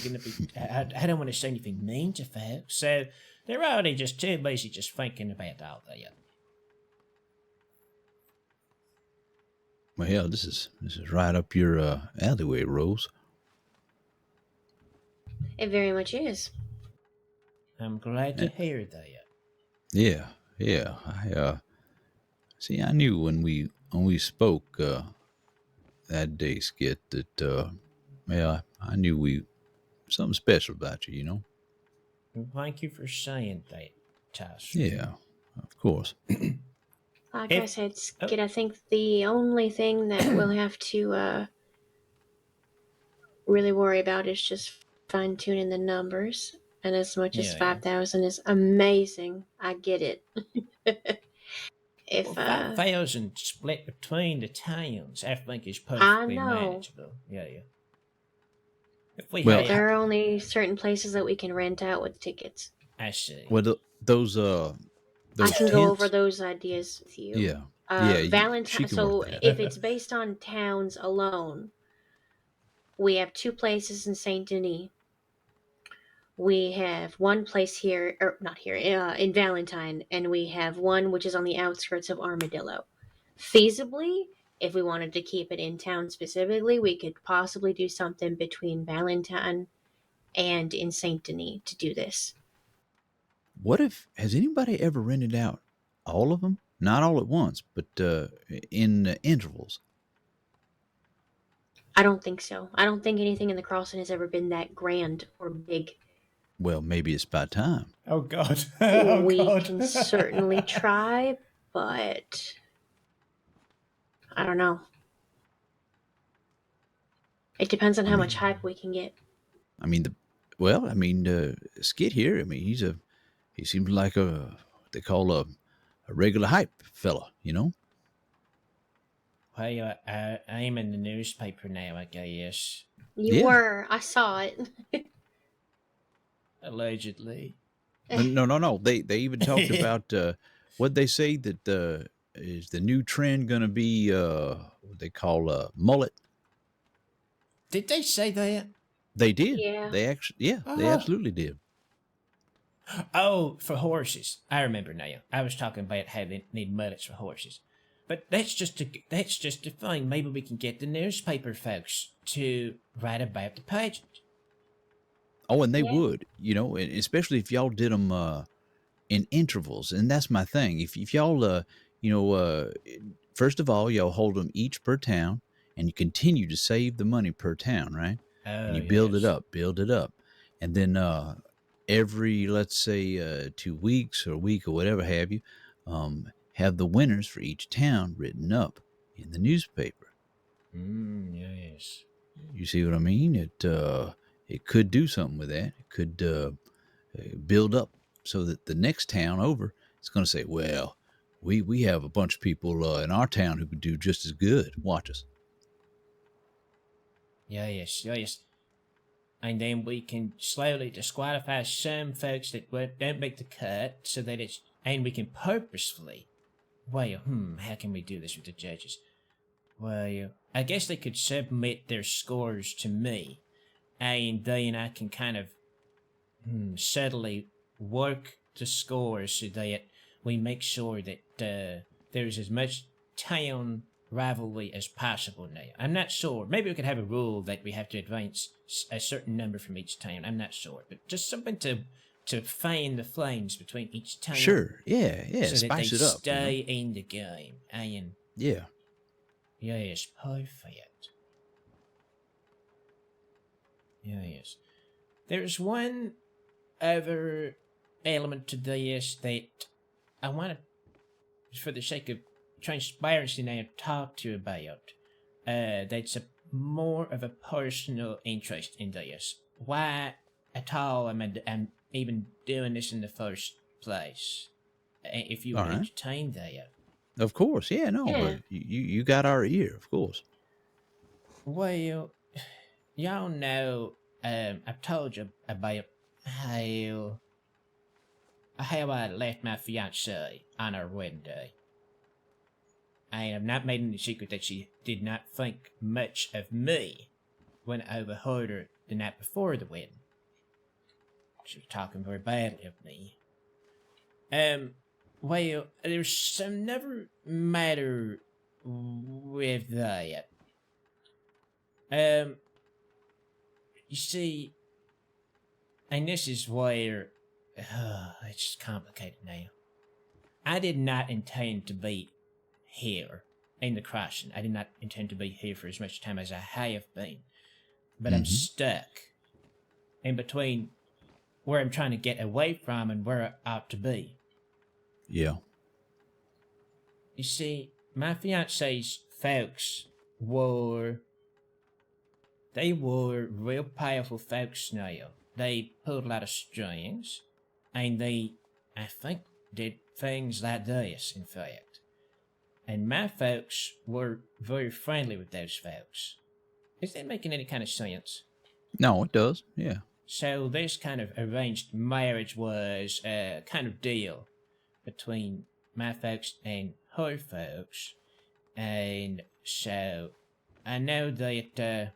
going to be, I don't want to say anything mean to folks. So they're already just too busy just thinking about all that. Well, hell, this is right up your alleyway, Rose. It very much is. I'm glad to hear that. Yeah. I knew when we spoke that day, Skit, that I knew something special about you, you know. Well, thank you for saying that, Tash. Yeah, of course. Like I said, Skid, I think the only thing that we'll have to really worry about is just fine-tuning the numbers. And as much as 5,000 is amazing, I get it. If 5,000 split between the towns, I think is perfectly manageable. Yeah. There are only certain places that we can rent out with tickets. I see. Well, those I can go over those ideas with you. Yeah. Valentine. So if it's based on towns alone, we have 2 places in Saint Denis. We have one place here, or not here, in Valentine, and we have one which is on the outskirts of Armadillo. Feasibly, if we wanted to keep it in town specifically, we could possibly do something between Valentine and in Saint Denis to do this. Has anybody ever rented out all of them? Not all at once, but in intervals. I don't think so. I don't think anything in the Crossing has ever been that grand or big. Well, maybe it's about time. Oh God. Oh we God. can certainly try, but I don't know. It depends on how much hype we can get. I mean, Skit here. I mean, he seems like what they call a regular hype fella, you know. Well, I'm in the newspaper now, I guess. You were. I saw it. Allegedly. No. They even talked about what they say that is the new trend going to be what they call mullet. Did they say that? They did. Yeah. They actually, they absolutely did. Oh, for horses. I remember now. I was talking about how they need mullets for horses. But that's just a thing. Maybe we can get the newspaper folks to write about the pageant. Oh, and they would, you know, and especially if y'all did them in intervals. And that's my thing. If y'all, first of all, y'all hold them each per town, and you continue to save the money per town, right? And you build it up. And then every, let's say, 2 weeks or a week or whatever have you, have the winners for each town written up in the newspaper. Yes. You see what I mean? It could do something with that. It could build up so that the next town over is going to say, well, we have a bunch of people in our town who could do just as good. Watch us. Yes. And then we can slowly disqualify some folks that don't make the cut, so that and we can purposefully, how can we do this with the judges? Well, I guess they could submit their scores to me, and then I can kind of subtly work the scores so that we make sure that there's as much town rivalry as possible now. I'm not sure. Maybe we could have a rule that we have to advance a certain number from each town. I'm not sure. But just something to fan the flames between each town. Sure. Yeah. So Spice that it they up. stay in the game. Yeah. Yes, perfect. Yes. There's one other element to this that I want to, for the sake of transparency now, talk to you about. That's more of a personal interest in this. Why at all I'm even doing this in the first place? If you would entertain that. Of course. Yeah, no. Yeah. You got our ear, of course. Well, y'all know, I've told you about how I left my fiancée on our wedding day. I have not made any secret that she did not think much of me when I overheard her the night before the wedding. She was talking very badly of me. Well, there's some never matter with that. You see, and this is where it's complicated now. I did not intend to be here in the crossing. I did not intend to be here for as much time as I have been. But I'm stuck in between where I'm trying to get away from and where I ought to be. Yeah. You see, my fiance's folks were real powerful folks now. They pulled a lot of strings, and they, I think, did things like this, in fact. And my folks were very friendly with those folks. Is that making any kind of sense? No, it does. Yeah. So this kind of arranged marriage was a kind of deal between my folks and her folks. And so I know that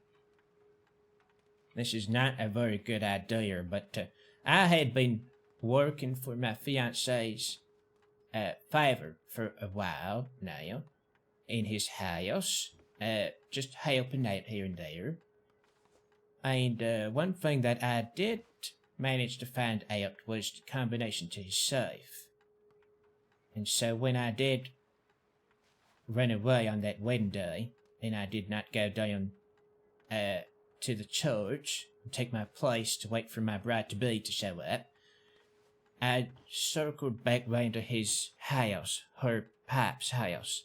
this is not a very good idea, but I had been working for my fiance's favor for a while now in his house, just helping out here and there. And one thing that I did manage to find out was the combination to his safe. And so when I did run away on that wedding day, and I did not go down to the church take my place to wait for my bride-to-be to show up, I circled back round to his house, her Pip's house,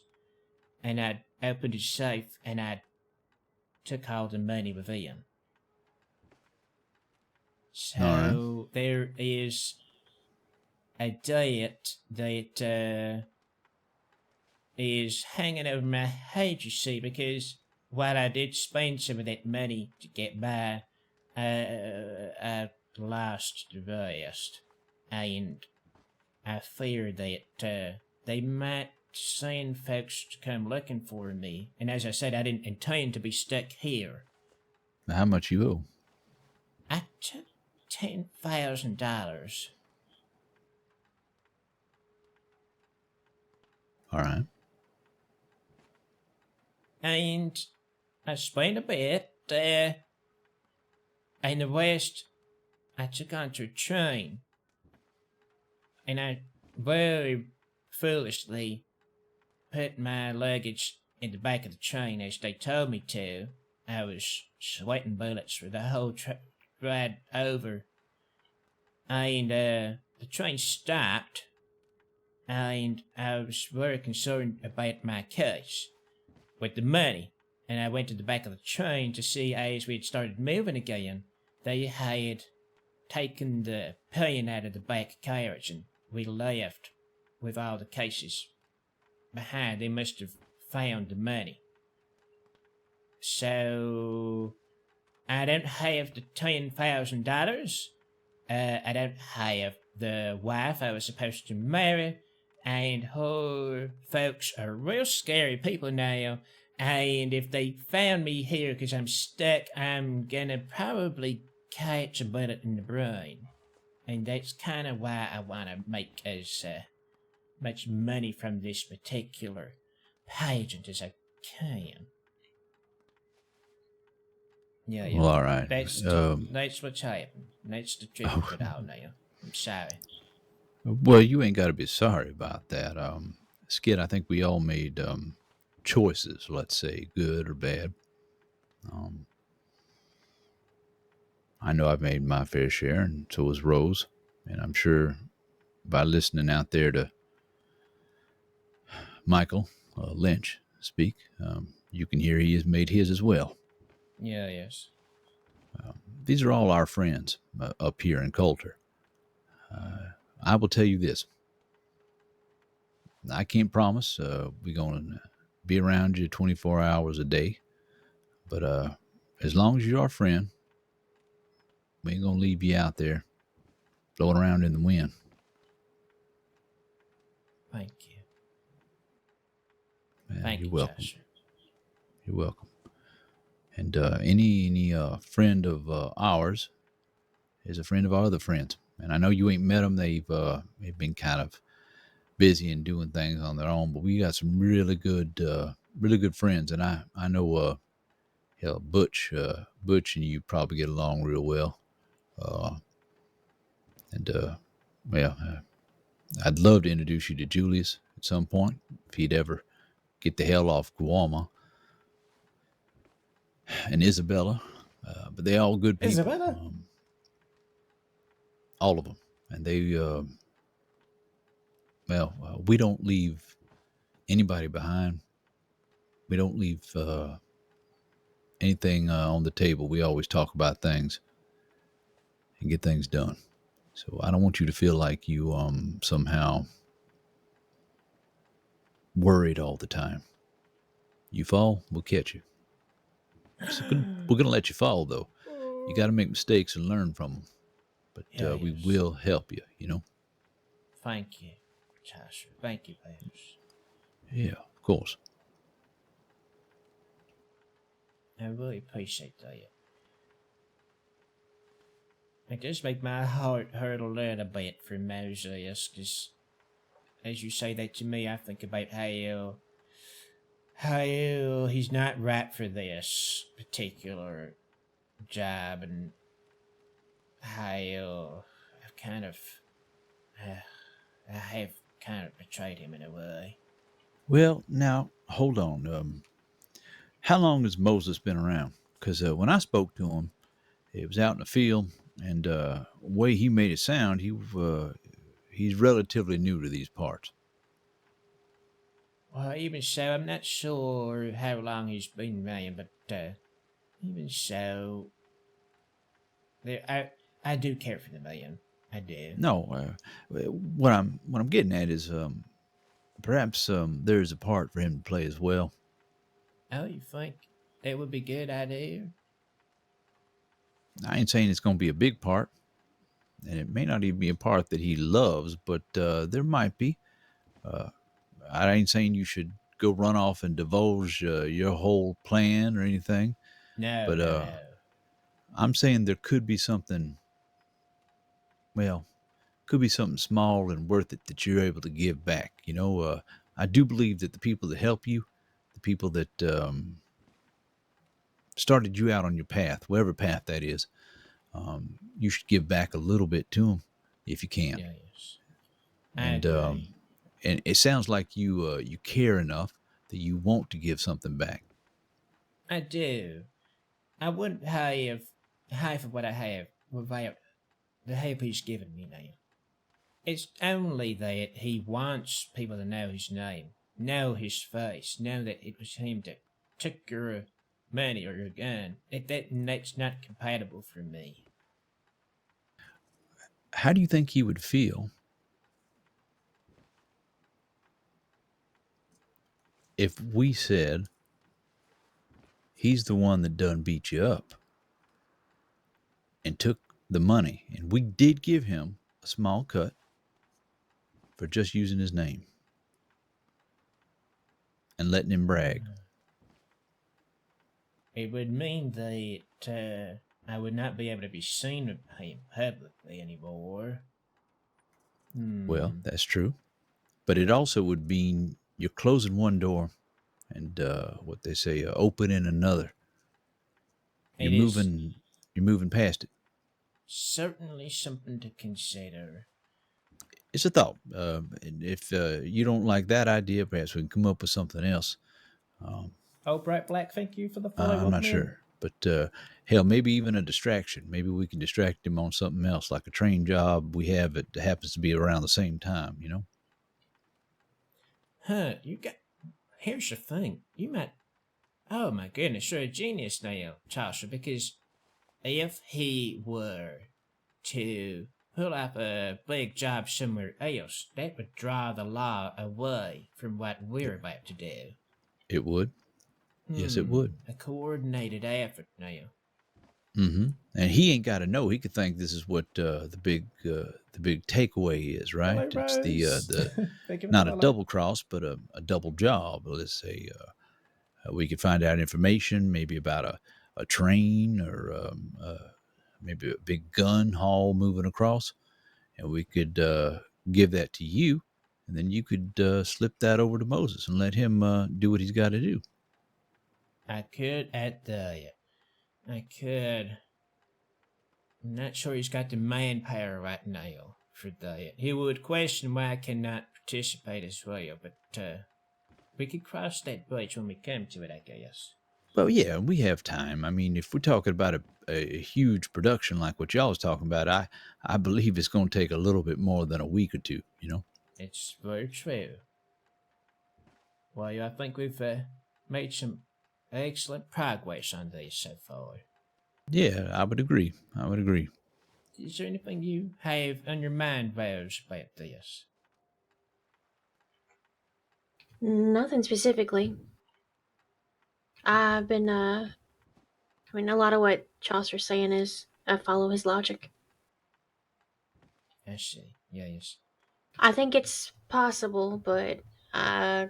and I opened his safe and I took all the money within. So there is a debt that is hanging over my head, you see, because while I did spend some of that money to get by, I lost the rest. And I fear that they might send folks to come looking for me. And as I said, I didn't intend to be stuck here. How much you owe? I took $10,000. All right. And I spent a bit there. And the rest, I took onto a train. And I very foolishly put my luggage in the back of the train as they told me to. I was sweating bullets for the whole ride over. And the train stopped. And I was very concerned about my case with the money. And I went to the back of the train to see as we had started moving again, they had taken the pin out of the back carriage and we left with all the cases behind. They must have found the money. So I don't have the $10,000. I don't have the wife I was supposed to marry. And her folks are real scary people now. And if they found me here because I'm stuck, I'm gonna probably catch a bullet in the brain. And that's kind of why I want to make as much money from this particular pageant as I can. Yeah. Well, all right. That's what's happened. That's the truth of it all now. I'm sorry. Well, you ain't got to be sorry about that. Skit, I think we all made choices, let's say, good or bad. I know I've made my fair share, and so has Rose. And I'm sure by listening out there to Michael Lynch speak, you can hear he has made his as well. Yeah, yes. These are all our friends up here in Coulter. I will tell you this. I can't promise we're going to be around you 24 hours a day. But as long as you're our friend, we ain't going to leave you out there blowing around in the wind. Thank you. Thank you, welcome. Josh. You're welcome. And any friend of ours is a friend of our other friends. And I know you ain't met them. They've been kind of busy and doing things on their own. But we got some really good friends. And I know Butch and you probably get along real well. I'd love to introduce you to Julius at some point if he'd ever get the hell off Guama. And Isabella, but they all good people. Isabella? All of them. And they, we don't leave anybody behind. We don't leave anything on the table. We always talk about things and get things done. So I don't want you to feel like you somehow worried all the time. You fall, we'll catch you. We're going to let you fall, though. You got to make mistakes and learn from them. But we will help you, you know? Thank you, Josh. Thank you, Bruce. Yeah, of course. I really appreciate that. It does make my heart hurt a little bit for Moses, because as you say that to me, I think about how he's not right for this particular job, and how I've kind of betrayed him in a way. Well, now, hold on. How long has Moses been around? Because when I spoke to him, It was out in the field, and the way he made it sound, he's relatively new to these parts. Well, even so, I'm not sure how long he's been around, but even so, I do care for the man. I do. No, what I'm getting at is perhaps there's a part for him to play as well. Oh, you think that would be a good idea? I ain't saying it's going to be a big part, and it may not even be a part that he loves, but there might be. I ain't saying you should go run off and divulge your whole plan or anything. No, but no. I'm saying there could be something. Well, could be something small and worth it that you're able to give back. You know, I do believe that the people that help you, the people that started you out on your path, whatever path that is, you should give back a little bit to them if you can. Yeah, yes. And it sounds like you care enough that you want to give something back. I do. I wouldn't have half of what I have without the help he's given me now. It's only that he wants people to know his name, know his face, know that it was him that took your money or your gun. That's not compatible for me. How do you think he would feel if we said he's the one that done beat you up and took the money, and we did give him a small cut for just using his name and letting him brag? It would mean that I would not be able to be seen with him publicly anymore. Well, that's true. But it also would mean you're closing one door and what they say, opening another. You're moving past it. Certainly something to consider. It's a thought. And if you don't like that idea, perhaps we can come up with something else. Oh, Bright Black, thank you for the follow. I'm not sure. But hell, maybe even a distraction. Maybe we can distract him on something else, like a train job we have that happens to be around the same time, you know? Huh, here's the thing. You might... Oh my goodness, you're a genius now, Tasha, because if he were to pull up a big job somewhere else, that would draw the law away from what we're about to do. It would. Yes, it would. A coordinated effort now. Mm-hmm. And he ain't got to know. He could think this is what the big takeaway is, right? Hello, it's the not a double cross, but a double job. Let's say we could find out information maybe about a train or maybe a big gun haul moving across, and we could give that to you, and then you could slip that over to Moses and let him do what he's got to do. I could I could. I'm not sure he's got the manpower right now for that. He would question why I cannot participate as well, but we could cross that bridge when we come to it, I guess. Well, yeah, we have time. I mean, if we're talking about a huge production like what y'all was talking about, I believe it's going to take a little bit more than a week or two, you know? It's very true. Well, I think we've made some excellent progress on these so far. Yeah, I would agree. Is there anything you have on your mind, Rose, about this? Nothing specifically. I've been, I mean, a lot of what Chaucer's saying is I follow his logic. I see. Yes. I think it's possible, but I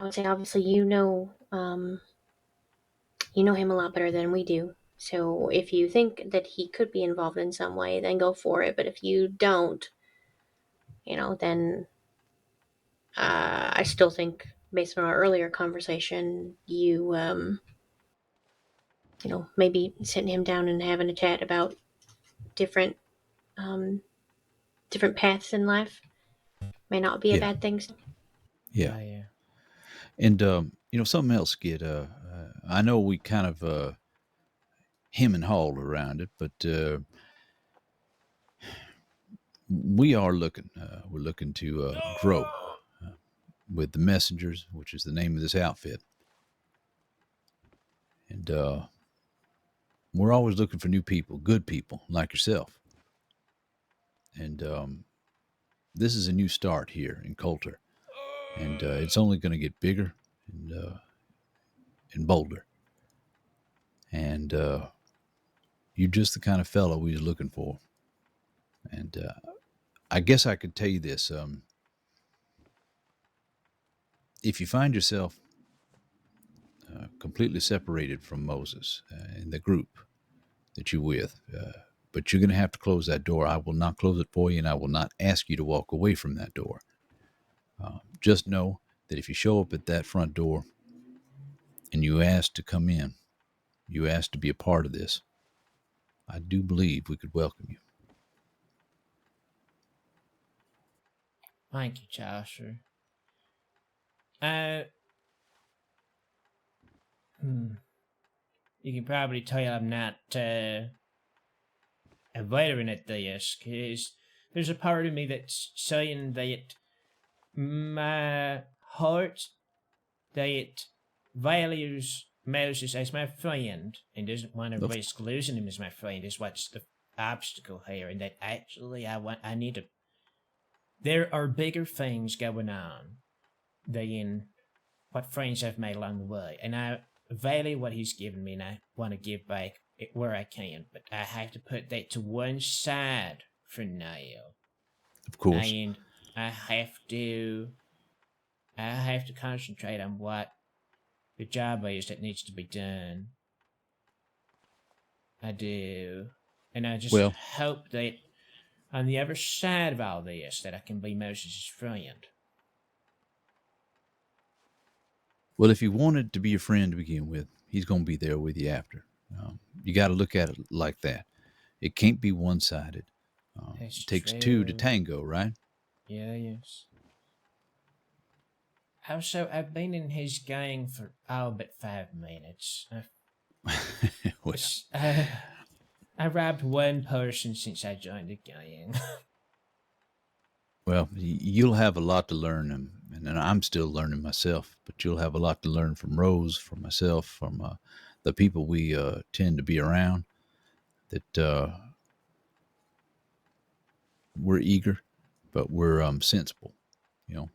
would say obviously you know him a lot better than we do. So if you think that he could be involved in some way, then go for it. But if you don't, then I still think, based on our earlier conversation, you maybe sitting him down and having a chat about different paths in life may not be a bad thing. Yeah. And something else, Skit. I know we kind of hem and haw around it, but we are looking. We're looking to grow with the Messengers, which is the name of this outfit, and we're always looking for new people, good people like yourself. And this is a new start here in Coulter, and it's only going to get bigger and bolder. And you're just the kind of fellow we was looking for. And I guess I could tell you this: if you find yourself completely separated from Moses in the group that you're with, but you're going to have to close that door. I will not close it for you, and I will not ask you to walk away from that door. Just know that if you show up at that front door and you ask to come in, you ask to be a part of this, I do believe we could welcome you. Thank you, Joshua. You can probably tell I'm not a veteran at this, because there's a part of me that's saying that my heart that values Moses as my friend and doesn't want to risk losing him as my friend is what's the obstacle here, and that actually I need to. There are bigger things going on than what friends I've made along the way, and I value what he's given me, and I want to give back where I can, but I have to put that to one side for now. Of course. And I have to concentrate on what the job is that needs to be done. I do. And I just hope that on the other side of all this, that I can be Moses' friend. Well, if he wanted to be your friend to begin with, he's going to be there with you after. You got to look at it like that. It can't be one-sided. It takes two to tango, right? Yeah, yes. Also, I've been in his gang for all but 5 minutes. I robbed one person since I joined the gang. Well, you'll have a lot to learn, and I'm still learning myself, but you'll have a lot to learn from Rose, from myself, from the people we tend to be around, that we're eager, but we're sensible. You know,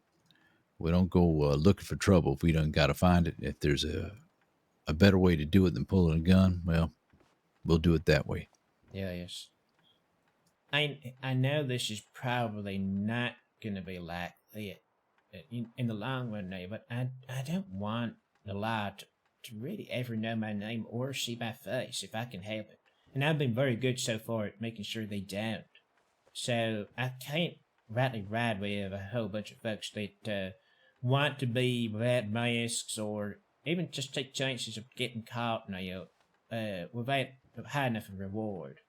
we don't go looking for trouble if we don't got to find it. If there's a better way to do it than pulling a gun, well, we'll do it that way. Yeah, yes. I know this is probably not going to be likely in the long run now, but I don't want the law to really ever know my name or see my face if I can help it. And I've been very good so far at making sure they don't. So I can't rightly ride with a whole bunch of folks that want to be without masks or even just take chances of getting caught now without high enough a reward.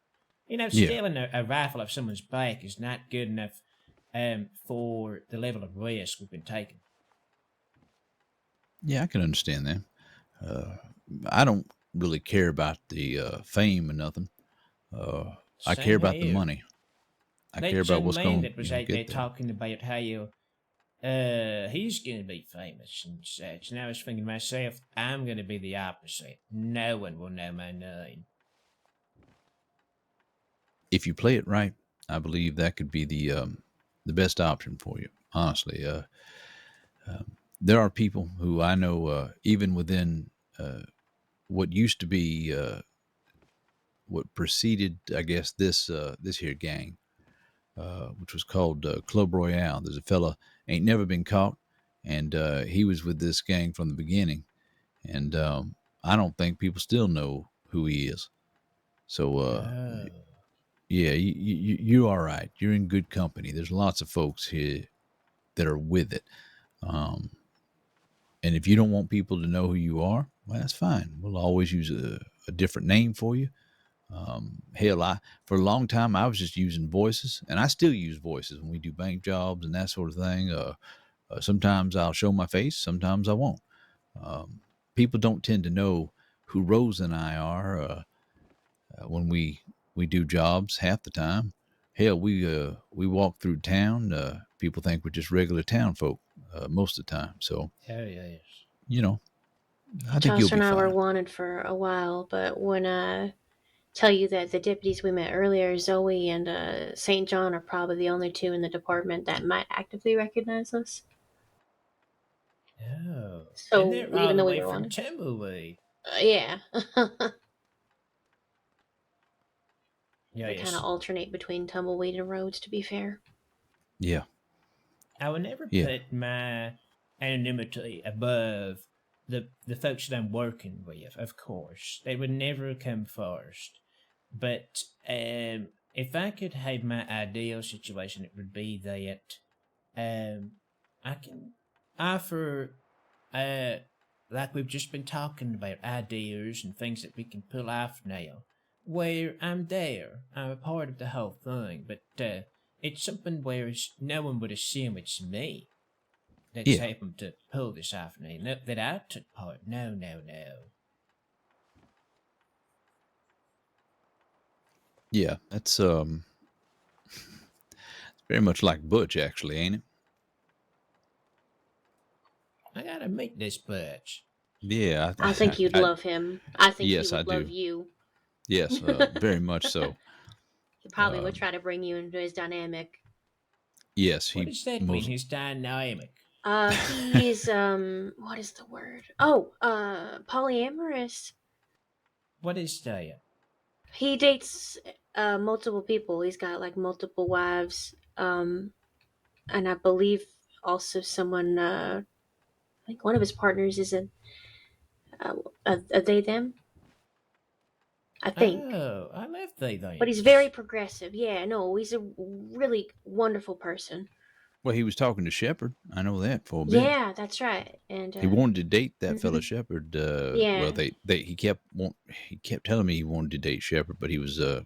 You know, stealing a rifle off someone's back is not good enough for the level of risk we've been taking. Yeah, I can understand that. I don't really care about the fame or nothing. I care about the money. I care about what's going on. That was out there talking about how he's going to be famous and such. And I was thinking to myself, I'm going to be the opposite. No one will know my name. If you play it right, I believe that could be the best option for you. Honestly, there are people who I know, even within what used to be what preceded, I guess, this here gang, which was called Club Royale. There's a fella ain't never been caught, and he was with this gang from the beginning, and I don't think people still know who he is. So. Yeah, you're all right. You're in good company. There's lots of folks here that are with it. And if you don't want people to know who you are, well, that's fine. We'll always use a different name for you. Hell, for a long time, I was just using voices, and I still use voices when we do bank jobs and that sort of thing. Sometimes I'll show my face. Sometimes I won't. People don't tend to know who Rose and I are when we do jobs half the time. Hell, we walk through town. People think we're just regular town folk most of the time. So, Yes. you know, I think you'll Chaucer be and I were fine. wanted for a while, but when I tell you that the deputies we met earlier, Zoe and St. John, are probably the only two in the department that might actively recognize us. Oh. So And they're all even the though we way were from wanted, Tumbleweed. yeah, Yeah, we kind yes. of alternate between Tumbleweed and Rhodes. To be fair, Yeah. I would never Yeah. put my anonymity above the folks that I'm working with, of course. They would never come first. But if I could have my ideal situation, it would be that I can offer, like we've just been talking about, ideas and things that we can pull off now, where I'm there, I'm a part of the whole thing, but it's something where no one would assume it's me that's Yeah. able to pull this off now, that I took part. No. Yeah. That's very much like Butch, actually, ain't it? I gotta meet this Butch. Yeah. I think you'd love him. I think yes, he I would do. love you. Yes, very much so. He probably would try to bring you into his dynamic. Yes, What he does that most mean, his dynamic? He's what is the word? Oh, polyamorous. What is that? He dates multiple people. He's got like multiple wives. And I believe also someone. I think one of his partners is a they them. I think. Oh, I love they them. But he's very progressive. Yeah, no, he's a really wonderful person. Well, he was talking to Shepard. I know that for a bit. Yeah, that's right. And He wanted to date that fella mhm. Shepard. Yeah. Well, he kept telling me he wanted to date Shepard, but he was I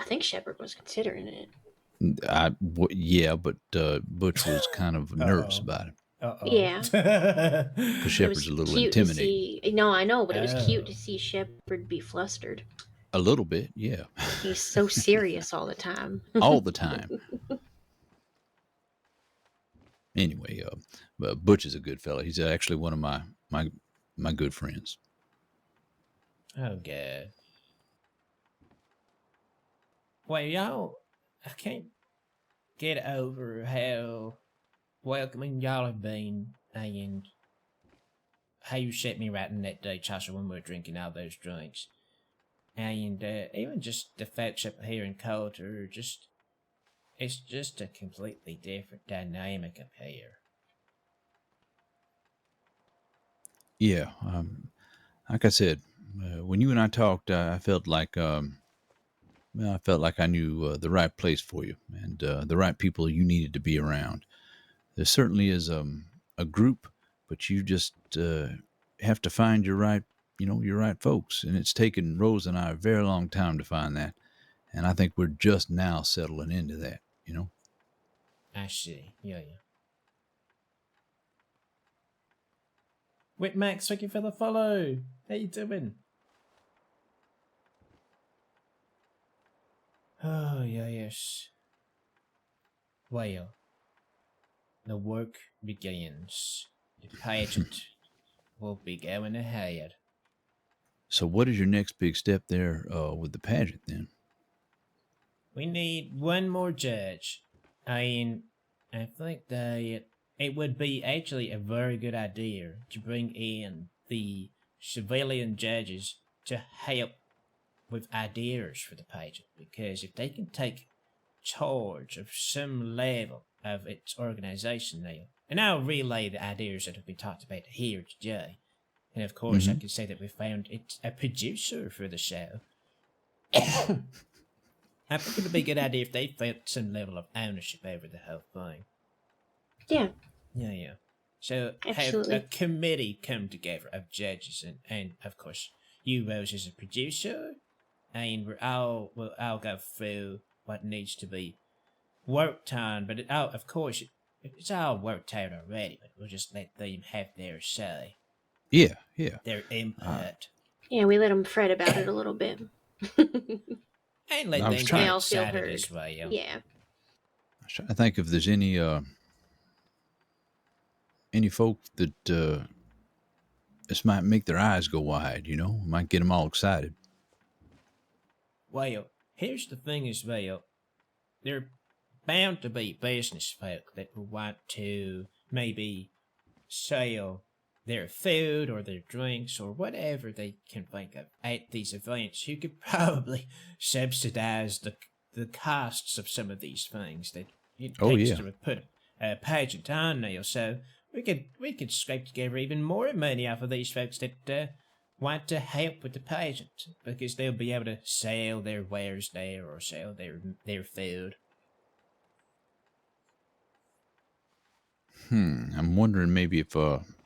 think Shepard was considering it. yeah, but Butch was kind of nervous about it. Yeah. Because Shepard's a little Cute to intimidating. see. No, I know, but it was cute to see Shepard be flustered. A little bit, yeah. He's so serious all the time. All the time. Anyway, Butch is a good fella. He's actually one of my good friends. Oh, God. Well, y'all, I can't get over how welcoming y'all have been and how you set me right in that day, Chaucer, when we were drinking all those drinks. And even just the folks up here in Coulter, it's just a completely different dynamic up here. Yeah, like I said, when you and I talked, I felt like I knew the right place for you and the right people you needed to be around. There certainly is a group, but you just have to find your right folks, and it's taken Rose and I a very long time to find that, and I think we're just now settling into that. I see. Yeah. Wait, Max, thank you for the follow. How you doing? Oh, yes. Well, the work begins. The pageant will be going ahead. So what is your next big step there with the pageant then? We need one more judge. I think that it would be actually a very good idea to bring in the civilian judges to help with ideas for the pageant, because if they can take charge of some level of its organization now, and I'll relay the ideas that have been talked about here today, and of course I can say that we found a producer for the show. I think it would be a good idea if they felt some level of ownership over the whole thing. Yeah. Yeah. So Absolutely. have a committee come together of judges and of course you, Rose, as a producer, and we'll all go through what needs to be worked on, but of course it's all worked out already, but we'll just let them have their say. Yeah. Their input. Yeah, we let them fret about it a little bit. And let I was them trying- get They all feel excited heard. as well. Yeah. I was trying to think if there's any folk that this might make their eyes go wide. You know, might get them all excited. Well, here's the thing as well. There are bound to be business folk that will want to maybe sell their food or their drinks or whatever they can think of at these events. You could probably subsidize the costs of some of these things that it Oh, takes yeah. to put a pageant on now. So we could scrape together even more money off of these folks that want to help with the pageant, because they'll be able to sell their wares there or sell their food. I'm wondering maybe if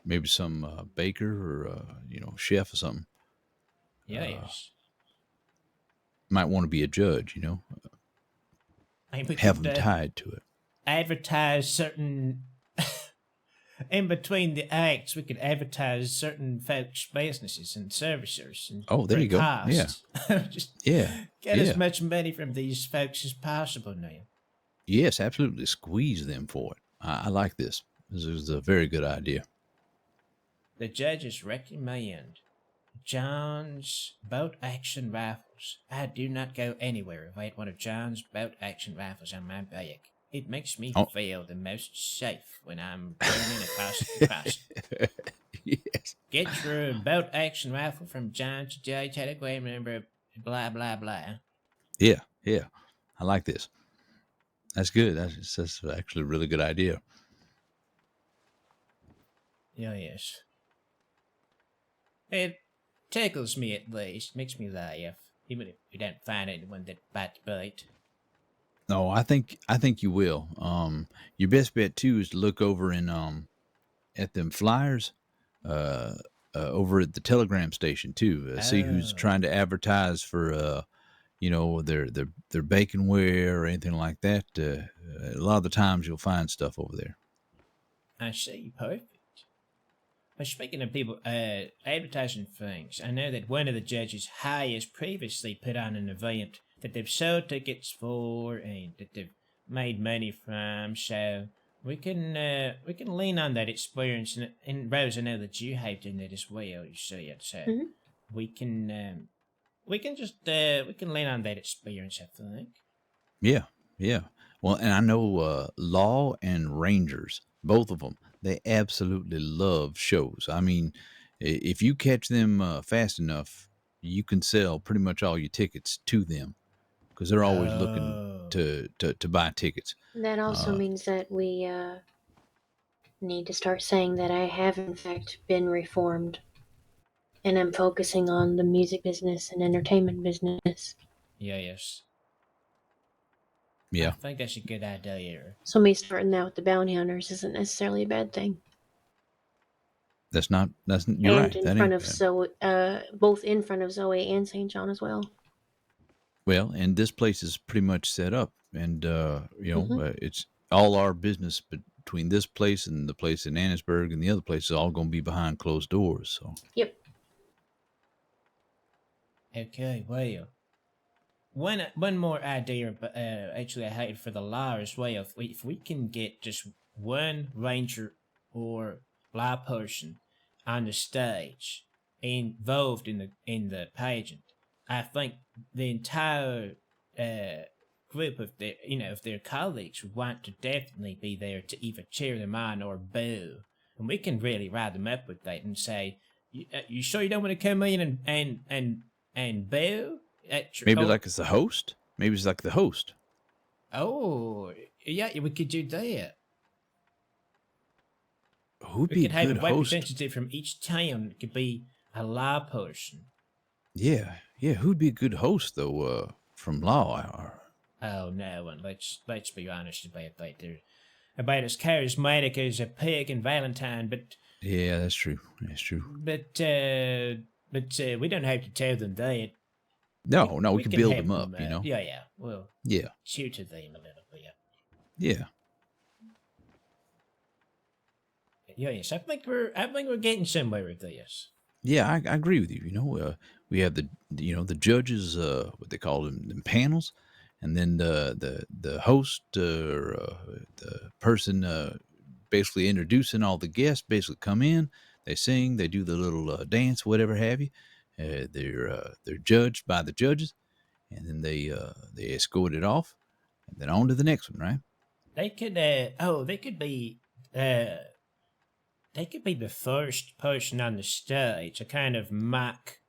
maybe some baker or chef or something Yes. might want to be a judge. You know, And we have could, them tied to it. advertise certain in between the acts. We could advertise certain folks' businesses and services. And Oh, there for you go. cost. Just Yeah. get Yeah. as much money from these folks as possible now. Yes, absolutely. Squeeze them for it. I like this. This is a very good idea. The judges recommend John's bolt action rifles. I do not go anywhere without one of John's bolt action rifles on my back. It makes me Oh. feel the most safe when I'm running across the crossing. Yes. Get your bolt action rifle from John J. Telegram number blah blah blah. Yeah, yeah. I like this. That's good. That's actually a really good idea. Yes. It tickles me at least, makes me laugh, even if you don't find anyone that bites bite. No, I think you will. Your best bet too is to look over in at them flyers, over at the telegram station too. See who's Oh. trying to advertise for their bacon ware or anything like that. A lot of the times you'll find stuff over there. I see, perfect. But speaking of people advertising things, I know that one of the judges has previously put on an event that they've sold tickets for and that they've made money from, so we can lean on that experience. And Rose, I know that you have done that as well, you see it, so we can lean on that experience, I think. Yeah, yeah. Well, and I know Law and Rangers, both of them, they absolutely love shows. I mean, if you catch them fast enough, you can sell pretty much all your tickets to them because they're always looking to buy tickets. That also means that we need to start saying that I have, in fact, been reformed. And I'm focusing on the music business and entertainment business. Yes. Yeah. I think that's a good idea. So me starting out with the bounty hunters isn't necessarily a bad thing. You're and right. in That front ain't of Zoe, both in front of Zoe and St. John as well. well, and this place is pretty much set up, and it's all our business between this place and the place in Annisburg and the other place is all going to be behind closed doors. So. Yep. Okay, well, one more idea, but actually I had for the law as well. If we can get just one ranger or law person on the stage involved in the pageant, I think the entire group of their colleagues would want to definitely be there to either cheer them on or boo, and we can really rile them up with that and say, "You sure you don't want to come in and boo?" Maybe like it's the host. Maybe it's like the host. Oh, yeah, we could do that. Who'd We be could a have good a host? representative from each town. It could be a law person. Yeah. Who'd be a good host though? From Law. Oh, no one. Let's be honest about that. They're about as charismatic as a pig and Valentine, but Yeah, that's true. but we don't have to tell them that. No, we can build help them up. Yeah. Well, Yeah. tutor them a little bit. Yeah. Yes, I think we're getting somewhere with this. Yeah, I agree with you. we have the judges, what they call them panels, and then the host or the person basically introducing all the guests basically come in, they sing, they do the little dance, whatever have you. They're judged by the judges, and then they escort it off, and then on to the next one, right? They could they could be the first person on the stage, a kind of mock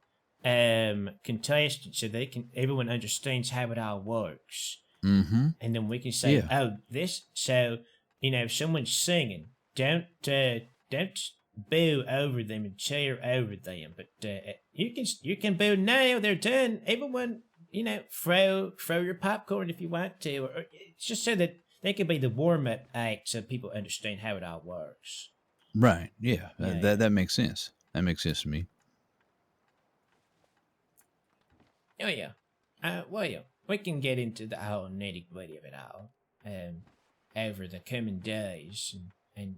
contestant, so everyone understands how it all works. Mm-hmm. And then we can say, Yeah. "Oh, this." So if someone's singing, don't boo over them and cheer over them, but you can boo now. They're done. Everyone, throw your popcorn if you want to, or it's just so that they could be the warm up act, so people understand how it all works. Right. Yeah. Yeah, That makes sense. That makes sense to me. Oh yeah. Well, we can get into the whole nitty gritty of it all over the coming days, and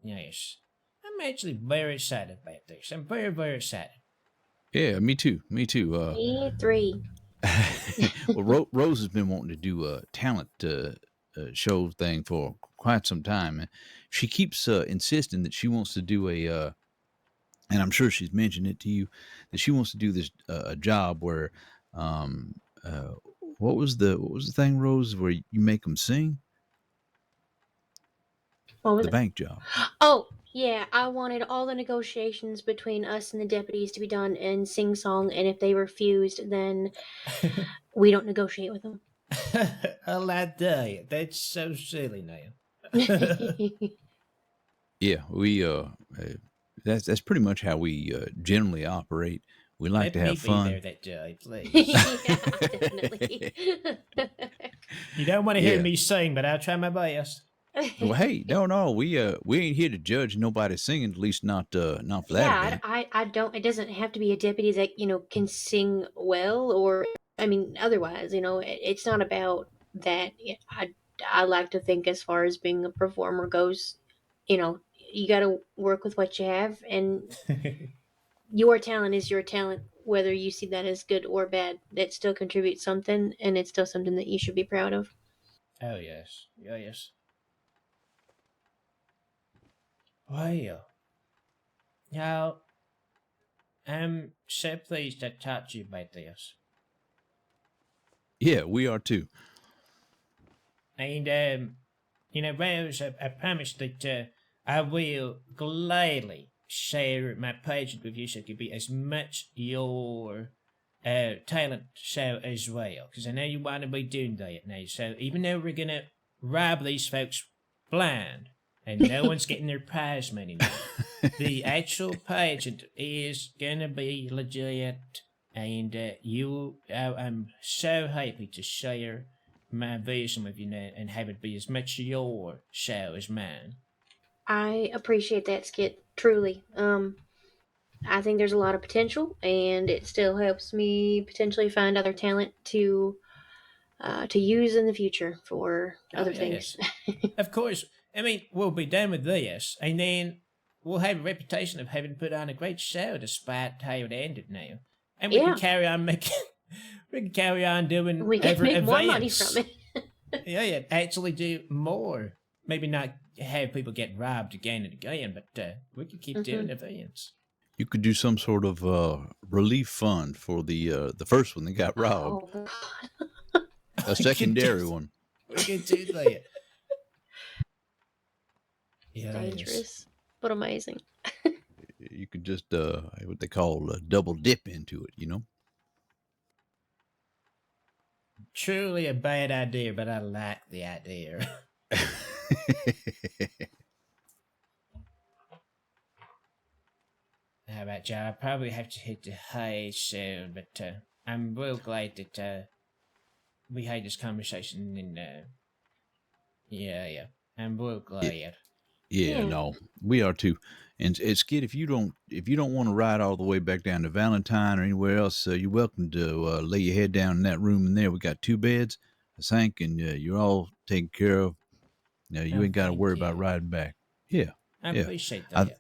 yes, I'm actually very excited about this. I'm very, very excited. Yeah, me too. Me too. Me three. Well, Rose has been wanting to do a talent show thing for quite some time, and she keeps insisting that she wants to do and I'm sure she's mentioned it to you, that she wants to do this a job where, what was the thing, Rose, where you make them sing? What was the it? bank job. Oh, yeah, I wanted all the negotiations between us and the deputies to be done in sing-song, and if they refused, then we don't negotiate with them. I'll tell you, that's so silly now. Yeah, we that's pretty much how we generally operate. We like Let to me have fun. be there that day, please. Yeah, definitely. You don't want to hear Yeah. me sing, but I'll try my best. Well, hey, no, we ain't here to judge nobody singing. At least not for that Yeah, event. I don't. It doesn't have to be a deputy that can sing well, or I mean, otherwise, it's not about that. I like to think, as far as being a performer goes, you got to work with what you have, and your talent is your talent, whether you see that as good or bad. It still contributes something, and it's still something that you should be proud of. Oh yes, oh yes. Well, now I'm so pleased to talk to you about this. Yeah, we are too. And Rose, I promise that I will gladly share my pageant with you, so it could be as much your talent show as well. Because I know you want to be doing that now. So even though we're gonna rob these folks blind, and no one's getting their prize money now, the actual pageant is gonna be legit. And I'm so happy to share my vision with you now and have it be as much your show as mine. I appreciate that, Skit. Truly. I think there's a lot of potential, and it still helps me potentially find other talent to use in the future for other things. Of course. I mean, we'll be done with this, and then we'll have a reputation of having put on a great show despite how it ended now. And we can carry on making... We can carry on doing We can make events. more money from it. yeah, actually do more. Maybe not have people get robbed again and again, but we can keep doing events. You could do some sort of relief fund for the first one that got robbed. Oh, God. A secondary one. We can do that. Yeah, Dangerous, but amazing. You could just what they call double dip into it, Truly a bad idea, but I like the idea. How about you? I probably have to hit the hay soon, but I'm real glad that we had this conversation. And yeah, I'm real glad. Yeah, no, we are too. And Skid, if you don't want to ride all the way back down to Valentine or anywhere else, you're welcome to lay your head down in that room in there. We got 2 beds, a sink, and you're all taken care of. You ain't got to worry about riding back. Yeah, I yeah. appreciate that.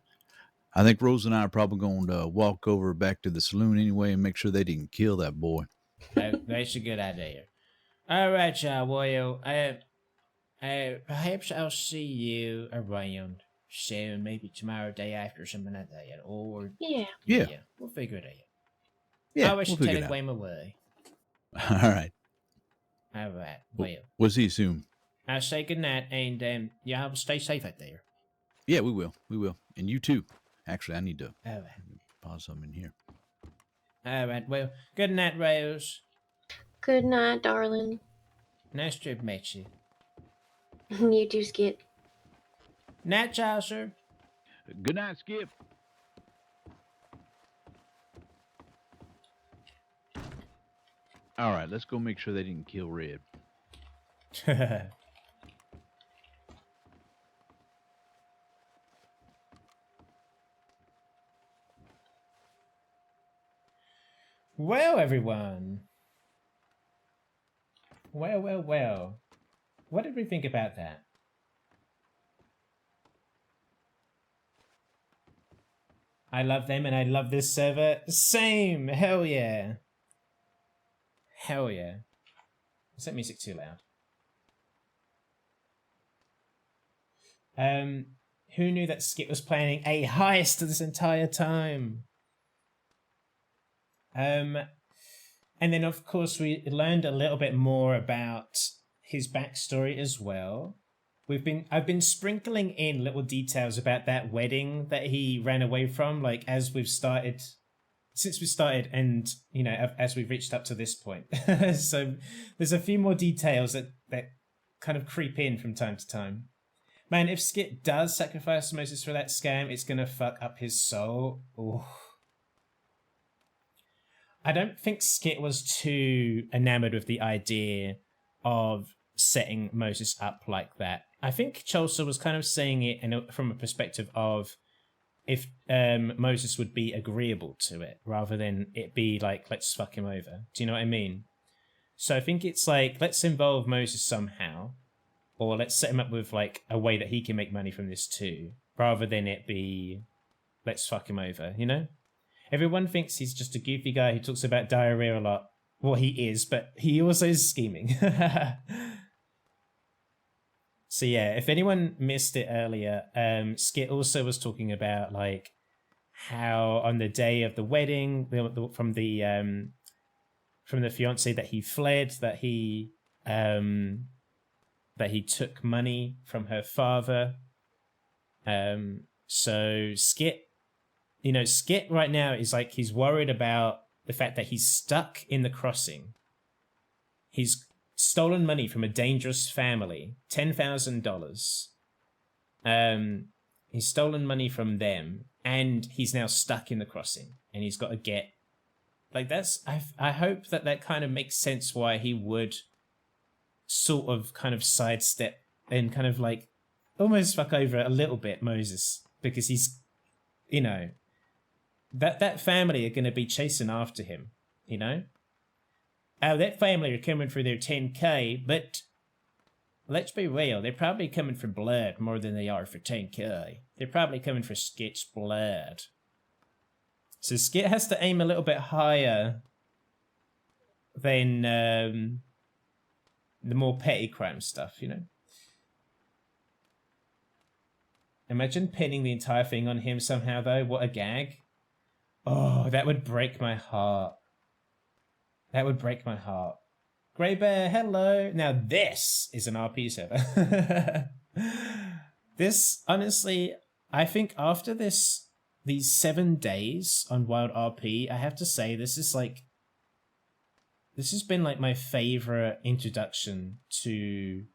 I think Rose and I are probably going to walk over back to the saloon anyway and make sure they didn't kill that boy. That's a good idea. All right, y'all. Well, perhaps I'll see you around soon, maybe tomorrow, day after, something like that. Or Yeah. we'll figure it out. Yeah, I was we'll figure it out. telegram away. All right. All right. Well, We'll see you soon. I'll say goodnight, and y'all stay safe out there. Yeah, we will. We will. And you too. Actually, I need to All right. pause something in here. All right. Well, good night, Rose. Good night, darling. Nice to have met you. You do, Skit. Night, Chaucer. Good night, Skip. All right, let's go make sure they didn't kill Red. Well, everyone. Well. What did we think about that? I love them and I love this server. Same! Hell yeah. Hell yeah. Is that music too loud? Who knew that Skit was planning a heist this entire time? And then of course we learned a little bit more about his backstory as well. I've been sprinkling in little details about that wedding that he ran away from, like since we started and, you know, as we've reached up to this point. So there's a few more details that kind of creep in from time to time. Man, if Skit does sacrifice Moses for that scam, it's gonna fuck up his soul. Ooh. I don't think Skit was too enamored with the idea of setting Moses up like that. I think Chaucer was kind of saying it from a perspective of if Moses would be agreeable to it, rather than it be like, let's fuck him over. Do you know what I mean? So I think it's like, let's involve Moses somehow, or let's set him up with like a way that he can make money from this too, rather than it be, let's fuck him over, you know? Everyone thinks he's just a goofy guy who talks about diarrhea a lot. Well, he is, but he also is scheming. So yeah, if anyone missed it earlier, Skit also was talking about like how on the day of the wedding, from the fiance that he fled, that he took money from her father. So Skit, you know, Skit right now is like, he's worried about the fact that he's stuck in the crossing. He's stolen money from a dangerous family, $10,000. He's stolen money from them, and he's now stuck in the crossing, and he's got to get, like, that's, I hope that kind of makes sense why he would sort of kind of sidestep and kind of like almost fuck over a little bit Moses, because he's, you know, that family are going to be chasing after him, you know? Oh, that family are coming for their 10K, but let's be real, they're probably coming for blood more than they are for 10K. They're probably coming for Skit's blood. So Skit has to aim a little bit higher than the more petty crime stuff, you know? Imagine pinning the entire thing on him somehow, though. What a gag. Oh, that would break my heart. That would break my heart. Grey Bear, hello. Now this is an RP server. This, honestly, I think after these 7 days on Wild RP, I have to say this has been like my favorite introduction to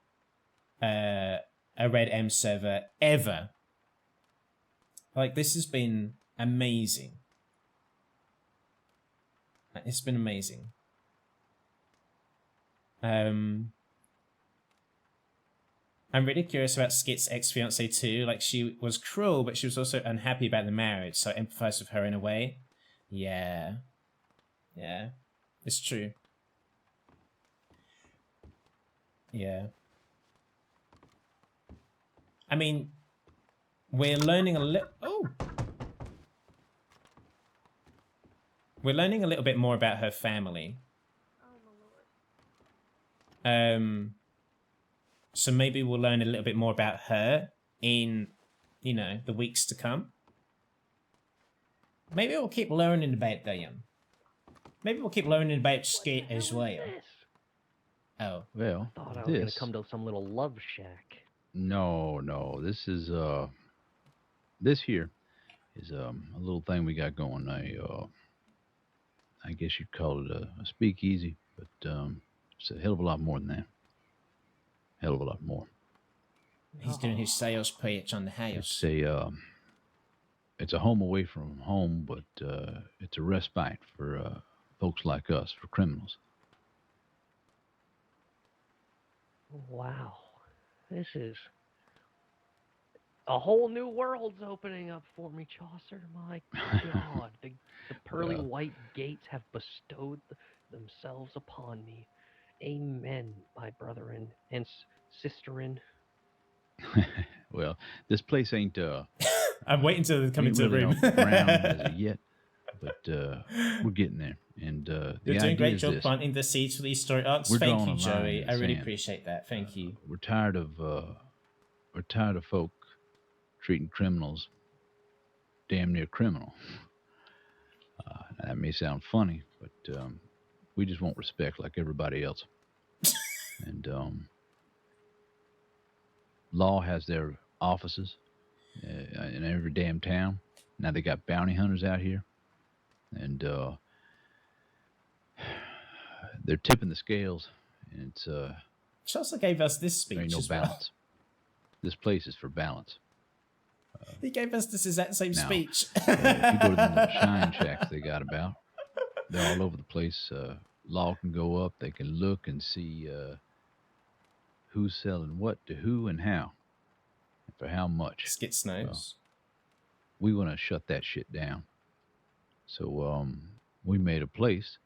a RedM server ever. Like, this has been amazing. It's been amazing. I'm really curious about Skit's ex-fiancée too. Like, she was cruel, but she was also unhappy about the marriage, so I empathize with her in a way. Yeah. Yeah. It's true. Yeah. I mean, we're learning a little... Oh! We're learning a little bit more about her family. So maybe we'll learn a little bit more about her in, you know, the weeks to come. Maybe we'll keep learning about them. Maybe we'll keep learning about Skit as well. Oh. Well, I thought I was going to come to some little love shack. No. This is this here is a little thing we got going. I guess you'd call it a speakeasy, but it's a hell of a lot more than that. Hell of a lot more. He's doing his sales pitch on the house. It's a home away from home, but it's a respite for folks like us, for criminals. Wow. This is a whole new world's opening up for me, Chaucer. My God. The pearly white gates have bestowed themselves upon me. Amen, my brethren and sisterin. Well, this place ain't... I'm waiting till they come into the room. Brown as of yet, but we're getting there. And You're doing a great job planting the seeds for these story arcs. Thank you, Joey. I really sand. appreciate that. Thank you. We're tired of folk treating criminals damn near criminal. That may sound funny, but we just want respect like everybody else. And law has their offices in every damn town. Now they got bounty hunters out here, and they're tipping the scales. And it's Chaucer gave us this speech. there ain't no as balance. This place is for balance. He gave us this exact same Now, speech. if you go to the little shine shacks they got about, they're all over the place. Law can go up. They can look and see who's selling what to who and how, and for how much. Skit Snows. We want to shut that shit down. So we made a place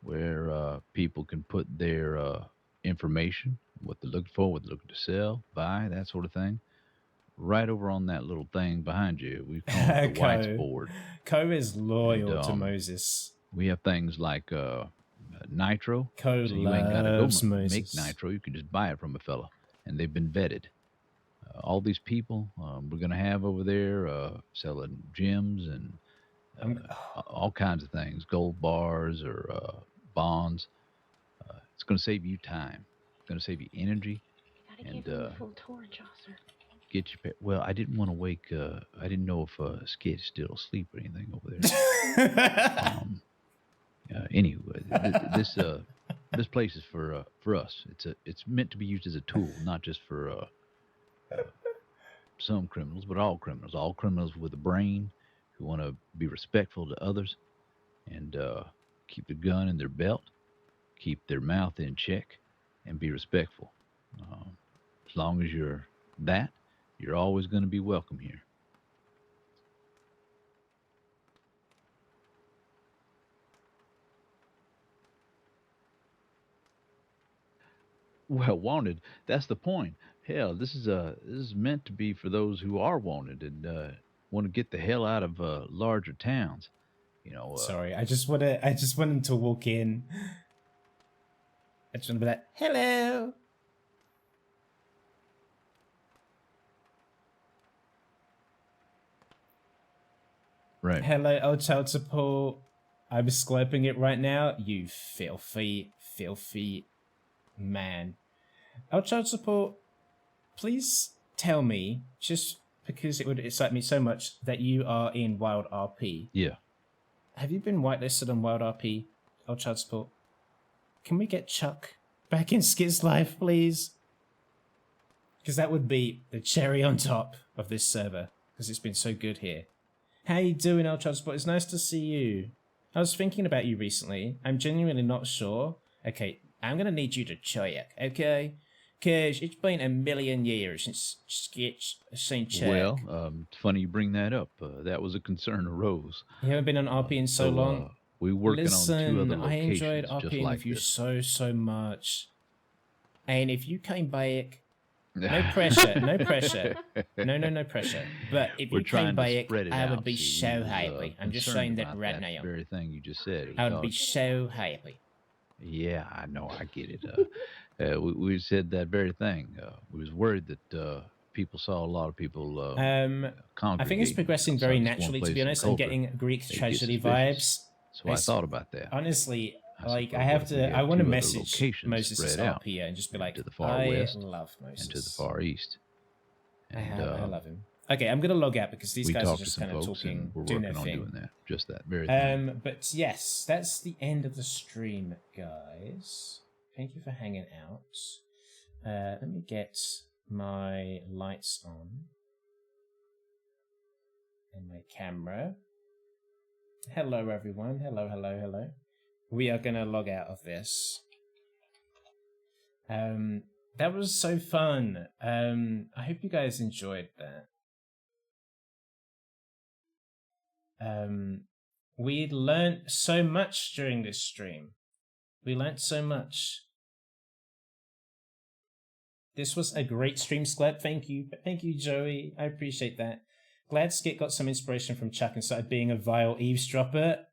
where people can put their information, what they're looking for, what they're looking to sell, buy, that sort of thing, right over on that little thing behind you. We call it the whites board. Co is loyal And, to Moses. We have things like nitro. Co so you ain't got to go loves make Moses. nitro. You can just buy it from a fella, and they've been vetted. All these people we're going to have over there selling gems and all kinds of things, gold bars or bonds. It's going to save you time. It's going to save you energy. And Full tour, Chaucer. get your well, I didn't want to wake. I didn't know if Skit's still asleep or anything over there. Anyway, this place is for us. It's meant to be used as a tool, not just for some criminals, but all criminals. All criminals with a brain who want to be respectful to others and keep the gun in their belt, keep their mouth in check, and be respectful. As long as you're that, you're always going to be welcome here. Well, wanted. That's the point. Hell, this is meant to be for those who are wanted and want to get the hell out of larger towns. You know. Sorry, I just want him to walk in. I just want to be like, hello. Right. Hello, old child support. I'm Sclurping it right now. You filthy man. Old child support, please tell me, just because it would excite me so much, that you are in Wild RP. Yeah. Have you been whitelisted on Wild RP, old child support? Can we get Chuck back in Skit's life, please? Because that would be the cherry on top of this server, because it's been so good here. How you doing, old child support? It's nice to see you. I was thinking about you recently. I'm genuinely not sure. Okay, I'm going to need you to check, okay? Because it's been a million years since Skit's seen Chuck. Well, it's funny you bring that up. That was a concern arose. You haven't been on RP in so long? We're working Listen, on 2 other I locations enjoyed just RPing like with you this. so much. And if you came back, No pressure. No pressure. No pressure. But if We're you came trying by to it, spread it I would out. be See, so we was, happy. I'm just concerned saying that about right that now. very thing you just said. We I would thought, be so happy. yeah, I know, I get it. We said that very thing. We was worried that people saw a lot of people I think it's progressing very naturally, to be honest. I'm getting Greek tragedy vibes. So I thought about that. Honestly, like suppose I have what if we to. had I want to two other message locations Moses' spread out, RP and just be like, to the far I west love Moses. and to the far east. And, I love him. Okay, I'm gonna log out because these we guys are talked to just some kind of folks talking, and we're doing their working on thing. doing that, just that very thing. But yes, that's the end of the stream, guys. Thank you for hanging out. Let me get my lights on and my camera. Hello, everyone. Hello. We are gonna log out of this. That was so fun. I hope you guys enjoyed that. We learned so much during this stream. We learned so much. This was a great stream, Sclurp. Thank you, Joey. I appreciate that. Glad Skit got some inspiration from Chuck and started being a vile eavesdropper.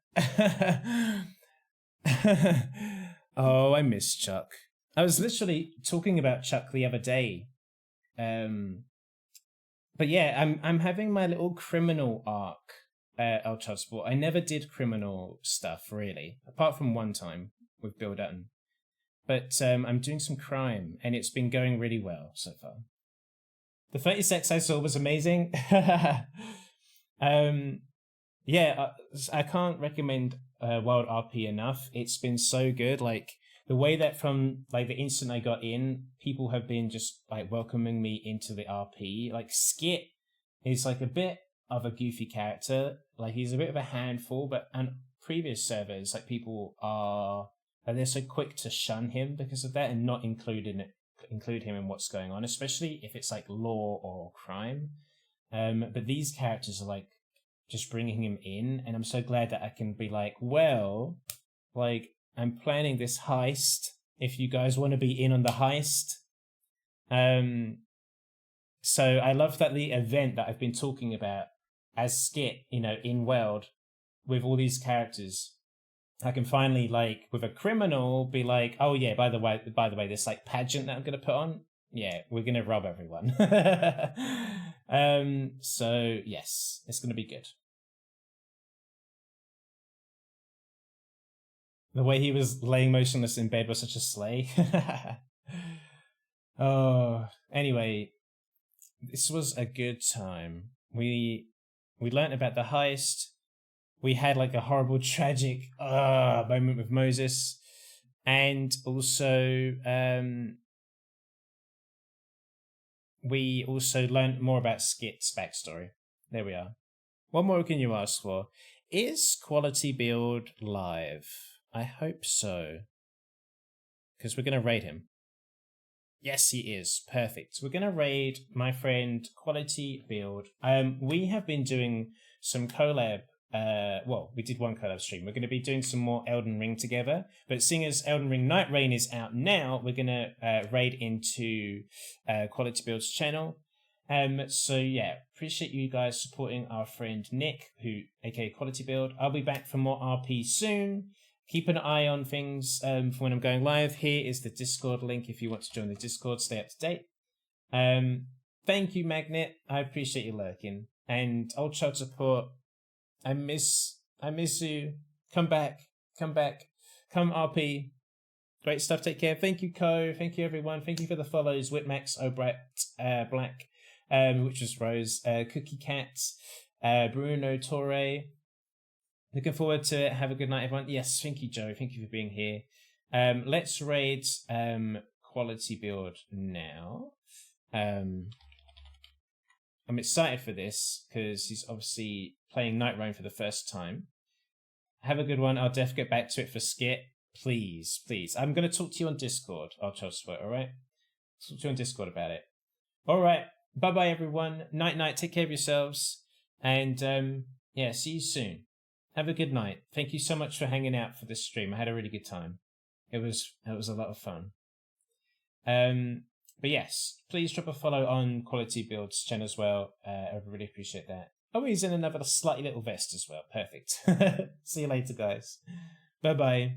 Oh, I miss Chuck. I was literally talking about Chuck the other day. But yeah, I'm having my little criminal arc. Child Support. I never did criminal stuff really, apart from one time with Bill Dutton. But I'm doing some crime, and it's been going really well so far. The 30 sex I saw was amazing. Yeah, I can't recommend Wild RP enough. It's been so good. Like the way that from like the instant I got in, people have been just like welcoming me into the RP. Like Skit is like a bit of a goofy character. Like he's a bit of a handful, but on previous servers, like people are they're so quick to shun him because of that and not include him in what's going on, especially if it's like law or crime. But these characters are like just bringing him in, and I'm so glad that I can be like, well, like I'm planning this heist. If you guys want to be in on the heist, so I love that the event that I've been talking about as Skit, in World, with all these characters, I can finally, like, with a criminal, be like, oh yeah, by the way, this like pageant that I'm gonna put on, yeah, we're gonna rob everyone. So yes, it's gonna be good. The way he was laying motionless in bed was such a slay. Oh, anyway, this was a good time. We learnt about the heist. We had like a horrible, tragic moment with Moses, and also we also learnt more about Skit's backstory. There we are. What more can you ask for? Is Quality Build live? I hope so, because we're going to raid him. Yes, he is. Perfect. We're going to raid my friend Quality Build. We have been doing some collab. Well, we did one collab stream. We're going to be doing some more Elden Ring together. But seeing as Elden Ring Night Rain is out now, we're going to raid into Quality Build's channel. So yeah, appreciate you guys supporting our friend Nick, aka Quality Build. I'll be back for more RP soon. Keep an eye on things for when I'm going live. Here is the Discord link if you want to join the Discord, stay up to date. Thank you, Magnet. I appreciate you lurking. And Old Child Support, I miss you. Come back. Come RP. Great stuff. Take care. Thank you, Co. Thank you, everyone. Thank you for the follows. Whitmax, Obrat, Black, which was Rose, Cookie Cat, Bruno Torre. Looking forward to it. Have a good night, everyone. Yes, thank you, Joe. Thank you for being here. Let's raid Quality Build now. I'm excited for this because he's obviously playing Night Rain for the first time. Have a good one. I'll definitely get back to it for Skit. Please. I'm going to talk to you on Discord. I'll try to swear, all right? Talk to you on Discord about it. All right. Bye-bye, everyone. Night. Take care of yourselves. And, yeah, see you soon. Have a good night. Thank you so much for hanging out for this stream. I had a really good time. It was a lot of fun. But yes, please drop a follow on Quality Builds channel as well. I would really appreciate that. Oh, he's in another slightly little vest as well. Perfect. See you later, guys. Bye-bye.